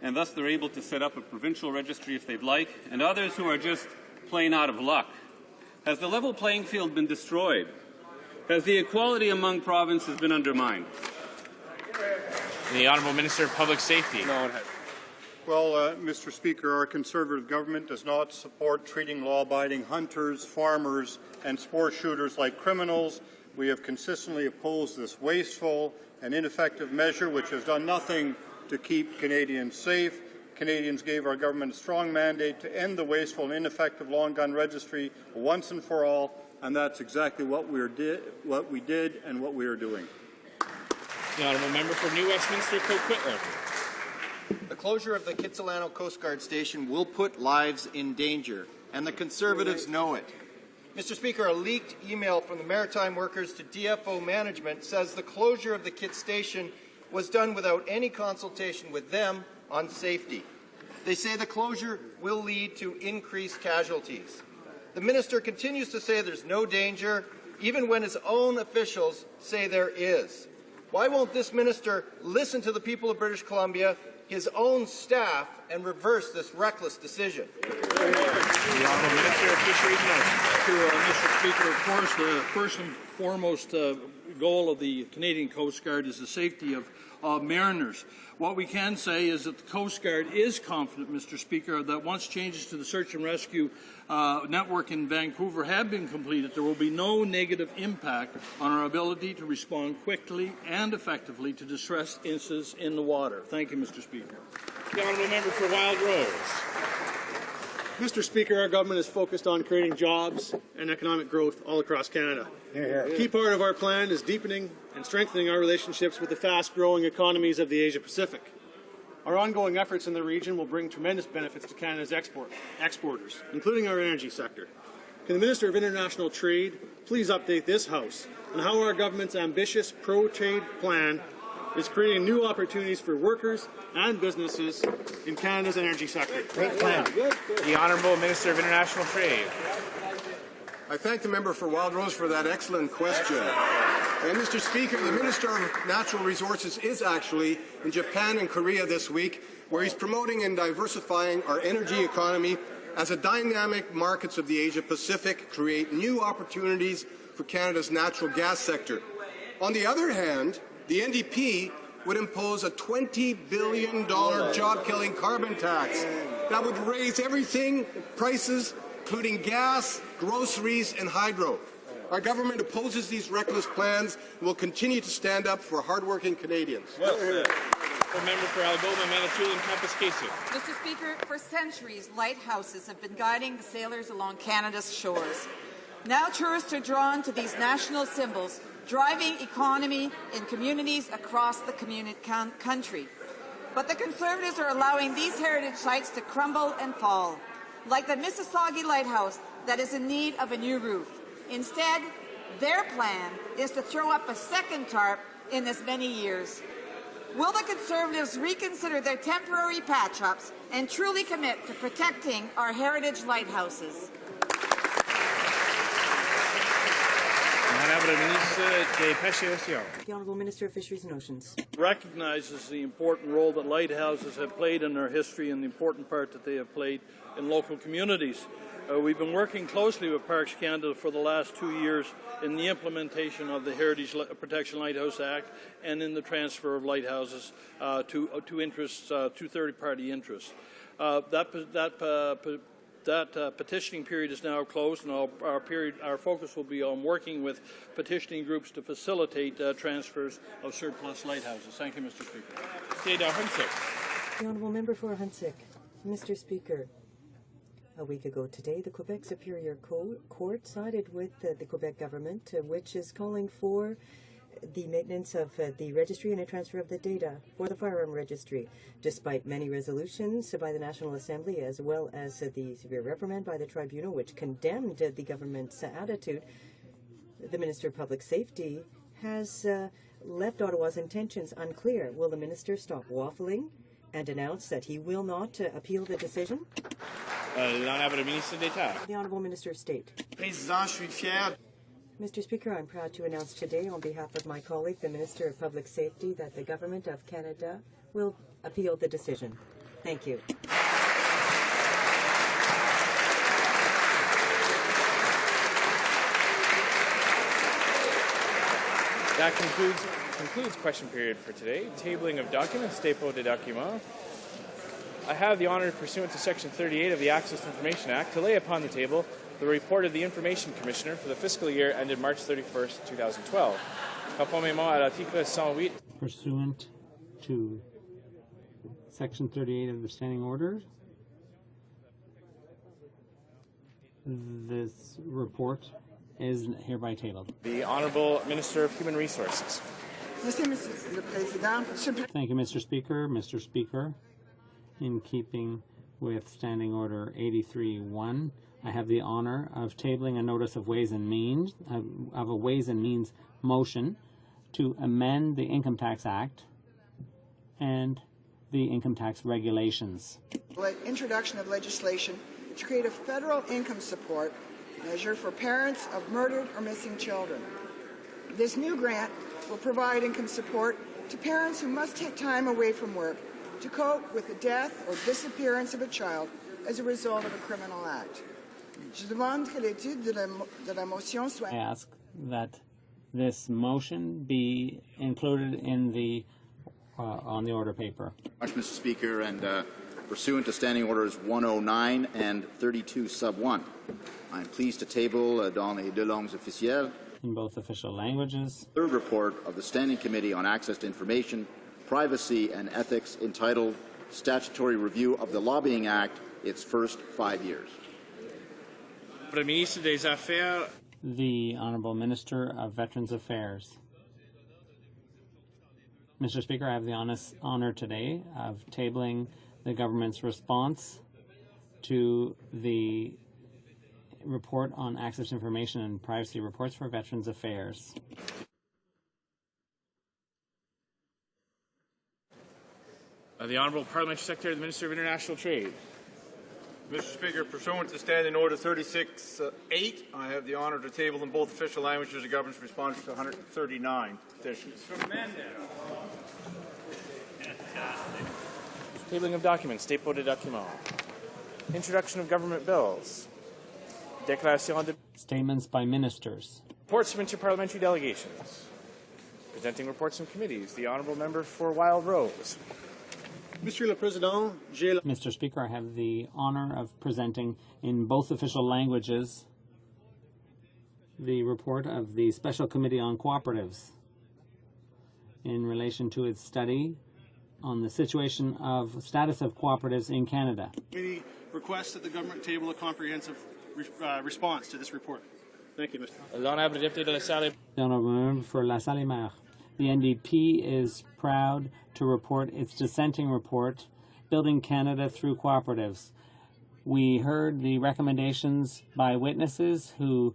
and thus they're able to set up a provincial registry if they'd like, and others who are just plain out of luck? Has the level playing field been destroyed? Has the equality among provinces been undermined? The Honourable Minister of Public Safety. No, it hasn't. Well, Mr. Speaker, our Conservative government does not support treating law-abiding hunters, farmers, and sport shooters like criminals. We have consistently opposed this wasteful and ineffective measure, which has done nothing to keep Canadians safe. Canadians gave our government a strong mandate to end the wasteful and ineffective long gun registry once and for all, and that's exactly what we did and what we are doing. The Honourable Member for New Westminster, Coquitlam. The closure of the Kitsilano Coast Guard Station will put lives in danger, and the Conservatives know it. Mr. Speaker, a leaked email from the maritime workers to DFO management says the closure of the Kit Station was done without any consultation with them on safety. They say the closure will lead to increased casualties. The minister continues to say there's no danger, even when his own officials say there is. Why won't this minister listen to the people of British Columbia, his own staff, and reverse this reckless decision? The Honourable Minister of Fisheries and Oceans. Mr. Speaker, of course, the first and foremost goal of the Canadian Coast Guard is the safety of mariners. What we can say is that the Coast Guard is confident, Mr. Speaker, that once changes to the search and rescue network in Vancouver have been completed, there will be no negative impact on our ability to respond quickly and effectively to distress incidents in the water. Thank you, Mr. Speaker. The Honourable Member for Wild Rose. Mr. Speaker, our government is focused on creating jobs and economic growth all across Canada. A key part of our plan is deepening and strengthening our relationships with the fast-growing economies of the Asia-Pacific. Our ongoing efforts in the region will bring tremendous benefits to Canada's exporters, including our energy sector. Can the Minister of International Trade please update this House on how our government's ambitious pro-trade plan is creating new opportunities for workers and businesses in Canada's energy sector? Great plan. The Honourable Minister of International Trade. I thank the member for Wild Rose for that excellent question. And Mr. Speaker, the Minister of Natural Resources is actually in Japan and Korea this week, where he's promoting and diversifying our energy economy as the dynamic markets of the Asia-Pacific create new opportunities for Canada's natural gas sector. On the other hand, the NDP would impose a $20 billion job-killing carbon tax that would raise everything, prices, including gas, groceries, and hydro. Our government opposes these reckless plans and will continue to stand up for hardworking Canadians. The member for Algoma, Manitoulin, Kapuskasing. Mr. Speaker, for centuries, lighthouses have been guiding the sailors along Canada's shores. Now tourists are drawn to these national symbols, driving economy in communities across the country. But the Conservatives are allowing these heritage sites to crumble and fall, like the Mississauga Lighthouse that is in need of a new roof. Instead, their plan is to throw up a second tarp in as many years. Will the Conservatives reconsider their temporary patch-ups and truly commit to protecting our heritage lighthouses? The Honourable Minister of Fisheries and Oceans recognizes the important role that lighthouses have played in our history and the important part that they have played in local communities. We've been working closely with Parks Canada for the last 2 years in the implementation of the Heritage Protection Lighthouse Act and in the transfer of lighthouses to third-party interests. That petitioning period is now closed, and our focus will be on working with petitioning groups to facilitate transfers of surplus lighthouses. Thank you, Mr. Speaker. The Honourable Member for Huntsic. Mr. Speaker, a week ago today, the Quebec Superior Court sided with the Quebec government, which is calling for the maintenance of the registry and a transfer of the data for the firearm registry. Despite many resolutions by the National Assembly, as well as the severe reprimand by the tribunal, which condemned the government's attitude, the Minister of Public Safety has left Ottawa's intentions unclear. Will the minister stop waffling and announce that he will not appeal the decision? The Honourable Minister of State. Mr. Speaker, I'm proud to announce today on behalf of my colleague, the Minister of Public Safety, that the Government of Canada will appeal the decision. Thank you. That concludes question period for today. Tabling of documents, dépôt de documents. I have the honour, pursuant to Section 38 of the Access to Information Act, to lay upon the table the report of the Information Commissioner for the fiscal year ended March 31st, 2012. Conformément à l'article 108. Pursuant to Section 38 of the Standing Order, this report is hereby tabled. The Honourable Minister of Human Resources. Thank you, Mr. Speaker. Mr. Speaker, in keeping with Standing Order 83.1, I have the honour of tabling a notice of Ways and Means, of a Ways and Means motion to amend the Income Tax Act and the income tax regulations. Introduction of legislation to create a federal income support measure for parents of murdered or missing children. This new grant will provide income support to parents who must take time away from work to cope with the death or disappearance of a child as a result of a criminal act. I ask that this motion be included in the on the order paper. Mr. Speaker, and pursuant to Standing Orders 109 and 32 sub 1, I am pleased to table dans les deux langues officielles in both official languages third report of the Standing Committee on Access to Information, Privacy and Ethics entitled Statutory Review of the Lobbying Act, its first 5 years. The Honourable Minister of Veterans Affairs. Mr. Speaker, I have the honour today of tabling the government's response to the report on access to information and privacy reports for Veterans Affairs. The Honourable Parliamentary Secretary, the Minister of International Trade. Mr. Speaker, pursuant to Standing Order 36.8, I have the honour to table in both official languages the government's response to 139 petitions. Tabling of documents, dépôt de documents. Introduction of government bills. Déclaration de... Statements by ministers. Reports from interparliamentary delegations. Presenting reports from committees. The Honourable Member for Wild Rose. Mr. Speaker, I have the honour of presenting in both official languages the report of the Special Committee on Cooperatives in relation to its study on the situation of status of cooperatives in Canada. Committee requests that the government table a comprehensive response to this report. Thank you, Mr. The Honourable Member for La Salle-Mer. The NDP is proud to report its dissenting report, Building Canada Through Cooperatives. We heard the recommendations by witnesses who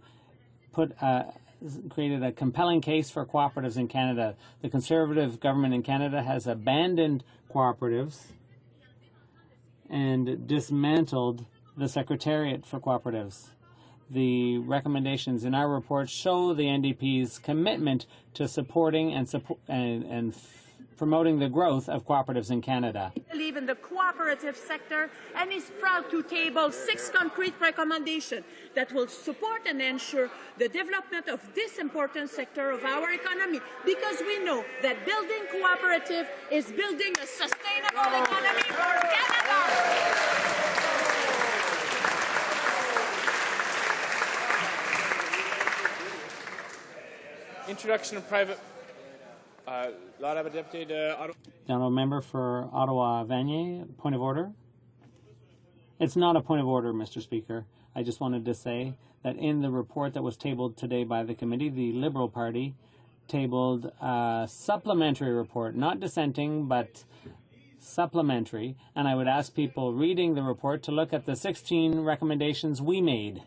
created a compelling case for cooperatives in Canada. The Conservative government in Canada has abandoned cooperatives and dismantled the Secretariat for Cooperatives. The recommendations in our report show the NDP's commitment to supporting and promoting the growth of cooperatives in Canada. I believe in the cooperative sector and is proud to table 6 concrete recommendations that will support and ensure the development of this important sector of our economy, because we know that building cooperative is building a sustainable economy for Canada. Introduction of private... The Honourable Member for Ottawa-Vanier, point of order. It's not a point of order, Mr. Speaker. I just wanted to say that in the report that was tabled today by the committee, the Liberal Party tabled a supplementary report, not dissenting, but supplementary, and I would ask people reading the report to look at the 16 recommendations we made.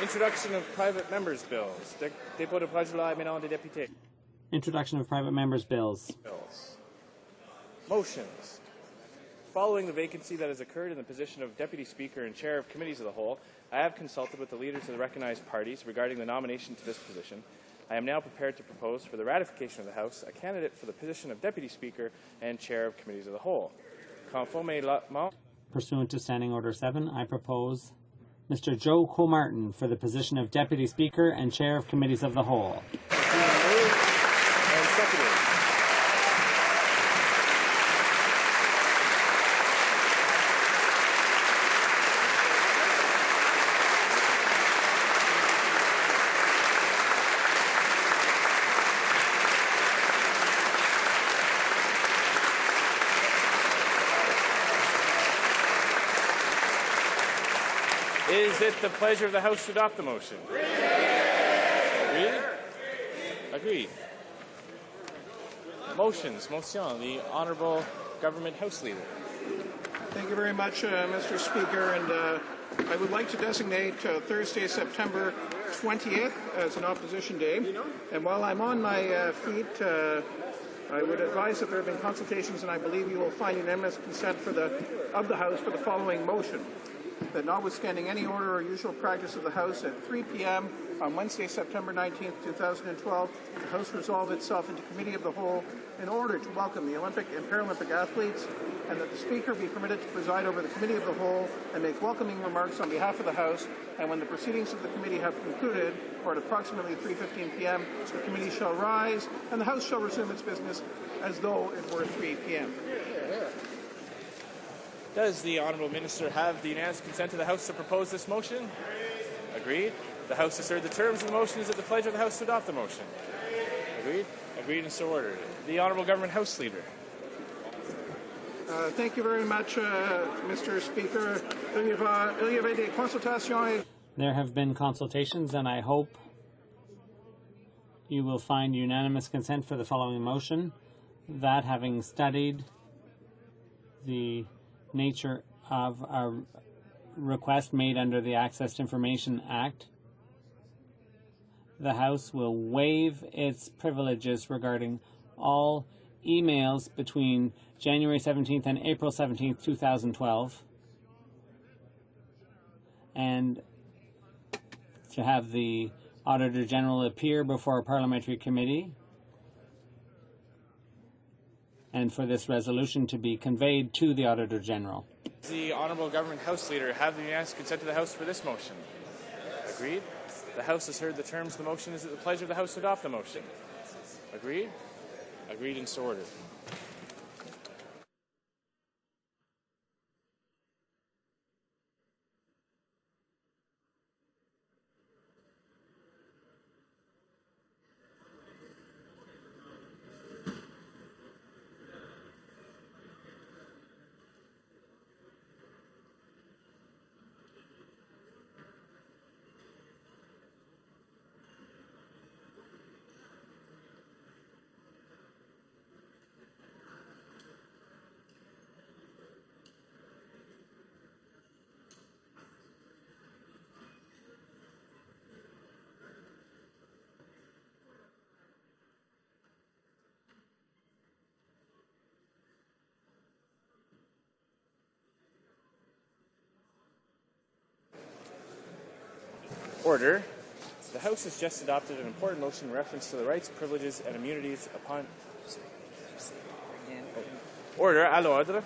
Introduction of private members' bills. Dépôt de projet de loi émanant des députés. Introduction of private members' bills. Motions. Following the vacancy that has occurred in the position of Deputy Speaker and Chair of Committees of the Whole, I have consulted with the leaders of the recognized parties regarding the nomination to this position. I am now prepared to propose for the ratification of the House a candidate for the position of Deputy Speaker and Chair of Committees of the Whole. Conformément. Pursuant to Standing Order 7, I propose Mr. Joe Comartin for the position of Deputy Speaker and Chair of Committees of the Whole. Is it the pleasure of the House to adopt the motion? Agreed? Agreed. Motions. Motion. The Honourable Government House Leader. Thank you very much, Mr. Speaker. And I would like to designate Thursday, September 20th as an opposition day. And while I'm on my feet, I would advise that there have been consultations, and I believe you will find unanimous consent of the House for the following motion. That notwithstanding any order or usual practice of the House, at 3 p.m. on Wednesday, September 19th, 2012, the House resolve itself into Committee of the Whole in order to welcome the Olympic and Paralympic athletes, and that the Speaker be permitted to preside over the Committee of the Whole and make welcoming remarks on behalf of the House, and when the proceedings of the committee have concluded, or at approximately 3:15 p.m., the committee shall rise and the House shall resume its business as though it were 3 p.m. Does the Honourable Minister have the unanimous consent of the House to propose this motion? Agreed. The House has heard the terms of the motion. Is it the pleasure of the House to adopt the motion? Agreed. Agreed and so ordered. The Honourable Government House Leader. Thank you very much, Mr. Speaker. There have been consultations, and I hope you will find unanimous consent for the following motion. That, having studied the nature of a request made under the Access to Information Act, the House will waive its privileges regarding all emails between January 17th and April 17th, 2012, and to have the Auditor General appear before a parliamentary committee and for this resolution to be conveyed to the Auditor General. The Honourable Government House Leader have the unanimous consent of the House for this motion? Agreed. The House has heard the terms of the motion. Is it the pleasure of the House to adopt the motion? Agreed? Agreed and so ordered. Order. The House has just adopted an important motion in reference to the rights, privileges, and immunities upon... Order. À l'ordre.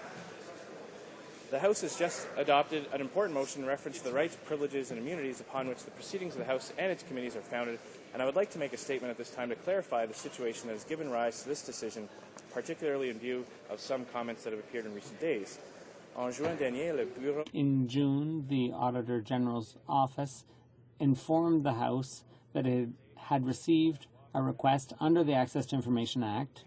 The House has just adopted an important motion in reference to the rights, privileges, and immunities upon which the proceedings of the House and its committees are founded, and I would like to make a statement at this time to clarify the situation that has given rise to this decision, particularly in view of some comments that have appeared in recent days. In June, the Auditor General's office informed the House that it had received a request under the Access to Information Act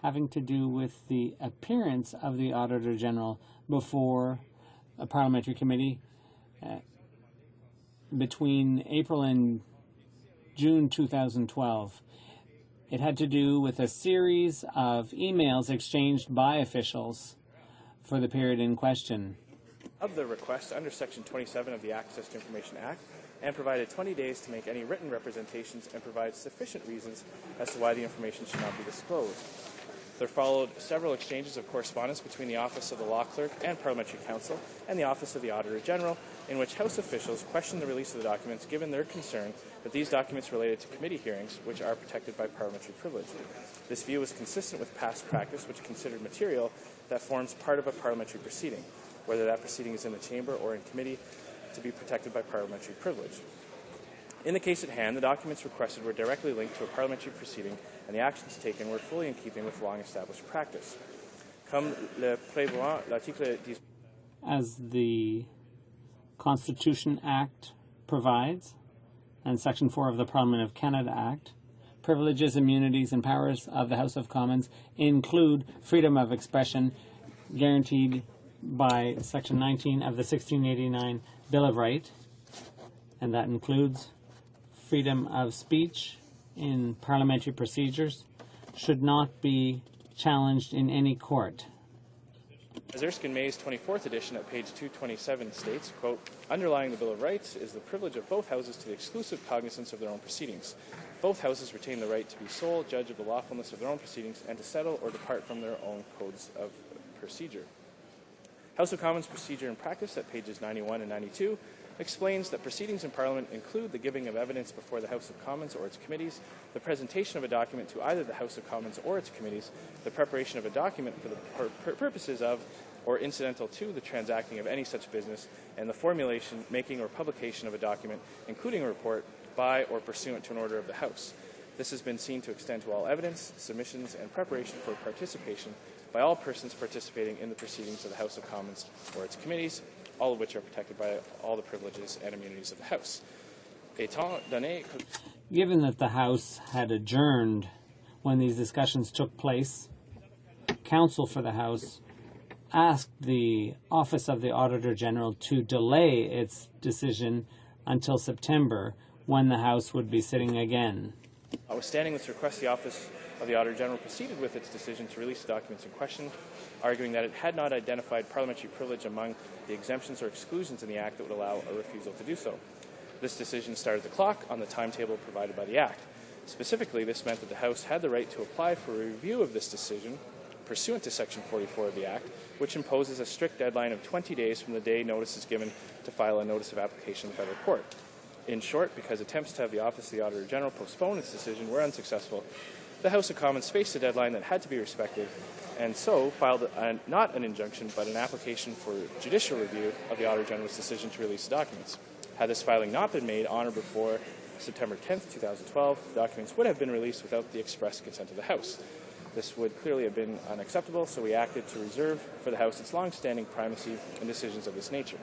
having to do with the appearance of the Auditor General before a parliamentary committee between April and June 2012. It had to do with a series of emails exchanged by officials for the period in question. Of the request under Section 27 of the Access to Information Act, and provided 20 days to make any written representations and provide sufficient reasons as to why the information should not be disclosed. There followed several exchanges of correspondence between the Office of the Law Clerk and Parliamentary Counsel and the Office of the Auditor General, in which House officials questioned the release of the documents given their concern that these documents related to committee hearings, which are protected by parliamentary privilege. This view was consistent with past practice, which considered material that forms part of a parliamentary proceeding, whether that proceeding is in the chamber or in committee, to be protected by parliamentary privilege. In the case at hand, the documents requested were directly linked to a parliamentary proceeding, and the actions taken were fully in keeping with long-established practice. As the Constitution Act provides, and Section 4 of the Parliament of Canada Act, privileges, immunities, and powers of the House of Commons include freedom of expression guaranteed by Section 19 of the 1689 Bill of Rights, and that includes freedom of speech in parliamentary procedures, should not be challenged in any court. As Erskine May's 24th edition at page 227 states, quote, underlying the Bill of Rights is the privilege of both houses to the exclusive cognizance of their own proceedings. Both houses retain the right to be sole judge of the lawfulness of their own proceedings and to settle or depart from their own codes of procedure. House of Commons Procedure and Practice at pages 91 and 92 explains that proceedings in Parliament include the giving of evidence before the House of Commons or its committees, the presentation of a document to either the House of Commons or its committees, the preparation of a document for the purposes of or incidental to the transacting of any such business, and the formulation, making, or publication of a document, including a report, by or pursuant to an order of the House. This has been seen to extend to all evidence, submissions, and preparation for participation by all persons participating in the proceedings of the House of Commons or its committees, all of which are protected by all the privileges and immunities of the House. Given that the House had adjourned when these discussions took place, counsel for the House asked the Office of the Auditor General to delay its decision until September, when the House would be sitting again. Notwithstanding this request, the Office of the Auditor General proceeded with its decision to release the documents in question, arguing that it had not identified parliamentary privilege among the exemptions or exclusions in the Act that would allow a refusal to do so. This decision started the clock on the timetable provided by the Act. Specifically, this meant that the House had the right to apply for a review of this decision pursuant to Section 44 of the Act, which imposes a strict deadline of 20 days from the day notice is given to file a notice of application in the federal court. In short, because attempts to have the Office of the Auditor General postpone its decision were unsuccessful, the House of Commons faced a deadline that had to be respected, and so filed not an injunction but an application for judicial review of the Auditor General's decision to release the documents. Had this filing not been made on or before September 10th, 2012, the documents would have been released without the express consent of the House. This would clearly have been unacceptable, so we acted to reserve for the House its long-standing primacy in decisions of this nature.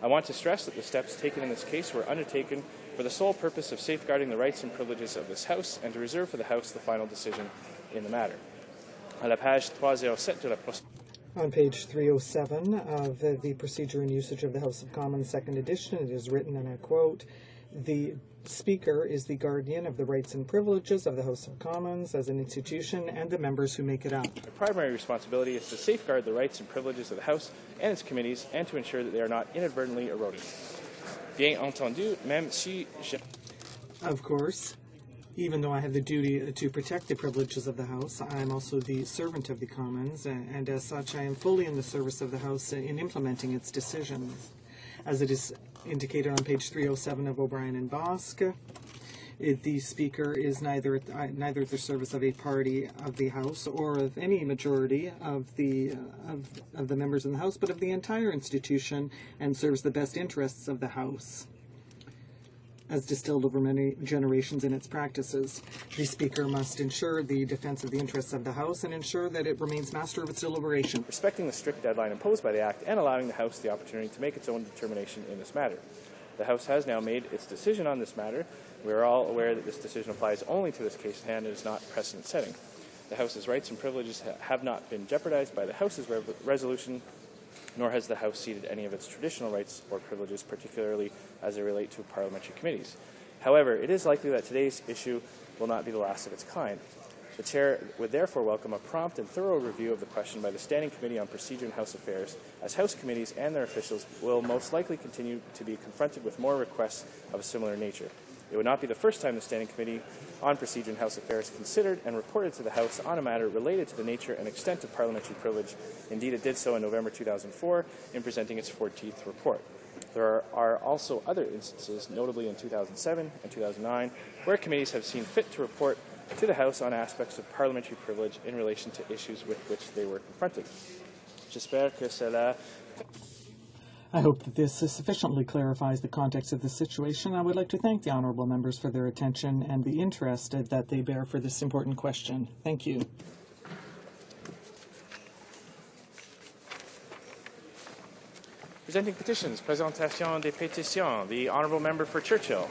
I want to stress that the steps taken in this case were undertaken for the sole purpose of safeguarding the rights and privileges of this House and to reserve for the House the final decision in the matter. À la page 307 de la On page 307 of the Procedure and Usage of the House of Commons, second edition, it is written, and I quote, "The Speaker is the guardian of the rights and privileges of the House of Commons as an institution and the members who make it up. The primary responsibility is to safeguard the rights and privileges of the House and its committees and to ensure that they are not inadvertently eroded. Bien entendu, même si je..." Of course, even though I have the duty to protect the privileges of the House, I am also the servant of the Commons, and as such I am fully in the service of the House in implementing its decisions. As it is indicated on page 307 of O'Brien and Bosque, the Speaker is neither at the service of a party of the House or of any majority of the members in the House, but of the entire institution, and serves the best interests of the House, as distilled over many generations in its practices. The Speaker must ensure the defense of the interests of the House and ensure that it remains master of its deliberation. Respecting the strict deadline imposed by the Act and allowing the House the opportunity to make its own determination in this matter. The House has now made its decision on this matter. We are all aware that this decision applies only to this case at hand and is not precedent-setting. The House's rights and privileges have not been jeopardized by the House's resolution, nor has the House ceded any of its traditional rights or privileges, particularly as they relate to parliamentary committees. However, it is likely that today's issue will not be the last of its kind. The Chair would therefore welcome a prompt and thorough review of the question by the Standing Committee on Procedure and House Affairs, as House committees and their officials will most likely continue to be confronted with more requests of a similar nature. It would not be the first time the Standing Committee on Procedure and House Affairs considered and reported to the House on a matter related to the nature and extent of parliamentary privilege. Indeed, it did so in November 2004 in presenting its 14th report. There are also other instances, notably in 2007 and 2009, where committees have seen fit to report to the House on aspects of parliamentary privilege in relation to issues with which they were confronted. J'espère que cela... I hope that this sufficiently clarifies the context of the situation. I would like to thank the honourable members for their attention and the interest that they bear for this important question. Thank you. Presenting petitions, présentation des pétitions. The honourable member for Churchill.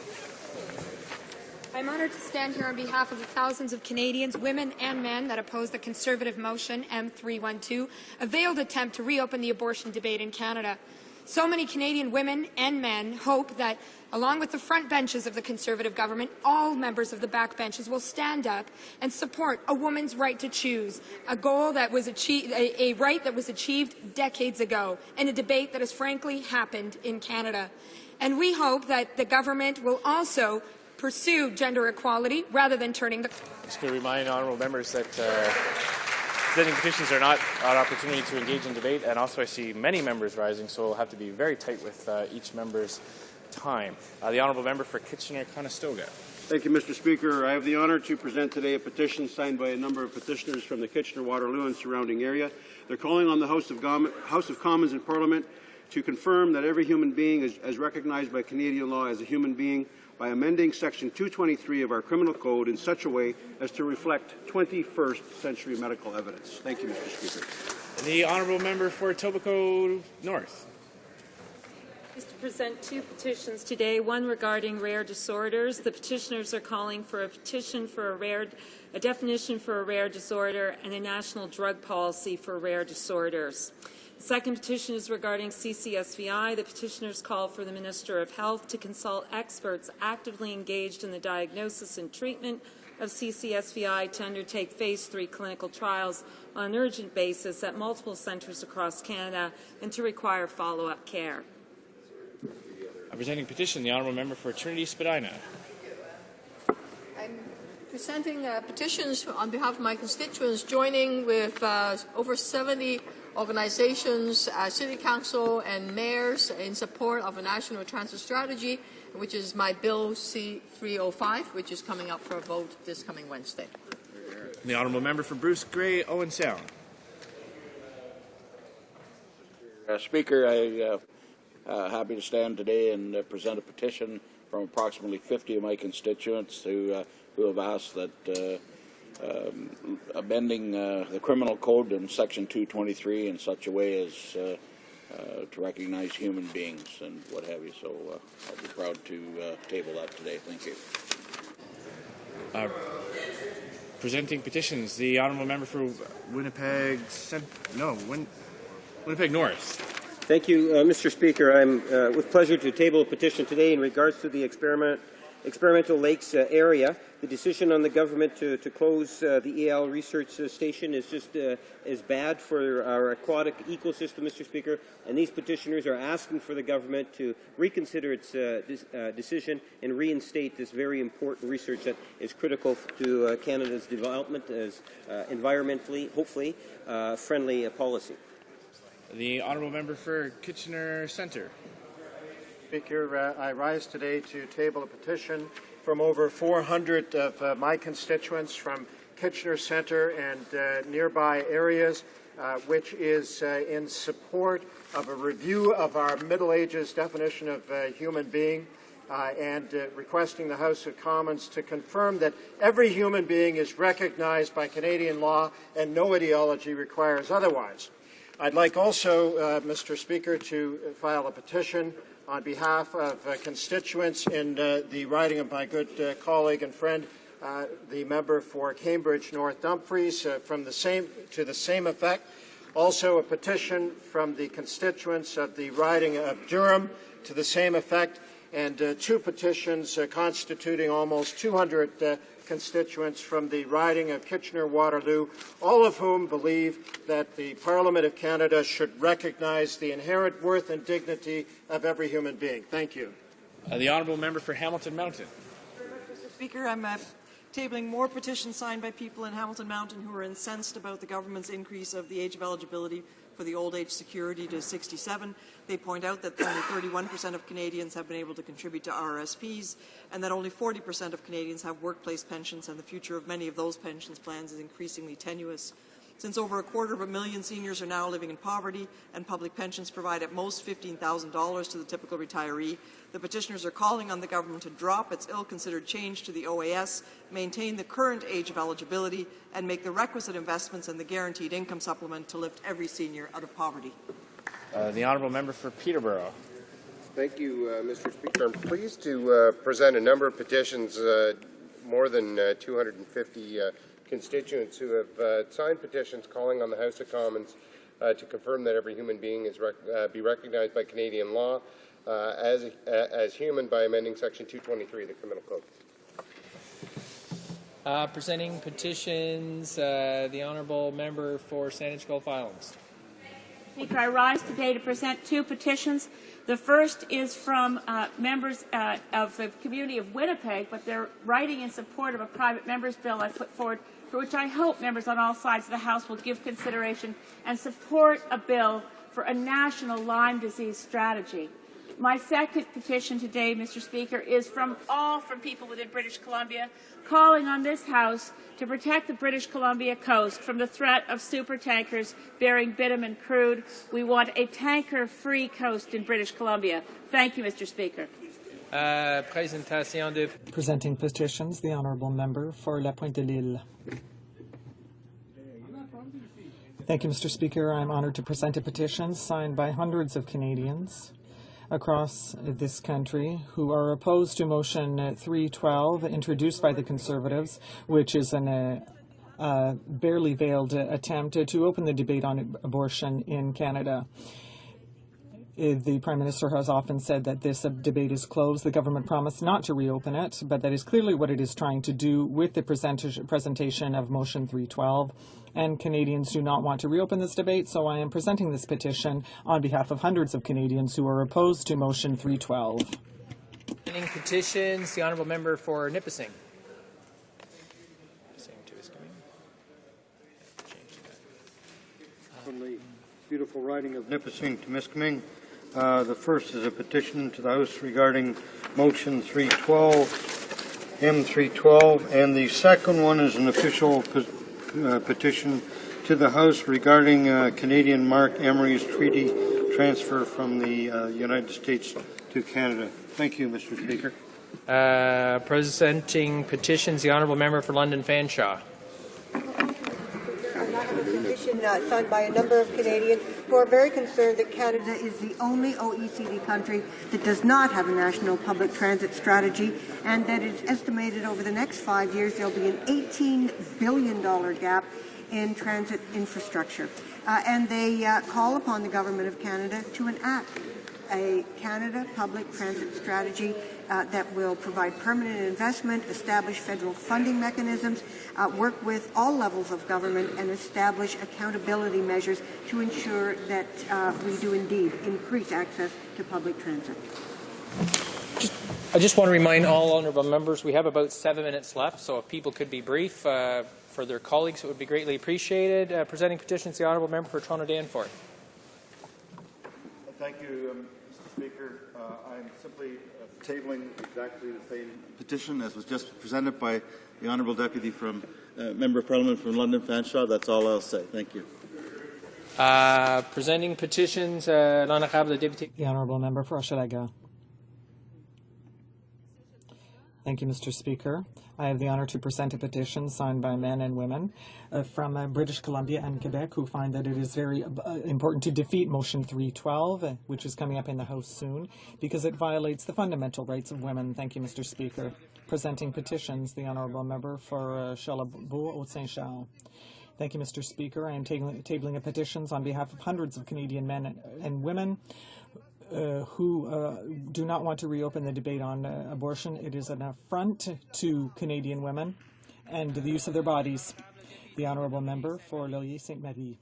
I'm honoured to stand here on behalf of the thousands of Canadians, women and men, that oppose the Conservative motion M312, a veiled attempt to reopen the abortion debate in Canada. So many Canadian women and men hope that, along with the front benches of the Conservative government, all members of the back benches will stand up and support a woman's right to choose, a goal that was achieved, a right that was achieved decades ago, and a debate that has frankly happened in Canada. And we hope that the government will also pursue gender equality rather than turning the... I'm just going to remind honourable members that presenting petitions are not an opportunity to engage in debate, and also I see many members rising, so we'll have to be very tight with each member's time. The honourable member for Kitchener-Conestoga. Thank you, Mr. Speaker. I have the honour to present today a petition signed by a number of petitioners from the Kitchener, Waterloo and surrounding area. They're calling on the House of Commons in Parliament to confirm that every human being is as recognised by Canadian law as a human being by amending Section 223 of our Criminal Code in such a way as to reflect 21st century medical evidence. Thank you, Mr. Speaker. The honourable member for Etobicoke North. To present two petitions today, one regarding rare disorders. The petitioners are calling for a petition for a definition for a rare disorder and a national drug policy for rare disorders. The second petition is regarding CCSVI. The petitioners call for the Minister of Health to consult experts actively engaged in the diagnosis and treatment of CCSVI to undertake Phase 3 clinical trials on an urgent basis at multiple centres across Canada and to require follow-up care. Presenting petition, the honourable member for Trinity-Spadina. I'm presenting petitions on behalf of my constituents, joining with over 70 organizations, city council and mayors in support of a national transit strategy, which is my Bill C-305, which is coming up for a vote this coming Wednesday. The honourable member for Bruce Grey, Owen Sound. Speaker, I'm happy to stand today and present a petition from approximately 50 of my constituents who have asked that amending the criminal code in section 223 in such a way as to recognize human beings and what have you. So I'll be proud to table that today. Thank you. Presenting petitions, the honourable member for Winnipeg Winnipeg North. Thank you, Mr. Speaker. I'm with pleasure to table a petition today in regards to the experimental lakes area. The decision on the government to close the EL research station is just as bad for our aquatic ecosystem, Mr. Speaker, and these petitioners are asking for the government to reconsider its decision and reinstate this very important research that is critical to Canada's development as environmentally, hopefully, friendly policy. The honourable member for Kitchener Centre. Speaker, I rise today to table a petition from over 400 of my constituents from Kitchener Centre and nearby areas, which is in support of a review of our Middle Ages definition of human being and requesting the House of Commons to confirm that every human being is recognized by Canadian law and no ideology requires otherwise. I'd like also, Mr. Speaker, to file a petition on behalf of constituents in the riding of my good colleague and friend, the member for Cambridge North Dumfries, to the same effect. Also a petition from the constituents of the riding of Durham to the same effect, and two petitions constituting almost 200 constituents from the riding of Kitchener-Waterloo, all of whom believe that the Parliament of Canada should recognize the inherent worth and dignity of every human being. Thank you. The honourable member for Hamilton Mountain. Mr. Speaker, I'm tabling more petitions signed by people in Hamilton Mountain who are incensed about the government's increase of the age of eligibility for the old age security to 67. They point out that only 31% of Canadians have been able to contribute to RRSPs and that only 40% of Canadians have workplace pensions, and the future of many of those pensions plans is increasingly tenuous. Since over 250,000 seniors are now living in poverty and public pensions provide at most $15,000 to the typical retiree, the petitioners are calling on the government to drop its ill-considered change to the OAS, maintain the current age of eligibility, and make the requisite investments in the guaranteed income supplement to lift every senior out of poverty. The honourable member for Peterborough. Thank you, Mr. Speaker. I'm pleased to present a number of petitions, more than 250 constituents who have signed petitions calling on the House of Commons to confirm that every human being is be recognized by Canadian law as human by amending Section 223 of the Criminal Code. Presenting petitions, the honourable member for Saanich Gulf Islands. Speaker, I rise today to present two petitions. The first is from members of the community of Winnipeg, but they're writing in support of a private member's bill I put forward, for which I hope members on all sides of the House will give consideration and support a bill for a national Lyme disease strategy. My second petition today, Mr. Speaker, is from people within British Columbia, calling on this House to protect the British Columbia coast from the threat of supertankers bearing bitumen crude. We want a tanker-free coast in British Columbia. Thank you, Mr. Speaker. Presenting petitions, the honourable member for La Pointe-de-l'Île. Thank you, Mr. Speaker. I'm honoured to present a petition signed by hundreds of Canadians across this country who are opposed to Motion 312 introduced by the Conservatives, which is an barely veiled attempt to open the debate on abortion in Canada. The Prime Minister has often said that this debate is closed. The government promised not to reopen it, but that is clearly what it is trying to do with the presentation of Motion 312. And Canadians do not want to reopen this debate, so I am presenting this petition on behalf of hundreds of Canadians who are opposed to Motion 312. Presenting petitions, the honourable member for Nipissing. From the beautiful riding of Nipissing to Miskaming. The first is a petition to the House regarding Motion 312. M312, and the second one is an official petition to the House regarding Canadian Mark Emery's treaty transfer from the United States to Canada. Thank you, Mr. Speaker. Presenting petitions, the Honourable Member for London Fanshawe. Petition signed by a number of Canadians who are very concerned that Canada is the only OECD country that does not have a national public transit strategy, and that it's estimated over the next 5 years there'll be an $18 billion gap in transit infrastructure. And they call upon the Government of Canada to enact a Canada public transit strategy that will provide permanent investment, establish federal funding mechanisms, work with all levels of government, and establish accountability measures to ensure that we do indeed increase access to public transit. I just want to remind all honourable members we have about 7 minutes left, so if people could be brief for their colleagues, it would be greatly appreciated. Presenting petitions, the Honourable Member for Toronto Danforth. Thank you, Mr. Speaker. I'm simply tabling exactly the same petition as was just presented by the Honourable Deputy from Member of Parliament from London Fanshawe. That's all I'll say. Thank you. Presenting petitions, l'Honourable Deputy. The Honourable Member for Hochelaga. Thank you, Mr. Speaker. I have the honour to present a petition signed by men and women from British Columbia and Quebec who find that it is very important to defeat Motion 312, which is coming up in the House soon, because it violates the fundamental rights of women. Thank you, Mr. Speaker. Presenting petitions, the Honourable Member for Charlebourg-Haute-Saint-Charles. Thank you, Mr. Speaker. I am tabling a petitions on behalf of hundreds of Canadian men and women who do not want to reopen the debate on abortion. It is an affront to Canadian women and the use of their bodies. The Honourable Member for Laurier-Sainte-Marie.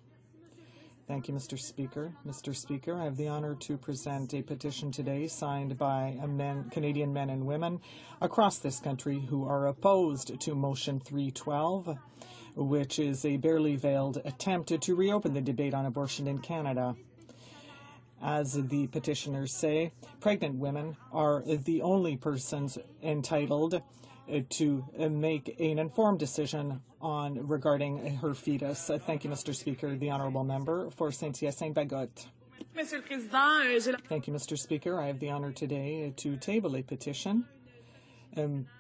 Thank you, Mr. Speaker. Mr. Speaker, I have the honour to present a petition today signed by Canadian men and women across this country who are opposed to Motion 312, which is a barely veiled attempt to reopen the debate on abortion in Canada. As the petitioners say, pregnant women are the only persons entitled to make an informed decision regarding her fetus. Thank you, Mr. Speaker. The Honourable Member for Saint-Hyacinthe-Bagotte. Thank you, Mr. Speaker. I have the honour today to table a petition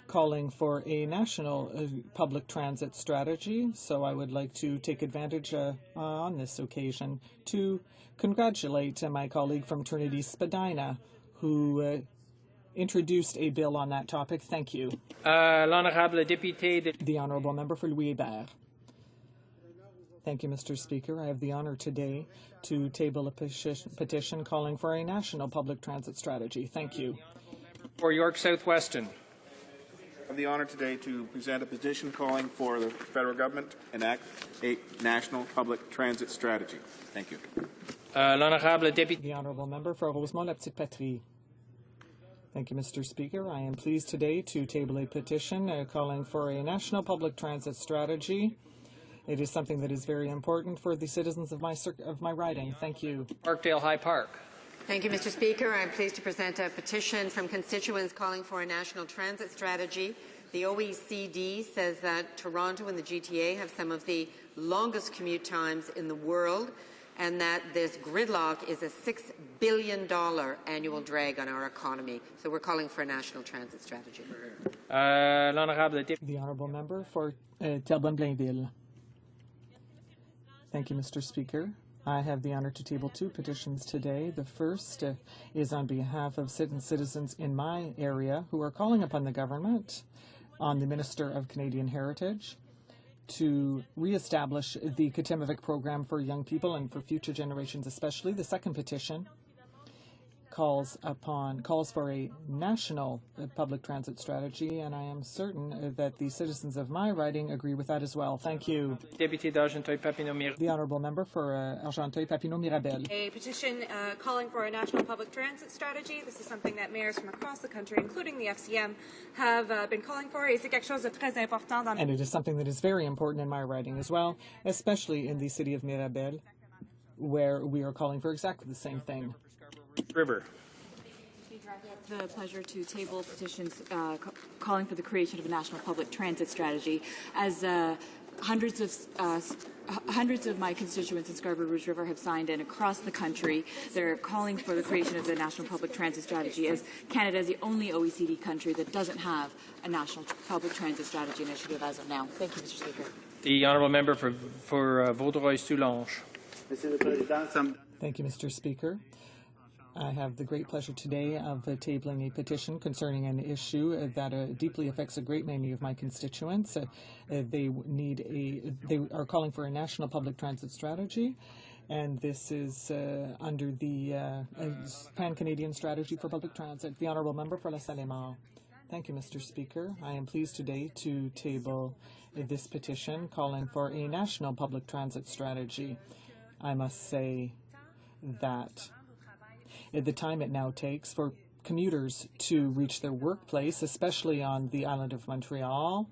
calling for a national public transit strategy. So I would like to take advantage on this occasion to congratulate my colleague from Trinity Spadina, who introduced a bill on that topic. Thank you. L'Honourable Député. The Honourable Member for Louis Hébert. Thank you, Mr. Speaker. I have the honour today to table a petition calling for a national public transit strategy. Thank you. For York South-Weston. I have the honour today to present a petition calling for the federal government to enact a national public transit strategy. Thank you. L'Honourable Député. The Honourable Member for Rosemont-la-Petite-Patrie. Thank you, Mr. Speaker. I am pleased today to table a petition calling for a national public transit strategy. It is something that is very important for the citizens of my riding. Thank you. Parkdale High Park. Thank you, Mr. Speaker. I'm pleased to present a petition from constituents calling for a national transit strategy. The OECD says that Toronto and the GTA have some of the longest commute times in the world, and that this gridlock is a $6 billion annual drag on our economy. So we're calling for a national transit strategy. The Honourable Member for Terrebonne-Blainville. Thank you, Mr. Speaker. I have the honour to table two petitions today. The first is on behalf of citizens in my area who are calling upon the government, on the Minister of Canadian Heritage, to re-establish the Katimavik program for young people and for future generations especially. The second petition calls for a national public transit strategy, and I am certain that the citizens of my riding agree with that as well. Thank you. The Honourable Member for Argenteuil-Papineau-Mirabel. A petition calling for a national public transit strategy. This is something that mayors from across the country, including the FCM, have been calling for. Et c'est quelque chose de très important dans and it is something that is very important in my riding as well, especially in the city of Mirabel, where we are calling for exactly the same thing. River. have the pleasure to table petitions calling for the creation of a national public transit strategy. As hundreds of my constituents in Scarborough Rouge River have signed, and across the country, they're calling for the creation of the national public transit strategy, as Canada is the only OECD country that doesn't have a national public transit strategy initiative as of now. Thank you, Mr. Speaker. The honourable member for Vaudreuil-Soulanges. Thank you, Mr. Speaker. I have the great pleasure today of tabling a petition concerning an issue that deeply affects a great many of my constituents. They are calling for a national public transit strategy, and this is under the Pan-Canadian Strategy for Public Transit. The honourable member for La Salle-et-Mort. Thank you, Mr. Speaker. I am pleased today to table this petition calling for a national public transit strategy. I must say that the time it now takes for commuters to reach their workplace, especially on the island of Montreal,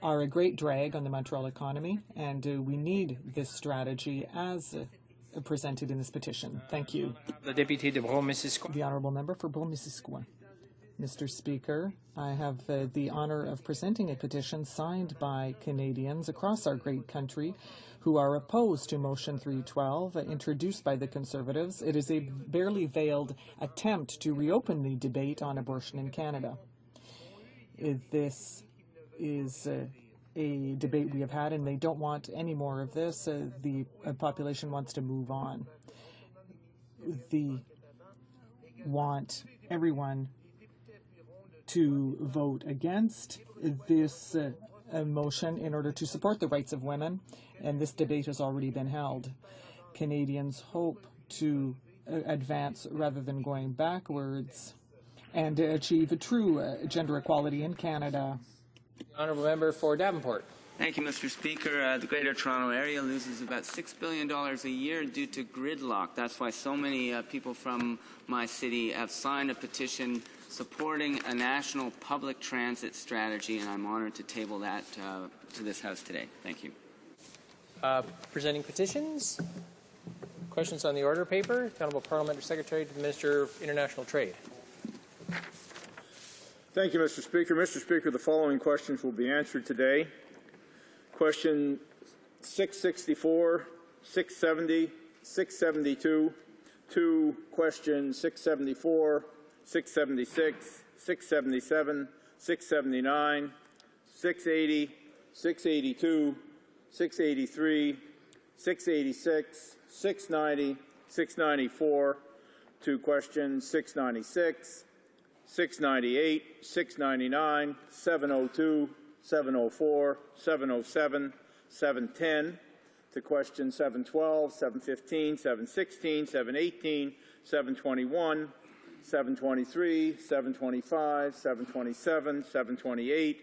are a great drag on the Montreal economy, and we need this strategy as presented in this petition. Thank you. The Deputy de Brome-Missisquoi. The honourable member for Brome-Missisquoi. Mr. Speaker, I have the honour of presenting a petition signed by Canadians across our great country who are opposed to Motion 312, introduced by the Conservatives. It is a barely veiled attempt to reopen the debate on abortion in Canada. This is a debate we have had, and they don't want any more of this. The population wants to move on. They want everyone to vote against this motion in order to support the rights of women, and this debate has already been held. Canadians hope to advance rather than going backwards and achieve a true gender equality in Canada. Honourable member for Davenport. Thank you, Mr. Speaker. The Greater Toronto Area loses about $6 billion a year due to gridlock. That's why so many people from my city have signed a petition supporting a national public transit strategy, and I'm honored to table that to this House today. Thank you. Presenting petitions. Questions on the order paper. The Honourable Parliamentary Secretary to the Minister of International Trade. Thank you, Mr. Speaker. Mr. Speaker, the following questions will be answered today. Question 664, 670, 672, to question 674, 676, 677, 679, 680, 682, 683, 686, 690, 694, to question 696, 698, 699, 702, 704, 707, 710, to question 712, 715, 716, 718, 721, 723, 725, 727, 728,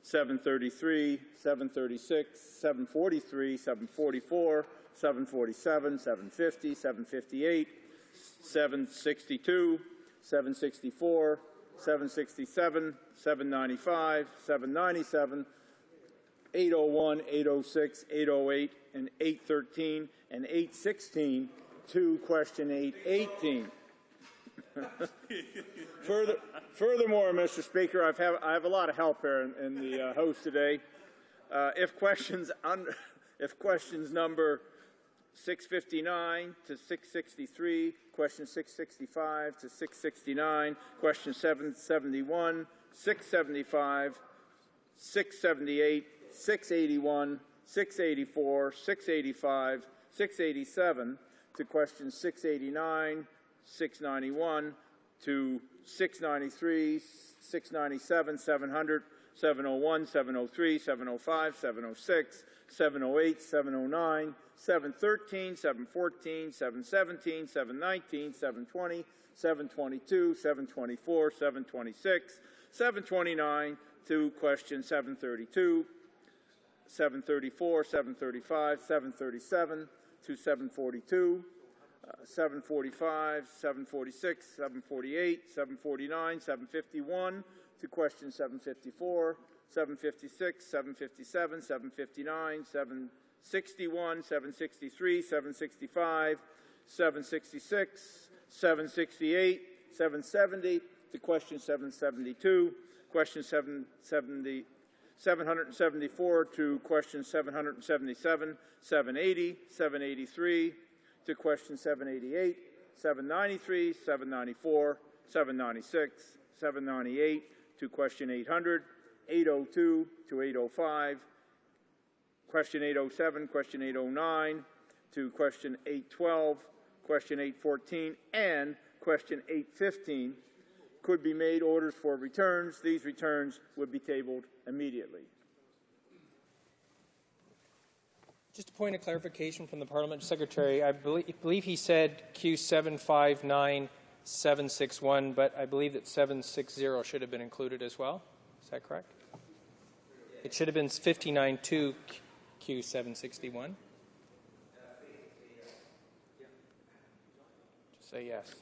733, 736, 743, 744, 747, 750, 758, 762, 764, 767, 795, 797, 801, 806, 808, and 813, and 816 to question 818. Furthermore, Mr. Speaker, I have a lot of help here in the House today. If questions number 659 to 663, question 665 to 669, question 771, 675, 678, 681, 684, 685, 687, to question 689, 691, to 693, 697, 700, 701, 703, 705, 706, 708, 709, 713, 714, 717, 719, 720, 722, 724, 726, 729, to question 732, 734, 735, 737, to 742, 745, 746, 748, 749, 751, to question 754, 756, 757, 759, 761, 763, 765, 766, 768, 770 to question 772, question 774 to question 777, 780, 783 to question 788, 793, 794, 796, 798 to question 800, 802 to 805, question 807, question 809 to question 812, question 814, and question 815 could be made orders for returns. These returns would be tabled immediately. Just a point of clarification from the Parliament Secretary. I believe he said Q759761, but I believe that 760 should have been included as well. Is that correct? It should have been 592 Q761. Just say yes.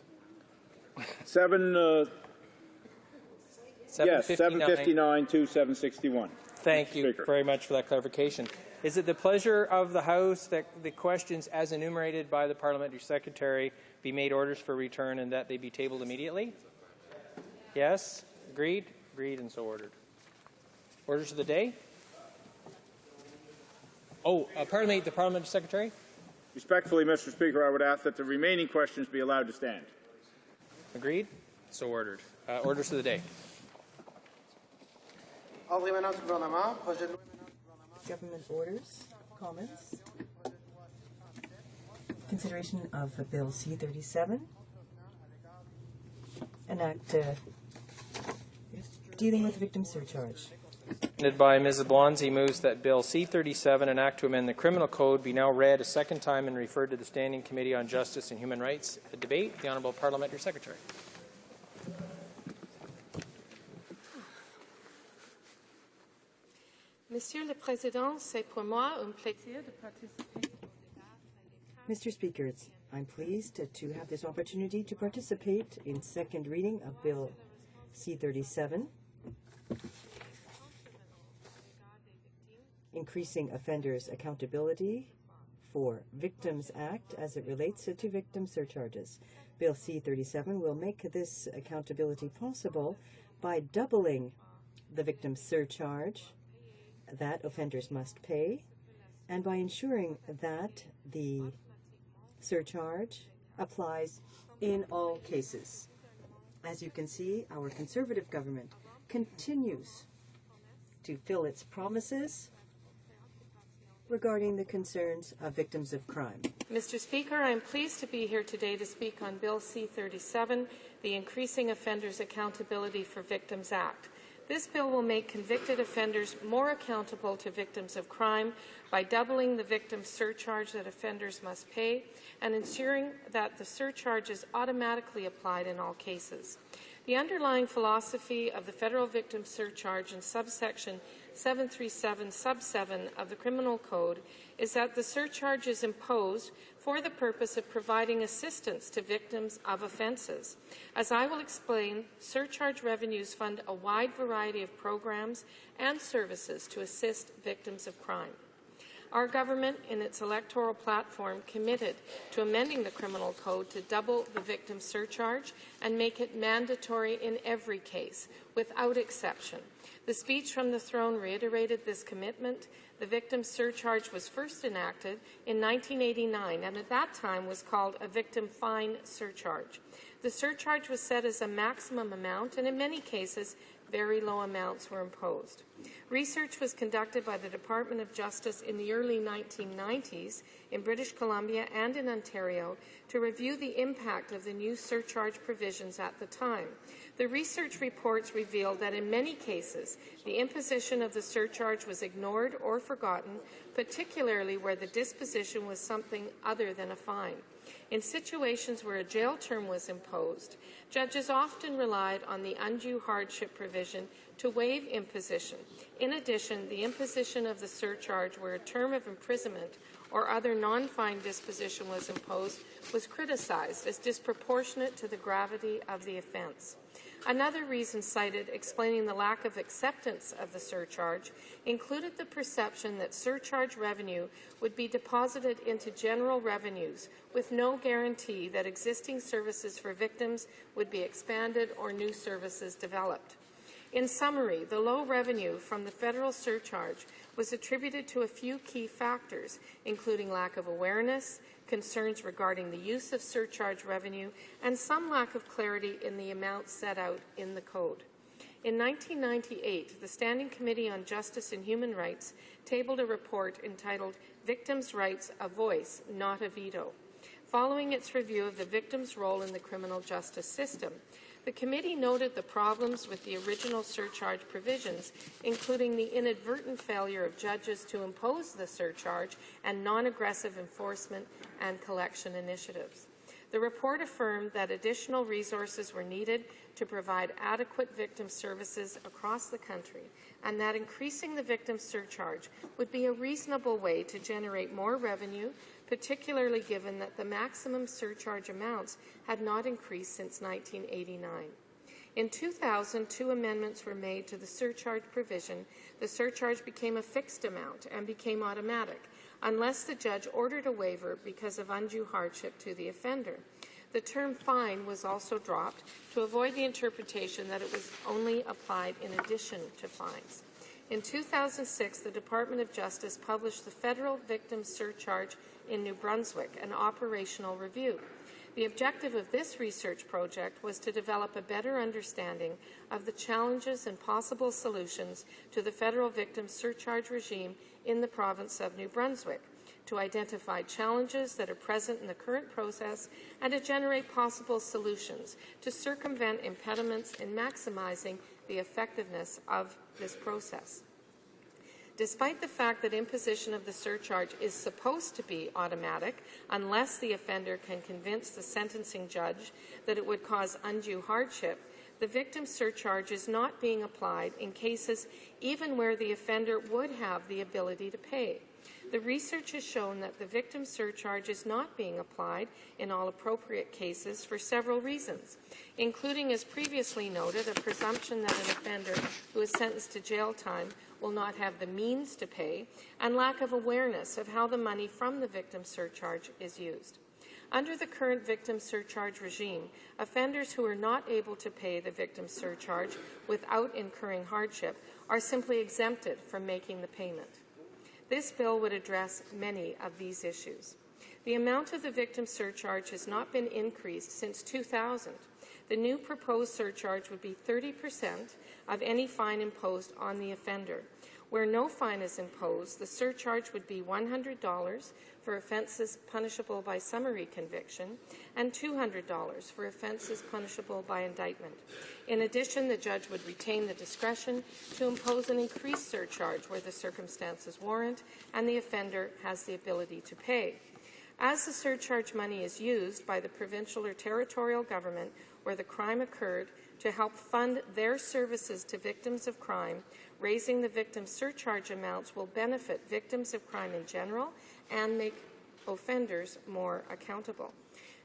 759 to 761. Thank you very much for that clarification. Is it the pleasure of the House that the questions as enumerated by the Parliamentary Secretary be made orders for return and that they be tabled immediately? Yes? Agreed? Agreed and so ordered. Orders of the day? Oh, pardon me, the Parliamentary Secretary? Respectfully, Mr. Speaker, I would ask that the remaining questions be allowed to stand. Agreed? So ordered. Orders of the day. Government orders, comments. Consideration of Bill C-37, an act dealing with victim surcharge. Seconded by Ms. Blonzi, moves that Bill C-37, an act to amend the Criminal Code, be now read a second time and referred to the Standing Committee on Justice and Human Rights. A debate. The Honourable Parliamentary Secretary. Monsieur le Président, c'est pour moi un plaisir de participer. Mr. Speaker, I'm pleased to have this opportunity to participate in second reading of Bill C-37, increasing offenders' accountability for Victims Act as it relates to victim surcharges. Bill C-37 will make this accountability possible by doubling the victim surcharge that offenders must pay, and by ensuring that the surcharge applies in all cases. As you can see, our Conservative government continues to fill its promises regarding the concerns of victims of crime. Mr. Speaker, I am pleased to be here today to speak on Bill C-37, the Increasing Offenders Accountability for Victims Act. This bill will make convicted offenders more accountable to victims of crime by doubling the victim surcharge that offenders must pay and ensuring that the surcharge is automatically applied in all cases. The underlying philosophy of the federal victim surcharge in subsection 737 sub 7 of the Criminal Code is that the surcharge is imposed for the purpose of providing assistance to victims of offences. As I will explain, surcharge revenues fund a wide variety of programs and services to assist victims of crime. Our government, in its electoral platform, committed to amending the Criminal Code to double the victim surcharge and make it mandatory in every case, without exception. The speech from the throne reiterated this commitment. The victim surcharge was first enacted in 1989 and at that time was called a victim fine surcharge. The surcharge was set as a maximum amount and in many cases very low amounts were imposed. Research was conducted by the Department of Justice in the early 1990s in British Columbia and in Ontario to review the impact of the new surcharge provisions at the time. The research reports revealed that in many cases, the imposition of the surcharge was ignored or forgotten, particularly where the disposition was something other than a fine. In situations where a jail term was imposed, judges often relied on the undue hardship provision to waive imposition. In addition, the imposition of the surcharge where a term of imprisonment or other non-fine disposition was imposed was criticized as disproportionate to the gravity of the offence. Another reason cited explaining the lack of acceptance of the surcharge included the perception that surcharge revenue would be deposited into general revenues with no guarantee that existing services for victims would be expanded or new services developed. In summary, the low revenue from the federal surcharge was attributed to a few key factors, including lack of awareness, concerns regarding the use of surcharge revenue, and some lack of clarity in the amounts set out in the code. In 1998, the Standing Committee on Justice and Human Rights tabled a report entitled Victims' Rights, a Voice, Not a Veto. Following its review of the victim's role in the criminal justice system, the committee noted the problems with the original surcharge provisions, including the inadvertent failure of judges to impose the surcharge and non-aggressive enforcement and collection initiatives. The report affirmed that additional resources were needed to provide adequate victim services across the country, and that increasing the victim surcharge would be a reasonable way to generate more revenue, particularly given that the maximum surcharge amounts had not increased since 1989. In 2000, 2 amendments were made to the surcharge provision. The surcharge became a fixed amount and became automatic, unless the judge ordered a waiver because of undue hardship to the offender. The term fine was also dropped to avoid the interpretation that it was only applied in addition to fines. In 2006, the Department of Justice published the Federal Victim Surcharge in New Brunswick, an operational review. The objective of this research project was to develop a better understanding of the challenges and possible solutions to the federal victim surcharge regime in the province of New Brunswick, to identify challenges that are present in the current process, and to generate possible solutions to circumvent impediments in maximizing the effectiveness of this process. Despite the fact that imposition of the surcharge is supposed to be automatic, unless the offender can convince the sentencing judge that it would cause undue hardship, the victim surcharge is not being applied in cases even where the offender would have the ability to pay. The research has shown that the victim surcharge is not being applied in all appropriate cases for several reasons, including, as previously noted, a presumption that an offender who is sentenced to jail time will not have the means to pay, and lack of awareness of how the money from the victim surcharge is used. Under the current victim surcharge regime, offenders who are not able to pay the victim surcharge without incurring hardship are simply exempted from making the payment. This bill would address many of these issues. The amount of the victim surcharge has not been increased since 2000. The new proposed surcharge would be 30% of any fine imposed on the offender. Where no fine is imposed, the surcharge would be $100 for offences punishable by summary conviction and $200 for offences punishable by indictment. In addition, the judge would retain the discretion to impose an increased surcharge where the circumstances warrant and the offender has the ability to pay. As the surcharge money is used by the provincial or territorial government where the crime occurred to help fund their services to victims of crime, raising the victim surcharge amounts will benefit victims of crime in general and make offenders more accountable.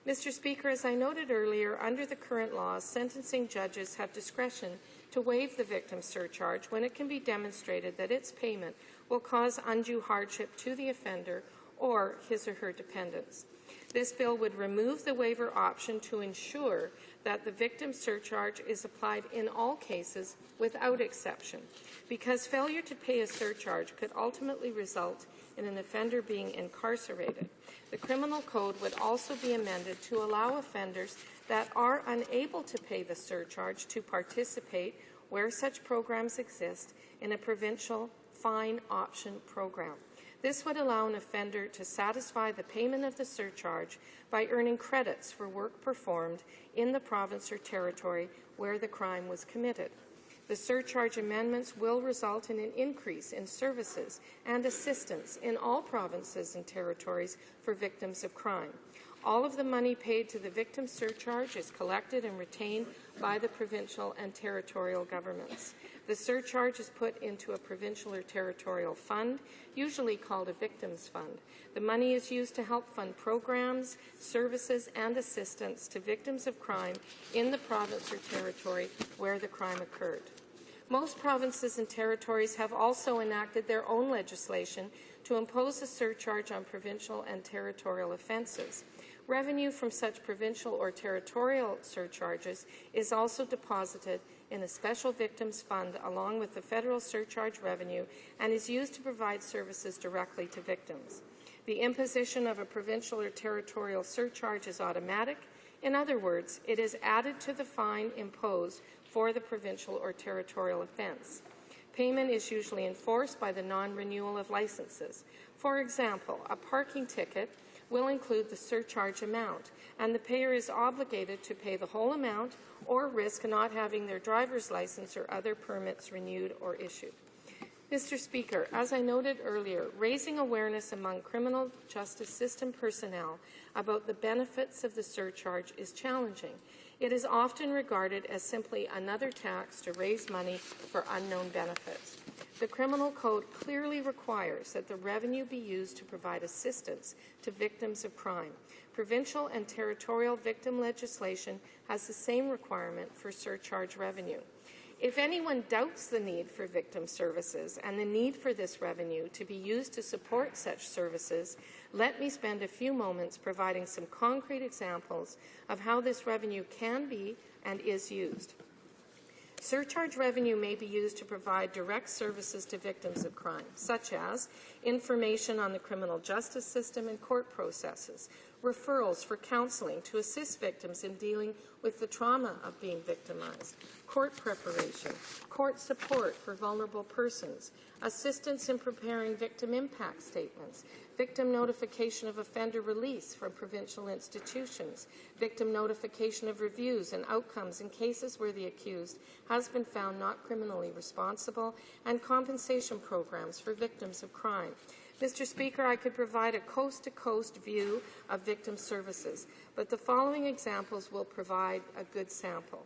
Mr. Speaker, as I noted earlier, under the current laws, sentencing judges have discretion to waive the victim surcharge when it can be demonstrated that its payment will cause undue hardship to the offender or his or her dependents. This bill would remove the waiver option to ensure that the victim surcharge is applied in all cases without exception, because failure to pay a surcharge could ultimately result in an offender being incarcerated. The criminal code would also be amended to allow offenders that are unable to pay the surcharge to participate, where such programs exist, in a provincial fine option program. This would allow an offender to satisfy the payment of the surcharge by earning credits for work performed in the province or territory where the crime was committed. The surcharge amendments will result in an increase in services and assistance in all provinces and territories for victims of crime. All of the money paid to the victim surcharge is collected and retained by the provincial and territorial governments. The surcharge is put into a provincial or territorial fund, usually called a victims fund. The money is used to help fund programs, services, and assistance to victims of crime in the province or territory where the crime occurred. Most provinces and territories have also enacted their own legislation to impose a surcharge on provincial and territorial offences. Revenue from such provincial or territorial surcharges is also deposited in a special victims fund along with the federal surcharge revenue and is used to provide services directly to victims. The imposition of a provincial or territorial surcharge is automatic. In other words, it is added to the fine imposed for the provincial or territorial offence. Payment is usually enforced by the non-renewal of licenses. For example, a parking ticket will include the surcharge amount, and the payer is obligated to pay the whole amount or risk not having their driver's license or other permits renewed or issued. Mr. Speaker, as I noted earlier, raising awareness among criminal justice system personnel about the benefits of the surcharge is challenging. It is often regarded as simply another tax to raise money for unknown benefits. The Criminal Code clearly requires that the revenue be used to provide assistance to victims of crime. Provincial and territorial victim legislation has the same requirement for surcharge revenue. If anyone doubts the need for victim services and the need for this revenue to be used to support such services, let me spend a few moments providing some concrete examples of how this revenue can be and is used. Surcharge revenue may be used to provide direct services to victims of crime, such as information on the criminal justice system and court processes, referrals for counseling to assist victims in dealing with the trauma of being victimized, court preparation, court support for vulnerable persons, assistance in preparing victim impact statements, victim notification of offender release from provincial institutions, victim notification of reviews and outcomes in cases where the accused has been found not criminally responsible, and compensation programs for victims of crime. Mr. Speaker, I could provide a coast-to-coast view of victim services, but the following examples will provide a good sample.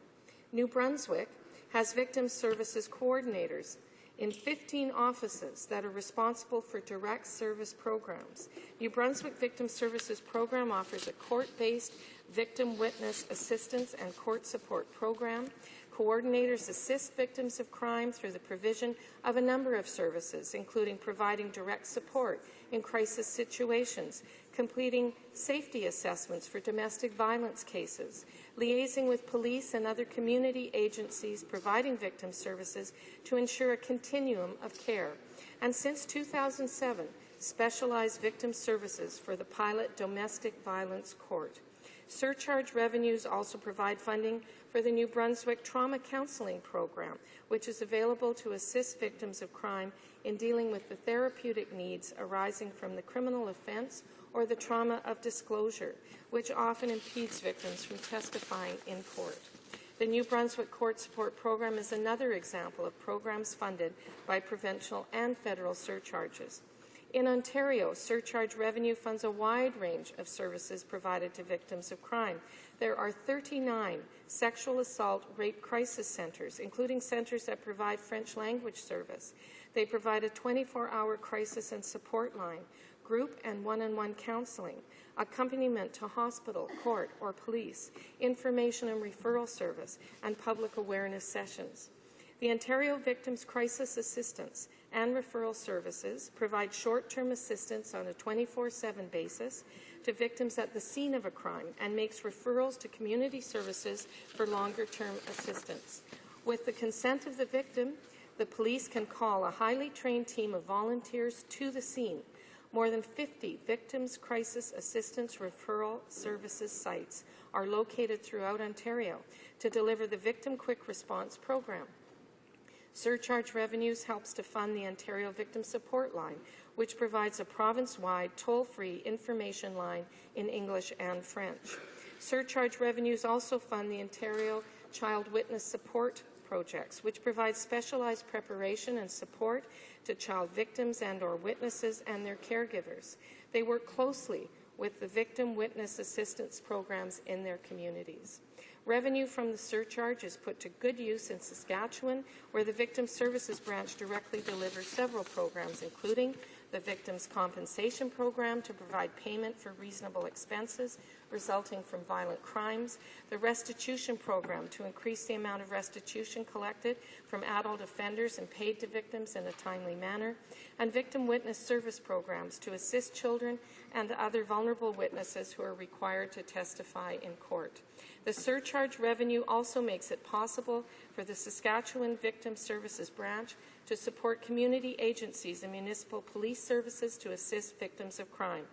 New Brunswick has victim services coordinators in 15 offices that are responsible for direct service programs. New Brunswick Victim Services Program offers a court-based victim witness assistance and court support program. Coordinators assist victims of crime through the provision of a number of services, including providing direct support in crisis situations, completing safety assessments for domestic violence cases, liaising with police and other community agencies providing victim services to ensure a continuum of care. And since 2007, specialized victim services for the pilot domestic violence court. Surcharge revenues also provide funding for the New Brunswick Trauma Counseling Program, which is available to assist victims of crime in dealing with the therapeutic needs arising from the criminal offense or the trauma of disclosure, which often impedes victims from testifying in court. The New Brunswick Court Support Program is another example of programs funded by provincial and federal surcharges. In Ontario, surcharge revenue funds a wide range of services provided to victims of crime. There are 39 sexual assault rape crisis centres, including centres that provide French language service. They provide a 24-hour crisis and support line, group and one-on-one counseling, accompaniment to hospital, court, or police, information and referral service, and public awareness sessions. The Ontario Victims Crisis Assistance and Referral Services provide short-term assistance on a 24/7 basis to victims at the scene of a crime and makes referrals to community services for longer-term assistance. With the consent of the victim, the police can call a highly trained team of volunteers to the scene. More than 50 Victims Crisis Assistance Referral Services sites are located throughout Ontario to deliver the Victim Quick Response Program. Surcharge revenues helps to fund the Ontario Victim Support Line, which provides a province-wide toll-free information line in English and French. Surcharge revenues also fund the Ontario Child Witness Support Projects, which provide specialized preparation and support to child victims and/or witnesses and their caregivers. They work closely with the victim witness assistance programs in their communities. Revenue from the surcharge is put to good use in Saskatchewan, where the Victim Services Branch directly delivers several programs, including the Victims Compensation Program to provide payment for reasonable expenses resulting from violent crimes, the Restitution Program to increase the amount of restitution collected from adult offenders and paid to victims in a timely manner, and Victim Witness Service Programs to assist children and other vulnerable witnesses who are required to testify in court. The surcharge revenue also makes it possible for the Saskatchewan Victim Services Branch to support community agencies and municipal police services to assist victims of crime.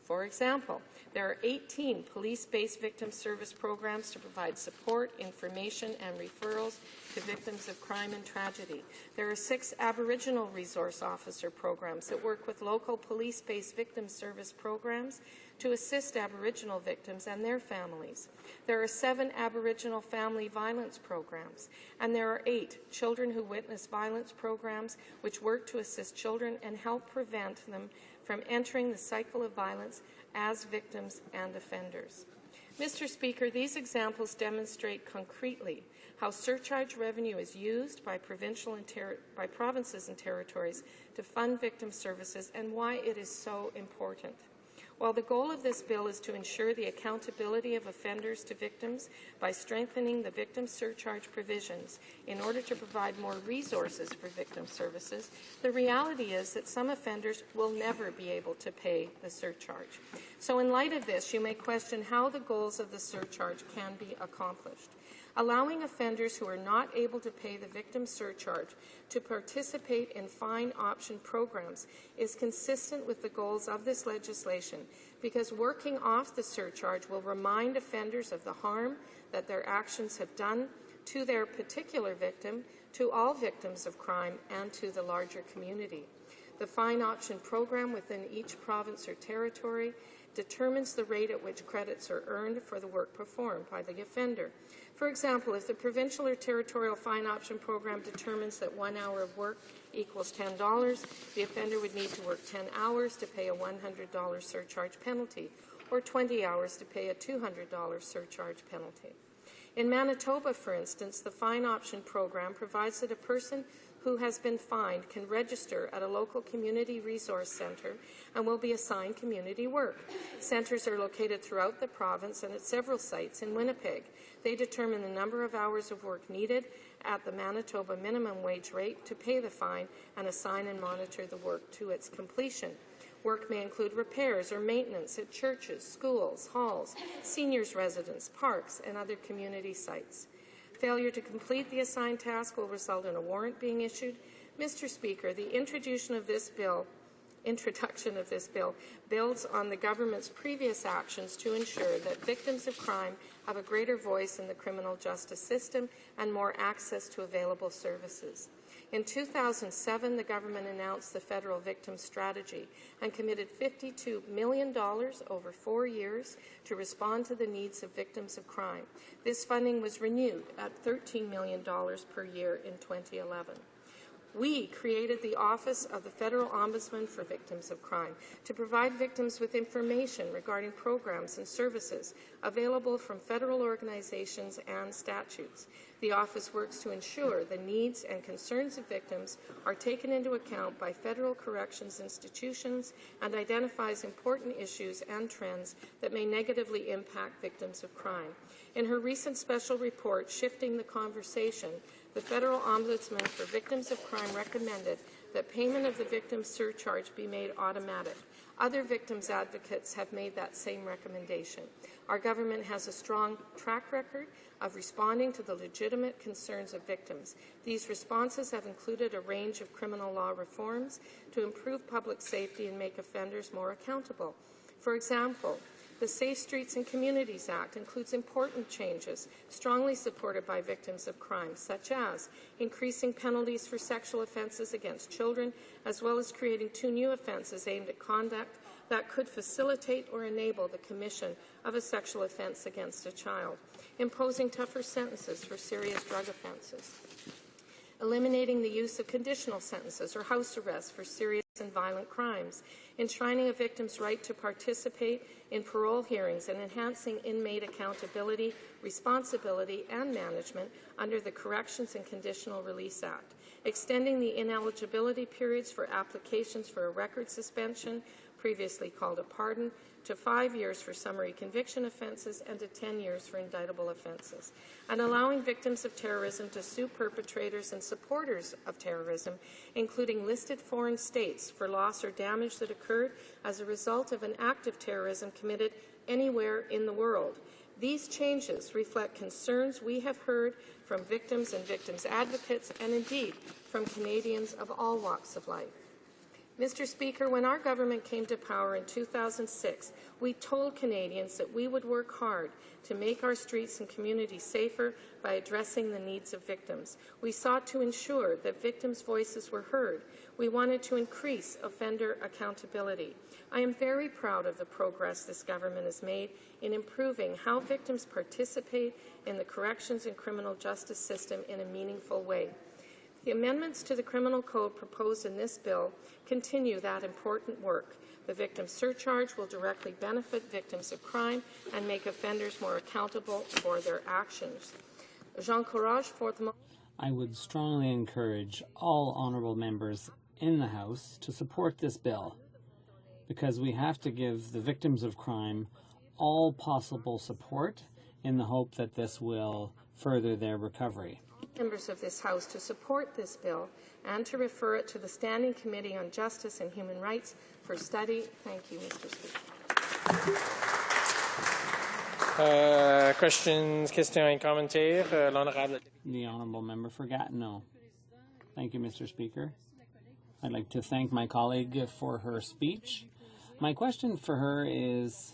For example, there are 18 police-based victim service programs to provide support, information, and referrals to victims of crime and tragedy. There are 6 Aboriginal resource officer programs that work with local police-based victim service programs to assist Aboriginal victims and their families. There are 7 Aboriginal family violence programs, and there are 8 Children Who Witness Violence programs which work to assist children and help prevent them from entering the cycle of violence as victims and offenders. Mr. Speaker, these examples demonstrate concretely how surcharge revenue is used by provinces and territories to fund victim services and why it is so important. While the goal of this bill is to ensure the accountability of offenders to victims by strengthening the victim surcharge provisions in order to provide more resources for victim services, the reality is that some offenders will never be able to pay the surcharge. So in light of this, you may question how the goals of the surcharge can be accomplished. Allowing offenders who are not able to pay the victim surcharge to participate in fine option programs is consistent with the goals of this legislation because working off the surcharge will remind offenders of the harm that their actions have done to their particular victim, to all victims of crime, and to the larger community. The fine option program within each province or territory determines the rate at which credits are earned for the work performed by the offender. For example, if the provincial or territorial fine option program determines that 1 hour of work equals $10, the offender would need to work 10 hours to pay a $100 surcharge penalty, or 20 hours to pay a $200 surcharge penalty. In Manitoba, for instance, the fine option program provides that a person who has been fined can register at a local community resource centre and will be assigned community work. Centres are located throughout the province and at several sites in Winnipeg. They determine the number of hours of work needed at the Manitoba minimum wage rate to pay the fine and assign and monitor the work to its completion. Work may include repairs or maintenance at churches, schools, halls, seniors' residence, parks, and other community sites. Failure to complete the assigned task will result in a warrant being issued. Mr. Speaker, the introduction of this bill builds on the government's previous actions to ensure that victims of crime have a greater voice in the criminal justice system and more access to available services. In 2007, the government announced the Federal Victim Strategy and committed $52 million over 4 years to respond to the needs of victims of crime. This funding was renewed at $13 million per year in 2011. We created the Office of the Federal Ombudsman for Victims of Crime to provide victims with information regarding programs and services available from federal organizations and statutes. The office works to ensure the needs and concerns of victims are taken into account by federal corrections institutions and identifies important issues and trends that may negatively impact victims of crime. In her recent special report, Shifting the Conversation, the Federal Ombudsman for Victims of Crime recommended that payment of the victim surcharge be made automatic. Other victims advocates have made that same recommendation. Our government has a strong track record of responding to the legitimate concerns of victims. These responses have included a range of criminal law reforms to improve public safety and make offenders more accountable. For example, the Safe Streets and Communities Act includes important changes strongly supported by victims of crime, such as increasing penalties for sexual offences against children, as well as creating 2 new offences aimed at conduct that could facilitate or enable the commission of a sexual offence against a child, imposing tougher sentences for serious drug offences, eliminating the use of conditional sentences or house arrest for serious and violent crimes, enshrining a victim's right to participate in parole hearings and enhancing inmate accountability, responsibility, and management under the Corrections and Conditional Release Act, extending the ineligibility periods for applications for a record suspension, previously called a pardon, to 5 years for summary conviction offences and to 10 years for indictable offences, and allowing victims of terrorism to sue perpetrators and supporters of terrorism, including listed foreign states, for loss or damage that occurred as a result of an act of terrorism committed anywhere in the world. These changes reflect concerns we have heard from victims and victims' advocates, and indeed from Canadians of all walks of life. Mr. Speaker, when our government came to power in 2006, we told Canadians that we would work hard to make our streets and communities safer by addressing the needs of victims. We sought to ensure that victims' voices were heard. We wanted to increase offender accountability. I am very proud of the progress this government has made in improving how victims participate in the corrections and criminal justice system in a meaningful way. The amendments to the Criminal Code proposed in this bill continue that important work. The victim surcharge will directly benefit victims of crime and make offenders more accountable for their actions. J'encourage fortement. I would strongly encourage all honourable members in the House to support this bill, because we have to give the victims of crime all possible support in the hope that this will further their recovery. Members of this House to support this bill and to refer it to the Standing Committee on Justice and Human Rights for study. Thank you, Mr. Speaker. Questions, questions, commentaires. L'honorable. The honourable member for Gatineau. Thank you, Mr. Speaker. I'd like to thank my colleague for her speech. My question for her is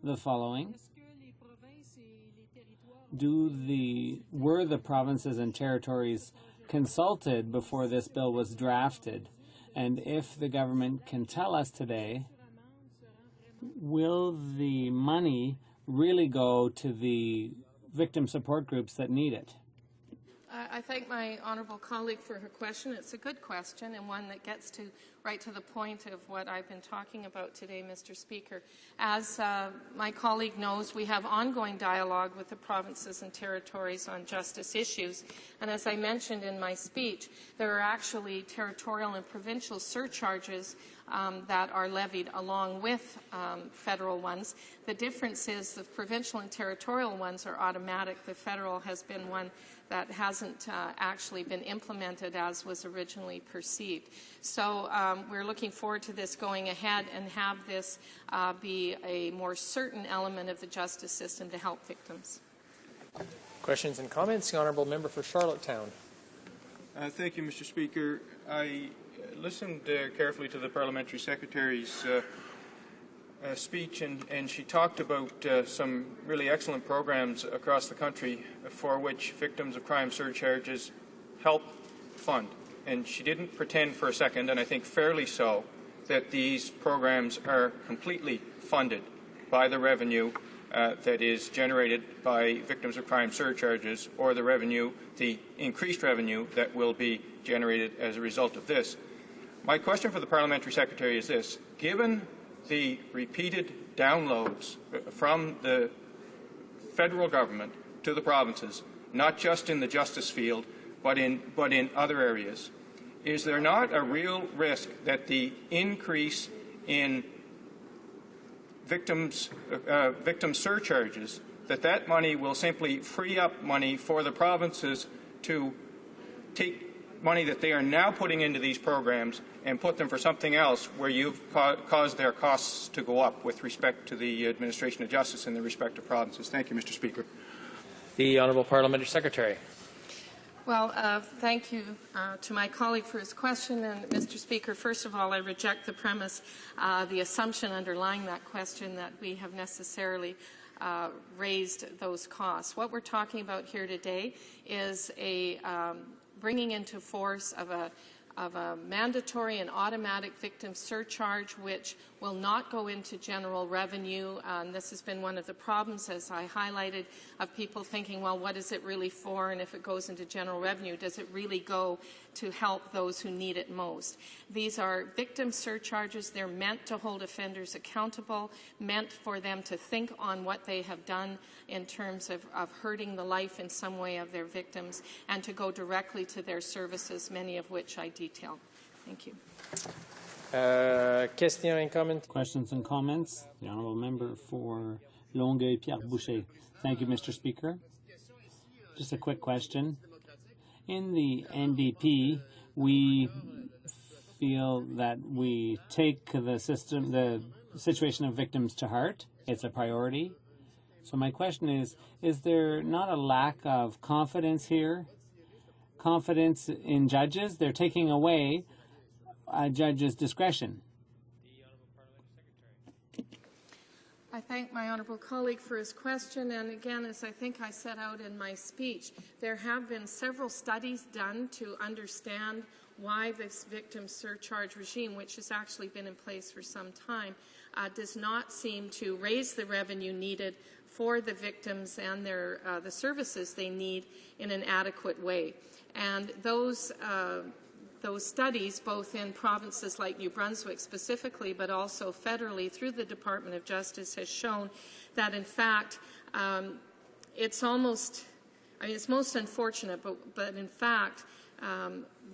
the following. Were the provinces and territories consulted before this bill was drafted? And if the government can tell us today, will the money really go to the victim support groups that need it? I thank my honourable colleague for her question. It's a good question and one that gets right to the point of what I've been talking about today, Mr. Speaker. As my colleague knows, we have ongoing dialogue with the provinces and territories on justice issues. And as I mentioned in my speech, there are actually territorial and provincial surcharges that are levied along with federal ones. The difference is the provincial and territorial ones are automatic. The federal has been one that hasn't actually been implemented as was originally perceived. So we're looking forward to this going ahead and have this be a more certain element of the justice system to help victims. Questions and comments? The honourable member for Charlottetown. Thank you, Mr. Speaker. I listened carefully to the Parliamentary Secretary's speech, and she talked about some really excellent programs across the country for which victims of crime surcharges help fund. And she didn't pretend for a second, and I think fairly so, that these programs are completely funded by the revenue that is generated by victims of crime surcharges, or the revenue, the increased revenue that will be generated as a result of this. My question for the Parliamentary Secretary is this. Given the repeated downloads from the federal government to the provinces, not just in the justice field, but in other areas, is there not a real risk that the increase in victim surcharges, that money will simply free up money for the provinces to take money that they are now putting into these programs and put them for something else where you've caused their costs to go up with respect to the administration of justice in the respective provinces? Thank you, Mr. Speaker. The Honourable Parliamentary Secretary. Well, thank you to my colleague for his question. And, Mr. Speaker, first of all, I reject the premise, the assumption underlying that question that we have necessarily raised those costs. What we're talking about here today is a bringing into force of a a mandatory and automatic victim surcharge, which will not go into general revenue. This has been one of the problems, as I highlighted, of people thinking, well, what is it really for? And if it goes into general revenue, does it really go to help those who need it most? These are victim surcharges. They're meant to hold offenders accountable, meant for them to think on what they have done in terms of hurting the life in some way of their victims, and to go directly to their services, many of which I detail. Thank you. Questions and comments? The Honourable Member for Longueuil-Pierre-Boucher. Thank you, Mr. Speaker. Just a quick question. In the NDP, we feel that we take the situation of victims to heart. It's a priority. So my question is there not a lack of confidence here? Confidence in judges? They're taking away a judge's discretion. I thank my honourable colleague for his question, and again, as I think I set out in my speech, there have been several studies done to understand why this victim surcharge regime, which has actually been in place for some time, does not seem to raise the revenue needed for the victims and their the services they need in an adequate way. And those studies, both in provinces like New Brunswick specifically, but also federally through the Department of Justice, has shown that, in fact, it's most unfortunate, but in fact,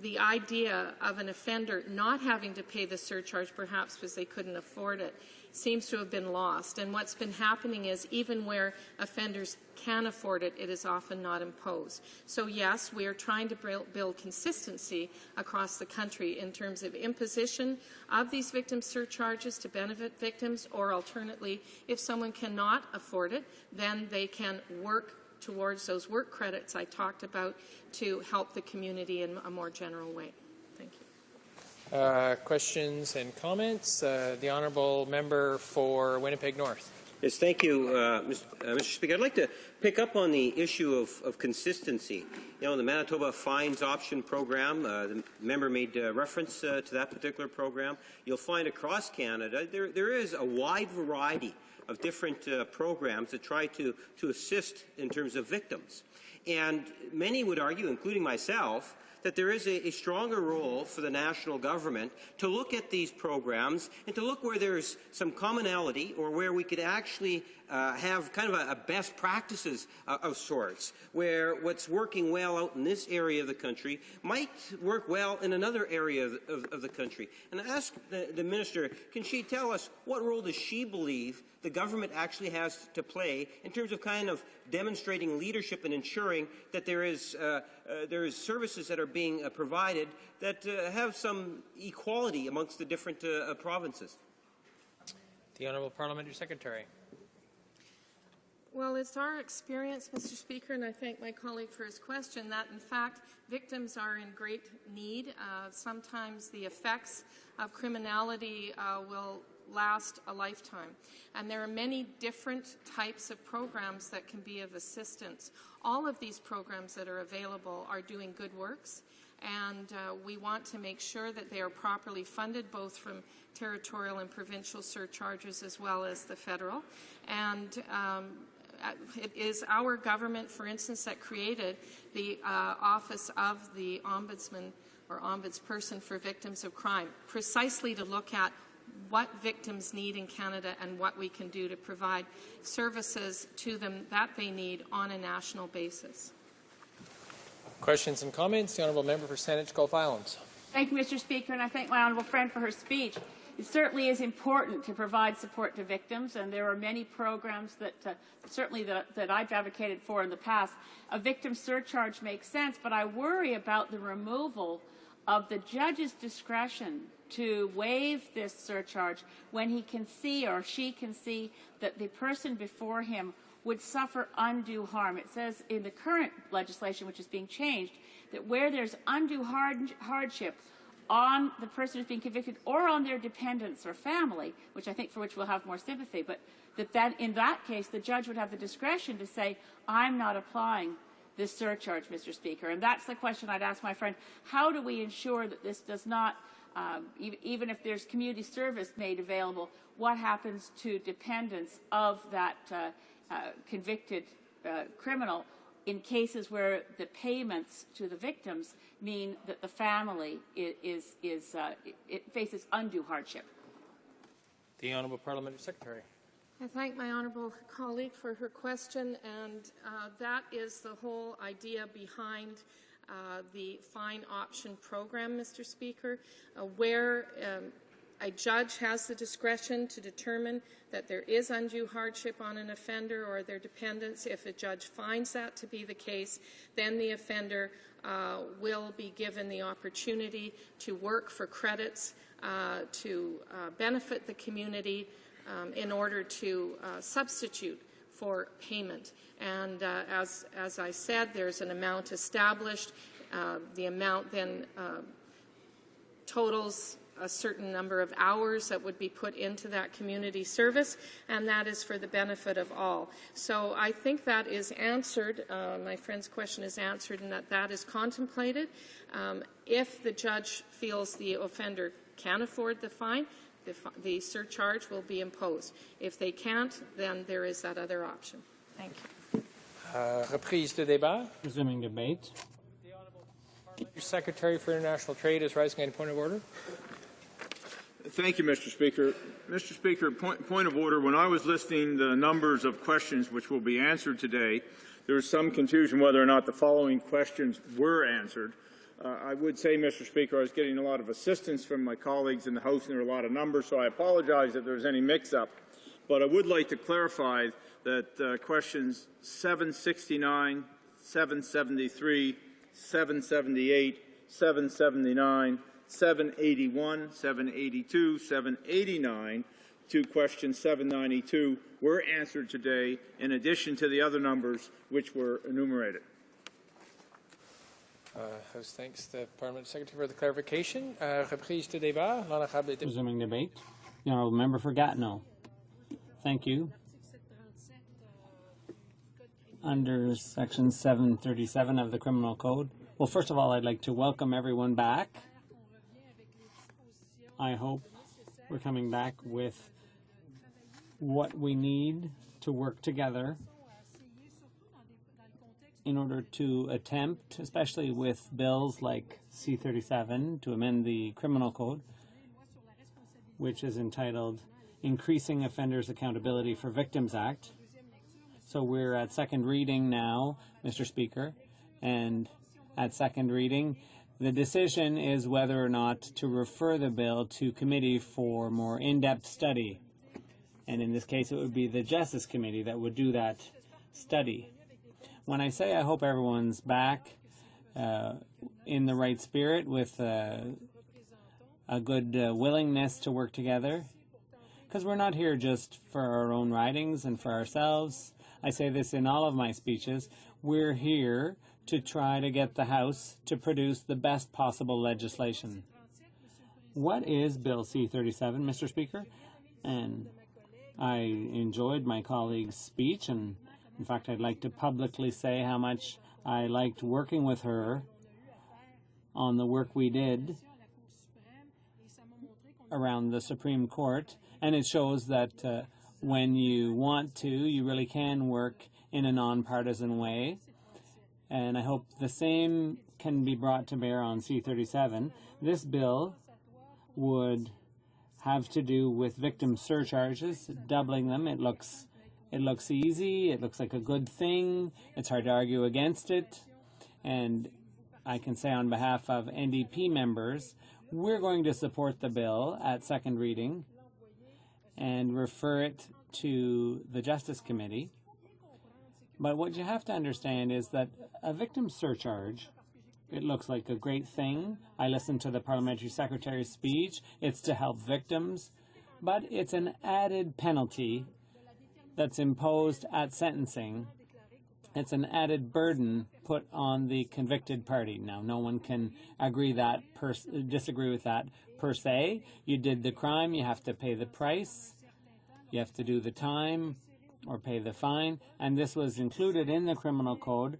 the idea of an offender not having to pay the surcharge, perhaps because they couldn't afford it, seems to have been lost. And what's been happening is, even where offenders can afford it, it is often not imposed. So yes, we are trying to build consistency across the country in terms of imposition of these victim surcharges to benefit victims, or alternately, if someone cannot afford it, then they can work towards those work credits I talked about to help the community in a more general way. Thank you. Questions and comments? The Honourable Member for Winnipeg North. Yes, thank you, Mr. Speaker. I'd like to pick up on the issue of consistency. You know, the Manitoba Fines Option Program, the member made reference to that particular program. You'll find across Canada there is a wide variety of different programs that try to assist in terms of victims. And many would argue, including myself, that there is a stronger role for the national government to look at these programs and to look where there's some commonality, or where we could actually have kind of a best practices of sorts, where what's working well out in this area of the country might work well in another area of the country. And I ask the Minister, can she tell us what role does she believe the government actually has to play in terms of kind of demonstrating leadership and ensuring that there is services that are being provided that have some equality amongst the different provinces? The Honourable Parliamentary Secretary. Well, it's our experience, Mr. Speaker, and I thank my colleague for his question, that in fact victims are in great need. Sometimes the effects of criminality will last a lifetime. And there are many different types of programs that can be of assistance. All of these programs that are available are doing good works, and we want to make sure that they are properly funded, both from territorial and provincial surcharges as well as the federal. And it is our government, for instance, that created the Office of the Ombudsman or Ombudsperson for Victims of Crime, precisely to look at what victims need in Canada and what we can do to provide services to them that they need on a national basis. Questions and comments? The Honourable Member for Saanich Gulf Islands. Thank you, Mr. Speaker, and I thank my honourable friend for her speech. It certainly is important to provide support to victims, and there are many programs that that I've advocated for in the past. A victim surcharge makes sense, but I worry about the removal of the judge's discretion to waive this surcharge when he can see, or she can see, that the person before him would suffer undue harm. It says in the current legislation, which is being changed, that where there's undue hardship on the person who's being convicted or on their dependents or family, which I think for which we'll have more sympathy, but that in that case the judge would have the discretion to say, I'm not applying this surcharge, Mr. Speaker. And that's the question I'd ask my friend. How do we ensure that this does not, even if there's community service made available, what happens to dependents of that convicted criminal in cases where the payments to the victims mean that the family it faces undue hardship? The Honourable Parliamentary Secretary. I thank my honourable colleague for her question, and that is the whole idea behind the fine option program, Mr. Speaker, where a judge has the discretion to determine that there is undue hardship on an offender or their dependents. If a judge finds that to be the case, then the offender will be given the opportunity to work for credits to benefit the community in order to substitute for payment. And as I said, there's an amount established. The amount then totals a certain number of hours that would be put into that community service, and that is for the benefit of all. So I think that is answered. My friend's question is answered, and that is contemplated. If the judge feels the offender can afford the fine, the surcharge will be imposed. If they can't, then there is that other option. Thank you. Reprise de débat. Resuming debate. The Honourable Parliamentary Secretary for International Trade is rising on a point of order. Thank you, Mr. Speaker. Mr. Speaker, point of order. When I was listing the numbers of questions which will be answered today, there was some confusion whether or not the following questions were answered. I would say, Mr. Speaker, I was getting a lot of assistance from my colleagues in the House, and there were a lot of numbers, so I apologize if there was any mix-up. But I would like to clarify that questions 769, 773, 778, 779, 781, 782, 789 to question 792 were answered today, in addition to the other numbers which were enumerated. House thanks the Parliament Secretary for the clarification. Reprise de débat. L'honorable député. Resuming debate. The Honourable Member for Gatineau. Thank you. Under Section 737 of the Criminal Code. Well, first of all, I'd like to welcome everyone back. I hope we're coming back with what we need to work together in order to attempt, especially with bills like C-37, to amend the Criminal Code, which is entitled Increasing Offenders' Accountability for Victims Act. So we're at second reading now, Mr. Speaker, and at second reading, the decision is whether or not to refer the bill to committee for more in-depth study. And in this case, it would be the Justice Committee that would do that study. When I say I hope everyone's back in the right spirit with a good willingness to work together, because we're not here just for our own ridings and for ourselves. I say this in all of my speeches. We're here to try to get the House to produce the best possible legislation. What is Bill C-37, Mr. Speaker? And I enjoyed my colleague's speech, and in fact, I'd like to publicly say how much I liked working with her on the work we did around the Supreme Court. And it shows that when you want to, you really can work in a nonpartisan way. And I hope the same can be brought to bear on C-37. This bill would have to do with victim surcharges, doubling them. It looks easy. It looks like a good thing. It's hard to argue against it. And I can say on behalf of NDP members, we're going to support the bill at second reading and refer it to the Justice Committee. But what you have to understand is that a victim surcharge, it looks like a great thing. I listened to the Parliamentary Secretary's speech. It's to help victims. But it's an added penalty that's imposed at sentencing. It's an added burden put on the convicted party. Now, no one can disagree with that per se. You did the crime, you have to pay the price. You have to do the time or pay the fine. And this was included in the Criminal Code.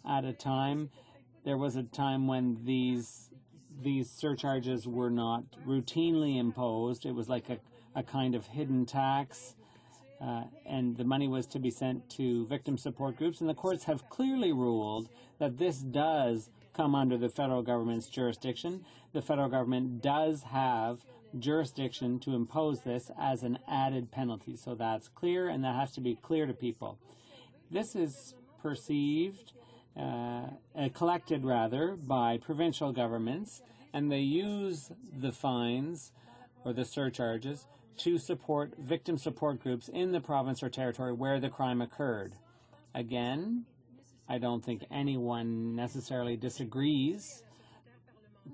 at a time. There was a time when these surcharges were not routinely imposed. It was like a kind of hidden tax, and the money was to be sent to victim support groups. And the courts have clearly ruled that this does come under the federal government's jurisdiction. The federal government does have jurisdiction to impose this as an added penalty. So that's clear, and that has to be clear to people. This is perceived, collected rather, by provincial governments, and they use the fines or the surcharges to support victim support groups in the province or territory where the crime occurred. Again, I don't think anyone necessarily disagrees.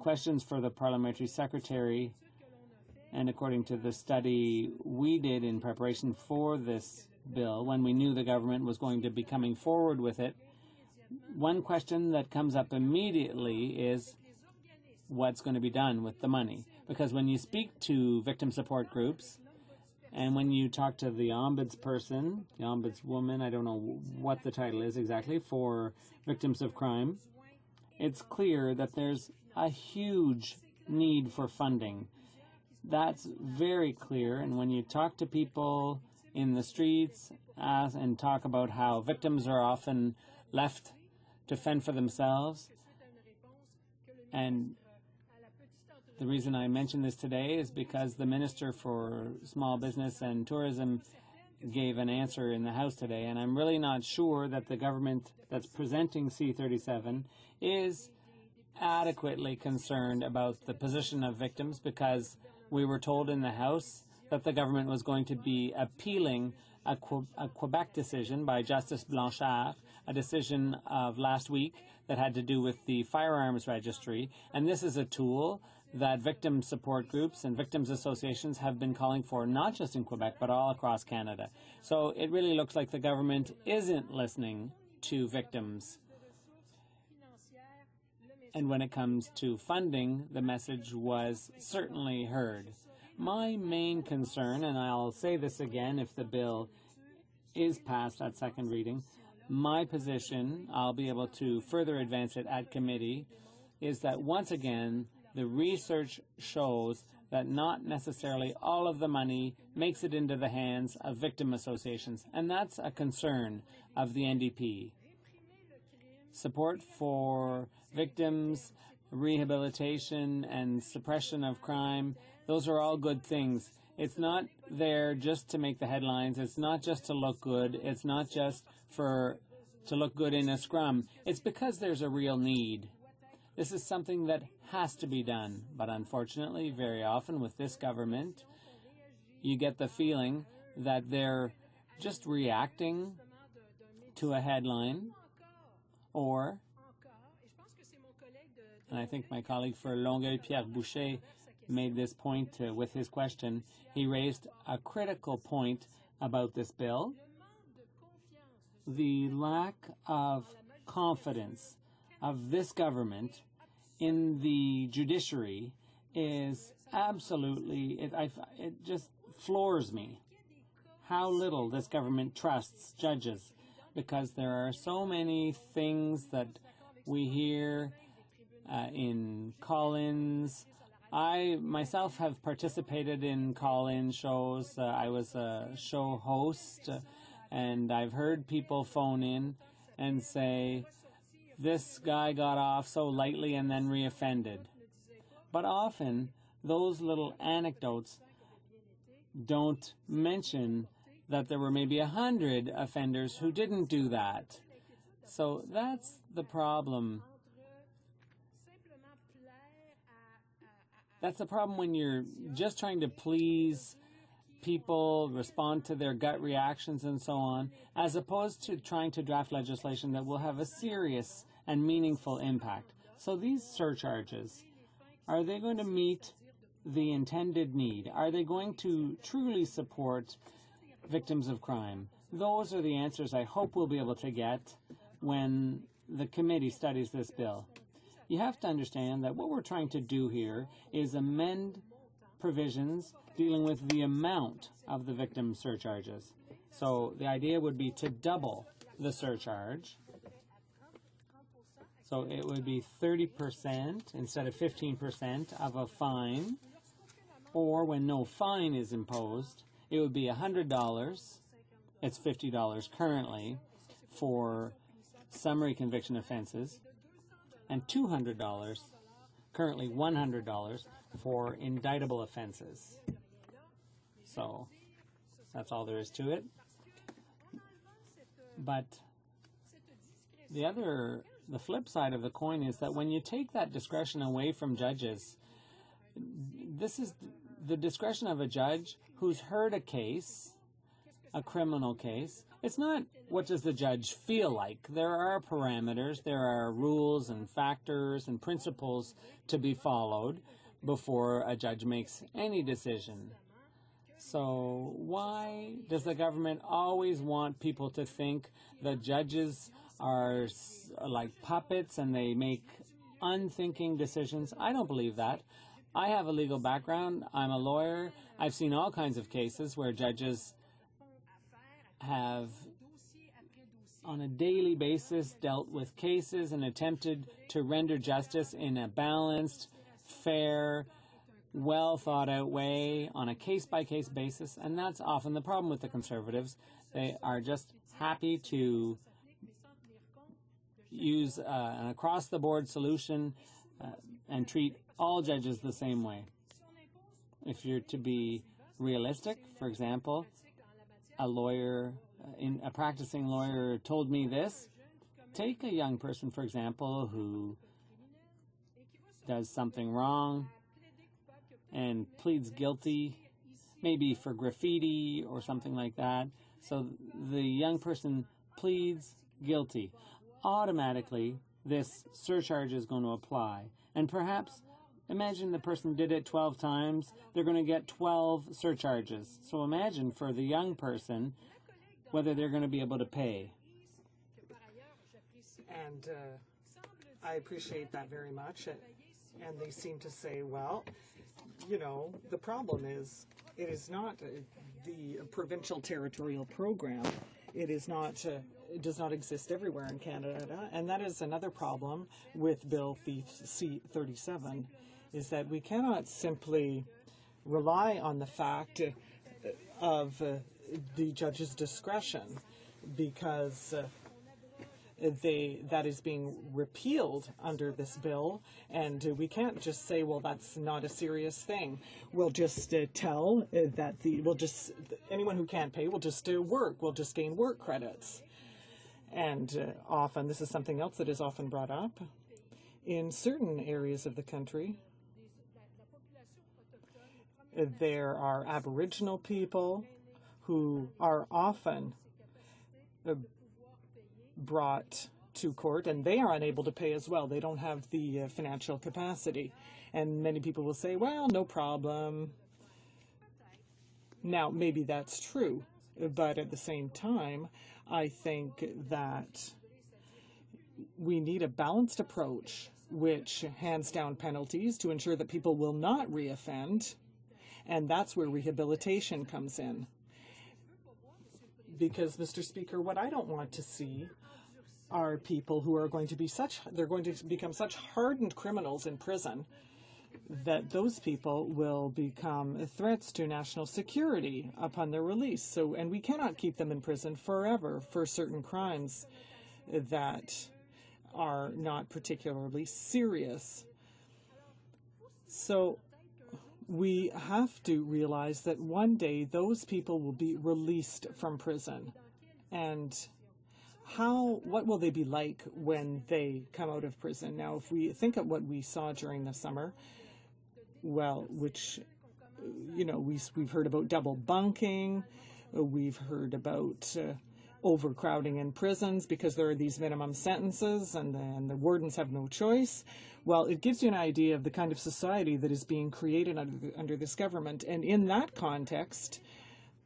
Questions for the parliamentary secretary, and according to the study we did in preparation for this bill, when we knew the government was going to be coming forward with it, one question that comes up immediately is what's going to be done with the money. Because when you speak to victim support groups, and when you talk to the ombudsperson, the ombudswoman, I don't know what the title is exactly, for victims of crime, it's clear that there's a huge need for funding. That's very clear. And when you talk to people in the streets and talk about how victims are often left to fend for themselves, and the reason I mention this today is because the Minister for Small Business and Tourism gave an answer in the House today, and I'm really not sure that the government that's presenting C-37 is adequately concerned about the position of victims, because we were told in the House that the government was going to be appealing a Quebec decision by Justice Blanchard, a decision of last week that had to do with the firearms registry. And this is a tool that victim support groups and victims associations have been calling for, not just in Quebec, but all across Canada. So it really looks like the government isn't listening to victims. And when it comes to funding, the message was certainly heard. My main concern, and I'll say this again if the bill is passed at second reading, my position, I'll be able to further advance it at committee, is that once again, the research shows that not necessarily all of the money makes it into the hands of victim associations, and that's a concern of the NDP. Support for victims, rehabilitation, and suppression of crime, those are all good things. It's not there just to make the headlines. It's not just to look good. It's not just to look good in a scrum. It's because there's a real need. This is something that has to be done. But unfortunately, very often with this government, you get the feeling that they're just reacting to a headline, or, and I think my colleague for Longueuil, Pierre Boucher, made this point with his question. He raised a critical point about this bill. The lack of confidence of this government in the judiciary is absolutely, it just floors me how little this government trusts judges, because there are so many things that we hear in call-ins. I myself have participated in call-in shows. I was a show host, and I've heard people phone in and say, this guy got off so lightly and then reoffended. But often, those little anecdotes don't mention that there were maybe 100 offenders who didn't do that. So that's the problem. That's the problem when you're just trying to please people, respond to their gut reactions and so on, as opposed to trying to draft legislation that will have a serious and meaningful impact. So these surcharges, are they going to meet the intended need? Are they going to truly support victims of crime? Those are the answers I hope we'll be able to get when the committee studies this bill. You have to understand that what we're trying to do here is amend provisions dealing with the amount of the victim surcharges. So the idea would be to double the surcharge So it would be 30% instead of 15% of a fine, or when no fine is imposed, it would be $100. It's $50 currently for summary conviction offenses, and $200, currently $100 for indictable offenses. So that's all there is to it. But the flip side of the coin is that when you take that discretion away from judges, this is the discretion of a judge who's heard a case, a criminal case. It's not what does the judge feel like. There are parameters, there are rules and factors and principles to be followed before a judge makes any decision. So why does the government always want people to think that judges are like puppets and they make unthinking decisions? I don't believe that. I have a legal background. I'm a lawyer. I've seen all kinds of cases where judges have on a daily basis dealt with cases and attempted to render justice in a balanced, fair, well thought out way on a case-by-case basis, and that's often the problem with the Conservatives. They are just happy to use an across-the-board solution and treat all judges the same way. If you're to be realistic, for example, a practicing lawyer told me this. Take a young person, for example, who does something wrong and pleads guilty, maybe for graffiti or something like that. So the young person pleads guilty. Automatically, this surcharge is going to apply. And perhaps, imagine the person did it 12 times, they're going to get 12 surcharges. So imagine for the young person whether they're going to be able to pay. And I appreciate that very much. And they seem to say, well, you know, the problem is it is not the provincial territorial program. It is not. It does not exist everywhere in Canada, and that is another problem with Bill C-37, is that we cannot simply rely on the fact of the judge's discretion, because that is being repealed under this bill, and we can't just say, well, that's not a serious thing. We'll just tell that anyone who can't pay will just work. We'll just gain work credits. And often, this is something else that is often brought up, in certain areas of the country, there are Aboriginal people who are often brought to court, and they are unable to pay as well. They don't have the financial capacity. And many people will say, well, no problem. Now, maybe that's true, but at the same time, I think that we need a balanced approach which hands down penalties to ensure that people will not reoffend, and that's where rehabilitation comes in. Because, Mr. Speaker, what I don't want to see are people who are going to become such hardened criminals in prison that those people will become threats to national security upon their release. And we cannot keep them in prison forever for certain crimes that are not particularly serious. So we have to realize that one day those people will be released from prison. And what will they be like when they come out of prison? Now, if we think of what we saw during the summer, well, which, you know, we've heard about double bunking, we've heard about overcrowding in prisons because there are these minimum sentences and the wardens have no choice. Well, it gives you an idea of the kind of society that is being created under this government. And in that context,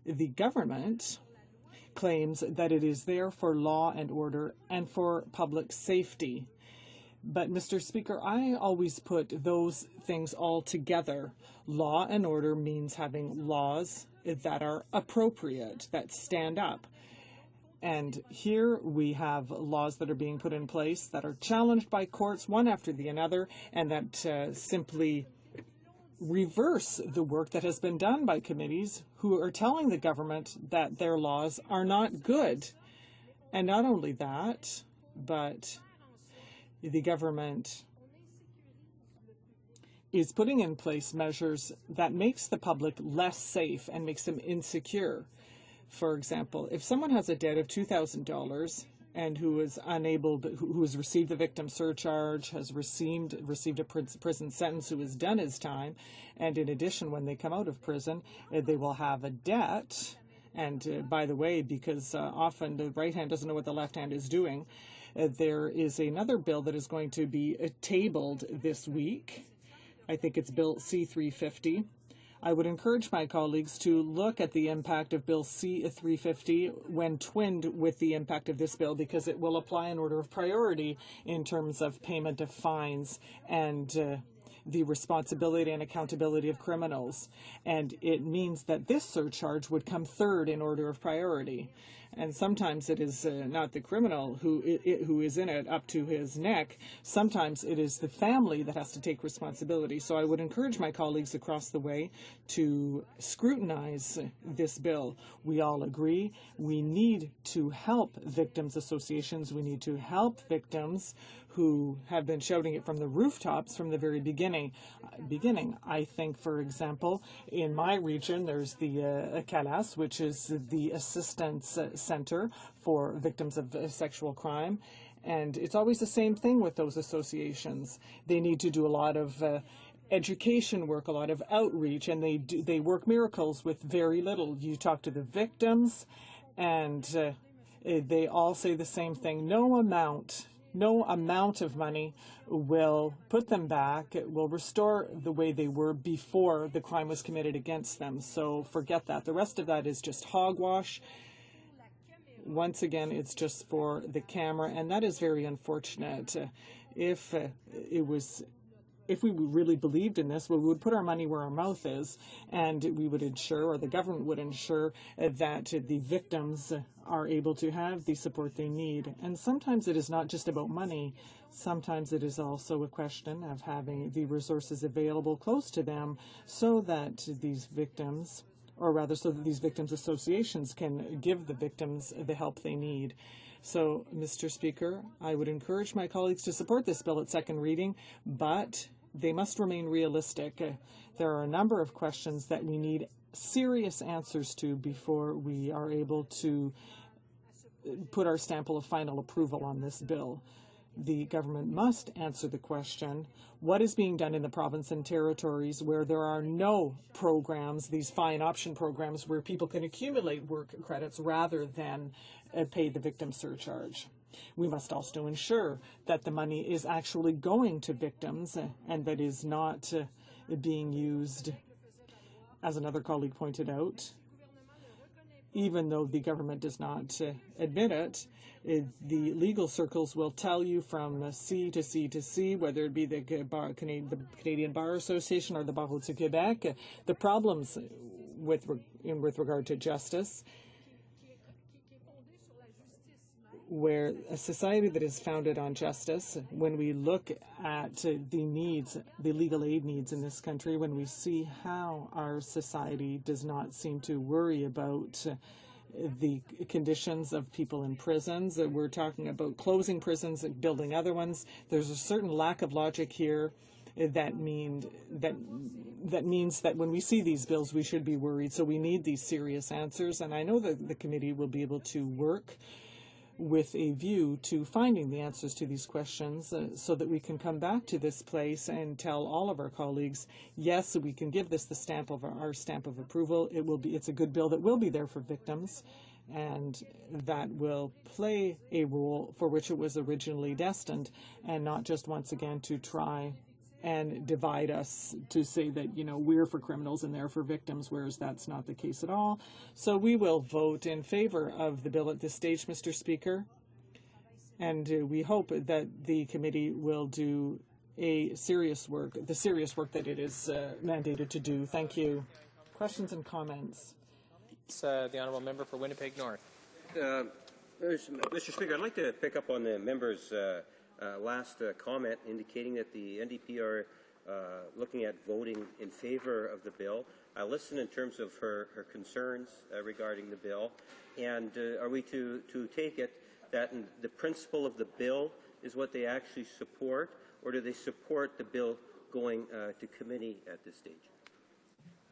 the government claims that it is there for law and order and for public safety. But, Mr. Speaker, I always put those things all together. Law and order means having laws that are appropriate, that stand up. And here we have laws that are being put in place that are challenged by courts one after the other, and that simply reverse the work that has been done by committees who are telling the government that their laws are not good. And not only that, but the government is putting in place measures that makes the public less safe and makes them insecure. For example, if someone has a debt of $2,000 and who is unable, who has received the victim surcharge, has received a prison sentence, who has done his time, and in addition, when they come out of prison, they will have a debt. And by the way, because often the right hand doesn't know what the left hand is doing, there is another bill that is going to be tabled this week. I think it's Bill C-350. I would encourage my colleagues to look at the impact of Bill C-350 when twinned with the impact of this bill, because it will apply in order of priority in terms of payment of fines and the responsibility and accountability of criminals. And it means that this surcharge would come third in order of priority. And sometimes it is not the criminal who is in it up to his neck. Sometimes it is the family that has to take responsibility. So I would encourage my colleagues across the way to scrutinize this bill. We all agree we need to help victims associations. We need to help victims who have been shouting it from the rooftops from the very beginning. I think, for example, in my region, there's the CALAS, which is the Assistance Center for Victims of Sexual Crime. And it's always the same thing with those associations. They need to do a lot of education work, a lot of outreach, and they work miracles with very little. You talk to the victims, and they all say the same thing. No amount of money will put them back. It will restore the way they were before the crime was committed against them. So forget that. The rest of that is just hogwash. Once again, it's just for the camera, and that is very unfortunate. If we really believed in this, we would put our money where our mouth is, and we would ensure, or the government would ensure, that the victims are able to have the support they need. And sometimes it is not just about money. Sometimes it is also a question of having the resources available close to them so that these victims, or rather so that these victims associations can give the victims the help they need. So, Mr. Speaker, I would encourage my colleagues to support this bill at second reading, but they must remain realistic. There are a number of questions that we need serious answers to before we are able to put our stamp of final approval on this bill. The government must answer the question, what is being done in the province and territories where there are no programs, these fine option programs, where people can accumulate work credits rather than pay the victim surcharge? We must also ensure that the money is actually going to victims and that is not being used, as another colleague pointed out, even though the government does not admit it. The legal circles will tell you from C to C to C, whether it be the Canadian Bar Association or the Barreau de Québec, the problems with regard to justice, where a society that is founded on justice, when we look at the needs, the legal aid needs in this country, when we see how our society does not seem to worry about the conditions of people in prisons, we're talking about closing prisons and building other ones. There's a certain lack of logic here that means that when we see these bills, we should be worried. So we need these serious answers, and I know that the committee will be able to work with a view to finding the answers to these questions so that we can come back to this place and tell all of our colleagues, yes, we can give this the stamp of our stamp of approval. It's a good bill that will be there for victims and that will play a role for which it was originally destined, and not just once again to try and divide us to say that, we're for criminals and they're for victims, whereas that's not the case at all. So we will vote in favor of the bill at this stage, Mr. Speaker, and we hope that the committee will do the serious work that it is mandated to do. Thank you. Questions and comments? The Honourable Member for Winnipeg North. Mr. Speaker, I'd like to pick up on the member's last comment indicating that the NDP are looking at voting in favour of the bill. I listened in terms of her concerns regarding the bill, and are we to take it that the principle of the bill is what they actually support, or do they support the bill going to committee at this stage?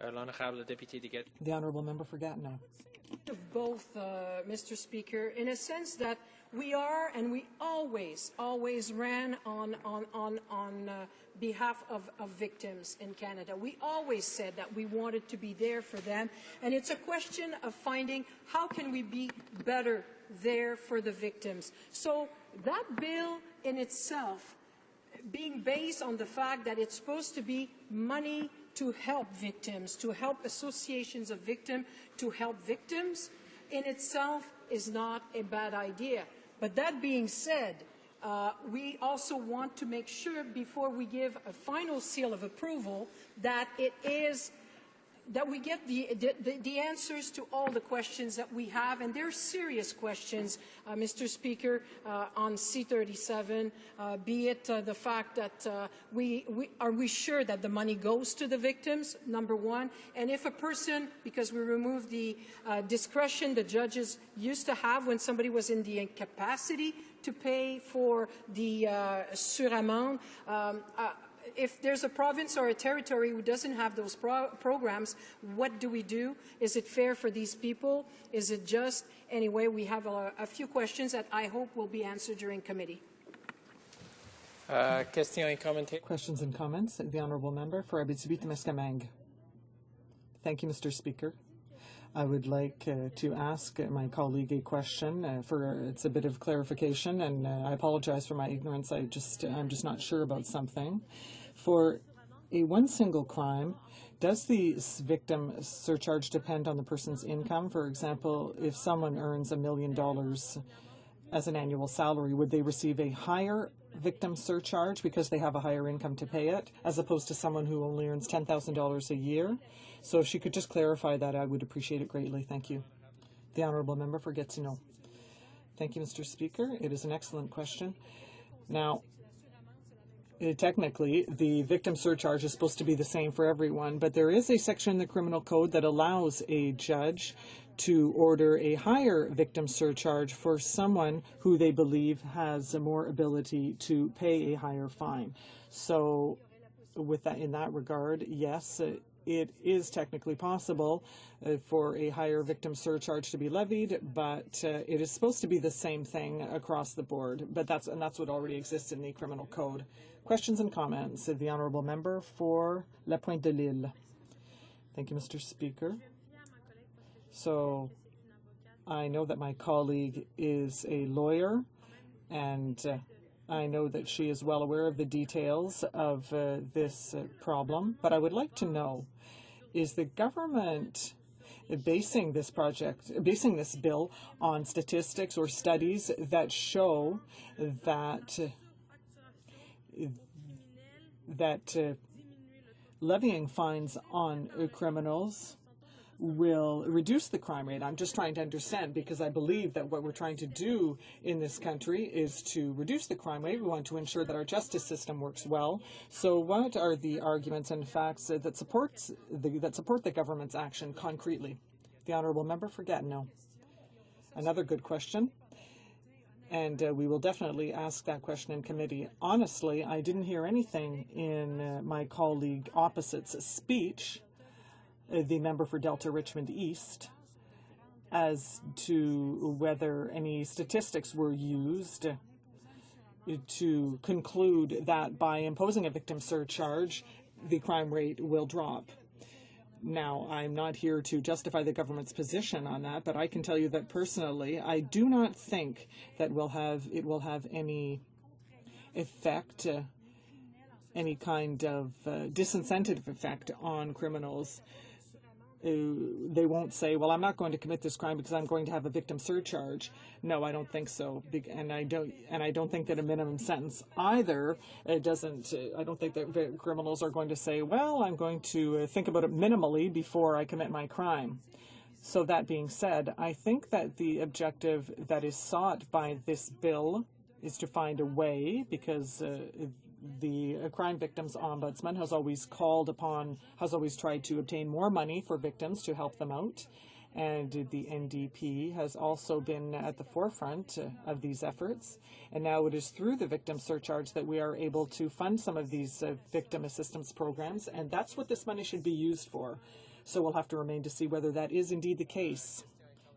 The honourable member for Gatineau. Of both, Mr. Speaker, in a sense that we are and we always ran on behalf of victims in Canada. We always said that we wanted to be there for them, and it's a question of finding how can we be better there for the victims. So that bill in itself, being based on the fact that it's supposed to be money to help victims, to help associations of victims, to help victims, in itself is not a bad idea. But that being said, we also want to make sure before we give a final seal of approval that it is that we get the answers to all the questions that we have, and they're serious questions, Mr. Speaker, on C-37, be it the fact that are we sure that the money goes to the victims, number one, and if a person, because we removed the discretion the judges used to have when somebody was in the incapacity to pay for the suramount, if there's a province or a territory who doesn't have those programs, what do we do? Is it fair for these people? Is it just? Anyway, we have a few questions that I hope will be answered during committee. Questions and comments. The honourable member for Abitibi-Témiscamingue. Thank you, Mr. Speaker. I would like to ask my colleague a question. It's a bit of clarification, and I apologize for my ignorance. I'm just not sure about something. For one single crime, does the victim surcharge depend on the person's income? For example, if someone earns $1 million as an annual salary, would they receive a higher victim surcharge because they have a higher income to pay it, as opposed to someone who only earns $10,000 a year? So if she could just clarify that, I would appreciate it greatly. Thank you. The honourable member for Gatineau. Thank you, Mr. Speaker. It is an excellent question. Now, technically, the victim surcharge is supposed to be the same for everyone, but there is a section in the criminal code that allows a judge to order a higher victim surcharge for someone who they believe has more ability to pay a higher fine. So with that, in that regard, yes, it is technically possible for a higher victim surcharge to be levied, but it is supposed to be the same thing across the board. But that's what already exists in the criminal code. Questions and comments. The honourable member for La Pointe de l'Île. Thank you, Mr. Speaker. So I know that my colleague is a lawyer, and I know that she is well aware of the details of this problem, but I would like to know, is the government basing this bill on statistics or studies that show that levying fines on criminals will reduce the crime rate? I'm just trying to understand, because I believe that what we're trying to do in this country is to reduce the crime rate. We want to ensure that our justice system works well. So what are the arguments and facts that support the government's action concretely? The honourable member for Gatineau. Another good question. And we will definitely ask that question in committee. Honestly, I didn't hear anything in my colleague opposite's speech, the member for Delta Richmond East, as to whether any statistics were used to conclude that by imposing a victim surcharge, the crime rate will drop. Now, I'm not here to justify the government's position on that, but I can tell you that personally, I do not think that it will have any effect, any kind of disincentive effect on criminals. They won't say, well, I'm not going to commit this crime because I'm going to have a victim surcharge. No, I don't think so. And I don't think that a minimum sentence either doesn't. I don't think that criminals are going to say, well, I'm going to think about it minimally before I commit my crime. So that being said, I think that the objective that is sought by this bill is to find a way, because the Crime Victims Ombudsman has always tried to obtain more money for victims to help them out. And the NDP has also been at the forefront of these efforts. And now it is through the victim surcharge that we are able to fund some of these victim assistance programs. And that's what this money should be used for. So we'll have to remain to see whether that is indeed the case.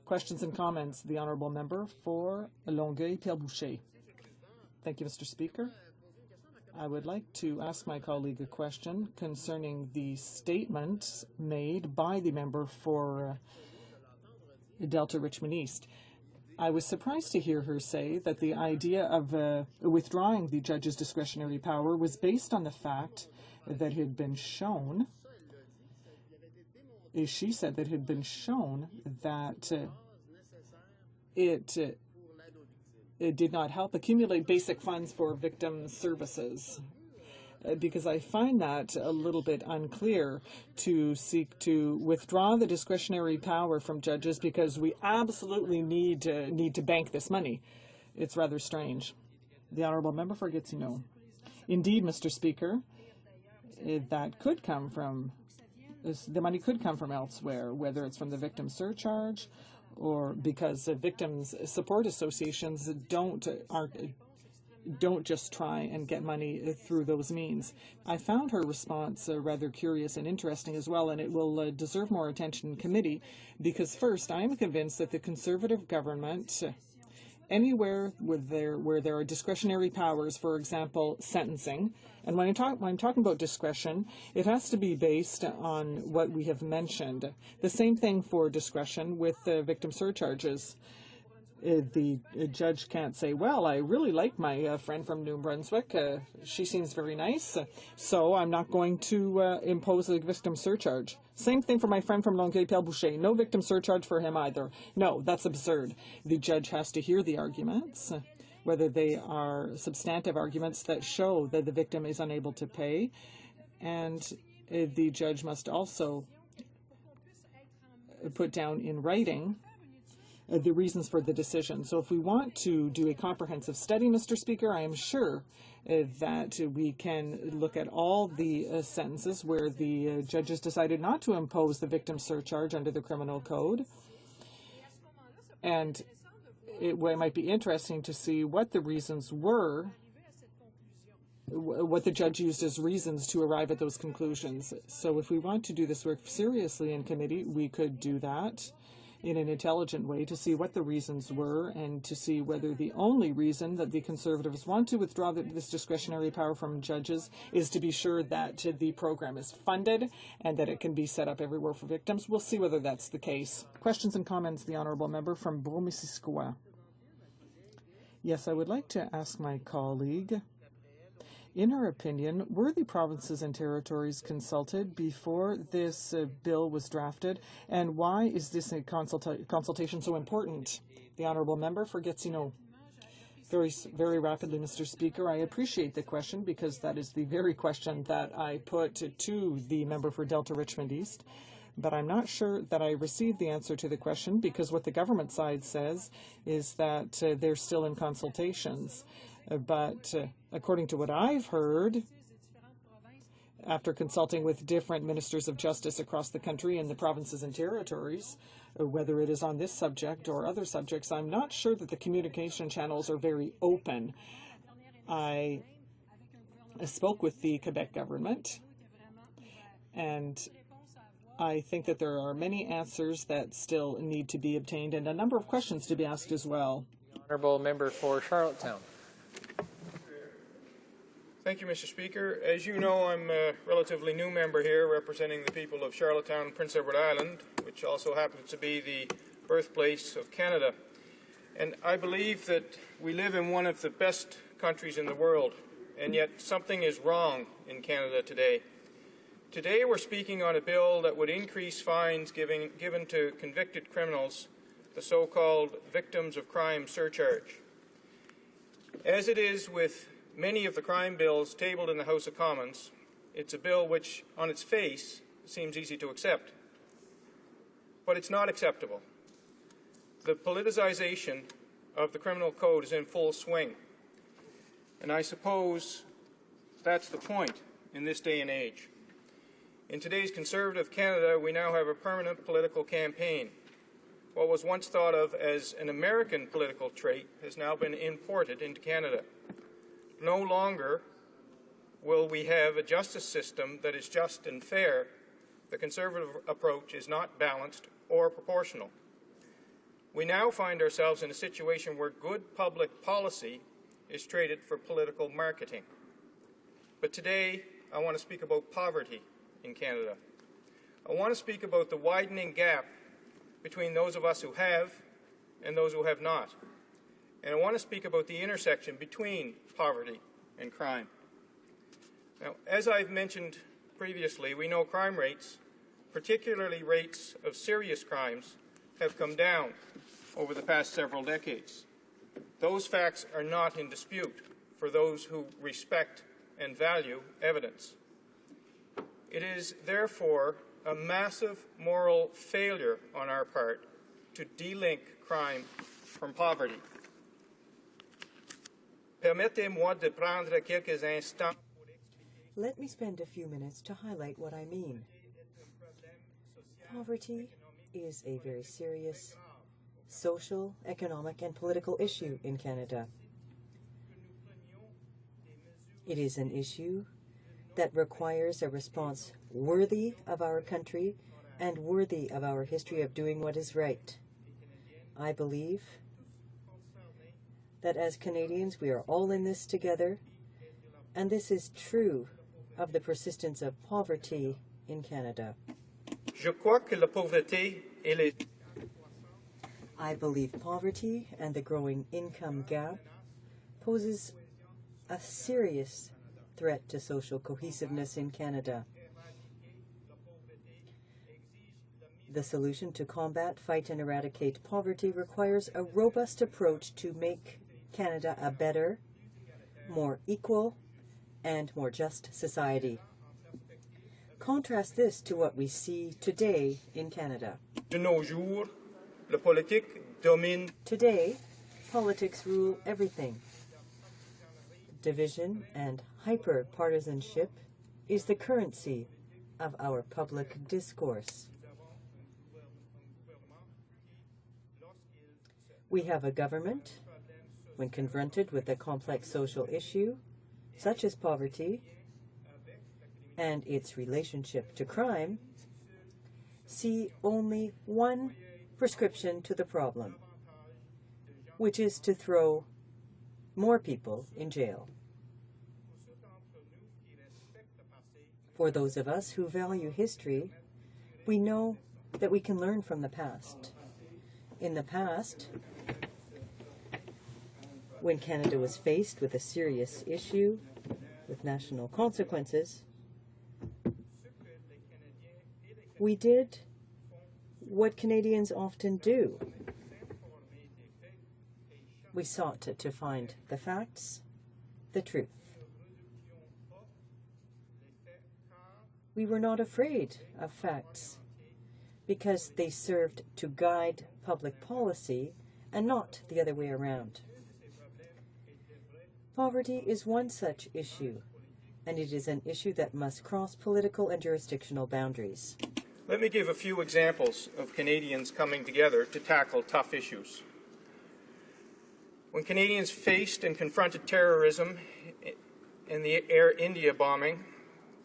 Questions and comments? The Honourable Member for Longueuil-Pierre Boucher. Thank you, Mr. Speaker. I would like to ask my colleague a question concerning the statement made by the member for Delta Richmond East. I was surprised to hear her say that the idea of withdrawing the judge's discretionary power was based on the fact that it had been shown, she said that it had been shown that it did not help accumulate basic funds for victim services. Because I find that a little bit unclear to seek to withdraw the discretionary power from judges because we absolutely need to bank this money. It's rather strange. The Honourable Member for Gatineau. Indeed, Mr. Speaker, that could come from, the money could come from elsewhere, whether it's from the victim surcharge or because victims support associations don't just try and get money through those means. I found her response rather curious and interesting as well, and it will deserve more attention in committee because first, I am convinced that the Conservative government, anywhere where there are discretionary powers, for example, sentencing, and when I'm talking about discretion, it has to be based on what we have mentioned. The same thing for discretion with victim surcharges. The judge can't say, well, I really like my friend from New Brunswick. She seems very nice, so I'm not going to impose a victim surcharge. Same thing for my friend from Longueuil-Pierre Boucher. No victim surcharge for him either. No, that's absurd. The judge has to hear the arguments, whether they are substantive arguments that show that the victim is unable to pay, and the judge must also put down in writing the reasons for the decision. So if we want to do a comprehensive study, Mr. Speaker, I am sure that we can look at all the sentences where the judges decided not to impose the victim surcharge under the criminal code. And it might be interesting to see what the reasons were, what the judge used as reasons to arrive at those conclusions. So if we want to do this work seriously in committee, we could do that in an intelligent way to see what the reasons were and to see whether the only reason that the Conservatives want to withdraw this discretionary power from judges is to be sure that the program is funded and that it can be set up everywhere for victims. We'll see whether that's the case. Questions and comments, the Honourable Member from Beaumont-Missisquoi. Yes, I would like to ask my colleague, in her opinion, were the provinces and territories consulted before this bill was drafted, and why is this a consultation so important? The Honourable Member for Gatineau. Very rapidly, Mr. Speaker. I appreciate the question because that is the very question that I put to the member for Delta Richmond East. But I'm not sure that I received the answer to the question because what the government side says is that they're still in consultations. But according to what I've heard, after consulting with different ministers of justice across the country and the provinces and territories, whether it is on this subject or other subjects, I'm not sure that the communication channels are very open. I spoke with the Quebec government, and I think that there are many answers that still need to be obtained and a number of questions to be asked as well. Honourable Member for Charlottetown. Thank you, Mr. Speaker. As you know, I'm a relatively new member here representing the people of Charlottetown, Prince Edward Island, which also happens to be the birthplace of Canada. And I believe that we live in one of the best countries in the world, and yet something is wrong in Canada today. Today we're speaking on a bill that would increase fines given to convicted criminals, the so-called victims of crime surcharge. As it is with many of the crime bills tabled in the House of Commons, it's a bill which, on its face, seems easy to accept. but it's not acceptable. The politicization of the criminal code is in full swing, and I suppose that's the point in this day and age. In today's conservative Canada, we now have a permanent political campaign. What was once thought of as an American political trait has now been imported into Canada. No longer will we have a justice system that is just and fair. The Conservative approach is not balanced or proportional. We now find ourselves in a situation where good public policy is traded for political marketing. But today, I want to speak about poverty in Canada. I want to speak about the widening gap between those of us who have and those who have not. And I want to speak about the intersection between poverty and crime. Now, as I've mentioned previously, we know crime rates, particularly rates of serious crimes, have come down over the past several decades. Those facts are not in dispute for those who respect and value evidence. It is, therefore, a massive moral failure on our part to delink crime from poverty. Permettez-moi de prendre quelques instants. Let me spend a few minutes to highlight what I mean. Poverty is a very serious social, economic, and political issue in Canada. It is an issue that requires a response worthy of our country and worthy of our history of doing what is right. I believe that as Canadians we are all in this together, and this is true of the persistence of poverty in Canada. Je crois que la pauvreté et les... I believe poverty and the growing income gap poses a serious threat to social cohesiveness in Canada. The solution to combat, fight, and eradicate poverty requires a robust approach to make Canada a better, more equal, and more just society. Contrast this to what we see today in Canada. De nos jours, la politique domine. Today, politics rule everything. Division and hyper-partisanship is the currency of our public discourse. We have a government, when confronted with a complex social issue, such as poverty, and its relationship to crime, see only one prescription to the problem, which is to throw more people in jail. For those of us who value history, we know that we can learn from the past. In the past, when Canada was faced with a serious issue with national consequences, we did what Canadians often do. We sought to find the facts, the truth. We were not afraid of facts because they served to guide public policy and not the other way around. Poverty is one such issue, and it is an issue that must cross political and jurisdictional boundaries. Let me give a few examples of Canadians coming together to tackle tough issues. When Canadians faced and confronted terrorism in the Air India bombing,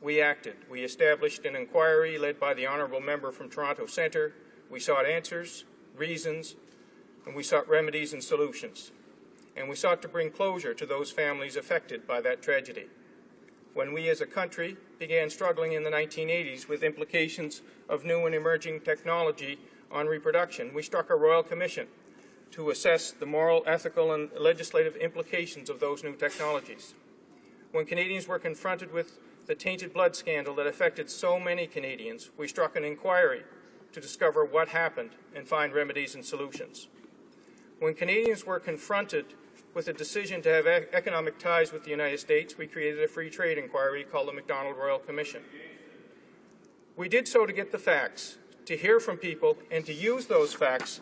we acted. We established an inquiry led by the honourable member from Toronto Centre. We sought answers, reasons, and we sought remedies and solutions. And we sought to bring closure to those families affected by that tragedy. When we as a country began struggling in the 1980s with implications of new and emerging technology on reproduction, we struck a Royal Commission to assess the moral, ethical, and legislative implications of those new technologies. When Canadians were confronted with the tainted blood scandal that affected so many Canadians, we struck an inquiry to discover what happened and find remedies and solutions. When Canadians were confronted with a decision to have economic ties with the United States, we created a free trade inquiry called the MacDonald Royal Commission. We did so to get the facts, to hear from people, and to use those facts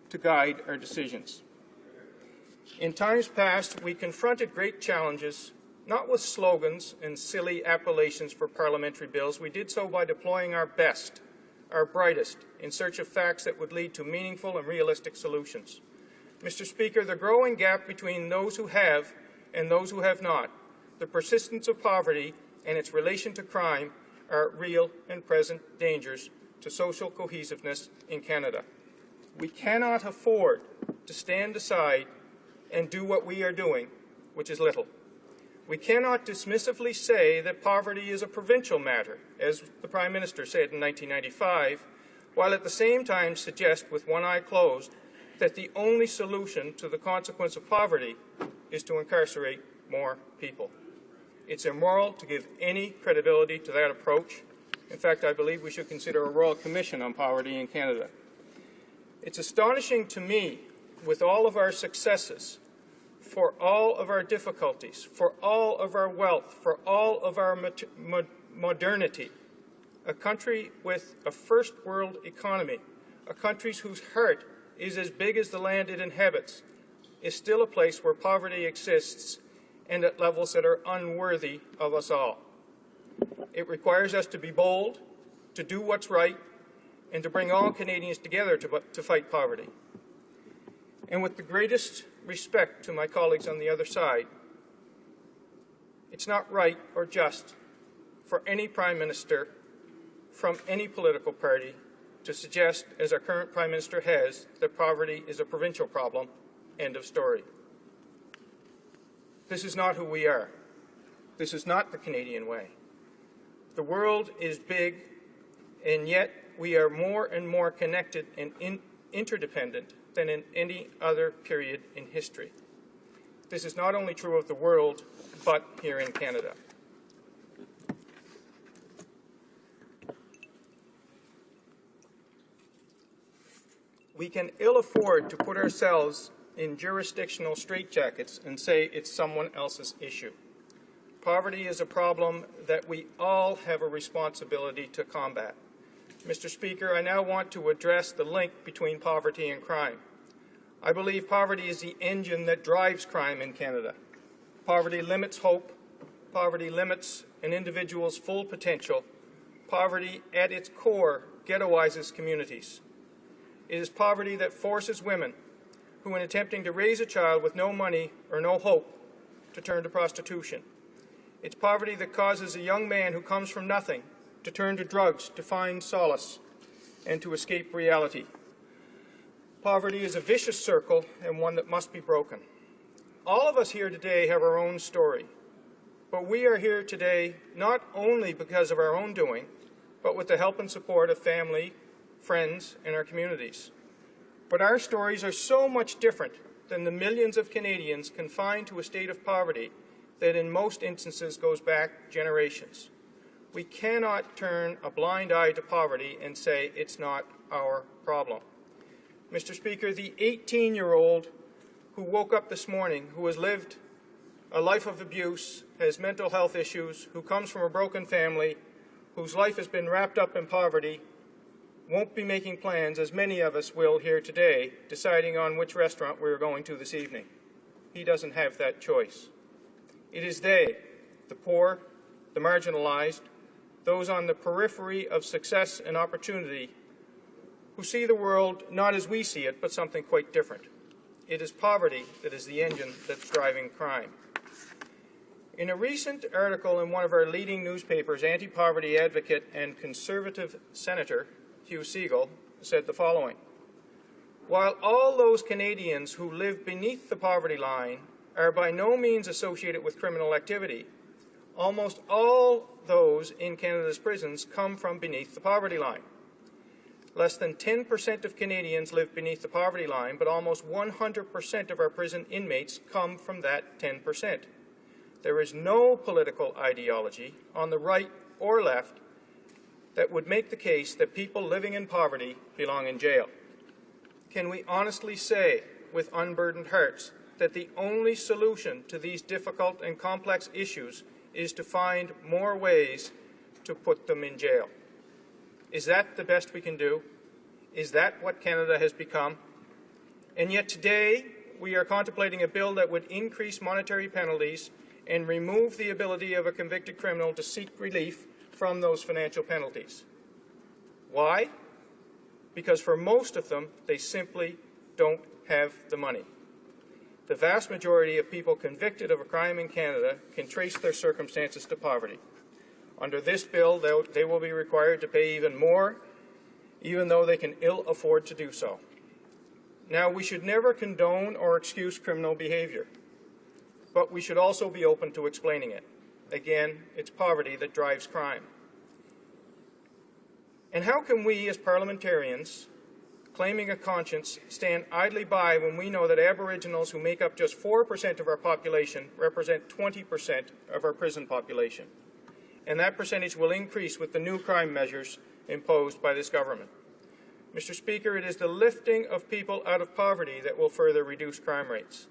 to guide our decisions. In times past, we confronted great challenges, not with slogans and silly appellations for parliamentary bills. We did so by deploying our best, our brightest, in search of facts that would lead to meaningful and realistic solutions. Mr. Speaker, the growing gap between those who have and those who have not, the persistence of poverty and its relation to crime are real and present dangers to social cohesiveness in Canada. We cannot afford to stand aside and do what we are doing, which is little. We cannot dismissively say that poverty is a provincial matter, as the Prime Minister said in 1995, while at the same time suggest, with one eye closed, that the only solution to the consequence of poverty is to incarcerate more people. It's immoral to give any credibility to that approach. In fact, I believe we should consider a Royal Commission on Poverty in Canada. It's astonishing to me, with all of our successes, for all of our difficulties, for all of our wealth, for all of our modernity, a country with a first-world economy, a country whose heart is as big as the land it inhabits, is still a place where poverty exists and at levels that are unworthy of us all. It requires us to be bold, to do what's right, and to bring all Canadians together to fight poverty. And with the greatest respect to my colleagues on the other side, it's not right or just for any Prime Minister from any political party to suggest, as our current Prime Minister has, that poverty is a provincial problem. End of story. This is not who we are. This is not the Canadian way. The world is big, and yet we are more and more connected and interdependent than in any other period in history. This is not only true of the world, but here in Canada. We can ill afford to put ourselves in jurisdictional straitjackets and say it's someone else's issue. Poverty is a problem that we all have a responsibility to combat. Mr. Speaker, I now want to address the link between poverty and crime. I believe poverty is the engine that drives crime in Canada. Poverty limits hope. Poverty limits an individual's full potential. Poverty, at its core, ghettoizes communities. It is poverty that forces women who, in attempting to raise a child with no money or no hope, to turn to prostitution. It's poverty that causes a young man who comes from nothing to turn to drugs to find solace and to escape reality. Poverty is a vicious circle and one that must be broken. All of us here today have our own story, but we are here today not only because of our own doing, but with the help and support of family, friends, and our communities. But our stories are so much different than the millions of Canadians confined to a state of poverty that in most instances goes back generations. We cannot turn a blind eye to poverty and say it's not our problem. Mr. Speaker, the 18-year-old who woke up this morning, who has lived a life of abuse, has mental health issues, who comes from a broken family, whose life has been wrapped up in poverty, won't be making plans, as many of us will here today, deciding on which restaurant we're going to this evening. He doesn't have that choice. It is they, the poor, the marginalized, those on the periphery of success and opportunity, who see the world not as we see it, but something quite different. It is poverty that is the engine that's driving crime. In a recent article in one of our leading newspapers, anti-poverty advocate and Conservative Senator Hugh Segal said the following: "While all those Canadians who live beneath the poverty line are by no means associated with criminal activity, almost all those in Canada's prisons come from beneath the poverty line. Less than 10% of Canadians live beneath the poverty line, but almost 100% of our prison inmates come from that 10%. There is no political ideology on the right or left that would make the case that people living in poverty belong in jail. Can we honestly say, with unburdened hearts, that the only solution to these difficult and complex issues is to find more ways to put them in jail? Is that the best we can do? Is that what Canada has become? And yet today, we are contemplating a bill that would increase monetary penalties and remove the ability of a convicted criminal to seek relief from those financial penalties. Why? Because for most of them, they simply don't have the money. The vast majority of people convicted of a crime in Canada can trace their circumstances to poverty. Under this bill, they will be required to pay even more, even though they can ill afford to do so. Now, we should never condone or excuse criminal behavior, but we should also be open to explaining it. Again, it's poverty that drives crime. And how can we, as parliamentarians, claiming a conscience, stand idly by when we know that Aboriginals, who make up just 4% of our population, represent 20% of our prison population? And that percentage will increase with the new crime measures imposed by this government. Mr. Speaker, it is the lifting of people out of poverty that will further reduce crime rates.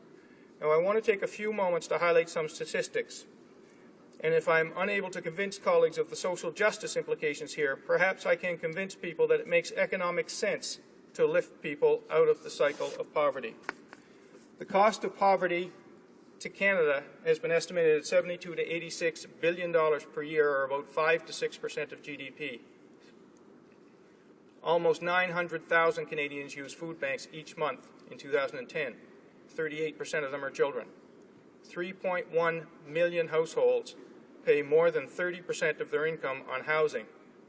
Now, I want to take a few moments to highlight some statistics. And if I'm unable to convince colleagues of the social justice implications here, perhaps I can convince people that it makes economic sense to lift people out of the cycle of poverty. The cost of poverty to Canada has been estimated at $72 to $86 billion per year, or about 5 to 6% of GDP. Almost 900,000 Canadians use food banks each month in 2010. 38% of them are children. 3.1 million households pay more than 30% of their income on housing,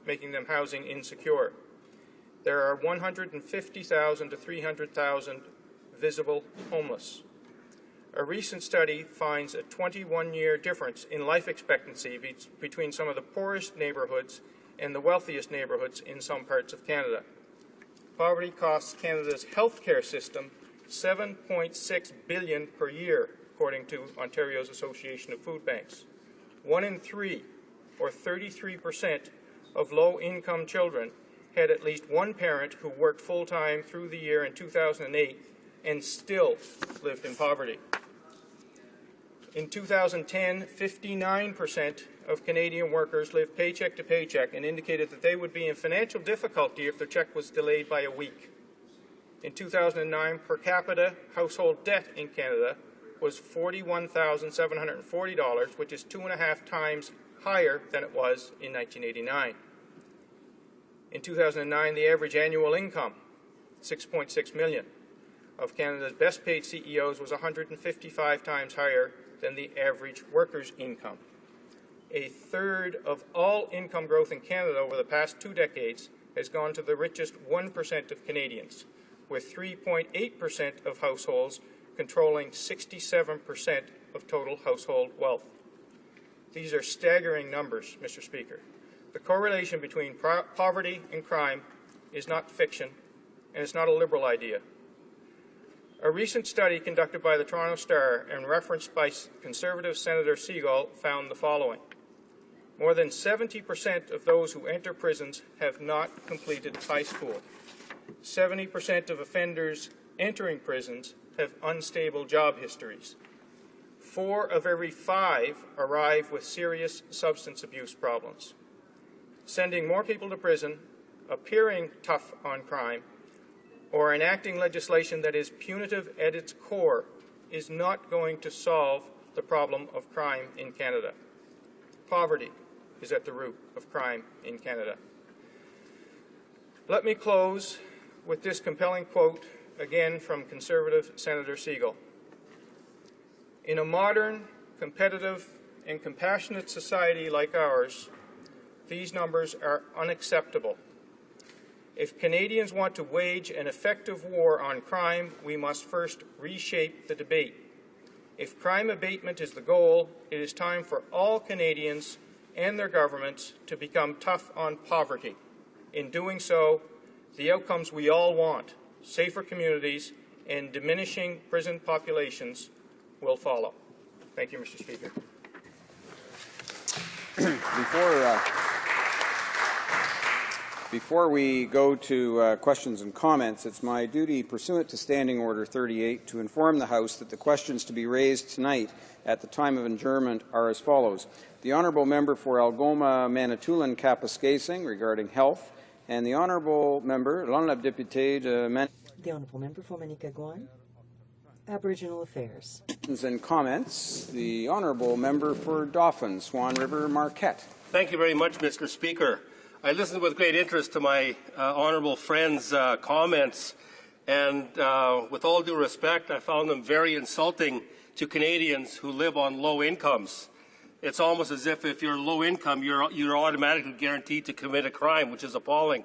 making them housing insecure. There are 150,000 to 300,000 visible homeless. A recent study finds a 21-year difference in life expectancy between some of the poorest neighbourhoods and the wealthiest neighbourhoods in some parts of Canada. Poverty costs Canada's healthcare system $7.6 billion per year, according to Ontario's Association of Food Banks. 1 in 3, or 33%, of low-income children had at least one parent who worked full-time through the year in 2008 and still lived in poverty. In 2010, 59% of Canadian workers lived paycheck to paycheck and indicated that they would be in financial difficulty if their check was delayed by a week. In 2009, per capita household debt in Canada was $41,740, which is 2.5 times higher than it was in 1989. In 2009, the average annual income, $6.6 million, of Canada's best paid CEOs was 155 times higher than the average worker's income. A third of all income growth in Canada over the past 2 decades has gone to the richest 1% of Canadians, with 3.8% of households controlling 67% of total household wealth. These are staggering numbers, Mr. Speaker. The correlation between poverty and crime is not fiction, and it's not a liberal idea. A recent study conducted by the Toronto Star and referenced by Conservative Senator Segal found the following. More than 70% of those who enter prisons have not completed high school. 70% of offenders entering prisons have unstable job histories. 4 of every 5 arrive with serious substance abuse problems. Sending more people to prison, appearing tough on crime, or enacting legislation that is punitive at its core is not going to solve the problem of crime in Canada. Poverty is at the root of crime in Canada. Let me close with this compelling quote, again from Conservative Senator Segal. In a modern, competitive, and compassionate society like ours, these numbers are unacceptable. If Canadians want to wage an effective war on crime, we must first reshape the debate. If crime abatement is the goal, it is time for all Canadians and their governments to become tough on poverty. In doing so, the outcomes we all want, safer communities and diminishing prison populations, will follow. Thank you, Mr. Speaker. Before we go to questions and comments, it's my duty, pursuant to Standing Order 38, to inform the House that the questions to be raised tonight at the time of adjournment are as follows. The Honourable Member for Algoma Manitoulin Kapuskasing regarding health, And the honourable member, l'honorable député de The honourable member for Manicagouin, Aboriginal Affairs. And comments, the honourable member for Dauphin, Swan River, Marquette. Thank you very much, Mr. Speaker. I listened with great interest to my honourable friend's comments, and with all due respect, I found them very insulting to Canadians who live on low incomes. It's almost as if you're low income, you're automatically guaranteed to commit a crime, which is appalling.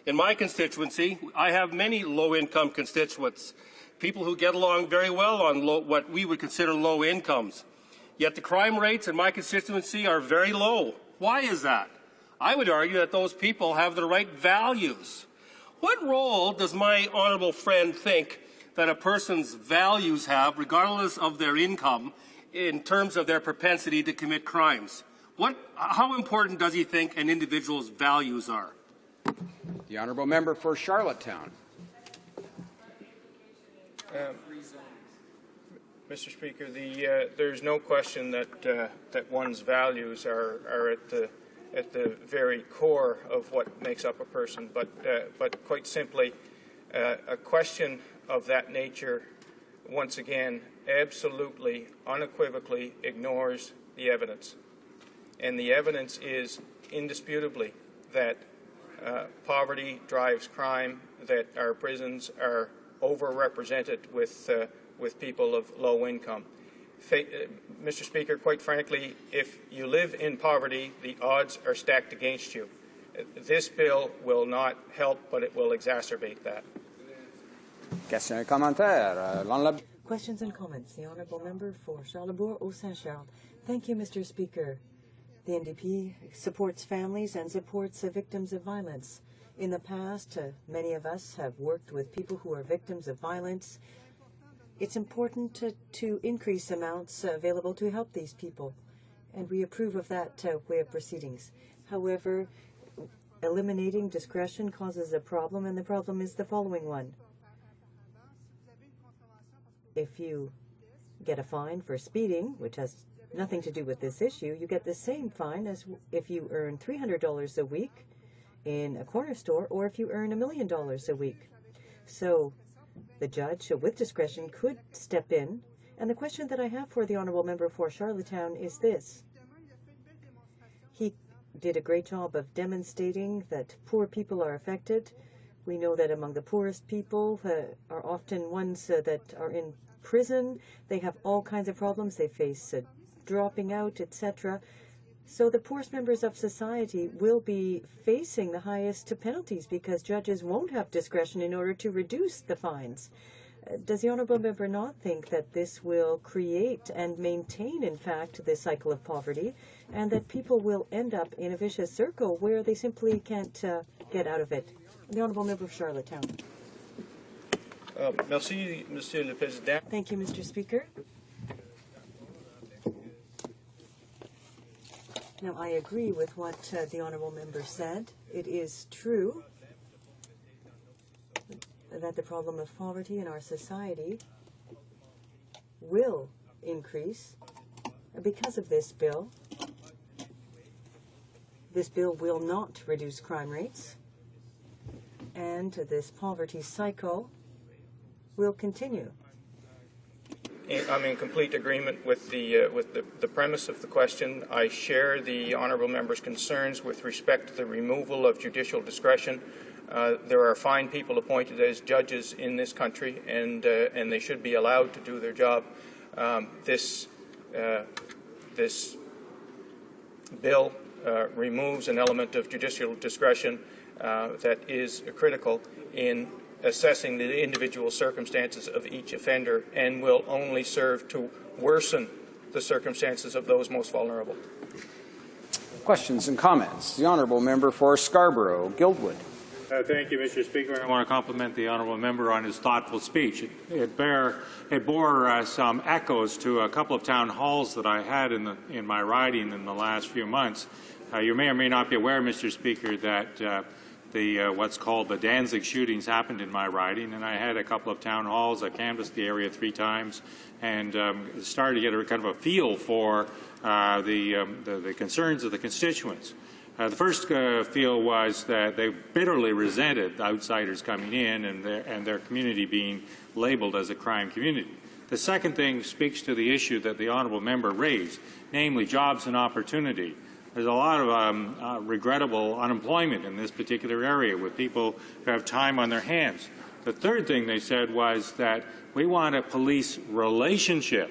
In my constituency, I have many low-income constituents, people who get along very well on what we would consider low incomes. Yet the crime rates in my constituency are very low. Why is that? I would argue that those people have the right values. What role does my honourable friend think that a person's values have, regardless of their income, in terms of their propensity to commit crimes? How important does he think an individual's values are? The honourable member for Charlottetown. Mr. Speaker, there's no question that one's values are at the very core of what makes up a person. But quite simply, a question of that nature, once again, absolutely, unequivocally ignores the evidence. And the evidence is indisputably that poverty drives crime, that our prisons are overrepresented with people of low income. Mr. Speaker, quite frankly, if you live in poverty, the odds are stacked against you. This bill will not help, but it will exacerbate that. Questions et commentaires. Questions and comments. The honourable member for Charlebourg-Haut-Saint-Charles. Thank you, Mr. Speaker. The NDP supports families and supports victims of violence. In the past, many of us have worked with people who are victims of violence. It's important to increase amounts available to help these people, and we approve of that way of proceedings. However, eliminating discretion causes a problem, and the problem is the following one. If you get a fine for speeding, which has nothing to do with this issue, you get the same fine as if you earn $300 a week in a corner store, or if you earn $1 million a week. So the judge, with discretion, could step in. And the question that I have for the honourable member for Charlottetown is this. He did a great job of demonstrating that poor people are affected. We know that among the poorest people are often ones that are in prison. They have all kinds of problems. They face dropping out, etc. So the poorest members of society will be facing the highest penalties because judges won't have discretion in order to reduce the fines. Does the honourable member not think that this will create and maintain, in fact, this cycle of poverty, and that people will end up in a vicious circle where they simply can't get out of it? The honourable member of Charlottetown. Merci, Monsieur le Président. Thank you, Mr. Speaker. Now, I agree with what the honourable member said. It is true that the problem of poverty in our society will increase because of this bill. This bill will not reduce crime rates, and this poverty cycle will continue. I'm in complete agreement with the premise of the question. I share the honourable member's concerns with respect to the removal of judicial discretion. There are fine people appointed as judges in this country, and they should be allowed to do their job. This bill removes an element of judicial discretion that is critical in assessing the individual circumstances of each offender and will only serve to worsen the circumstances of those most vulnerable. Questions and comments. The honourable member for Scarborough-Guildwood. Thank you, Mr. Speaker. I want to compliment the honourable member on his thoughtful speech. It bore some echoes to a couple of town halls that I had in my riding in the last few months. You may or may not be aware, Mr. Speaker, that what's called the Danzig shootings happened in my riding, and I had a couple of town halls. I canvassed the area 3 times and started to get a kind of a feel for the concerns of the constituents. The first feel was that they bitterly resented outsiders coming in and their community being labeled as a crime community. The second thing speaks to the issue that the honourable member raised, namely jobs and opportunity. There's a lot of regrettable unemployment in this particular area with people who have time on their hands. The third thing they said was that we want a police relationship,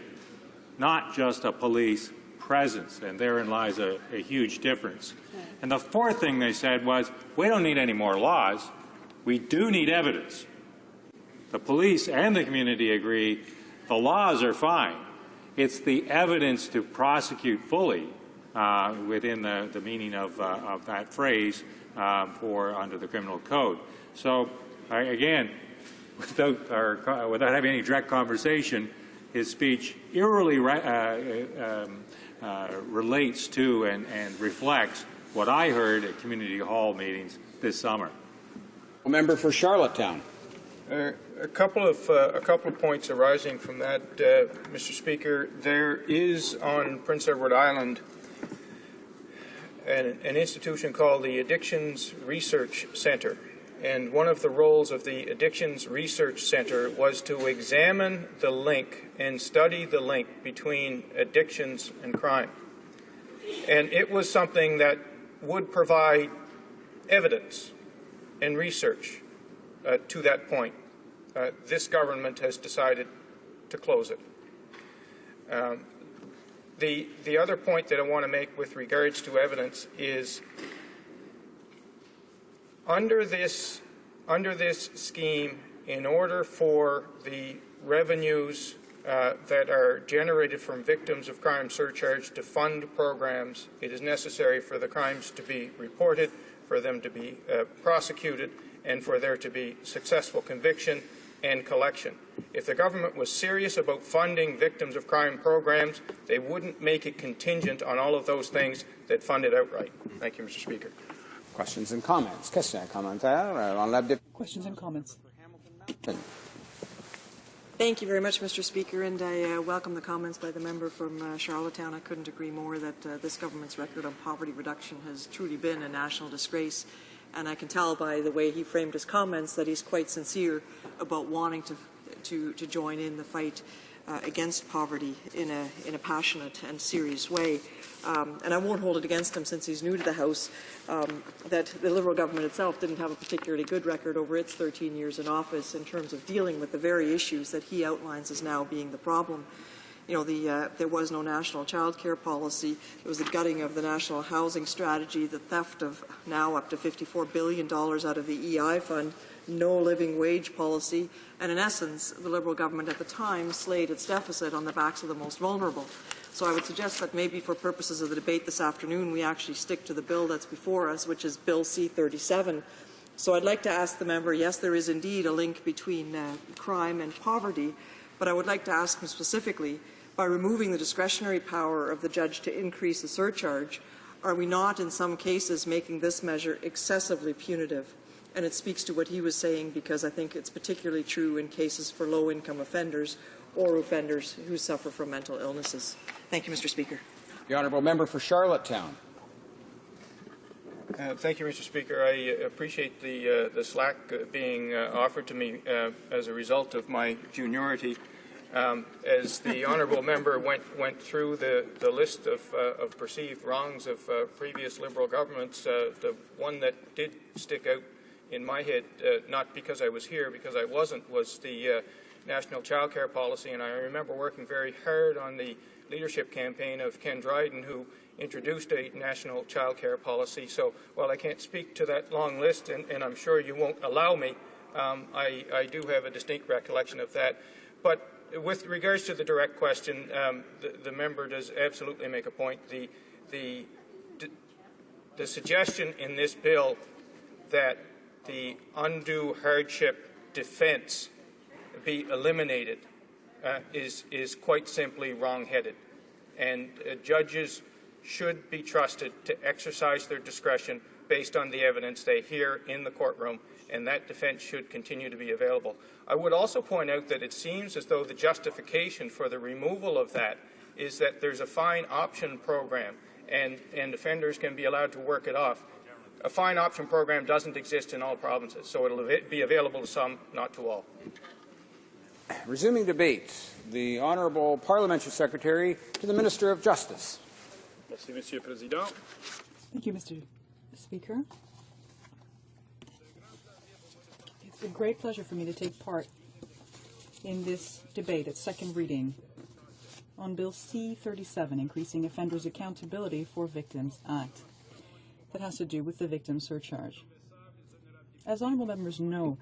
not just a police presence, and therein lies a huge difference. And the fourth thing they said was, we don't need any more laws, we do need evidence. The police and the community agree the laws are fine. It's the evidence to prosecute fully within the meaning of that phrase under the criminal code. So, again, without having any direct conversation, his speech eerily relates to and reflects what I heard at community hall meetings this summer. Member for Charlottetown. A couple of points arising from that, Mr. Speaker. There is on Prince Edward Island an institution called the Addictions Research Centre, and one of the roles of the Addictions Research Centre was to examine the link and study the link between addictions and crime. And it was something that would provide evidence and research to that point. This government has decided to close it. The other point that I want to make with regards to evidence is under this scheme, in order for the revenues that are generated from victims of crime surcharge to fund programs, it is necessary for the crimes to be reported, for them to be prosecuted, and for there to be successful conviction and collection. If the government was serious about funding victims of crime programs, they wouldn't make it contingent on all of those things that fund it outright. Thank you, Mr. Speaker. Questions and comments. Questions and comments. Thank you very much, Mr. Speaker, and I welcome the comments by the member from Charlottetown. I couldn't agree more that this government's record on poverty reduction has truly been a national disgrace, and I can tell by the way he framed his comments that he's quite sincere about wanting to join in the fight against poverty in a passionate and serious way. And I won't hold it against him, since he's new to the House, that the Liberal government itself didn't have a particularly good record over its 13 years in office in terms of dealing with the very issues that he outlines as now being the problem. You know, there was no national child care policy. There was the gutting of the national housing strategy, the theft of now up to $54 billion out of the EI fund, no living wage policy, and in essence, the Liberal government at the time slayed its deficit on the backs of the most vulnerable. So I would suggest that maybe for purposes of the debate this afternoon, we actually stick to the bill that's before us, which is Bill C-37. So I'd like to ask the member, yes, there is indeed a link between crime and poverty, but I would like to ask him specifically, by removing the discretionary power of the judge to increase the surcharge, are we not in some cases making this measure excessively punitive? And it speaks to what he was saying, because I think it's particularly true in cases for low-income offenders or offenders who suffer from mental illnesses. Thank you, Mr. Speaker. The honourable member for Charlottetown. Thank you, Mr. Speaker. I appreciate the slack being offered to me as a result of my juniority. As the honourable member went through the list of perceived wrongs of previous Liberal governments, the one that did stick out in my head, not because I was here, because I wasn't, was the National Child Care Policy. And I remember working very hard on the leadership campaign of Ken Dryden, who introduced a National Child Care Policy. So while I can't speak to that long list, and I'm sure you won't allow me, I do have a distinct recollection of that. But with regards to the direct question, the member does absolutely make a point. The suggestion in this bill that the undue hardship defence be eliminated is quite simply wrong-headed. And judges should be trusted to exercise their discretion based on the evidence they hear in the courtroom, and that defence should continue to be available. I would also point out that it seems as though the justification for the removal of that is that there's a fine option program, and offenders can be allowed to work it off. A fine option program doesn't exist in all provinces, so it will be available to some, not to all. Resuming debate, the Honourable Parliamentary Secretary to the Minister of Justice. Merci, Monsieur le Président. Thank you, Mr. Speaker. It's a great pleasure for me to take part in this debate at second reading on Bill C-37, Increasing Offenders' Accountability for Victims Act, that has to do with the victim surcharge. As honourable members know,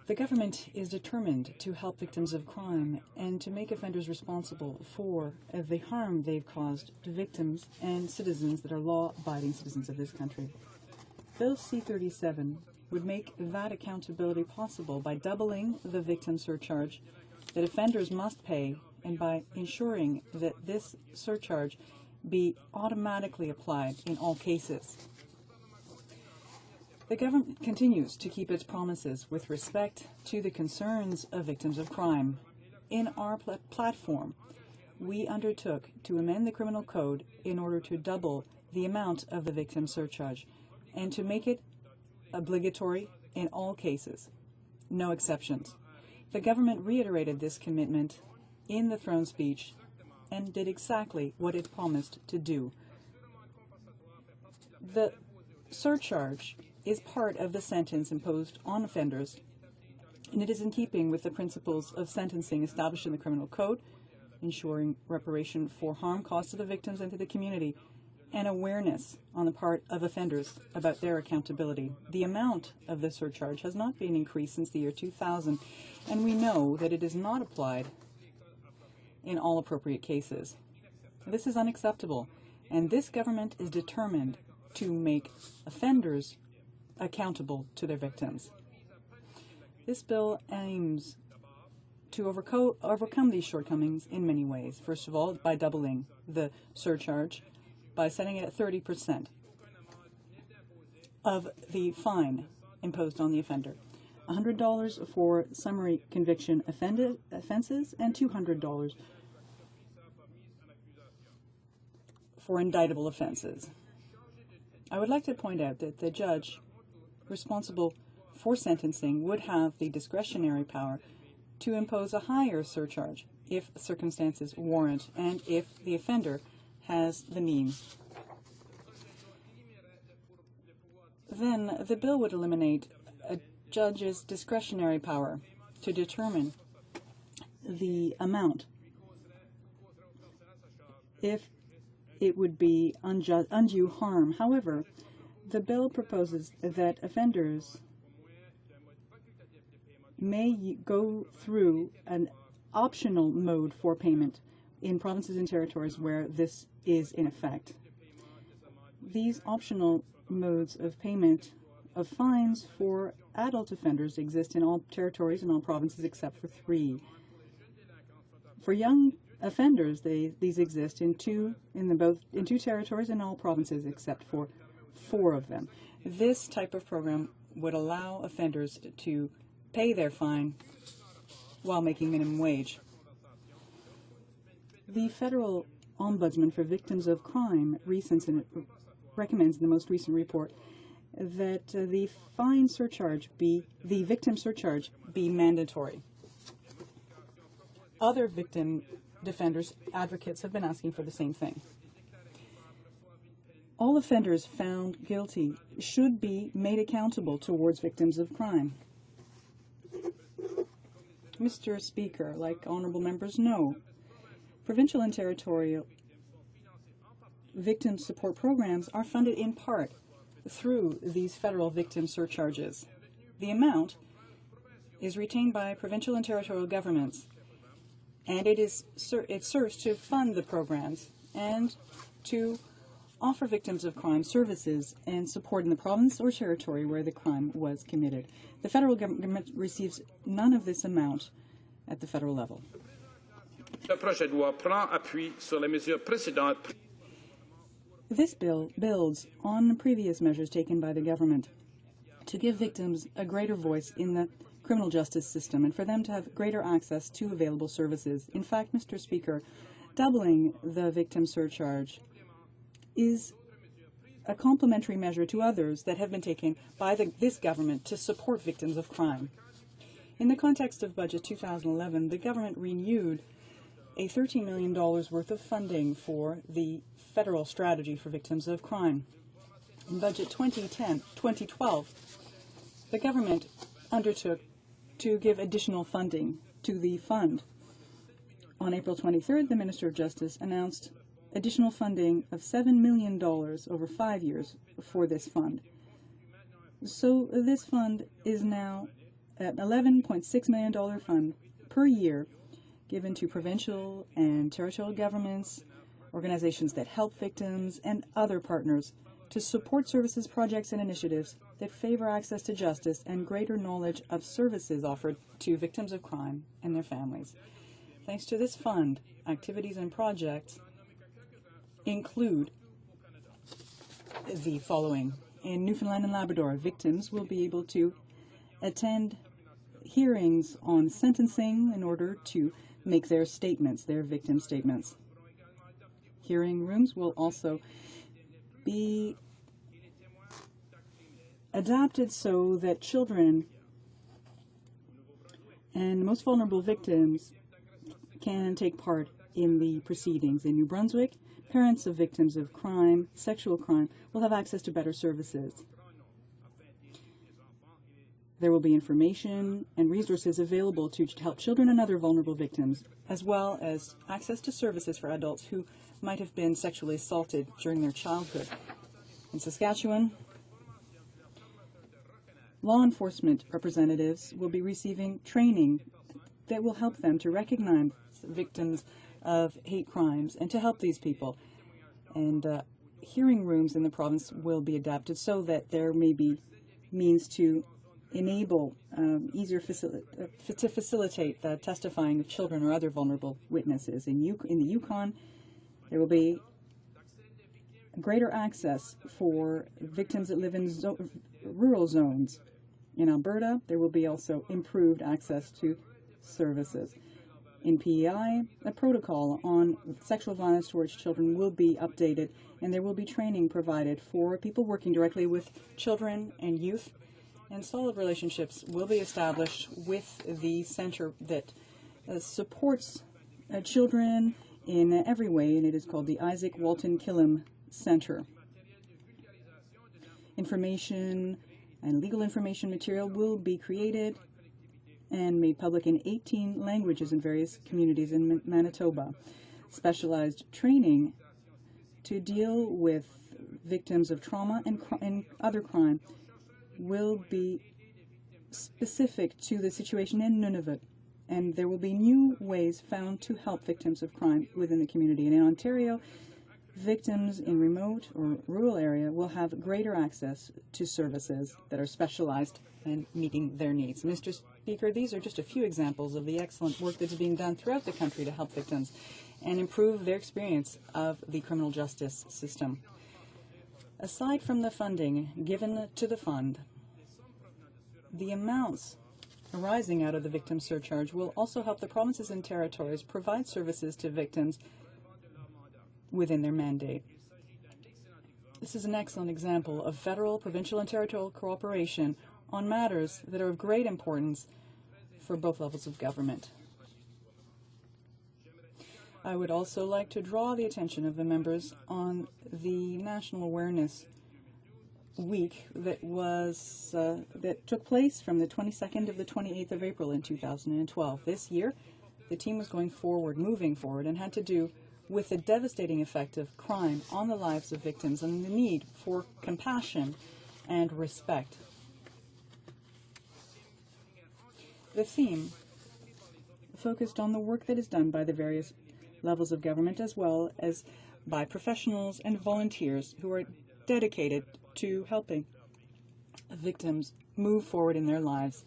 the government is determined to help victims of crime and to make offenders responsible for the harm they've caused to victims and citizens that are law-abiding citizens of this country. Bill C-37 would make that accountability possible by doubling the victim surcharge that offenders must pay and by ensuring that this surcharge be automatically applied in all cases. The government continues to keep its promises with respect to the concerns of victims of crime. In our platform, we undertook to amend the criminal code in order to double the amount of the victim surcharge and to make it obligatory in all cases, no exceptions. The government reiterated this commitment in the throne speech and did exactly what it promised to do. The surcharge is part of the sentence imposed on offenders, and it is in keeping with the principles of sentencing established in the criminal code, ensuring reparation for harm caused to the victims and to the community, and awareness on the part of offenders about their accountability. The amount of the surcharge has not been increased since the year 2000, and we know that it is not applied in all appropriate cases. This is unacceptable, and this government is determined to make offenders accountable to their victims. This bill aims to overcome these shortcomings in many ways. First of all, by doubling the surcharge, by setting it at 30% of the fine imposed on the offender. $100 for summary conviction offenses and $200 for indictable offenses. I would like to point out that the judge responsible for sentencing would have the discretionary power to impose a higher surcharge if circumstances warrant and if the offender has the means. Then the bill would eliminate a judge's discretionary power to determine the amount if it would be undue harm. However, the bill proposes that offenders may go through an optional mode for payment in provinces and territories where this is in effect. These optional modes of payment of fines for adult offenders exist in all territories and all provinces except for 3. For young offenders, these exist in two territories in all provinces except for 4 of them. This type of program would allow offenders to pay their fine while making minimum wage. The Federal Ombudsman for Victims of Crime recommends in the most recent report that the victim surcharge be mandatory. Other victim defenders advocates have been asking for the same thing. All offenders found guilty should be made accountable towards victims of crime. Mr. Speaker, like honourable members know, provincial and territorial victim support programs are funded in part through these federal victim surcharges. The amount is retained by provincial and territorial governments, and it serves to fund the programs and to offer victims of crime services and support in the province or territory where the crime was committed. The federal government receives none of this amount at the federal level. This bill builds on previous measures taken by the government to give victims a greater voice in the criminal justice system and for them to have greater access to available services. In fact, Mr. Speaker, doubling the victim surcharge is a complementary measure to others that have been taken by this government to support victims of crime. In the context of Budget 2011, the government renewed a $13 million worth of funding for the federal strategy for victims of crime. In Budget 2012, the government undertook to give additional funding to the fund. On April 23rd, the Minister of Justice announced additional funding of $7 million over 5 years for this fund. So this fund is now an $11.6 million fund per year given to provincial and territorial governments, organizations that help victims, and other partners to support services, projects, and initiatives that favor access to justice and greater knowledge of services offered to victims of crime and their families. Thanks to this fund, activities and projects include the following. In Newfoundland and Labrador, victims will be able to attend hearings on sentencing in order to make their statements, their victim statements. Hearing rooms will also be adapted so that children and most vulnerable victims can take part in the proceedings. In New Brunswick, parents of victims of crime, sexual crime, will have access to better services. There will be information and resources available to help children and other vulnerable victims, as well as access to services for adults who might have been sexually assaulted during their childhood. In Saskatchewan, law enforcement representatives will be receiving training that will help them to recognize victims of hate crimes and to help these people. And hearing rooms in the province will be adapted so that there may be means to enable easier to facilitate the testifying of children or other vulnerable witnesses. In the Yukon, there will be greater access for victims that live in rural zones. In Alberta, there will be also improved access to services. In PEI, a protocol on sexual violence towards children will be updated, and there will be training provided for people working directly with children and youth, and solid relationships will be established with the center that supports children in every way, and it is called the Isaac Walton Killam Center. Information and legal information material will be created and made public in 18 languages in various communities in Manitoba. Specialized training to deal with victims of trauma and other crime will be specific to the situation in Nunavut, and there will be new ways found to help victims of crime within the community. And in Ontario, victims in remote or rural area will have greater access to services that are specialized and meeting their needs. Mr. Speaker, these are just a few examples of the excellent work that's being done throughout the country to help victims and improve their experience of the criminal justice system. Aside from the funding given to the fund, the amounts arising out of the victim surcharge will also help the provinces and territories provide services to victims within their mandate. This is an excellent example of federal, provincial, and territorial cooperation on matters that are of great importance for both levels of government. I would also like to draw the attention of the members on the National Awareness Week that took place from the 22nd to the 28th of April in 2012. This year, the team was moving forward, and had to do with the devastating effect of crime on the lives of victims and the need for compassion and respect. The theme focused on the work that is done by the various levels of government, as well as by professionals and volunteers who are dedicated to helping victims move forward in their lives.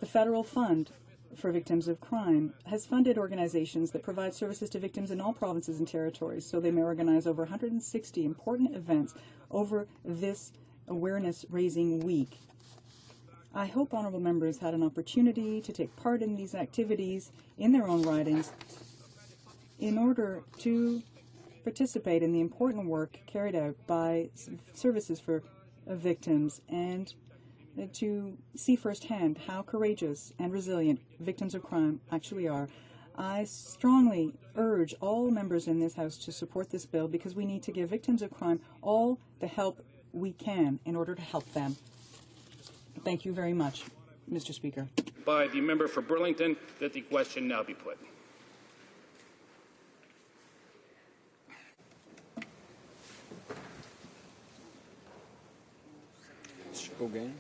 The federal fund for victims of crime has funded organizations that provide services to victims in all provinces and territories, so they may organize over 160 important events over this awareness-raising week. I hope honourable members had an opportunity to take part in these activities in their own ridings in order to participate in the important work carried out by services for victims and to see firsthand how courageous and resilient victims of crime actually are. I strongly urge all members in this House to support this bill because we need to give victims of crime all the help we can in order to help them. Thank you very much, Mr. Speaker. By the member for Burlington, that the question now be put. Mr. Gauguin.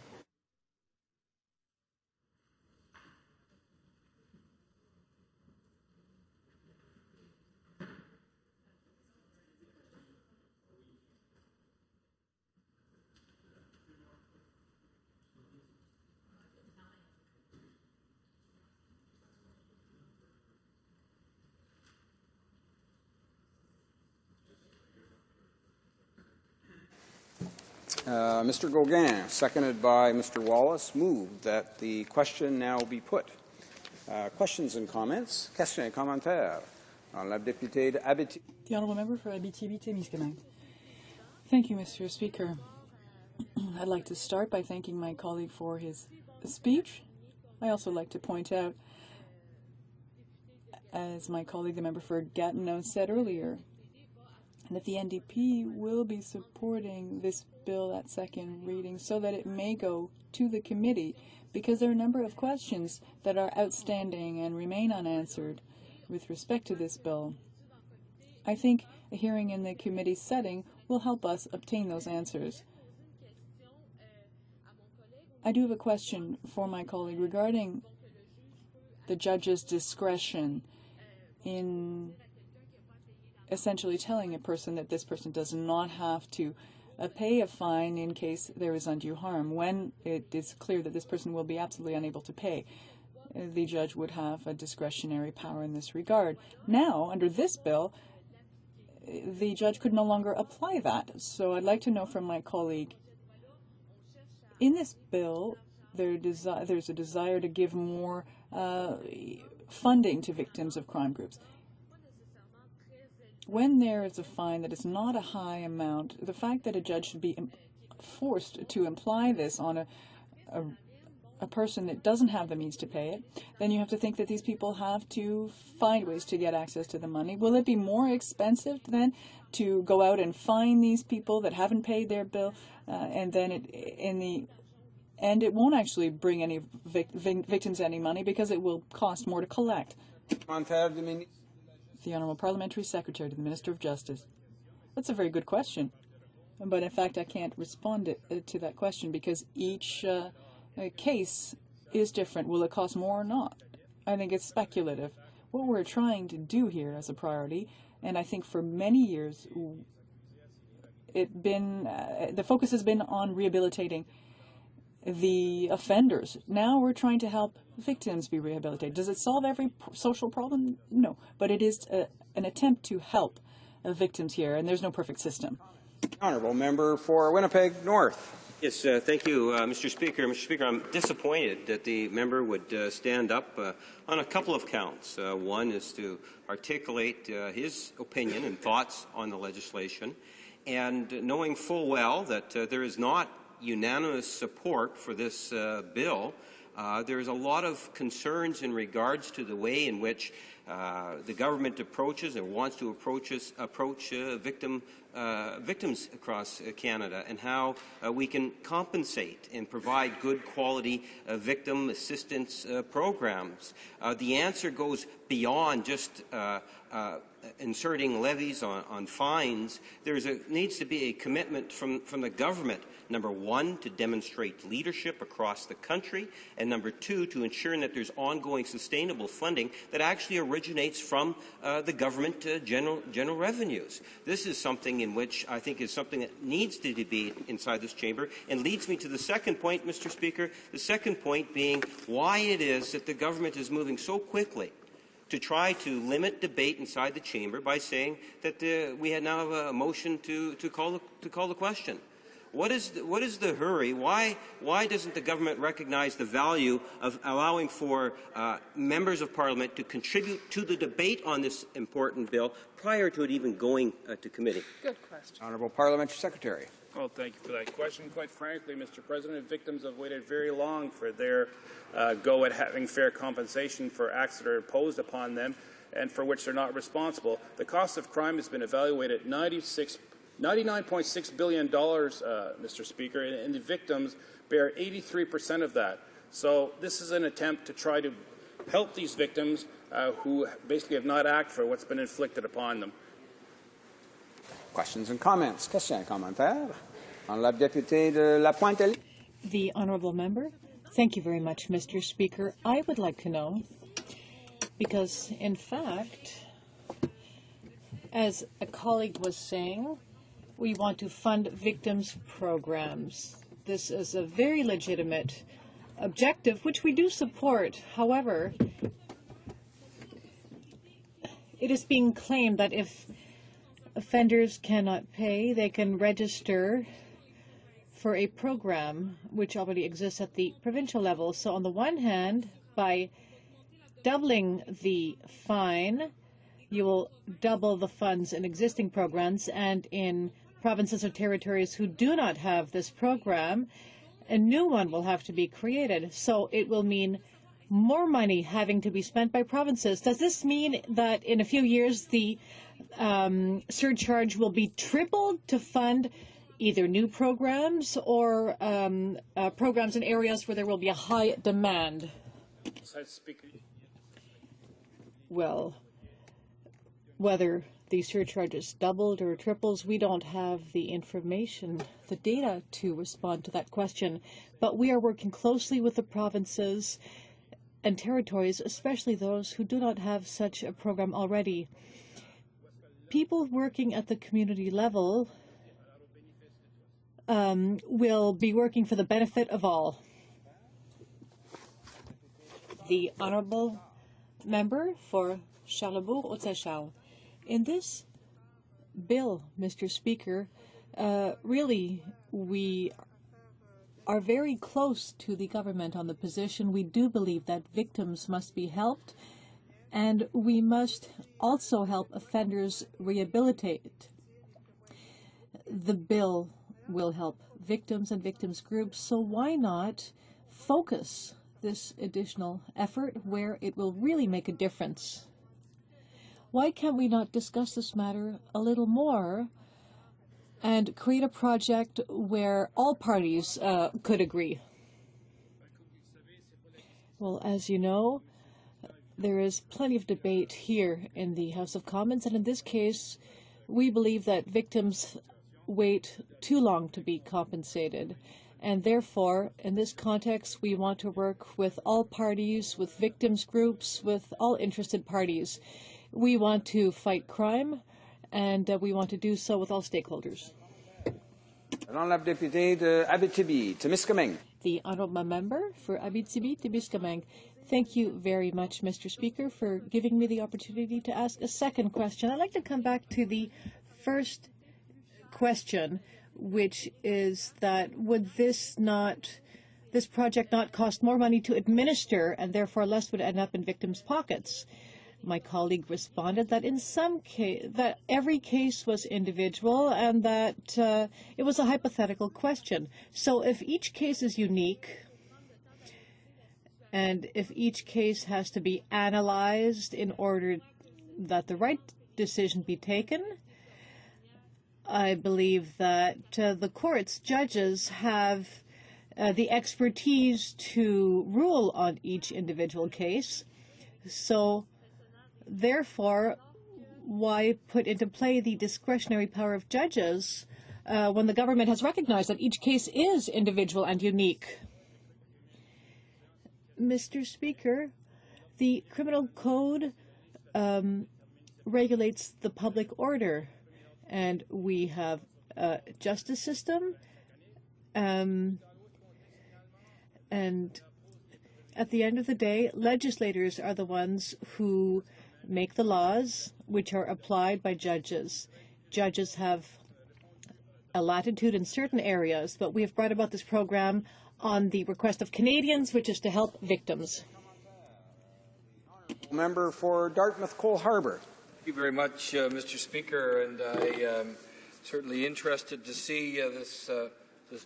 Mr. Gauguin, seconded by Mr. Wallace, moved that the question now be put. Questions and comments? Questions et commentaires. La députée de Abitibi. The Honourable Member for Abitibi-Témiscamingue. Thank you, Mr. Speaker. I'd like to start by thanking my colleague for his speech. I also like to point out, as my colleague, the member for Gatineau, said earlier, that the NDP will be supporting this bill at second reading so that it may go to the committee, because there are a number of questions that are outstanding and remain unanswered with respect to this bill. I think a hearing in the committee setting will help us obtain those answers. I do have a question for my colleague regarding the judge's discretion in essentially telling a person that this person does not have to pay a fine in case there is undue harm, when it is clear that this person will be absolutely unable to pay. The judge would have a discretionary power in this regard. Now, under this bill, the judge could no longer apply that. So I'd like to know from my colleague, in this bill, there's a desire to give more funding to victims of crime groups. When there is a fine that is not a high amount, the fact that a judge should be forced to imply this on a person that doesn't have the means to pay it, then you have to think that these people have to find ways to get access to the money. Will it be more expensive then to go out and fine these people that haven't paid their bill, and then in the end it won't actually bring any victims any money because it will cost more to collect? The Honourable Parliamentary Secretary to the Minister of Justice. That's a very good question. But in fact, I can't respond to that question because each case is different. Will it cost more or not? I think it's speculative. What we're trying to do here as a priority, and I think for many years, the focus has been on rehabilitating the offenders. Now we're trying to help victims be rehabilitated. Does it solve every social problem? No, but it is an attempt to help victims here, and there's no perfect system. Honourable Member for Winnipeg North. Yes, thank you, Mr. Speaker. Mr. Speaker, I'm disappointed that the member would stand up on a couple of counts. One is to articulate his opinion and thoughts on the legislation, and knowing full well that there is not unanimous support for this bill. There's a lot of concerns in regards to the way in which the government approaches and wants to approach victims across Canada, and how we can compensate and provide good quality victim assistance programs. The answer goes beyond just inserting levies on fines. Needs to be a commitment from the government, number one, to demonstrate leadership across the country, and number two, to ensure that there's ongoing sustainable funding that actually originates from the government general revenues. This is something in which I think is something that needs to be inside this chamber, and leads me to the second point, Mr. Speaker, the second point being why it is that the government is moving so quickly to try to limit debate inside the chamber by saying that we now have a motion to call the question. What is the hurry? Why doesn't the government recognize the value of allowing for members of Parliament to contribute to the debate on this important bill prior to it even going to committee? Good question. Honourable Parliamentary Secretary. Well, thank you for that question. Quite frankly, Mr. President, victims have waited very long for their go at having fair compensation for acts that are imposed upon them and for which they're not responsible. The cost of crime has been evaluated at $99.6 billion, Mr. Speaker, and the victims bear 83% of that. So this is an attempt to try to help these victims who basically have not acted for what's been inflicted upon them. Questions and comments. Questions et commentaires. Honourable Député de La Pointe. The Honourable Member. Thank you very much, Mr. Speaker. I would like to know, because in fact, as a colleague was saying, we want to fund victims' programs. This is a very legitimate objective, which we do support. However, it is being claimed that if offenders cannot pay, they can register for a program which already exists at the provincial level. So on the one hand, by doubling the fine, you will double the funds in existing programs, and in provinces or territories who do not have this program, a new one will have to be created. So it will mean more money having to be spent by provinces. Does this mean that in a few years the surcharge will be tripled to fund either new programs or programs in areas where there will be a high demand? Well, whether the surcharges doubled or triples, we don't have the information, the data to respond to that question. But we are working closely with the provinces and territories, especially those who do not have such a program already. People working at the community level will be working for the benefit of all. The Honourable Member for Charlebourg-Haute-Saint-Charles. In this bill, Mr. Speaker, really we are very close to the government on the position. We do believe that victims must be helped, and we must also help offenders rehabilitate. The bill will help victims and victims groups, so why not focus this additional effort where it will really make a difference? Why can't we not discuss this matter a little more and create a project where all parties could agree? Well, as you know, there is plenty of debate here in the House of Commons, and in this case, we believe that victims wait too long to be compensated. And therefore, in this context, we want to work with all parties, with victims groups, with all interested parties. We want to fight crime, and we want to do so with all stakeholders. Honourable Député de Abitibi-Témiscamingue. The Honourable Member for Abitibi-Témiscamingue. Thank you very much, Mr. Speaker, for giving me the opportunity to ask a second question. I'd like to come back to the first question, which is that would this project not cost more money to administer, and therefore less would end up in victims' pockets? My colleague responded that in some case, that every case was individual and that it was a hypothetical question. So if each case is unique and if each case has to be analyzed in order that the right decision be taken, I believe that the courts, judges have the expertise to rule on each individual case. So therefore, why put into play the discretionary power of judges when the government has recognized that each case is individual and unique? Mr. Speaker, the Criminal Code regulates the public order, and we have a justice system, and at the end of the day, legislators are the ones who make the laws which are applied by judges. Judges have a latitude in certain areas, but we have brought about this program on the request of Canadians, which is to help victims. Member for Dartmouth Cole Harbour. Thank you very much, Mr. Speaker, and I am certainly interested to see this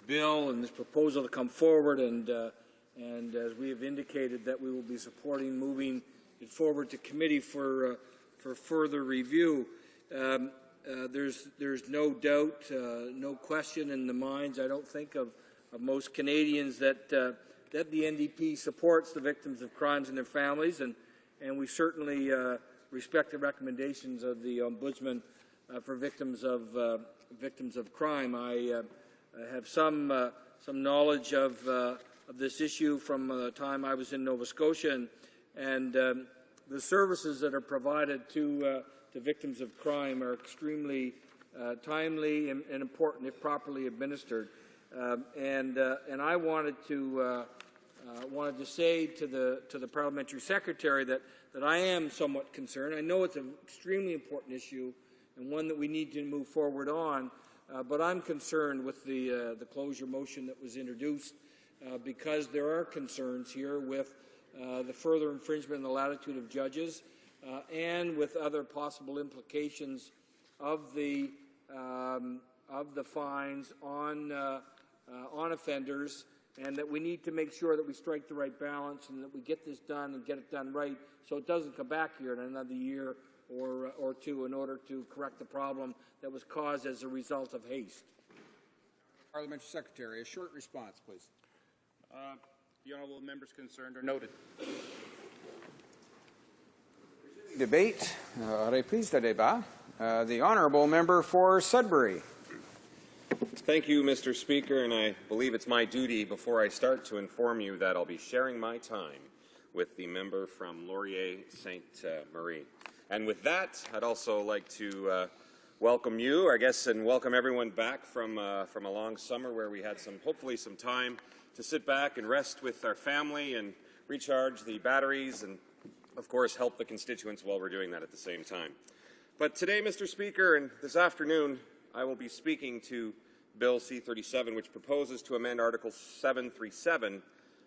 bill and this proposal to come forward, and as we have indicated that we will be supporting moving it forward to committee for further review. There's no doubt, no question in the minds, I don't think, of most Canadians that the NDP supports the victims of crimes and their families, and we certainly respect the recommendations of the Ombudsman for victims of crime. I have some knowledge of this issue from the time I was in Nova Scotia, and the services that are provided to victims of crime are extremely timely and important if properly administered. And I wanted to say to the parliamentary secretary that I am somewhat concerned. I know it's an extremely important issue and one that we need to move forward on, but I'm concerned with the closure motion that was introduced because there are concerns here with the further infringement in the latitude of judges and with other possible implications of the fines on offenders, and that we need to make sure that we strike the right balance and that we get this done and get it done right so it doesn't come back here in another year or two in order to correct the problem that was caused as a result of haste. Parliamentary Secretary, a short response, please. The honourable members concerned are noted. Debate. Reprise de débat. The honourable member for Sudbury. Thank you, Mr. Speaker, and I believe it's my duty before I start to inform you that I'll be sharing my time with the member from Laurier St. Marie. And with that, I'd also like to welcome you, I guess, and welcome everyone back from a long summer where we had hopefully some time to sit back and rest with our family and recharge the batteries and, of course, help the constituents while we're doing that at the same time. But today, Mr. Speaker, and this afternoon, I will be speaking to Bill C-37, which proposes to amend Article 737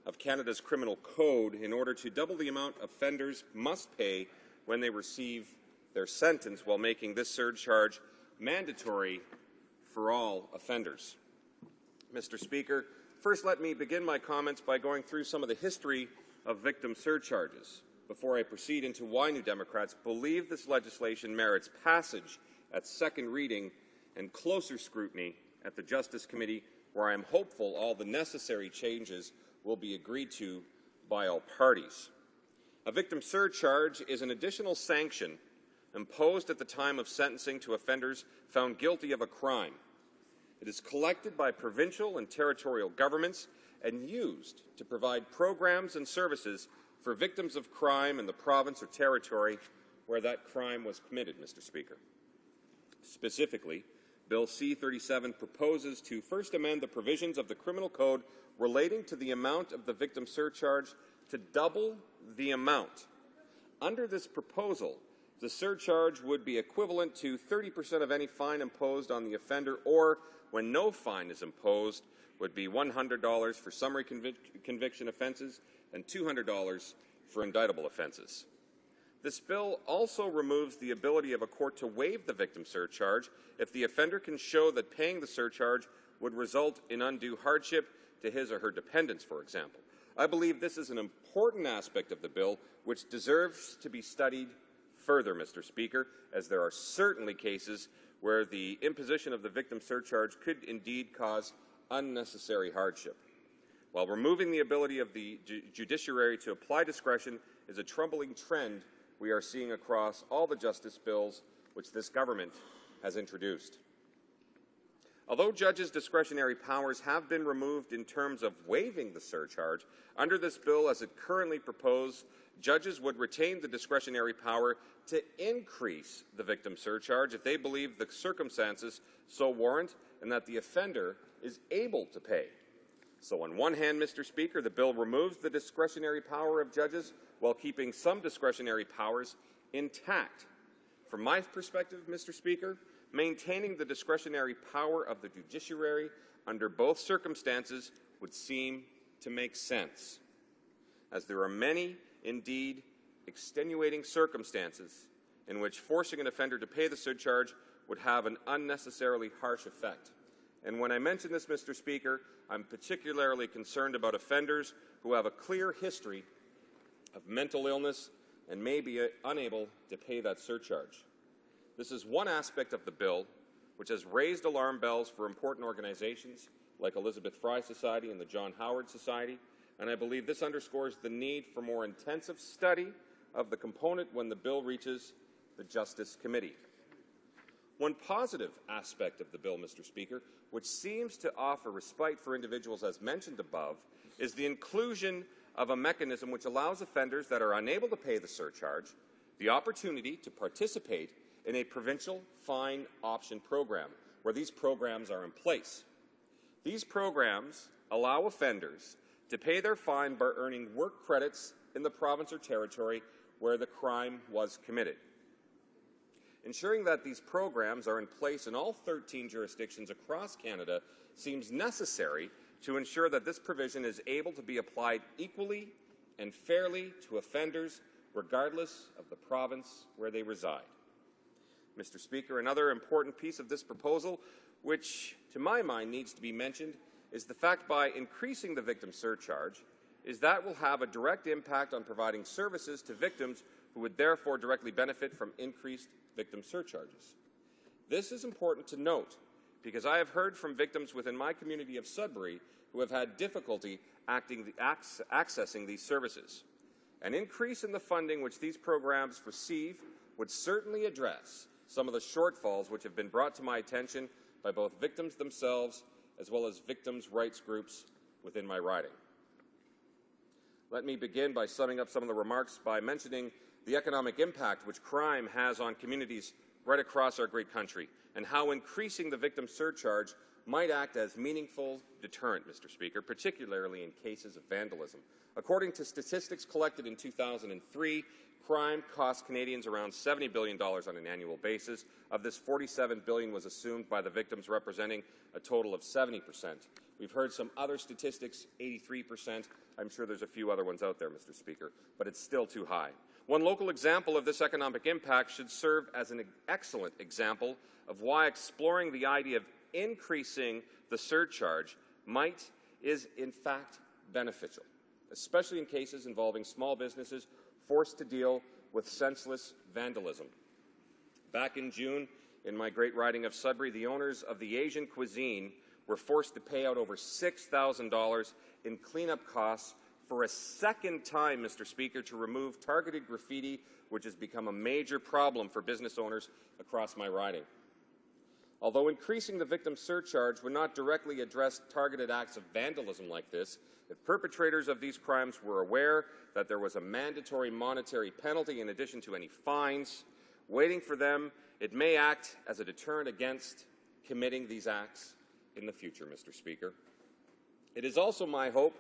of Canada's Criminal Code in order to double the amount offenders must pay when they receive their sentence, while making this surcharge mandatory for all offenders. Mr. Speaker, first let me begin my comments by going through some of the history of victim surcharges before I proceed into why New Democrats believe this legislation merits passage at second reading and closer scrutiny at the Justice Committee, where I am hopeful all the necessary changes will be agreed to by all parties. A victim surcharge is an additional sanction imposed at the time of sentencing to offenders found guilty of a crime. It is collected by provincial and territorial governments and used to provide programs and services for victims of crime in the province or territory where that crime was committed, Mr. Speaker. Specifically, Bill C-37 proposes to first amend the provisions of the Criminal Code relating to the amount of the victim surcharge to double the amount. Under this proposal, the surcharge would be equivalent to 30% of any fine imposed on the offender, or, when no fine is imposed, would be $100 for summary conviction offences and $200 for indictable offences. This bill also removes the ability of a court to waive the victim surcharge if the offender can show that paying the surcharge would result in undue hardship to his or her dependents, for example. I believe this is an important aspect of the bill which deserves to be studied further, Mr. Speaker, as there are certainly cases where the imposition of the victim surcharge could indeed cause unnecessary hardship. While removing the ability of the judiciary to apply discretion is a troubling trend we are seeing across all the justice bills which this government has introduced. Although judges' discretionary powers have been removed in terms of waiving the surcharge, under this bill as it currently proposed, judges would retain the discretionary power to increase the victim surcharge if they believe the circumstances so warrant and that the offender is able to pay. So on one hand, Mr. Speaker, the bill removes the discretionary power of judges while keeping some discretionary powers intact. From my perspective, Mr. Speaker, maintaining the discretionary power of the judiciary under both circumstances would seem to make sense, as there are many, indeed, extenuating circumstances in which forcing an offender to pay the surcharge would have an unnecessarily harsh effect. And when I mention this, Mr. Speaker, I'm particularly concerned about offenders who have a clear history of mental illness and may be unable to pay that surcharge. This is one aspect of the bill which has raised alarm bells for important organizations like Elizabeth Fry Society and the John Howard Society, and I believe this underscores the need for more intensive study of the component when the bill reaches the Justice Committee. One positive aspect of the bill, Mr. Speaker, which seems to offer respite for individuals as mentioned above, is the inclusion of a mechanism which allows offenders that are unable to pay the surcharge the opportunity to participate in a provincial fine option program, where these programs are in place. These programs allow offenders to pay their fine by earning work credits in the province or territory where the crime was committed. Ensuring that these programs are in place in all 13 jurisdictions across Canada seems necessary to ensure that this provision is able to be applied equally and fairly to offenders regardless of the province where they reside. Mr. Speaker, another important piece of this proposal, which to my mind needs to be mentioned, is the fact by increasing the victim surcharge is that will have a direct impact on providing services to victims who would therefore directly benefit from increased victim surcharges. This is important to note because I have heard from victims within my community of Sudbury who have had difficulty accessing these services. An increase in the funding which these programs receive would certainly address some of the shortfalls which have been brought to my attention by both victims themselves as well as victims' rights groups within my riding. Let me begin by summing up some of the remarks by mentioning the economic impact which crime has on communities right across our great country and how increasing the victim surcharge might act as meaningful deterrent, Mr. Speaker, particularly in cases of vandalism. According to statistics collected in 2003, crime cost Canadians around $70 billion on an annual basis. Of this, $47 billion was assumed by the victims, representing a total of 70%. We've heard some other statistics, 83%. I'm sure there's a few other ones out there, Mr. Speaker, but it's still too high. One local example of this economic impact should serve as an excellent example of why exploring the idea of increasing the surcharge is in fact beneficial, especially in cases involving small businesses forced to deal with senseless vandalism. Back in June, in my great riding of Sudbury, the owners of the Asian Cuisine were forced to pay out over $6,000 in cleanup costs for a second time, Mr. Speaker, to remove targeted graffiti, which has become a major problem for business owners across my riding. Although increasing the victim surcharge would not directly address targeted acts of vandalism like this, if perpetrators of these crimes were aware that there was a mandatory monetary penalty in addition to any fines waiting for them, it may act as a deterrent against committing these acts in the future, Mr. Speaker. It is also my hope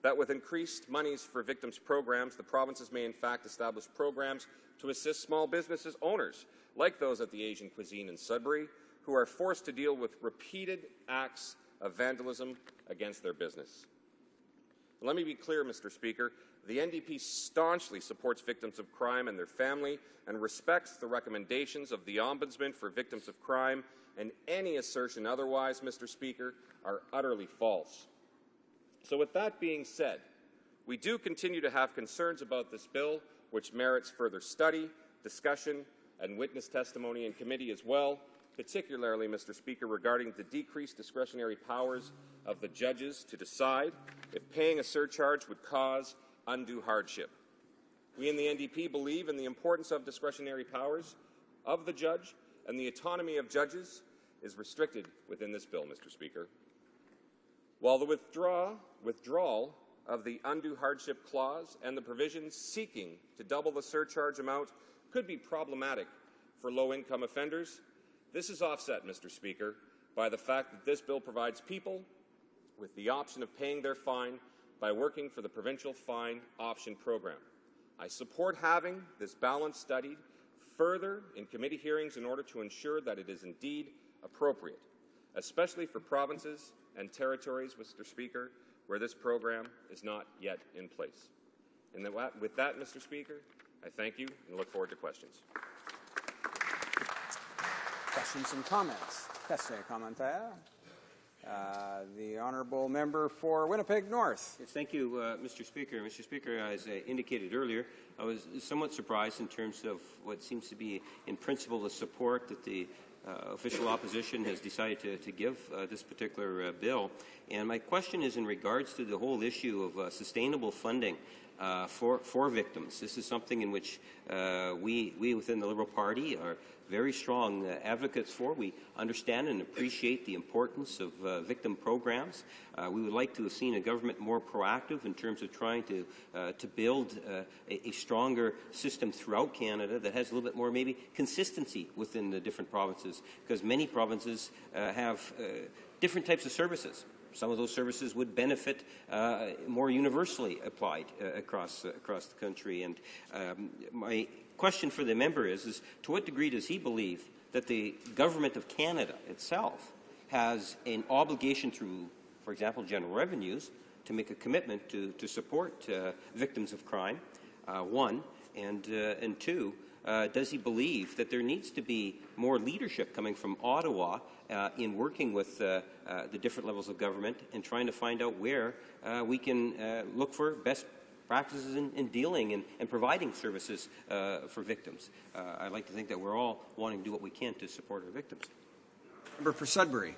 that with increased monies for victims programs, the provinces may in fact establish programs to assist small businesses owners, like those at the Asian Cuisine in Sudbury, who are forced to deal with repeated acts of vandalism against their business. Let me be clear, Mr. Speaker, the NDP staunchly supports victims of crime and their family and respects the recommendations of the Ombudsman for Victims of Crime, and any assertion otherwise, Mr. Speaker, are utterly false. So with that being said, we do continue to have concerns about this bill, which merits further study, discussion, and witness testimony in committee as well, particularly, Mr. Speaker, regarding the decreased discretionary powers of the judges to decide if paying a surcharge would cause undue hardship. We in the NDP believe in the importance of discretionary powers of the judge, and the autonomy of judges is restricted within this bill, Mr. Speaker. While the withdrawal of the undue hardship clause and the provisions seeking to double the surcharge amount could be problematic for low-income offenders, this is offset, Mr. Speaker, by the fact that this bill provides people with the option of paying their fine by working for the provincial fine option program. I support having this balance studied further in committee hearings in order to ensure that it is indeed appropriate, especially for provinces and territories, Mr. Speaker, where this program is not yet in place. And with that, Mr. Speaker, I thank you and look forward to questions. Questions and comments? Questions et commentaires? The honourable member for Winnipeg North. Yes, thank you, Mr. Speaker. Mr. Speaker, as I indicated earlier, I was somewhat surprised in terms of what seems to be, in principle, the support that the official opposition has decided to give this particular bill. And my question is in regards to the whole issue of sustainable funding for victims. This is something in which we within the Liberal Party are very strong advocates for. We understand and appreciate the importance of victim programs. We would like to have seen a government more proactive in terms of trying to build a stronger system throughout Canada that has a little bit more maybe consistency within the different provinces, because many provinces have different types of services. Some of those services would benefit more universally applied across the country. And my question for the member is to what degree does he believe that the Government of Canada itself has an obligation through, for example, general revenues, to make a commitment to support victims of crime, one, and two, does he believe that there needs to be more leadership coming from Ottawa in working with the different levels of government and trying to find out where we can look for best practices in dealing and providing services for victims? I'd like to think that we're all wanting to do what we can to support our victims. Member for Sudbury.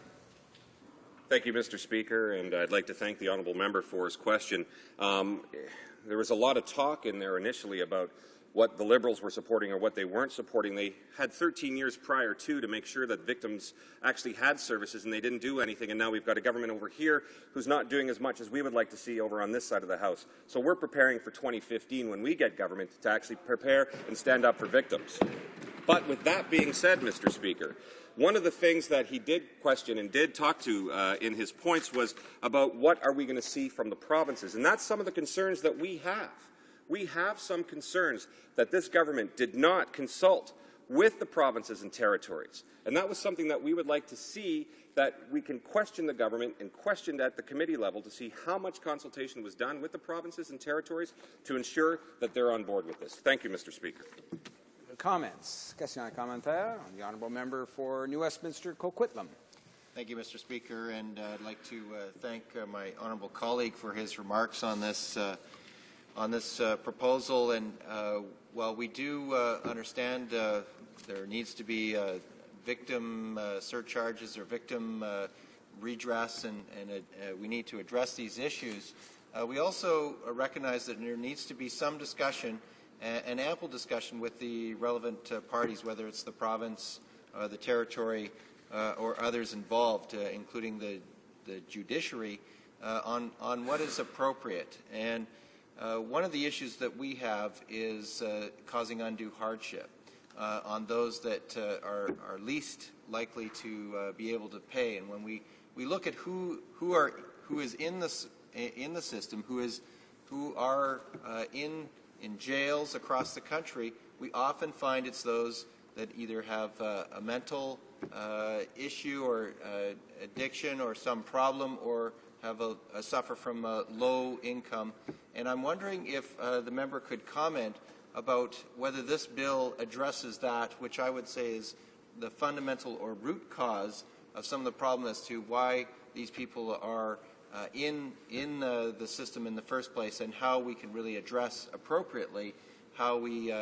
Thank you, Mr. Speaker, and I'd like to thank the honourable member for his question. There was a lot of talk in there initially about what the Liberals were supporting or what they weren't supporting. They had 13 years prior to make sure that victims actually had services, and they didn't do anything. And now we've got a government over here who's not doing as much as we would like to see over on this side of the House. So we're preparing for 2015 when we get government to actually prepare and stand up for victims. But with that being said, Mr. Speaker, one of the things that he did question and did talk to in his points was about what are we going to see from the provinces. And that's some of the concerns that we have. We have some concerns that this government did not consult with the provinces and territories. And that was something that we would like to see, that we can question the government and question at the committee level to see how much consultation was done with the provinces and territories to ensure that they're on board with this. Thank you, Mr. Speaker. Comments? Questions et commentaires? The honourable member for New Westminster Coquitlam. Thank you, Mr. Speaker, and I'd like to thank my honourable colleague for his remarks on this proposal. And while we do understand there needs to be victim surcharges or victim redress, and we need to address these issues, we also recognize that there needs to be some discussion and ample discussion with the relevant parties, whether it's the province, the territory, or others involved, including the judiciary, on what is appropriate. And one of the issues that we have is causing undue hardship on those that are least likely to be able to pay. And when we look at who is in the system, who are in jails across the country, we often find it's those that either have a mental issue or addiction or some problem, or have suffer from low income. And I'm wondering if the member could comment about whether this bill addresses that, which I would say is the fundamental or root cause of some of the problem as to why these people are in the system in the first place, and how we can really address appropriately how we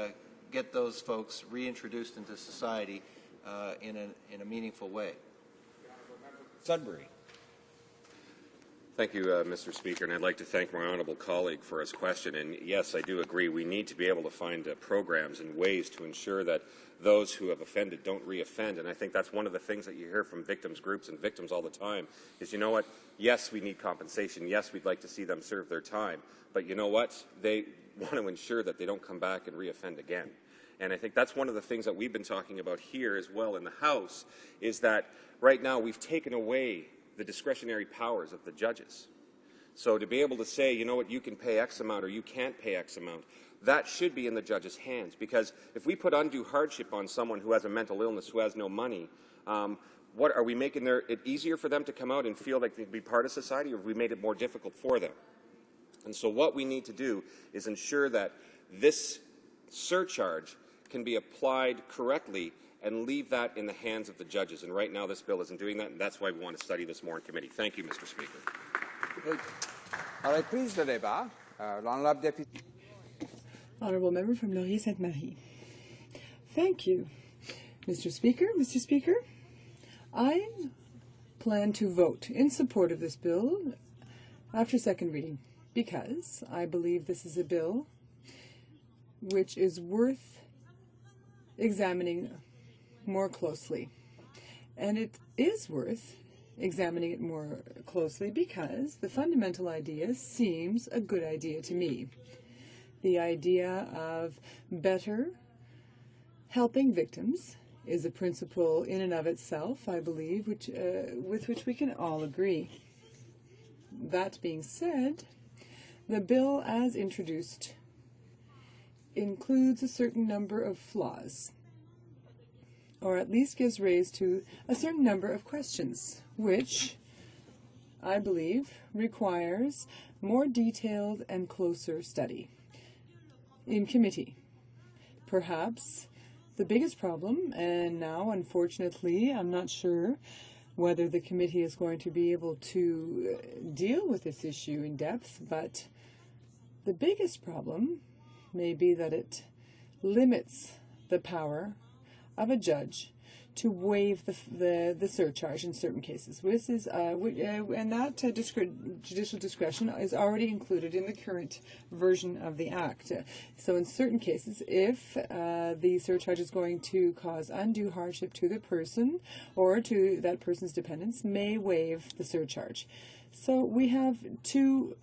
get those folks reintroduced into society in a meaningful way. Sudbury. Thank you, Mr. Speaker, and I'd like to thank my honourable colleague for his question. And yes, I do agree, we need to be able to find programs and ways to ensure that those who have offended don't reoffend. And I think that's one of the things that you hear from victims groups and victims all the time is, you know what, yes, we need compensation, yes, we'd like to see them serve their time, but you know what, they want to ensure that they don't come back and reoffend again. And I think that's one of the things that we've been talking about here as well in the House, is that right now we've taken away the discretionary powers of the judges. So to be able to say, you know what, you can pay X amount or you can't pay X amount, that should be in the judge's hands, because if we put undue hardship on someone who has a mental illness, who has no money, what are we making it easier for them to come out and feel like they can be part of society, or have we made it more difficult for them? And so what we need to do is ensure that this surcharge can be applied correctly and leave that in the hands of the judges. And right now this bill isn't doing that, and that's why we want to study this more in committee. Thank you, Mr. Speaker. À reprise de débat, l'honorable député. Honourable Member from Laurier-Sainte-Marie. Thank you, Mr. Speaker. Mr. Speaker, I plan to vote in support of this bill after second reading because I believe this is a bill which is worth examining more closely. And it is worth examining it more closely because the fundamental idea seems a good idea to me. The idea of better helping victims is a principle in and of itself, I believe, with which we can all agree. That being said, the bill as introduced includes a certain number of flaws, or at least gives rise to a certain number of questions, which I believe requires more detailed and closer study in committee. Perhaps the biggest problem, and now unfortunately I'm not sure whether the committee is going to be able to deal with this issue in depth, but the biggest problem may be that it limits the power of a judge to waive the surcharge in certain cases. This is, and that judicial discretion is already included in the current version of the Act. So in certain cases, if the surcharge is going to cause undue hardship to the person or to that person's dependents, may waive the surcharge. So we have two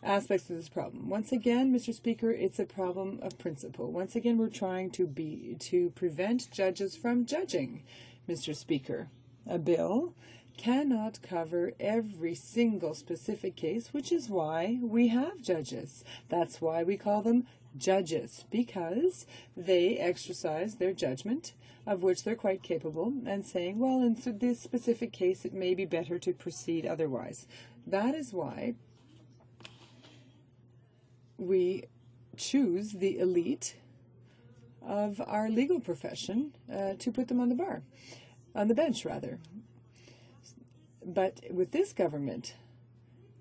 aspects of this problem. Once again, Mr. Speaker, it's a problem of principle. Once again, we're trying to prevent judges from judging, Mr. Speaker. A bill cannot cover every single specific case, which is why we have judges. That's why we call them judges, because they exercise their judgment, of which they're quite capable, and saying, well, in this specific case, it may be better to proceed otherwise. That is why we choose the elite of our legal profession to put them on the bench rather. But with this government,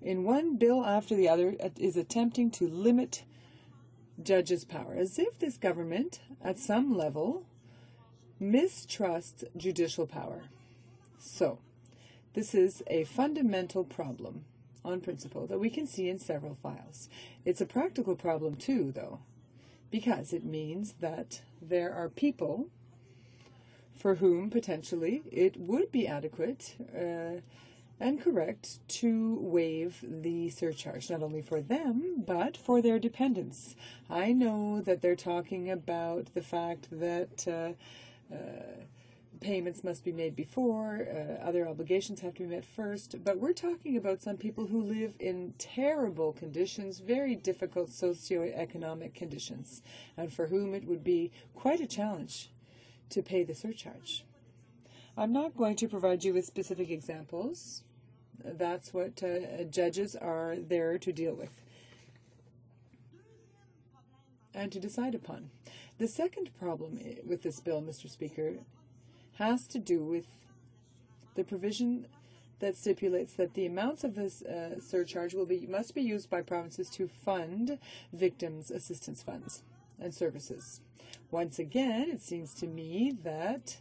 in one bill after the other, is attempting to limit judges' power, as if this government, at some level, mistrusts judicial power. So, this is a fundamental problem on principle that we can see in several files. It's a practical problem too, though, because it means that there are people for whom potentially it would be adequate and correct to waive the surcharge, not only for them, but for their dependents. I know that they're talking about the fact that payments must be made before, other obligations have to be met first, but we're talking about some people who live in terrible conditions, very difficult socioeconomic conditions, and for whom it would be quite a challenge to pay the surcharge. I'm not going to provide you with specific examples. That's what judges are there to deal with and to decide upon. The second problem with this bill, Mr. Speaker, has to do with the provision that stipulates that the amounts of this surcharge must be used by provinces to fund victims' assistance funds and services. Once again, it seems to me that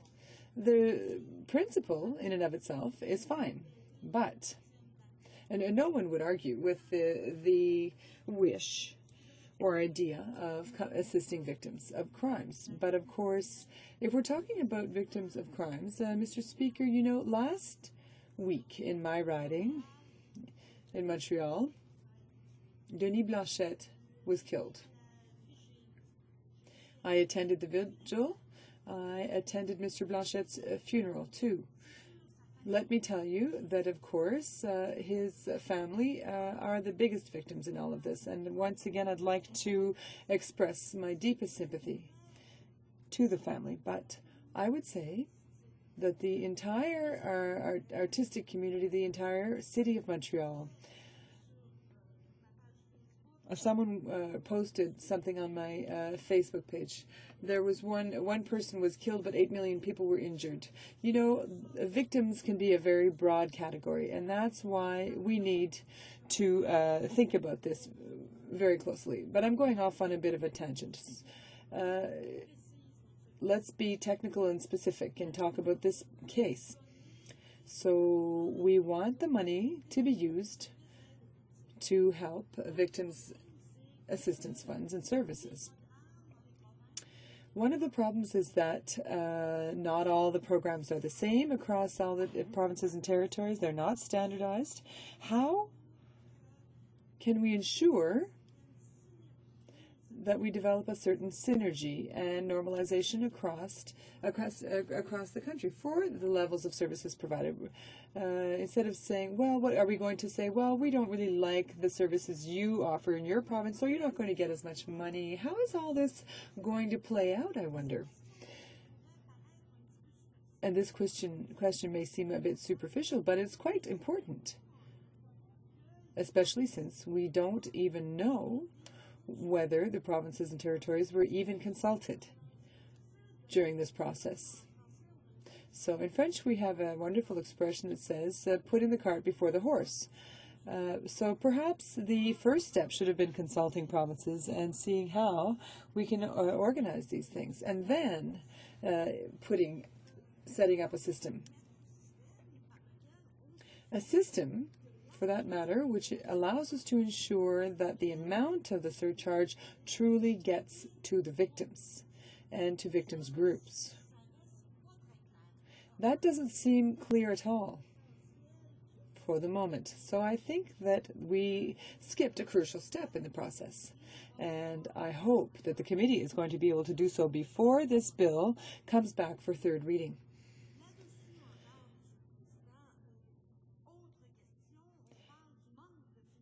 the principle in and of itself is fine, but, and no one would argue with the wish or idea of assisting victims of crimes. But of course, if we're talking about victims of crimes, Mr. Speaker, you know, last week in my riding in Montreal, Denis Blanchette was killed. I attended the vigil. I attended Mr. Blanchette's funeral too. let me tell you that, of course, his family are the biggest victims in all of this. And once again, I'd like to express my deepest sympathy to the family. But I would say that the entire artistic community, the entire city of Montreal, someone posted something on my Facebook page. There was one person was killed, but 8 million people were injured. You know, victims can be a very broad category, and that's why we need to think about this very closely. But I'm going off on a bit of a tangent. Let's be technical and specific and talk about this case. So we want the money to be used to help victims' assistance funds and services. One of the problems is that not all the programs are the same across all the provinces and territories. They're not standardized. How can we ensure that we develop a certain synergy and normalization across the country for the levels of services provided? Instead of saying, well, what are we going to say? Well, we don't really like the services you offer in your province, so you're not going to get as much money. How is all this going to play out, I wonder? And this question may seem a bit superficial, but it's quite important, especially since we don't even know whether the provinces and territories were even consulted during this process. So in French, we have a wonderful expression that says, putting the cart before the horse. So perhaps the first step should have been consulting provinces and seeing how we can organize these things, and then setting up a system. A system, for that matter, which allows us to ensure that the amount of the surcharge truly gets to the victims and to victims' groups. That doesn't seem clear at all for the moment. So I think that we skipped a crucial step in the process. And I hope that the committee is going to be able to do so before this bill comes back for third reading.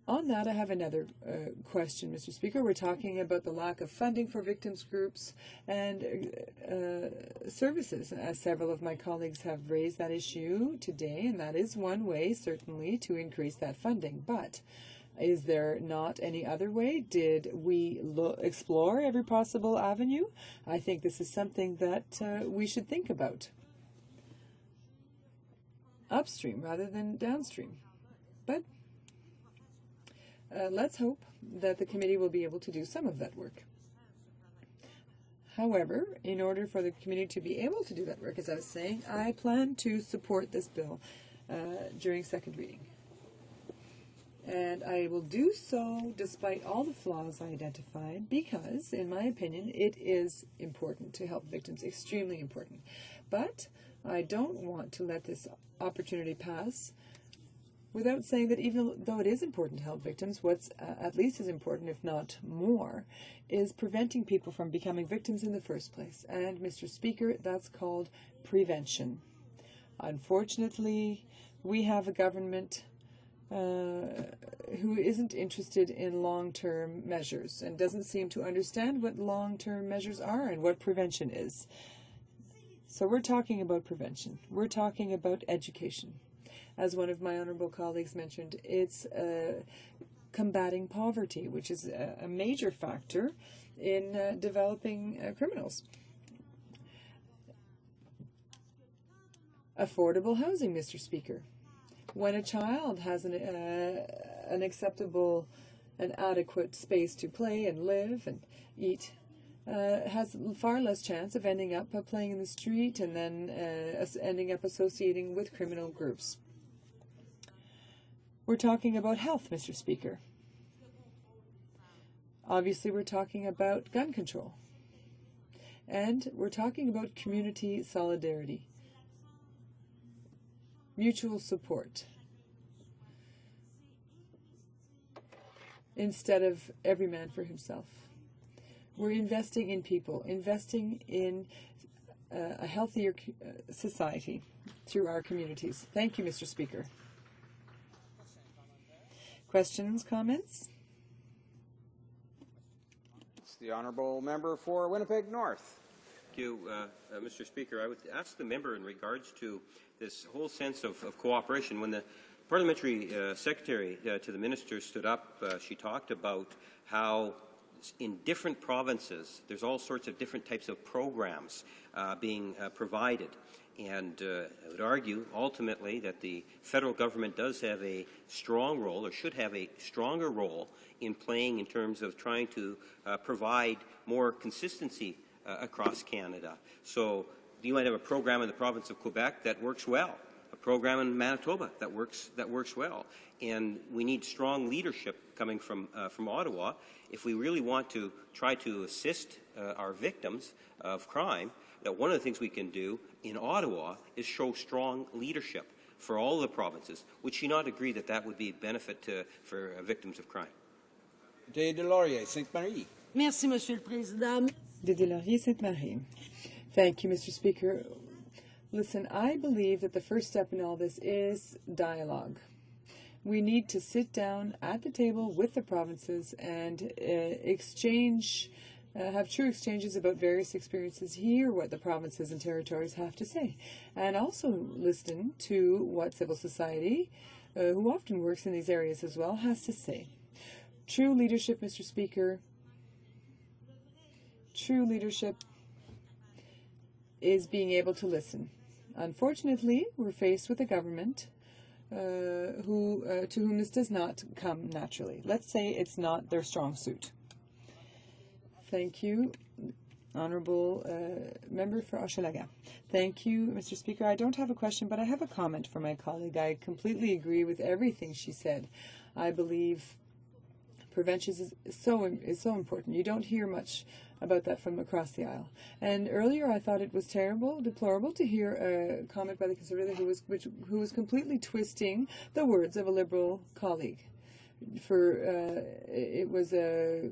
On that, I have another question, Mr. Speaker. We're talking about the lack of funding for victims groups and services. Several of my colleagues have raised that issue today, and that is one way, certainly, to increase that funding. But is there not any other way? Did we explore every possible avenue? I think this is something that we should think about. Upstream rather than downstream. But let's hope that the committee will be able to do some of that work. However, in order for the committee to be able to do that work, as I was saying, I plan to support this bill during second reading. And I will do so despite all the flaws I identified because, in my opinion, it is important to help victims, extremely important. But I don't want to let this opportunity pass without saying that even though it is important to help victims, what's at least as important, if not more, is preventing people from becoming victims in the first place. And, Mr. Speaker, that's called prevention. Unfortunately, we have a government who isn't interested in long-term measures and doesn't seem to understand what long-term measures are and what prevention is. So we're talking about prevention. We're talking about education. As one of my honourable colleagues mentioned, it's combating poverty, which is a major factor in developing criminals. Affordable housing, Mr. Speaker. When a child has an acceptable and adequate space to play and live and eat, has far less chance of ending up playing in the street and then ending up associating with criminal groups. We're talking about health, Mr. Speaker. Obviously, we're talking about gun control. And we're talking about community solidarity, mutual support, instead of every man for himself. We're investing in people, investing in a healthier society through our communities. Thank you, Mr. Speaker. Questions, comments? It's the honourable member for Winnipeg North. Thank you, Mr. Speaker. I would ask the member in regards to this whole sense of cooperation. When the parliamentary secretary to the minister stood up, she talked about how in different provinces there's all sorts of different types of programs being provided. And I would argue, ultimately, that the federal government does have a strong role, or should have a stronger role, in playing in terms of trying to provide more consistency across Canada. So you might have a program in the province of Quebec that works well, a program in Manitoba that works well, and we need strong leadership coming from Ottawa if we really want to try to assist our victims of crime. That one of the things we can do in Ottawa is show strong leadership for all the provinces. Would she not agree that that would be a benefit for victims of crime? De Laurier, Sainte-Marie. Merci, Monsieur le Président. De Laurier, Sainte-Marie. Thank you, Mr. Speaker. Listen, I believe that the first step in all this is dialogue. We need to sit down at the table with the provinces and have true exchanges about various experiences, hear what the provinces and territories have to say, and also listen to what civil society, who often works in these areas as well, has to say. True leadership, Mr. Speaker, true leadership is being able to listen. Unfortunately, we're faced with a government to whom this does not come naturally. Let's say it's not their strong suit. Thank you, Honourable Member for Hochelaga. Thank you, Mr. Speaker. I don't have a question, but I have a comment for my colleague. I completely agree with everything she said. I believe prevention is so important. You don't hear much about that from across the aisle. And earlier I thought it was deplorable to hear a comment by the Conservative who was completely twisting the words of a Liberal colleague. It was a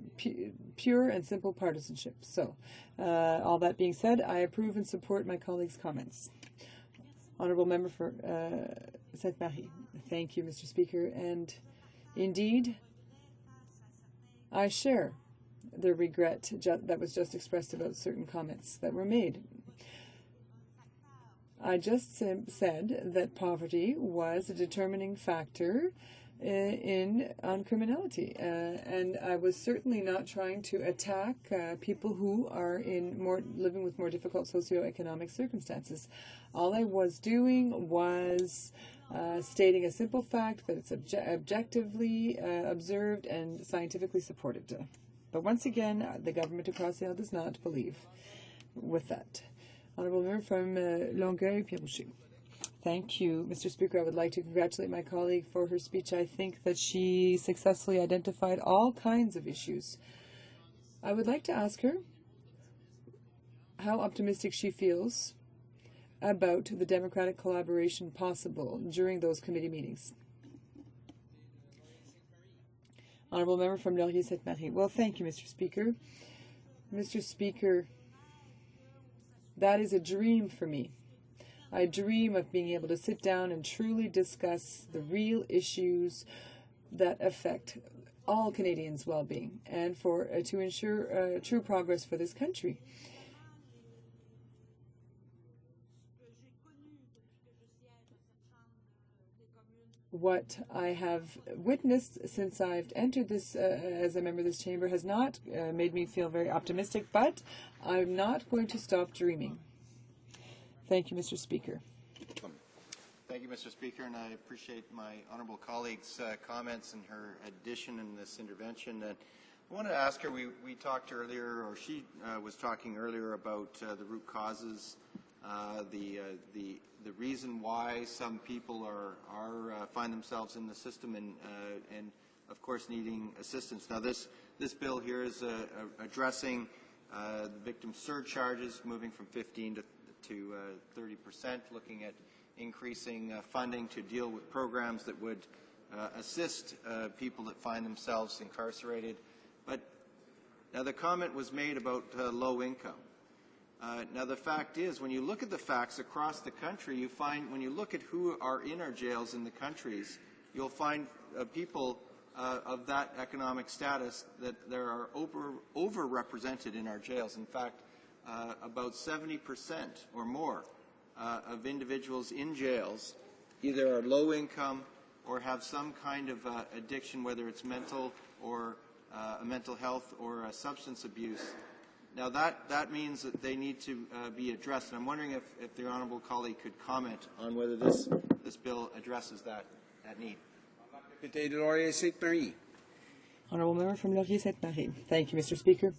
pure and simple partisanship. So, all that being said, I approve and support my colleague's comments. Honourable Member for Sainte-Marie. Thank you, Mr. Speaker. And indeed, I share the regret that was just expressed about certain comments that were made. I just said that poverty was a determining factor on criminality, and I was certainly not trying to attack people who are living with more difficult socioeconomic circumstances. All I was doing was stating a simple fact that it's objectively observed and scientifically supported. But once again, the government across the aisle does not believe with that. Honourable Member from Longueuil-Pierre-Boucher. Thank you, Mr. Speaker. I would like to congratulate my colleague for her speech. I think that she successfully identified all kinds of issues. I would like to ask her how optimistic she feels about the democratic collaboration possible during those committee meetings. Honourable Member from Laurier-Sainte-Marie. Well, thank you, Mr. Speaker. Mr. Speaker, that is a dream for me. I dream of being able to sit down and truly discuss the real issues that affect all Canadians' well-being and to ensure true progress for this country. What I have witnessed since I've entered this as a member of this chamber has not made me feel very optimistic, but I'm not going to stop dreaming. Thank you, Mr. Speaker. Thank you, Mr. Speaker, and I appreciate my honourable colleague's comments and her addition in this intervention. And I wanted to ask her, we talked earlier, or she was talking earlier about the root causes, the reason why some people find themselves in the system and of course needing assistance. Now this bill here is addressing victim surcharges, moving from 15 to 30%, looking at increasing funding to deal with programs that would assist people that find themselves incarcerated. But now the comment was made about low income. Now, the fact is, when you look at the facts across the country, you find, when you look at who are in our jails in the countries, you'll find people of that economic status that there are overrepresented in our jails. In fact, about 70% or more of individuals in jails either are low income or have some kind of addiction, whether it's mental or mental health or substance abuse. Now that means that they need to be addressed, and I'm wondering if the honourable colleague could comment on whether this bill addresses that need. Député de Laurier-Sainte-Marie. Honourable Member from Laurier-Sainte-Marie. Thank you, Mr. Speaker.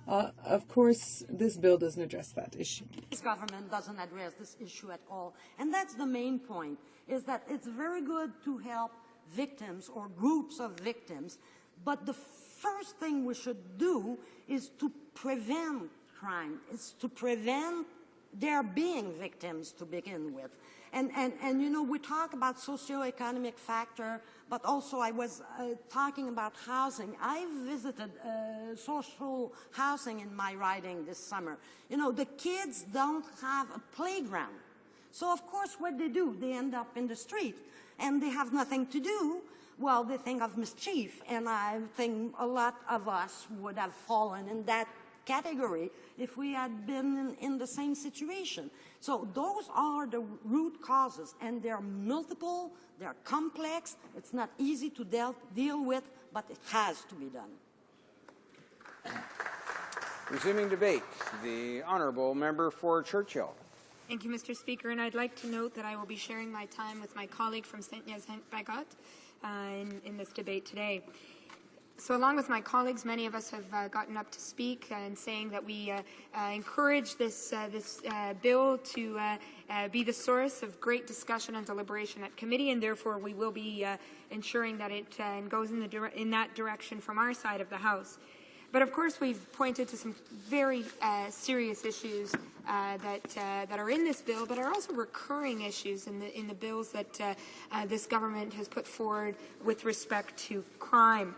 Of course, this bill doesn't address that issue. This government doesn't address this issue at all. And that's the main point, is that it's very good to help victims or groups of victims, but the first thing we should do is to prevent crime, is to prevent their being victims to begin with. And you know, we talk about socioeconomic factor, but also I was talking about housing. I visited social housing in my riding this summer. You know, the kids don't have a playground. So of course what they do, they end up in the street and they have nothing to do. Well, they think of mischief, and I think a lot of us would have fallen in that category if we had been in the same situation. So those are the root causes, and they're multiple, they're complex, it's not easy to deal with, but it has to be done. Resuming debate, the honourable member for Churchill. Thank you, Mr. Speaker, and I'd like to note that I will be sharing my time with my colleague from Saint-Hyacinthe-Bagot in this debate today. So along with my colleagues, many of us have gotten up to speak and saying that we encourage this bill to be the source of great discussion and deliberation at committee, and therefore we will be ensuring that it goes in that direction from our side of the House. But of course, we've pointed to some very serious issues that are in this bill, but are also recurring issues in the bills that this government has put forward with respect to crime.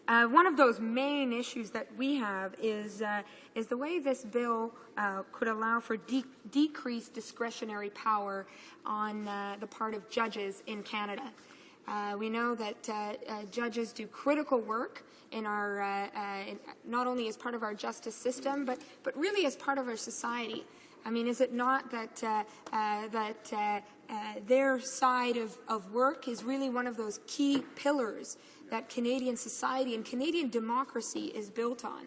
One of those main issues that we have is the way this bill could allow for decreased discretionary power on the part of judges in Canada. We know that judges do critical work in our, not only as part of our justice system, but really as part of our society. I mean, is it not that their side of work is really one of those key pillars that Canadian society and Canadian democracy is built on?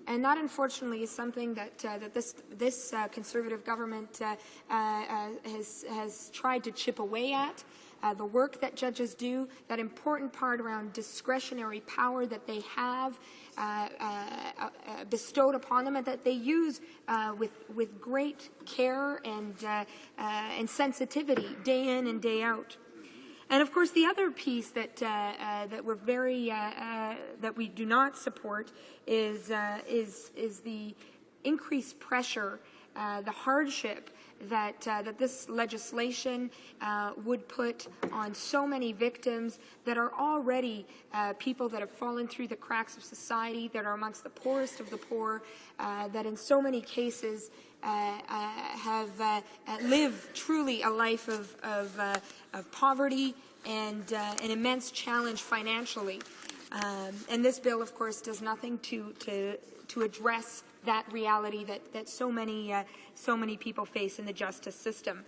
And that, unfortunately, is something that this Conservative government has tried to chip away at. The work that judges do, that important part around discretionary power that they have bestowed upon them, and that they use with great care and sensitivity day in and day out. And of course, the other piece that we're very that we do not support is the increased pressure, the hardship that this legislation would put on so many victims that are already people that have fallen through the cracks of society, that are amongst the poorest of the poor, that in so many cases have lived truly a life of poverty and an immense challenge financially. And this bill, of course, does nothing to address that reality that so many people face in the justice system.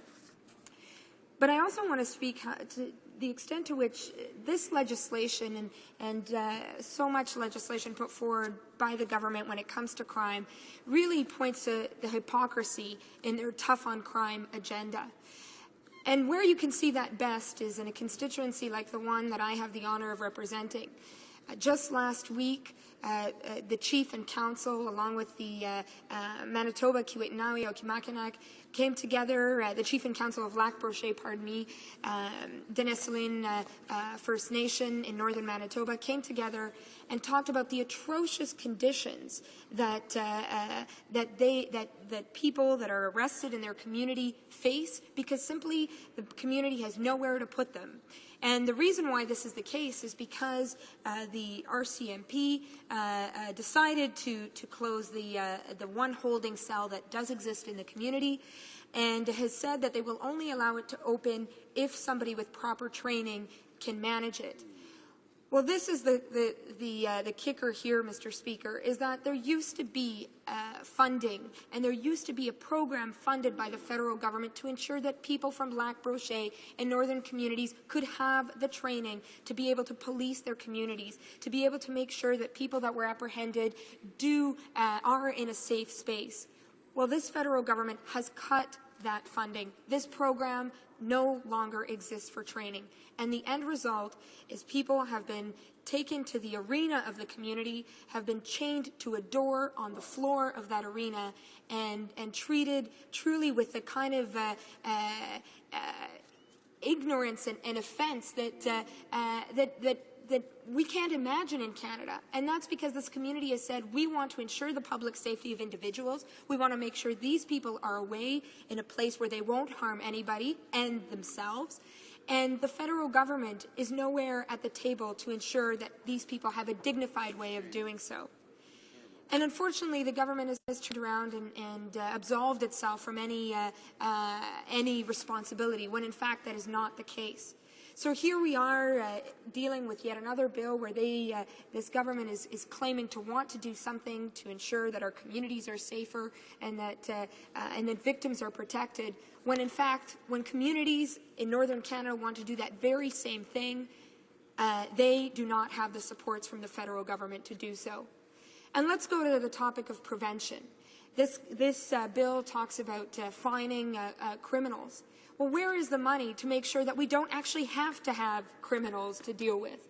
But I also want to speak to the extent to which this legislation and so much legislation put forward by the government when it comes to crime really points to the hypocrisy in their tough on crime agenda. And where you can see that best is in a constituency like the one that I have the honor of representing. Just last week, the Chief and Council, along with the Manitoba, Kiwetinawi, Okimakanak, came together, the Chief and Council of Lac-Brochet, Denisoline First Nation in northern Manitoba, came together and talked about the atrocious conditions that people that are arrested in their community face because simply the community has nowhere to put them. And the reason why this is the case is because the RCMP decided to close the one holding cell that does exist in the community, and has said that they will only allow it to open if somebody with proper training can manage it. Well, this is the kicker here, Mr. Speaker, is that there used to be funding, and there used to be a program funded by the federal government to ensure that people from Lac Brochet and northern communities could have the training to be able to police their communities, to be able to make sure that people that were apprehended are in a safe space. Well, this federal government has cut that funding. This program no longer exists for training. And the end result is people have been taken to the arena of the community, have been chained to a door on the floor of that arena, and treated truly with the kind of ignorance and offense that we can't imagine in Canada. And that's because this community has said, we want to ensure the public safety of individuals. We want to make sure these people are away in a place where they won't harm anybody and themselves. And the federal government is nowhere at the table to ensure that these people have a dignified way of doing so. And unfortunately, the government has turned around and absolved itself from any responsibility, when in fact that is not the case. So here we are dealing with yet another bill where this government is claiming to want to do something to ensure that our communities are safer and that victims are protected, when in fact, when communities in Northern Canada want to do that very same thing, they do not have the supports from the federal government to do so. And let's go to the topic of prevention. This bill talks about fining criminals. Well, where is the money to make sure that we don't actually have to have criminals to deal with,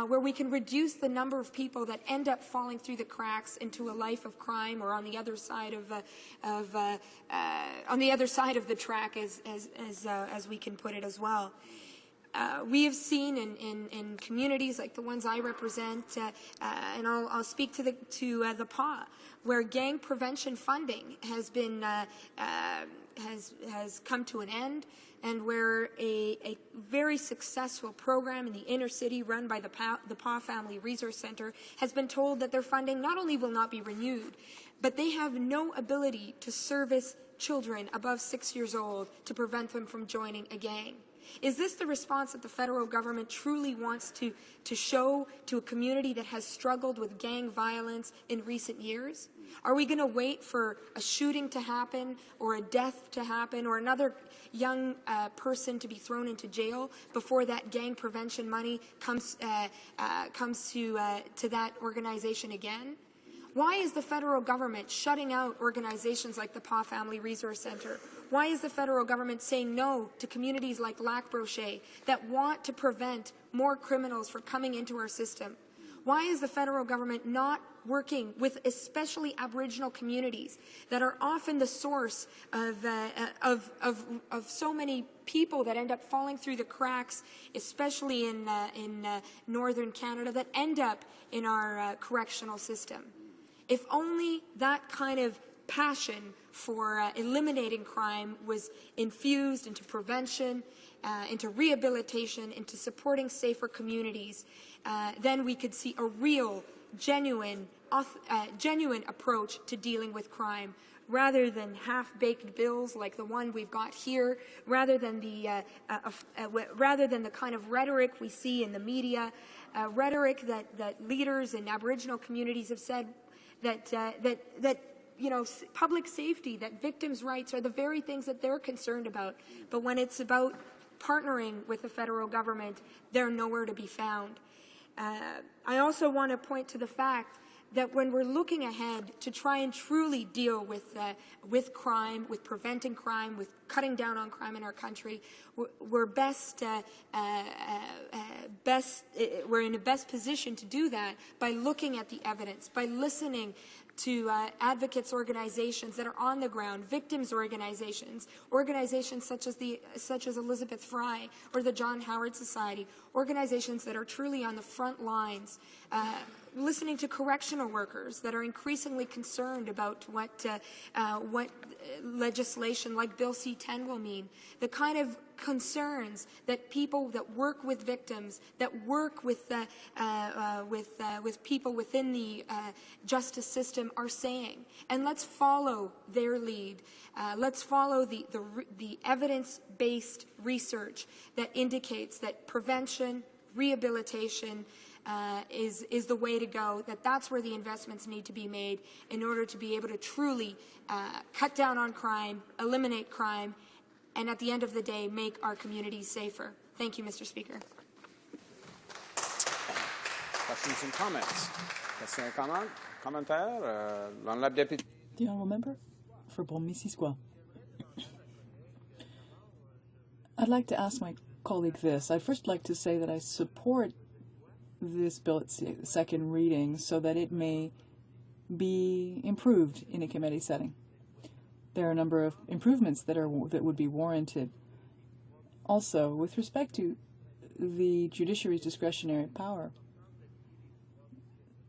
where we can reduce the number of people that end up falling through the cracks into a life of crime, or on the other side of the track, as we can put it as well. We have seen in communities like the ones I represent, and I'll speak to the PAW, where gang prevention funding has been has come to an end, and where a very successful program in the inner city run by the PAW Family Resource Center has been told that their funding not only will not be renewed, but they have no ability to service children above 6 years old to prevent them from joining a gang. Is this the response that the federal government truly wants to show to a community that has struggled with gang violence in recent years? Are we going to wait for a shooting to happen, or a death to happen, or another young person to be thrown into jail before that gang prevention money comes to that organization again? Why is the federal government shutting out organizations like the PAW Family Resource Center? Why is the federal government saying no to communities like Lac Brochet that want to prevent more criminals from coming into our system? Why is the federal government not working with especially Aboriginal communities that are often the source of so many people that end up falling through the cracks, especially in Northern Canada, that end up in our correctional system? If only that kind of passion for eliminating crime was infused into prevention, into rehabilitation, into supporting safer communities, then we could see a real, genuine approach to dealing with crime, rather than half-baked bills like the one we've got here, rather than the kind of rhetoric we see in the media, rhetoric that leaders in Aboriginal communities have said that public safety, that victims' rights are the very things that they're concerned about. But when it's about partnering with the federal government, they're nowhere to be found. I also want to point to the fact that when we're looking ahead to try and truly deal with crime, with preventing crime, with cutting down on crime in our country, we're we're in the best position to do that by looking at the evidence, by listening to advocates organizations that are on the ground, victims organizations such as Elizabeth Fry or the John Howard Society, organizations that are truly on the front lines, listening to correctional workers that are increasingly concerned about what legislation like Bill C-10 will mean, the kind of concerns that people that work with victims, that work with people within the justice system are saying. And let's follow their lead. Let's follow the evidence-based research that indicates that prevention, rehabilitation is the way to go, that's where the investments need to be made in order to be able to truly cut down on crime, eliminate crime, and at the end of the day, make our communities safer. Thank you, Mr. Speaker. Questions and comments? Questions and commentaires? L'honorable député. The honourable member for Bon-Missisquoi. I'd like to ask my colleague this. I'd first like to say that I support this bill at second reading so that it may be improved in a committee setting. There are a number of improvements that would be warranted. Also, with respect to the judiciary's discretionary power,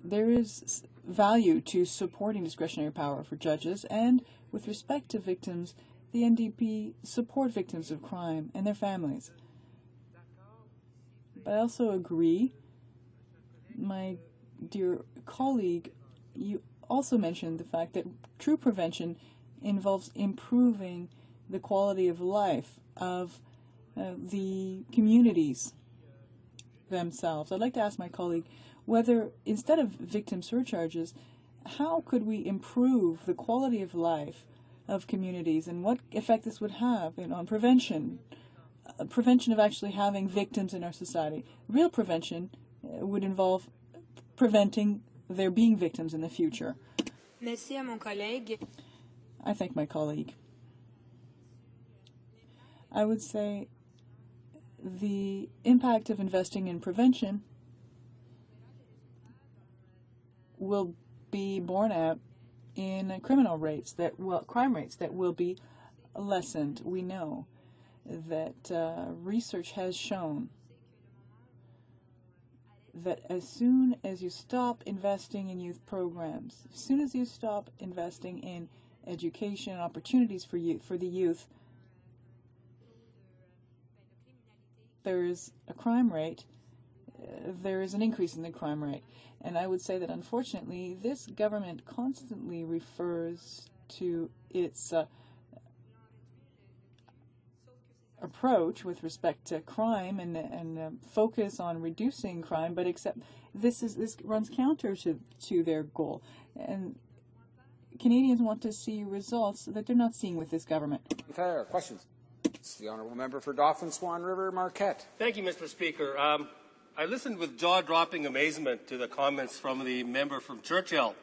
there is value to supporting discretionary power for judges, and with respect to victims, the NDP support victims of crime and their families. But I also agree, my dear colleague, you also mentioned the fact that true prevention involves improving the quality of life of the communities themselves. I'd like to ask my colleague whether, instead of victim surcharges, how could we improve the quality of life of communities and what effect this would have on prevention, prevention of actually having victims in our society. Real prevention would involve preventing there being victims in the future. Merci à mon collègue. I thank my colleague. I would say the impact of investing in prevention will be borne out in criminal rates crime rates that will be lessened. We know that research has shown that as soon as you stop investing in youth programs, as soon as you stop investing in education and opportunities for the youth, there is a crime rate, there is an increase in the crime rate. And I would say that unfortunately this government constantly refers to its approach with respect to crime and focus on reducing crime, but except this runs counter to their goal. And Canadians want to see results that they're not seeing with this government. Questions? The honourable member for Dauphin Swan River Marquette. Thank you, Mr. Speaker. I listened with jaw-dropping amazement to the comments from the member from Churchill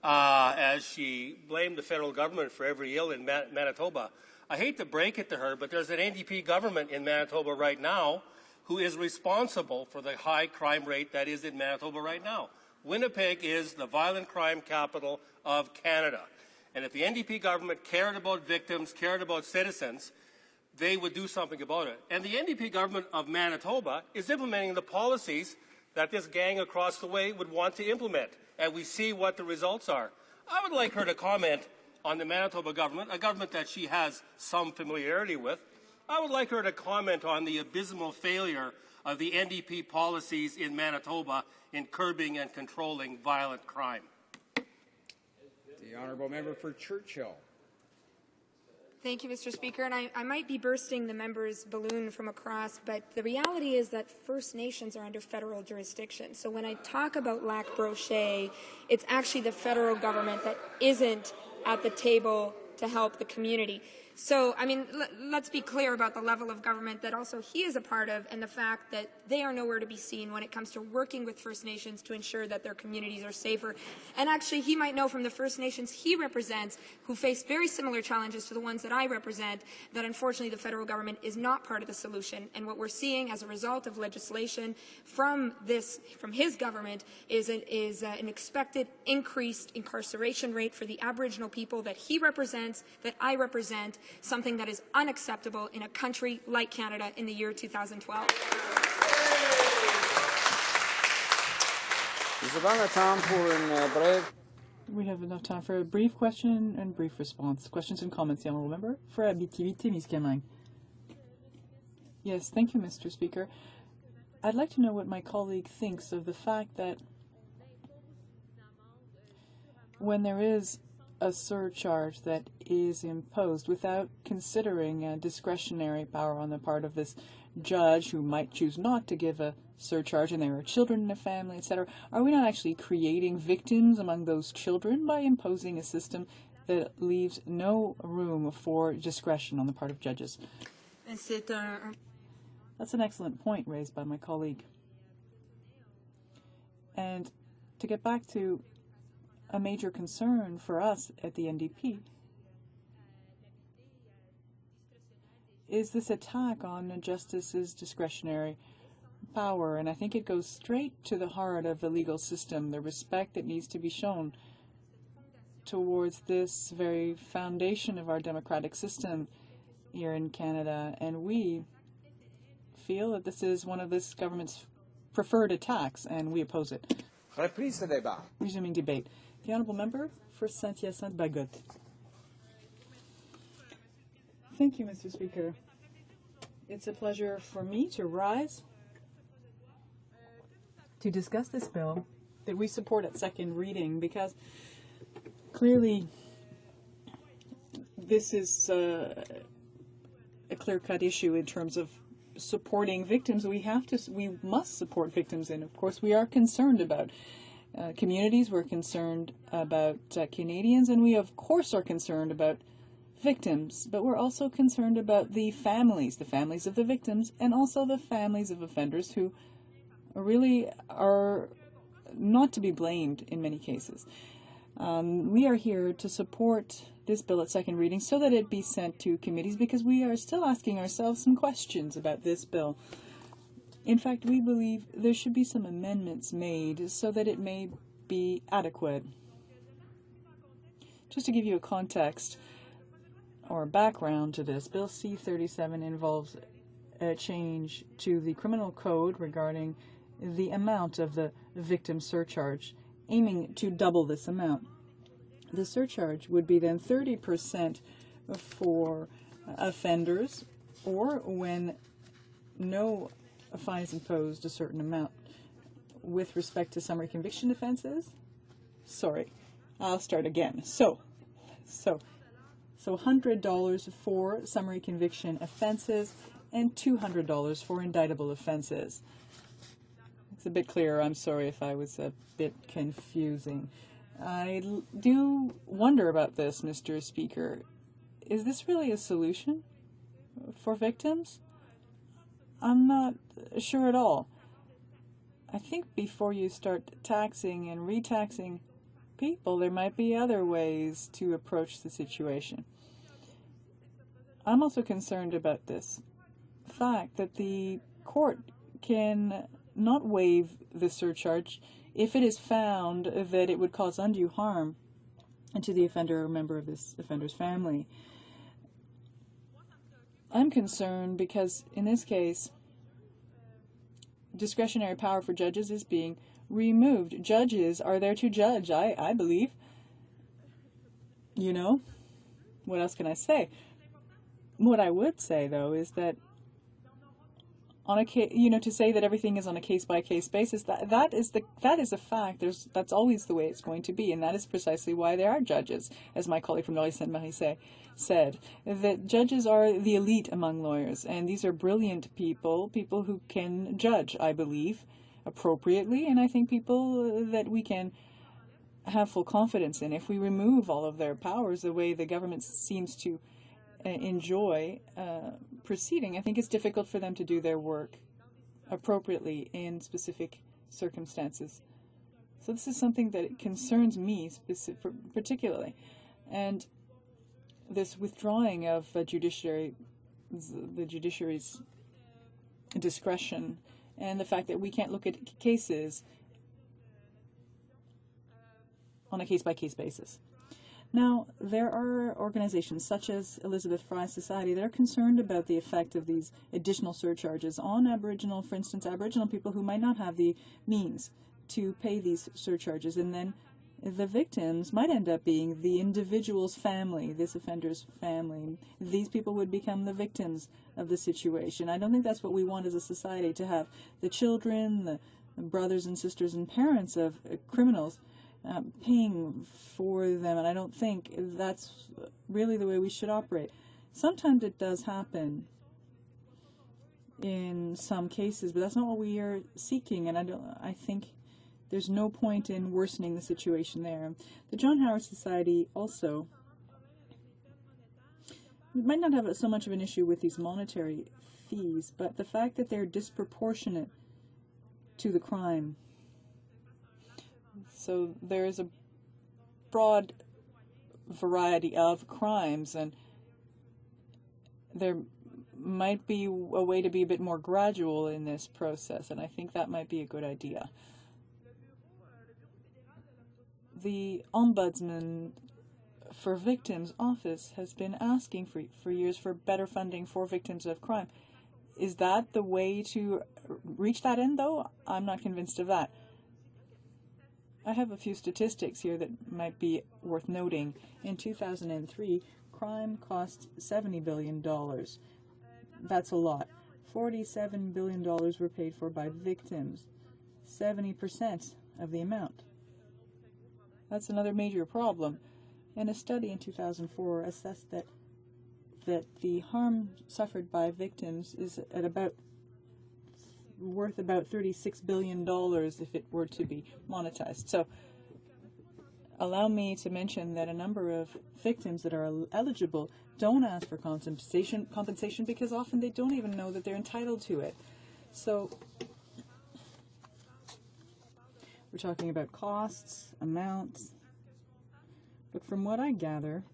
as she blamed the federal government for every ill in Manitoba. I hate to break it to her, but there's an NDP government in Manitoba right now who is responsible for the high crime rate that is in Manitoba right now. Winnipeg is the violent crime capital of Canada. And if the NDP government cared about victims, cared about citizens, they would do something about it. And the NDP government of Manitoba is implementing the policies that this gang across the way would want to implement. And we see what the results are. I would like her to comment on the Manitoba government, a government that she has some familiarity with. I would like her to comment on the abysmal failure of the NDP policies in Manitoba in curbing and controlling violent crime. The honourable member for Churchill. Thank you, Mr. Speaker. And I might be bursting the member's balloon from across, but the reality is that First Nations are under federal jurisdiction. So when I talk about Lac Brochet, it's actually the federal government that isn't at the table to help the community. So, I mean, let's be clear about the level of government that also he is a part of and the fact that they are nowhere to be seen when it comes to working with First Nations to ensure that their communities are safer. And actually, he might know from the First Nations he represents, who face very similar challenges to the ones that I represent, that unfortunately the federal government is not part of the solution. And what we're seeing as a result of legislation from his government is an expected increased incarceration rate for the Aboriginal people that he represents, that I represent, something that is unacceptable in a country like Canada in the year 2012. Nous avons le temps pour une brève. We have enough time for a brief question and brief response. Questions and comments, the honourable member for Abitibi-Témiscamingue. Yes, thank you, Mr. Speaker. I'd like to know what my colleague thinks of the fact that when there is a surcharge that is imposed without considering a discretionary power on the part of this judge who might choose not to give a surcharge, and there are children in the family, etc., are we not actually creating victims among those children by imposing a system that leaves no room for discretion on the part of judges? That's an excellent point raised by my colleague. And to get back to a major concern for us at the NDP is this attack on justice's discretionary power, and I think it goes straight to the heart of the legal system, the respect that needs to be shown towards this very foundation of our democratic system here in Canada, and we feel that this is one of this government's preferred attacks, and we oppose it. Reprise de débat. Resuming debate. The honourable member for Saint-Hyacinthe-Bagotte. Thank you, Mr. Speaker. It's a pleasure for me to rise to discuss this bill that we support at second reading, because clearly this is a clear-cut issue in terms of supporting victims. We must support victims, and of course we are concerned about communities, we're concerned about Canadians, and we of course are concerned about victims, but we're also concerned about the families of the victims, and also the families of offenders who really are not to be blamed in many cases. We are here to support this bill at second reading so that it be sent to committees, because we are still asking ourselves some questions about this bill. In fact, we believe there should be some amendments made so that it may be adequate. Just to give you a context or background to this, Bill C-37 involves a change to the criminal code regarding the amount of the victim surcharge, aiming to double this amount. The surcharge would be then 30% for offenders, or when no fine is imposed a certain amount. With respect to summary conviction offenses, sorry, I'll start again. So $100 for summary conviction offenses and $200 for indictable offenses. It's a bit clearer. I'm sorry if I was a bit confusing. I do wonder about this, Mr. Speaker. Is this really a solution for victims? I'm not sure at all. I think before you start taxing and retaxing people, there might be other ways to approach the situation. I'm also concerned about this fact that the court can not waive the surcharge if it is found that it would cause undue harm to the offender or member of this offender's family. I'm concerned because in this case, discretionary power for judges is being removed. Judges are there to judge, I believe. You know, what else can I say? What I would say, though, is that on a to say that everything is on a case-by-case basis, that is a fact. That's always the way it's going to be, and that is precisely why there are judges, as my colleague from Laurier-Sainte-Marie said, that judges are the elite among lawyers, and these are brilliant people who can judge, I believe, appropriately, and I think people that we can have full confidence in. If we remove all of their powers the way the government seems to enjoy proceeding, I think it's difficult for them to do their work appropriately in specific circumstances. So this is something that concerns me particularly. And this withdrawing of the judiciary's discretion, and the fact that we can't look at cases on a case-by-case basis. Now, there are organizations such as Elizabeth Fry's Society that are concerned about the effect of these additional surcharges on Aboriginal, for instance, Aboriginal people who might not have the means to pay these surcharges, and then the victims might end up being the individual's family, this offender's family. These people would become the victims of the situation. I don't think that's what we want as a society, to have the children, the brothers and sisters and parents of criminals paying for them, and I don't think that's really the way we should operate. Sometimes it does happen in some cases, but that's not what we are seeking, and I think there's no point in worsening the situation there. The John Howard Society also might not have so much of an issue with these monetary fees, but the fact that they're disproportionate to the crime. So there's a broad variety of crimes, and there might be a way to be a bit more gradual in this process, and I think that might be a good idea. The Ombudsman for Victims office has been asking for years for better funding for victims of crime. Is that the way to reach that end, though? I'm not convinced of that. I have a few statistics here that might be worth noting. In 2003, crime cost $70 billion. That's a lot. $47 billion were paid for by victims. 70% of the amount. That's another major problem. And a study in 2004 assessed that the harm suffered by victims is at worth about $36 billion if it were to be monetized. So allow me to mention that a number of victims that are eligible don't ask for compensation because often they don't even know that they're entitled to it. So we're talking about costs, amounts, but from what I gather,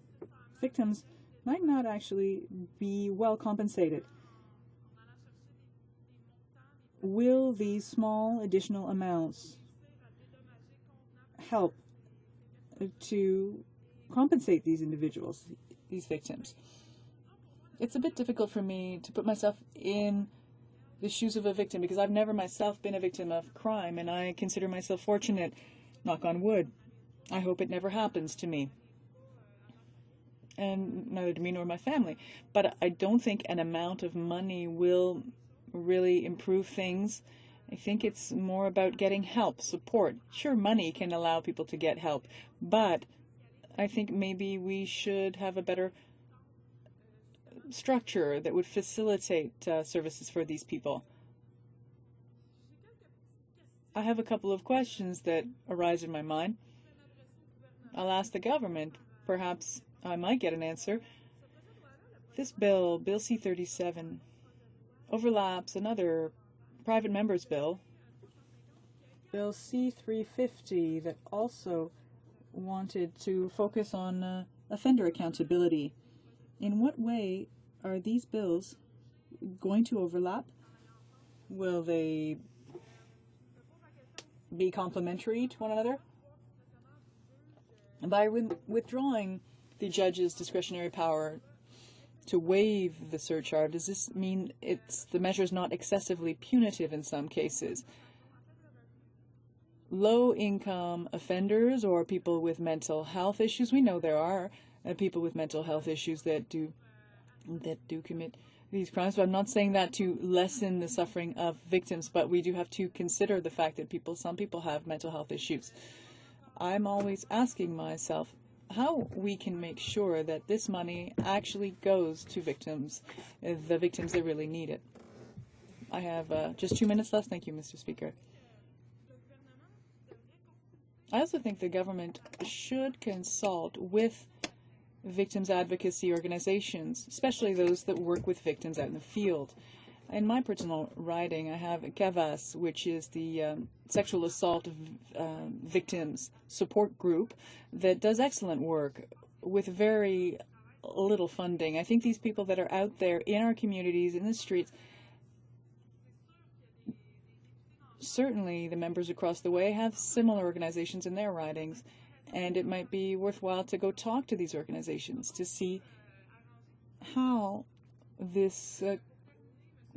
victims might not actually be well compensated. Will these small additional amounts help to compensate these individuals, these victims? It's a bit difficult for me to put myself in the shoes of a victim because I've never myself been a victim of crime, and I consider myself fortunate, knock on wood. I hope it never happens to me, and neither to me nor my family. But I don't think an amount of money will really improve things. I think it's more about getting help, support. Sure, money can allow people to get help, but I think maybe we should have a better structure that would facilitate services for these people. I have a couple of questions that arise in my mind. I'll ask the government. Perhaps I might get an answer. This bill, Bill C-37, overlaps another private member's bill, Bill C-350, that also wanted to focus on offender accountability. In what way are these bills going to overlap? Will they be complementary to one another? By withdrawing the judge's discretionary power to waive the surcharge, does this mean the measure is not excessively punitive in some cases? Low-income offenders or people with mental health issues, we know there are people with mental health issues that do commit these crimes, but I'm not saying that to lessen the suffering of victims, but we do have to consider the fact that some people have mental health issues. I'm always asking myself how we can make sure that this money actually goes to victims, the victims that really need it. I have just 2 minutes left. Thank you, Mr. Speaker. I also think the government should consult with victims advocacy organizations, especially those that work with victims out in the field. In my personal riding, I have CAVAS, which is the sexual assault victims support group that does excellent work with very little funding. I think these people that are out there in our communities, in the streets, certainly the members across the way have similar organizations in their ridings, and it might be worthwhile to go talk to these organizations to see how this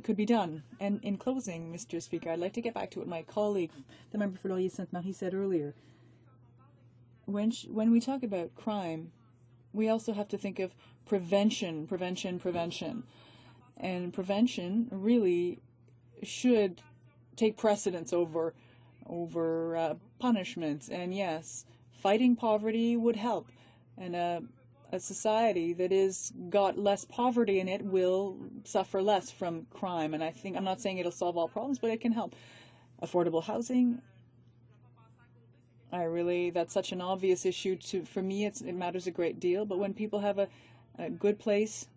could be done. And in closing, Mr. Speaker, I'd like to get back to what my colleague, the member for Laurier-Sainte-Marie, said earlier. When we talk about crime, we also have to think of prevention. And prevention really should take precedence over punishments. And yes, fighting poverty would help. And a society that is got less poverty in it will suffer less from crime. And I'm not saying it'll solve all problems, but it can help. Affordable housing, that's such an obvious issue. For me, it matters a great deal. But when people have a good place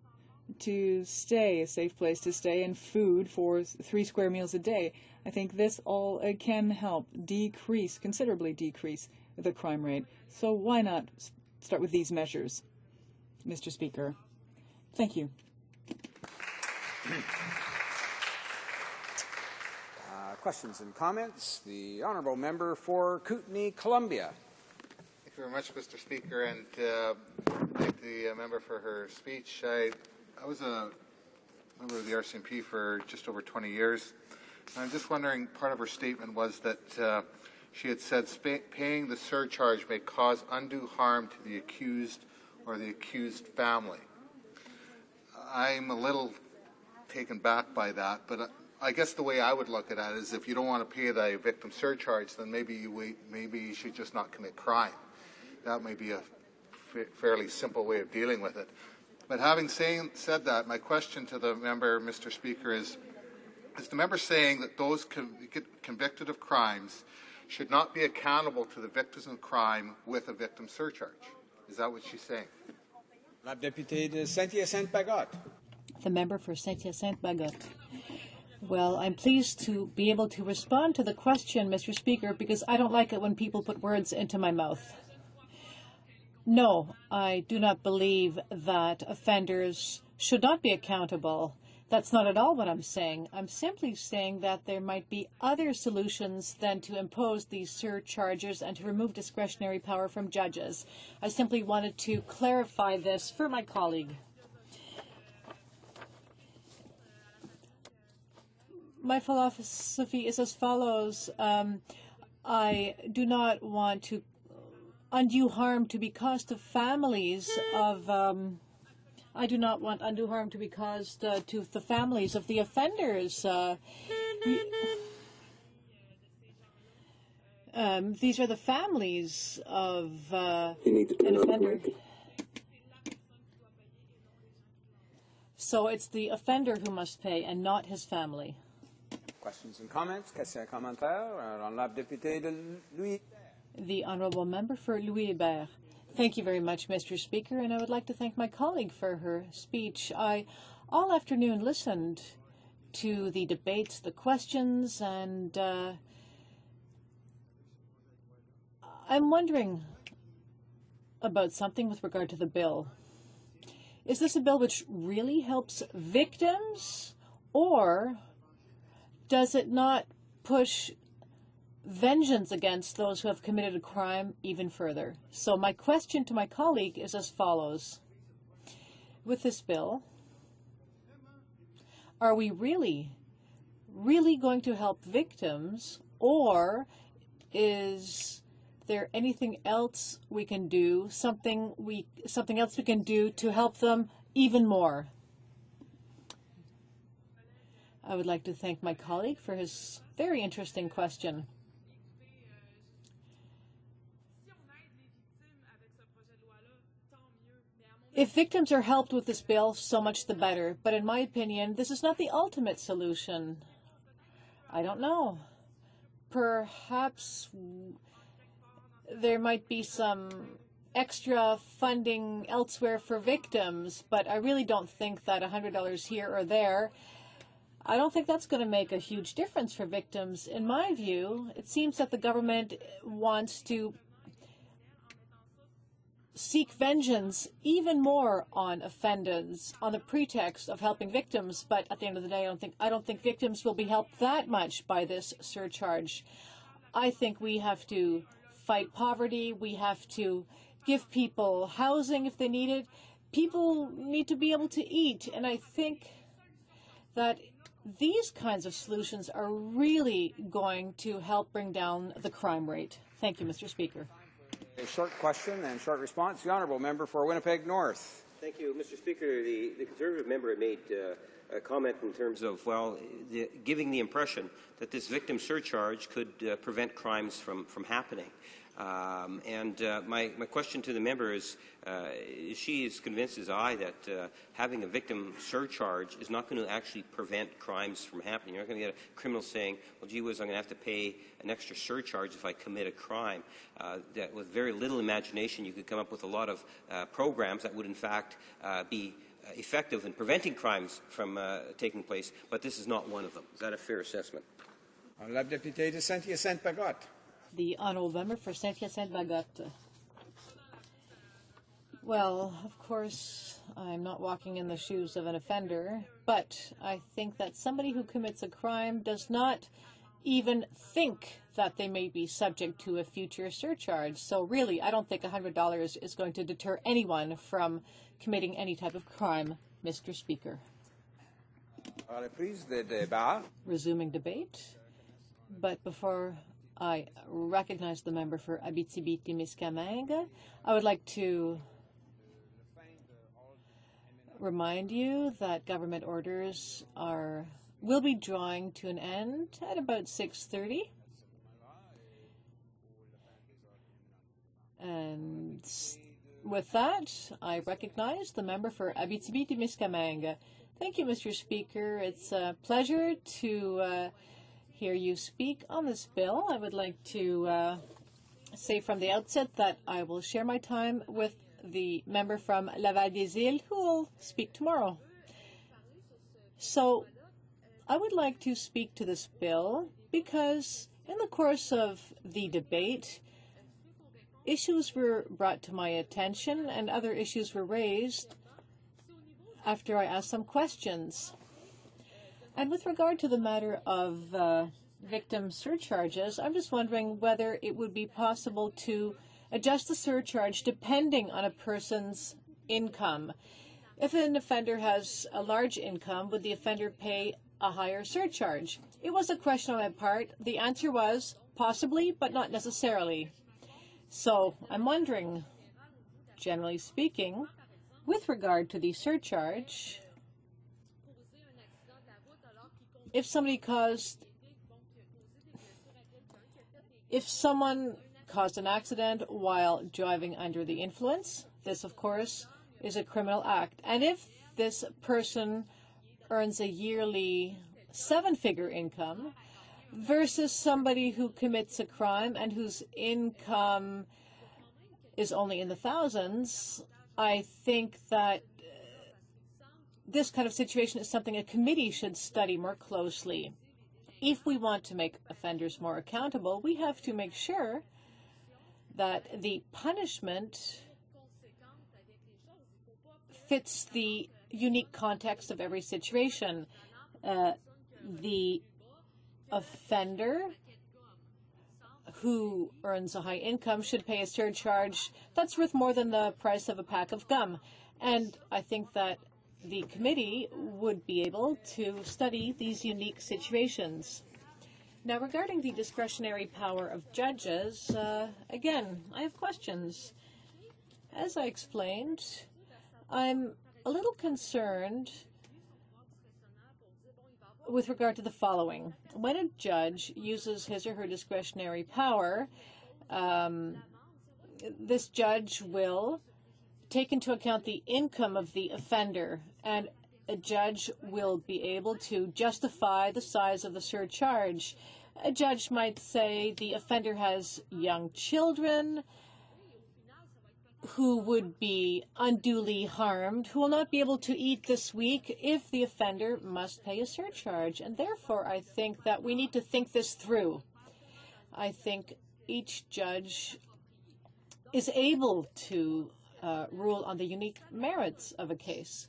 to stay, a safe place to stay, and food for 3 square meals a day, I think this all can help considerably decrease the crime rate. So why not start with these measures, Mr. Speaker? Thank you. Questions and comments? The honourable member for Kootenay, Columbia. Thank you very much, Mr. Speaker, and thank the member for her speech. I was a member of the RCMP for just over 20 years. I'm just wondering, part of her statement was that she had said paying the surcharge may cause undue harm to the accused or the accused family. I'm a little taken back by that, but I guess the way I would look at it is if you don't want to pay the victim surcharge, then maybe you should just not commit crime. That may be a fairly simple way of dealing with it. But having said that, my question to the member, Mr. Speaker, is the member saying that those convicted of crimes should not be accountable to the victims of crime with a victim surcharge? Is that what she's saying? La députée de Saint-Hyacinthe-Bagotte. The member for Saint-Hyacinthe-Bagotte. Well, I'm pleased to be able to respond to the question, Mr. Speaker, because I don't like it when people put words into my mouth. No, I do not believe that offenders should not be accountable. That's not at all what I'm saying. I'm simply saying that there might be other solutions than to impose these surcharges and to remove discretionary power from judges. I simply wanted to clarify this for my colleague. My philosophy is as follows. I do not want to undue harm to be caused to families of I do not want undue harm to be caused to the families of the offenders. These are the families of an offender. So it's the offender who must pay and not his family. Questions and comments? Questions et commentaires? L'honorable député de Louis. The honourable member for Louis-Hébert. Thank you very much, Mr. Speaker, and I would like to thank my colleague for her speech. I all afternoon listened to the debates, the questions, and I'm wondering about something with regard to the bill. Is this a bill which really helps victims, or does it not push vengeance against those who have committed a crime even further? So my question to my colleague is as follows. With this bill, are we really going to help victims, or is there anything else we can do, something else we can do to help them even more? I would like to thank my colleague for his very interesting question. If victims are helped with this bill, so much the better. But in my opinion, this is not the ultimate solution. I don't know. Perhaps there might be some extra funding elsewhere for victims, but I really don't think that $100 here or there, I don't think that's going to make a huge difference for victims. In my view, it seems that the government wants to seek vengeance even more on offenders on the pretext of helping victims, but at the end of the day, I don't think victims will be helped that much by this surcharge. I think we have to fight poverty. We have to give people housing if they need it. People need to be able to eat, and I think that these kinds of solutions are really going to help bring down the crime rate. Thank you, Mr. Speaker. A short question and short response. The honourable member for Winnipeg North. Thank you, Mr. Speaker. The Conservative member made a comment in terms of, well, giving the impression that this victim surcharge could prevent crimes from happening. My question to the member is, she is convinced as I that having a victim surcharge is not going to actually prevent crimes from happening. You're not going to get a criminal saying, well, gee whiz, I'm going to have to pay an extra surcharge if I commit a crime. That with very little imagination, you could come up with a lot of programs that would, in fact, be effective in preventing crimes from taking place, but this is not one of them. Is that a fair assessment? La députée de Saint-Hyacinthe-Bagotte. The honourable member for Saint-Hyacinthe-Bagotte. Well, of course, I'm not walking in the shoes of an offender, but I think that somebody who commits a crime does not even think that they may be subject to a future surcharge. So really, I don't think $100 is going to deter anyone from committing any type of crime, Mr. Speaker. Resuming debate. But before I recognize the member for Abitibi-Témiscamingue, I would like to remind you that government orders will be drawing to an end at about 6:30. And with that, I recognize the member for Abitibi-Témiscamingue. Thank you, Mr. Speaker. It's a pleasure to hear you speak on this bill. I would like to say from the outset that I will share my time with the member from Laval-des-Îles, who will speak tomorrow. So I would like to speak to this bill because in the course of the debate, issues were brought to my attention and other issues were raised after I asked some questions. And with regard to the matter of victim surcharges, I'm just wondering whether it would be possible to adjust the surcharge depending on a person's income. If an offender has a large income, would the offender pay a higher surcharge? It was a question on my part. The answer was possibly, but not necessarily. So I'm wondering, generally speaking, with regard to the surcharge, if someone caused an accident while driving under the influence, this, of course, is a criminal act. And if this person earns a yearly 7-figure income versus somebody who commits a crime and whose income is only in the thousands, I think that this kind of situation is something a committee should study more closely. If we want to make offenders more accountable, we have to make sure that the punishment fits the unique context of every situation. The offender who earns a high income should pay a surcharge that's worth more than the price of a pack of gum. And I think that the committee would be able to study these unique situations. Now, regarding the discretionary power of judges, again, I have questions. As I explained, I'm a little concerned with regard to the following. When a judge uses his or her discretionary power, this judge will take into account the income of the offender, and a judge will be able to justify the size of the surcharge. A judge might say the offender has young children who would be unduly harmed, who will not be able to eat this week if the offender must pay a surcharge. And therefore, I think that we need to think this through. I think each judge is able to rule on the unique merits of a case.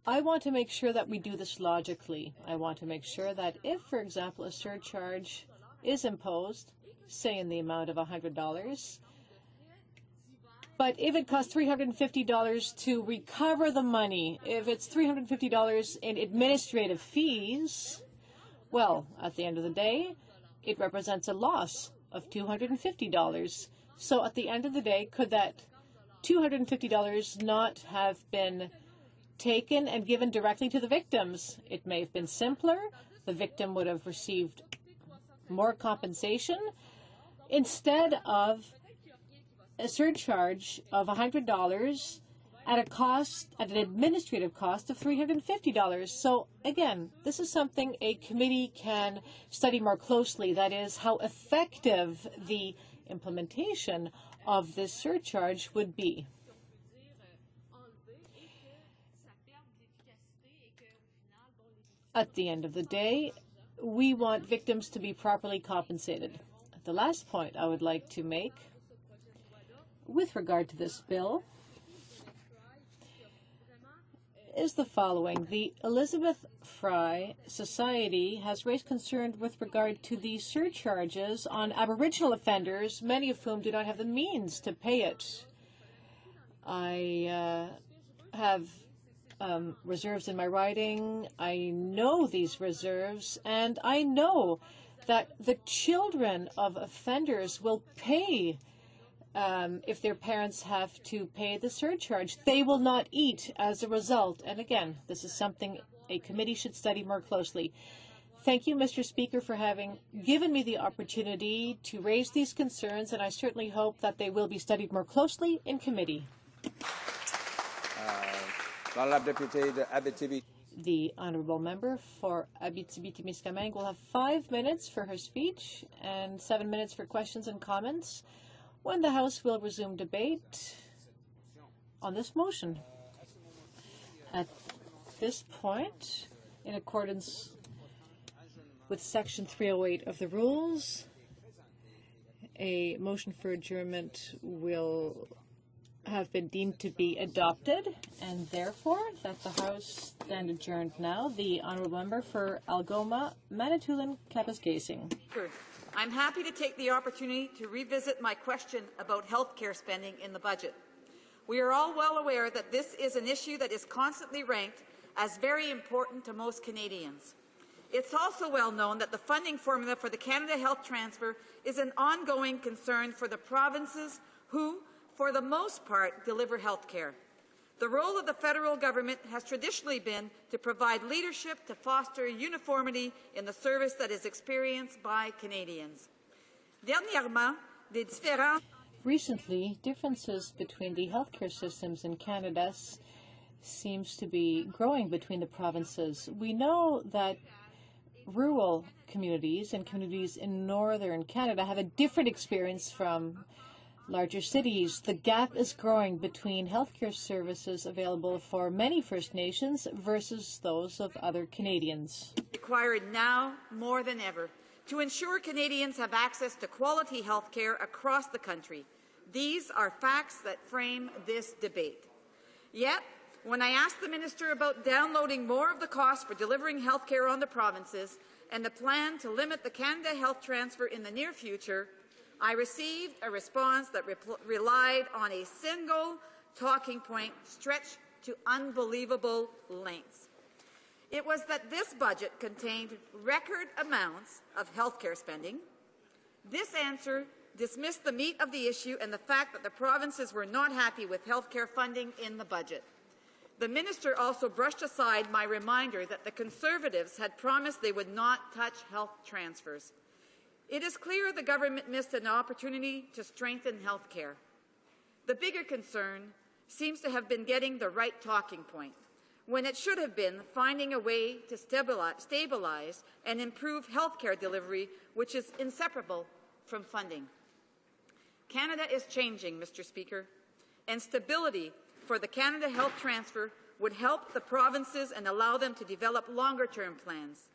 I want to make sure that we do this logically. I want to make sure that if, for example, a surcharge is imposed, say in the amount of $100, But if it costs $350 to recover the money, if it's $350 in administrative fees, well, at the end of the day, it represents a loss of $250. So at the end of the day, could that $250 not have been taken and given directly to the victims? It may have been simpler. The victim would have received more compensation instead of a surcharge of $100 at an administrative cost of $350. So again, this is something a committee can study more closely. That is, how effective the implementation of this surcharge would be. At the end of the day, we want victims to be properly compensated. The last point I would like to make with regard to this bill is the following. The Elizabeth Fry Society has raised concern with regard to the surcharges on Aboriginal offenders, many of whom do not have the means to pay it. I have reserves in my riding. I know these reserves, and I know that the children of offenders will pay if their parents have to pay the surcharge. They will not eat as a result. And again, this is something a committee should study more closely. Thank you, Mr. Speaker, for having given me the opportunity to raise these concerns, and I certainly hope that they will be studied more closely in committee. The honourable member for Abitibi-Témiscamingue will have 5 minutes for her speech and 7 minutes for questions and comments, when the House will resume debate on this motion. At this point, in accordance with Section 308 of the rules, a motion for adjournment will have been deemed to be adopted, and therefore that the House stand adjourned now. The honourable member for Algoma, Manitoulin, Kapuskasing. I'm happy to take the opportunity to revisit my question about health care spending in the budget. We are all well aware that this is an issue that is constantly ranked as very important to most Canadians. It's also well known that the funding formula for the Canada Health Transfer is an ongoing concern for the provinces who, for the most part, deliver health care. The role of the federal government has traditionally been to provide leadership to foster uniformity in the service that is experienced by Canadians. Recently, differences between the healthcare systems in Canada seems to be growing between the provinces. We know that rural communities and communities in northern Canada have a different experience from larger cities. The gap is growing between healthcare services available for many First Nations versus those of other Canadians. Required now more than ever to ensure Canadians have access to quality health care across the country. These are facts that frame this debate. Yet, when I asked the Minister about downloading more of the cost for delivering health care on the provinces and the plan to limit the Canada Health Transfer in the near future, I received a response that relied on a single talking point stretched to unbelievable lengths. It was that this budget contained record amounts of healthcare spending. This answer dismissed the meat of the issue and the fact that the provinces were not happy with healthcare funding in the budget. The minister also brushed aside my reminder that the Conservatives had promised they would not touch health transfers. It is clear the government missed an opportunity to strengthen health care. The bigger concern seems to have been getting the right talking point, when it should have been finding a way to stabilize and improve health care delivery, which is inseparable from funding. Canada is changing, Mr. Speaker, and stability for the Canada Health Transfer would help the provinces and allow them to develop longer-term plans.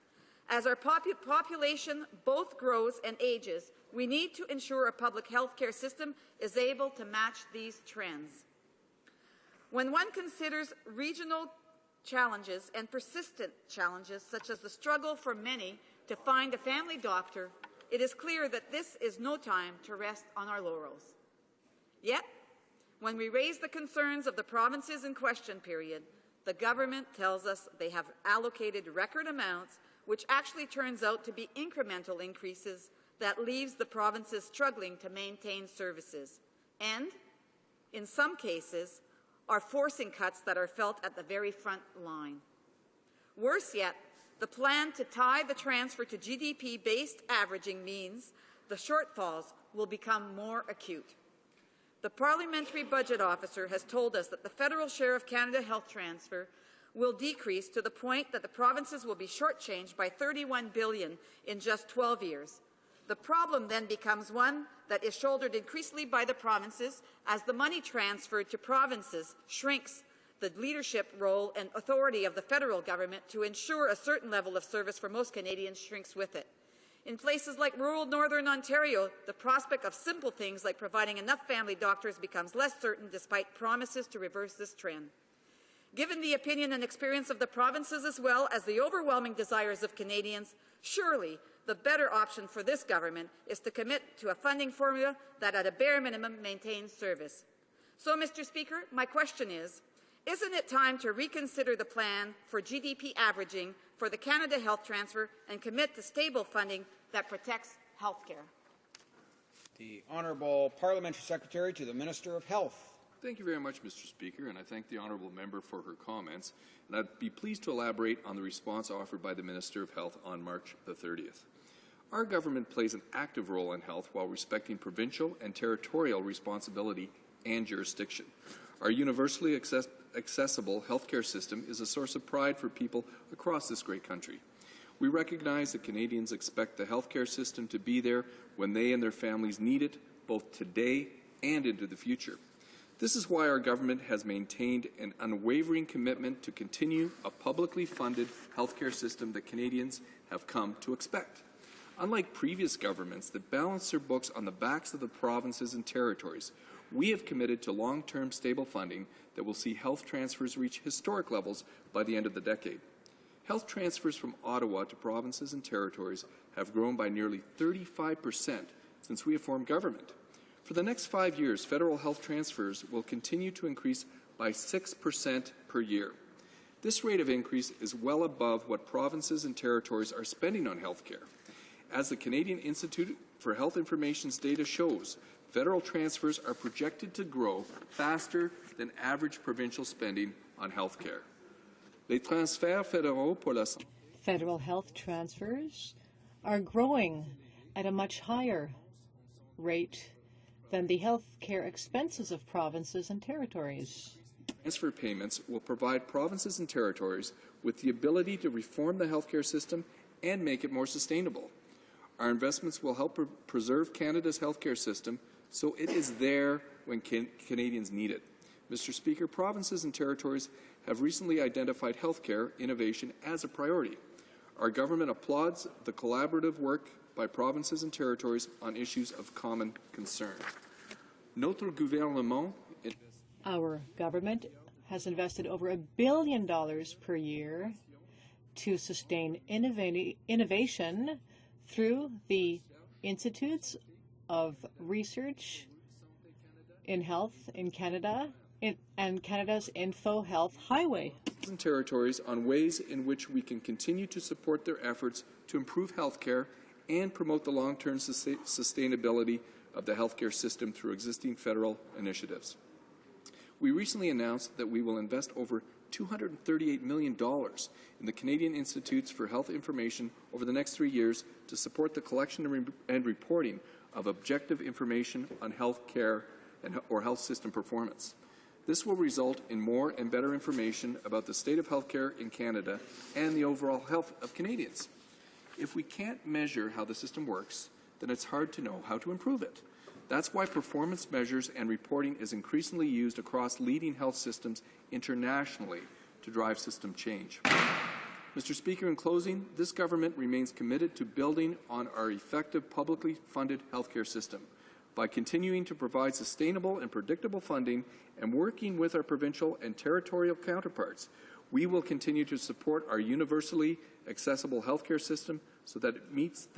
As our population both grows and ages, we need to ensure a public health care system is able to match these trends. When one considers regional challenges and persistent challenges, such as the struggle for many to find a family doctor, it is clear that this is no time to rest on our laurels. Yet, When we raise the concerns of the provinces in question period, the government tells us they have allocated record amounts, which actually turns out to be incremental increases that leaves the provinces struggling to maintain services, and, in some cases, are forcing cuts that are felt at the very front line. Worse yet, the plan to tie the transfer to GDP-based averaging means the shortfalls will become more acute. The Parliamentary Budget Officer has told us that the federal share of Canada Health Transfer will decrease to the point that the provinces will be shortchanged by $31 billion in just 12 years. The problem then becomes one that is shouldered increasingly by the provinces as the money transferred to provinces shrinks the leadership role and authority of the federal government to ensure a certain level of service for most Canadians shrinks with it. In places like rural northern Ontario, the prospect of simple things like providing enough family doctors becomes less certain despite promises to reverse this trend. Given the opinion and experience of the provinces as well as the overwhelming desires of Canadians, surely the better option for this government is to commit to a funding formula that at a bare minimum maintains service. So, Mr. Speaker, my question is, isn't it time to reconsider the plan for GDP averaging for the Canada Health Transfer and commit to stable funding that protects health care? The Honourable Parliamentary Secretary to the Minister of Health. Thank you very much, Mr. Speaker, and I thank the honourable member for her comments. And I'd be pleased to elaborate on the response offered by the Minister of Health on March the 30th. Our government plays an active role in health while respecting provincial and territorial responsibility and jurisdiction. Our universally accessible healthcare system is a source of pride for people across this great country. We recognize that Canadians expect the healthcare system to be there when they and their families need it, both today and into the future. This is why our government has maintained an unwavering commitment to continue a publicly funded healthcare system that Canadians have come to expect. Unlike previous governments that balance their books on the backs of the provinces and territories, we have committed to long-term stable funding that will see health transfers reach historic levels by the end of the decade. Health transfers from Ottawa to provinces and territories have grown by nearly 35% since we have formed government. For the next 5 years, federal health transfers will continue to increase by 6% per year. This rate of increase is well above what provinces and territories are spending on health care. As the Canadian Institute for Health Information's data shows, federal transfers are projected to grow faster than average provincial spending on health care. Les transferts fédéraux pour la santé. Federal health transfers are growing at a much higher rate than the health care expenses of provinces and territories. Transfer payments will provide provinces and territories with the ability to reform the healthcare system and make it more sustainable. Our investments will help preserve Canada's healthcare system so it is there when Canadians need it. Mr. Speaker, provinces and territories have recently identified healthcare innovation as a priority. Our government applauds the collaborative work by provinces and territories on issues of common concern. Notre gouvernement. Our government has invested over $1 billion per year to sustain innovation through the Institutes of Research in Health in Canada and Canada's Info Health Highway. And territories on ways in which we can continue to support their efforts to improve health care and promote the long-term sustainability of the healthcare system through existing federal initiatives. We recently announced that we will invest over $238 million in the Canadian Institutes for Health Information over the next 3 years to support the collection and reporting of objective information on health care or health system performance. This will result in more and better information about the state of health care in Canada and the overall health of Canadians. If we can't measure how the system works, then it's hard to know how to improve it. That's why performance measures and reporting is increasingly used across leading health systems internationally to drive system change. Mr. Speaker, in closing, this government remains committed to building on our effective publicly funded healthcare system by continuing to provide sustainable and predictable funding and working with our provincial and territorial counterparts. We will continue to support our universally accessible healthcare system so that it meets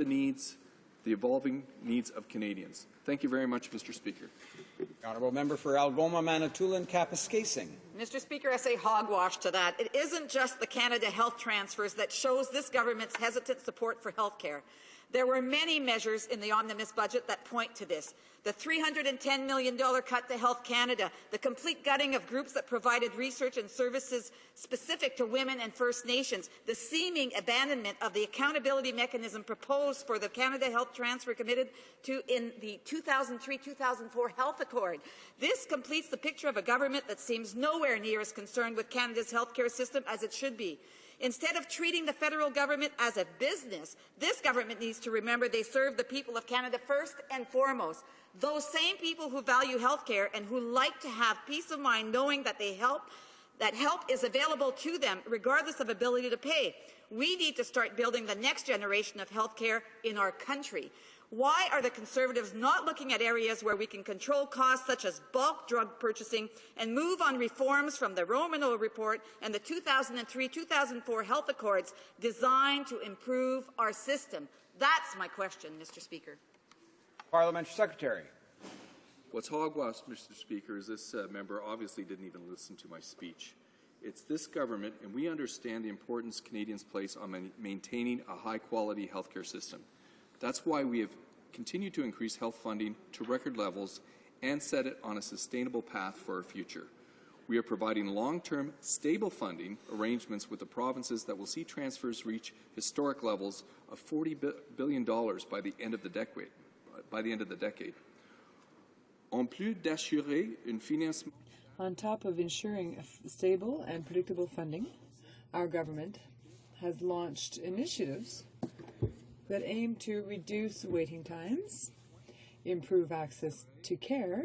the evolving needs of Canadians. Thank you very much, Mr. Speaker. The honourable member for Algoma, Manitoulin, Kapuskasing. Mr. Speaker, I say hogwash to that. It isn't just the Canada Health transfers that shows this government's hesitant support for health care. There were many measures in the omnibus budget that point to this. The $310 million cut to Health Canada, the complete gutting of groups that provided research and services specific to women and First Nations, the seeming abandonment of the accountability mechanism proposed for the Canada Health transfer committed to in the 2003-2004 Health Accord. This completes the picture of a government that seems nowhere near as concerned with Canada's healthcare system as it should be. Instead of treating the federal government as a business, this government needs to remember they serve the people of Canada first and foremost. Those same people who value health care and who like to have peace of mind knowing that help is available to them regardless of ability to pay. We need to start building the next generation of health care in our country. Why are the Conservatives not looking at areas where we can control costs such as bulk drug purchasing and move on reforms from the Romano report and the 2003-2004 health accords designed to improve our system? That's my question, Mr. Speaker. Parliamentary Secretary. What's hogwash, Mr. Speaker, is this member obviously didn't even listen to my speech. It's this government, and we understand the importance Canadians place on maintaining a high-quality healthcare system. That's why we have continued to increase health funding to record levels and set it on a sustainable path for our future. We are providing long-term, stable funding arrangements with the provinces that will see transfers reach historic levels of $40 billion by the end of the decade. On top of ensuring stable and predictable funding, our government has launched initiatives that aim to reduce waiting times, improve access to care,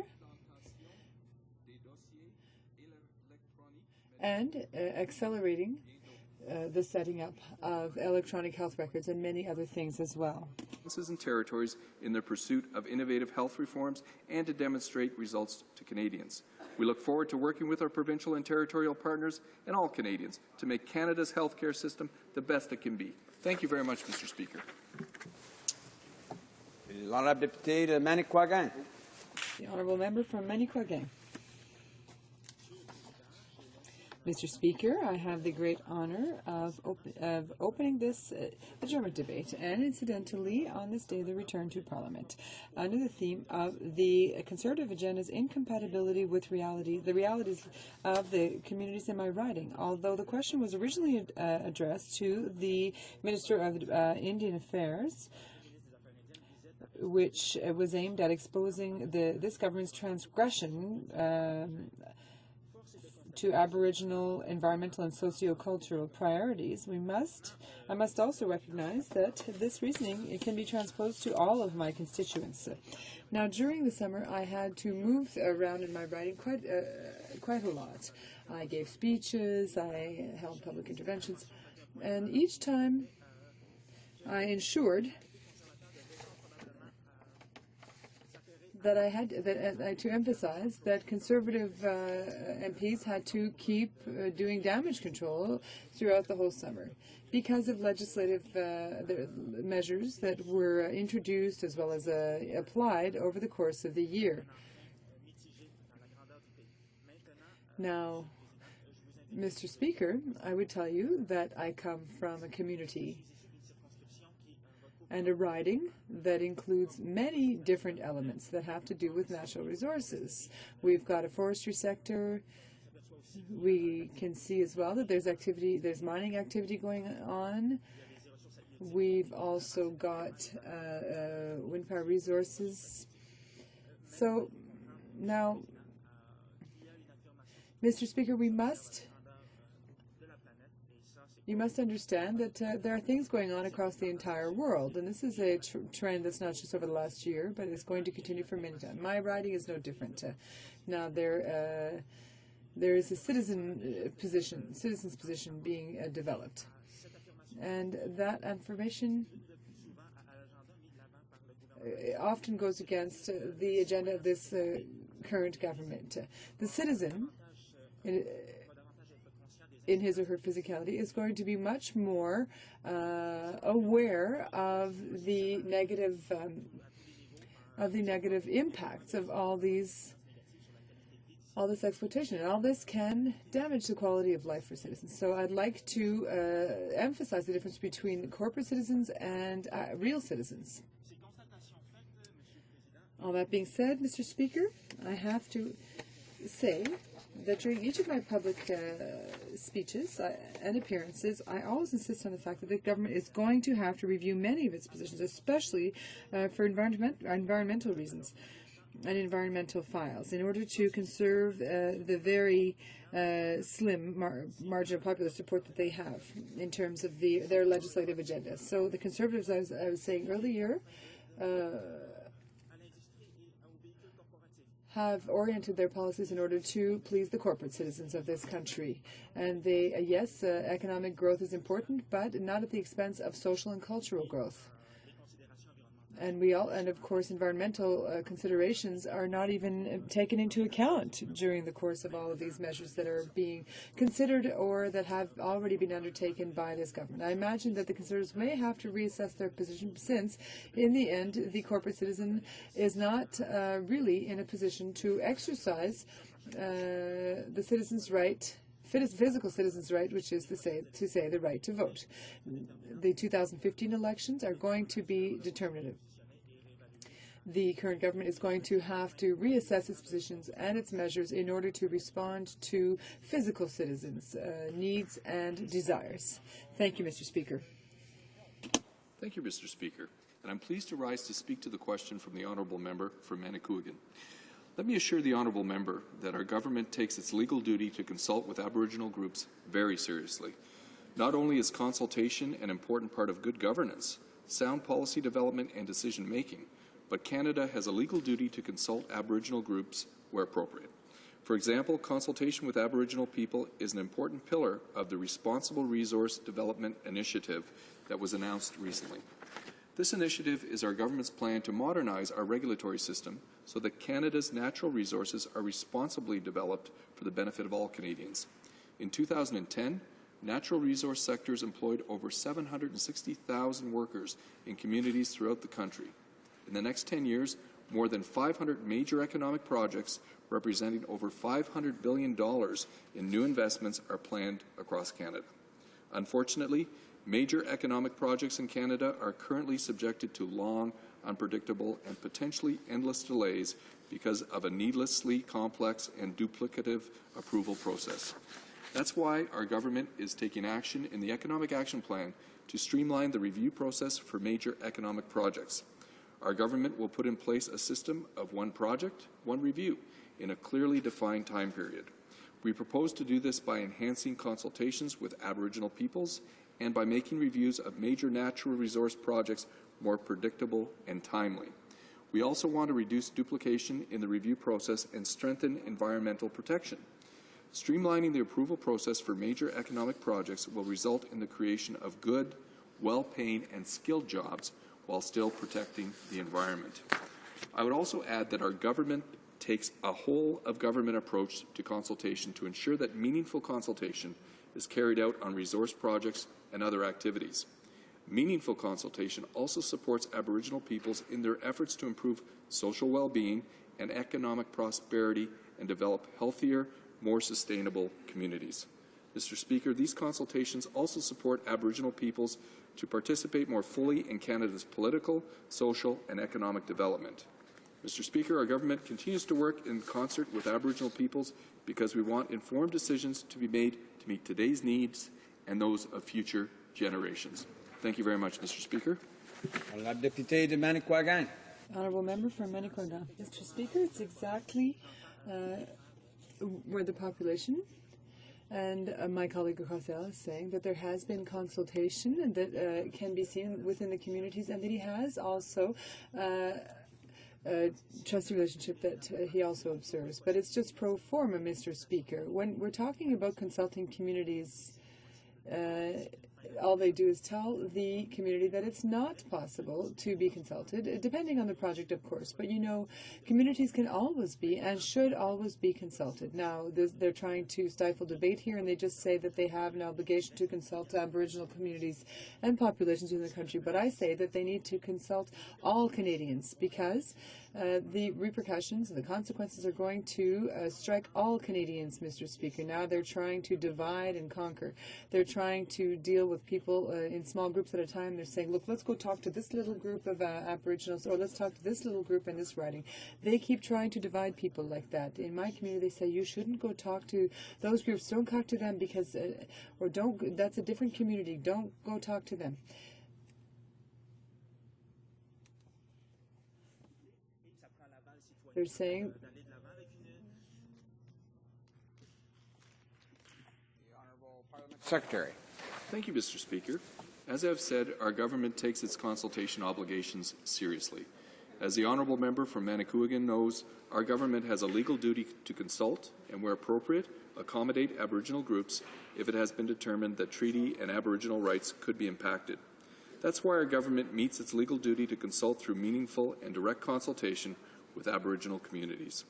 and accelerating the setting up of electronic health records and many other things as well. Provinces and territories in their pursuit of innovative health reforms and to demonstrate results to Canadians. We look forward to working with our provincial and territorial partners and all Canadians to make Canada's healthcare system the best it can be. Thank you very much, Mr. Speaker. L'honorable député de Manicouagan. The honourable member from Manicouagan. Mr. Speaker, I have the great honour of opening this adjournment debate, and incidentally, on this day, the return to Parliament, under the theme of the Conservative agenda's incompatibility with the realities of the communities in my riding. Although the question was originally addressed to the Minister of Indian Affairs, which was aimed at exposing this government's transgression to Aboriginal environmental and socio-cultural priorities, I must also recognize that this reasoning can be transposed to all of my constituents. Now, during the summer, I had to move around in my riding quite a lot. I gave speeches, I held public interventions, and each time I ensured that I had to emphasize that Conservative MPs had to keep doing damage control throughout the whole summer because of legislative measures that were introduced as well as applied over the course of the year. Now, Mr. Speaker, I would tell you that I come from a community and a riding that includes many different elements that have to do with natural resources. We've got a forestry sector. We can see as well that there's mining activity going on. We've also got wind power resources. So now, Mr. Speaker, you must understand that there are things going on across the entire world, and this is a trend that's not just over the last year, but it's going to continue for many times. My riding is no different. Now, there is a citizen's position being developed, and that information often goes against the agenda of this current government. The citizen, in his or her physicality, is going to be much more aware of the negative impacts of all these all this exploitation, and all this can damage the quality of life for citizens. So I'd like to emphasize the difference between corporate citizens and real citizens. All that being said, Mr. Speaker, I have to say that during each of my public speeches and appearances, I always insist on the fact that the government is going to have to review many of its positions, especially for environmental reasons and environmental files, in order to conserve the very slim margin of popular support that they have in terms of their legislative agenda. So the Conservatives, as I was saying earlier, have oriented their policies in order to please the corporate citizens of this country. And they, yes, economic growth is important, but not at the expense of social and cultural growth. And of course, environmental considerations are not even taken into account during the course of all of these measures that are being considered or that have already been undertaken by this government. I imagine that the Conservatives may have to reassess their position, since, in the end, the corporate citizen is not really in a position to exercise the citizen's right, physical citizen's right, which is to say the right to vote. The 2015 elections are going to be determinative. The current government is going to have to reassess its positions and its measures in order to respond to physical citizens' needs and desires. Thank you, Mr. Speaker. Thank you, Mr. Speaker. And I'm pleased to rise to speak to the question from the honourable member for Manicouagan. Let me assure the honourable member that our government takes its legal duty to consult with Aboriginal groups very seriously. Not only is consultation an important part of good governance, sound policy development and decision-making, but Canada has a legal duty to consult Aboriginal groups where appropriate. For example, consultation with Aboriginal people is an important pillar of the Responsible Resource Development Initiative that was announced recently. This initiative is our government's plan to modernize our regulatory system so that Canada's natural resources are responsibly developed for the benefit of all Canadians. In 2010, natural resource sectors employed over 760,000 workers in communities throughout the country. In the next 10 years, more than 500 major economic projects representing over $500 billion in new investments are planned across Canada. Unfortunately, major economic projects in Canada are currently subjected to long, unpredictable, and potentially endless delays because of a needlessly complex and duplicative approval process. That's why our government is taking action in the Economic Action Plan to streamline the review process for major economic projects. Our government will put in place a system of one project, one review, in a clearly defined time period. We propose to do this by enhancing consultations with Aboriginal peoples and by making reviews of major natural resource projects more predictable and timely. We also want to reduce duplication in the review process and strengthen environmental protection. Streamlining the approval process for major economic projects will result in the creation of good, well-paying and skilled jobs while still protecting the environment. I would also add that our government takes a whole-of-government approach to consultation to ensure that meaningful consultation is carried out on resource projects and other activities. Meaningful consultation also supports Aboriginal peoples in their efforts to improve social well-being and economic prosperity and develop healthier, more sustainable communities. Mr. Speaker, these consultations also support Aboriginal peoples to participate more fully in Canada's political, social, and economic development. Mr. Speaker, our government continues to work in concert with Aboriginal peoples because we want informed decisions to be made to meet today's needs and those of future generations. Thank you very much, Mr. Speaker. La députée de Manicouagan. Honourable member from Manicouagan. Mr. Speaker, it's exactly where the population and my colleague Rosel is saying that there has been consultation and that can be seen within the communities, and that he has also a trusting relationship that he also observes. But it's just pro forma, Mr. Speaker. When we're talking about consulting communities, all they do is tell the community that it's not possible to be consulted, depending on the project, of course. But, you know, communities can always be and should always be consulted. Now, they're trying to stifle debate here, and they just say that they have an obligation to consult Aboriginal communities and populations in the country. But I say that they need to consult all Canadians, because the repercussions, the consequences are going to strike all Canadians, Mr. Speaker. Now they're trying to divide and conquer. They're trying to deal with people in small groups at a time. They're saying, look, let's go talk to this little group of Aboriginals, or let's talk to this little group in this riding. They keep trying to divide people like that. In my community, they say, you shouldn't go talk to those groups. Don't talk to them because, or don't, that's a different community. Don't go talk to them. They're saying Secretary. Thank you, Mr. Speaker. As I have said, our government takes its consultation obligations seriously. As the honourable member from Manicouagan knows, our government has a legal duty to consult and, where appropriate, accommodate Aboriginal groups if it has been determined that treaty and Aboriginal rights could be impacted. That's why our government meets its legal duty to consult through meaningful and direct consultation with Aboriginal communities.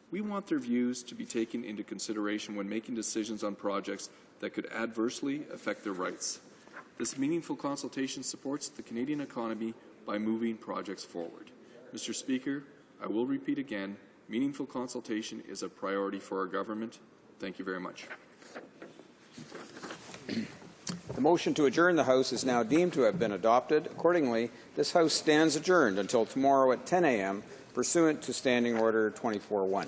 We want their views to be taken into consideration when making decisions on projects that could adversely affect their rights. This meaningful consultation supports the Canadian economy by moving projects forward. Mr. Speaker, I will repeat again, meaningful consultation is a priority for our government. Thank you very much. The motion to adjourn the House is now deemed to have been adopted. Accordingly, this House stands adjourned until tomorrow at 10 a.m. pursuant to Standing Order 24-1.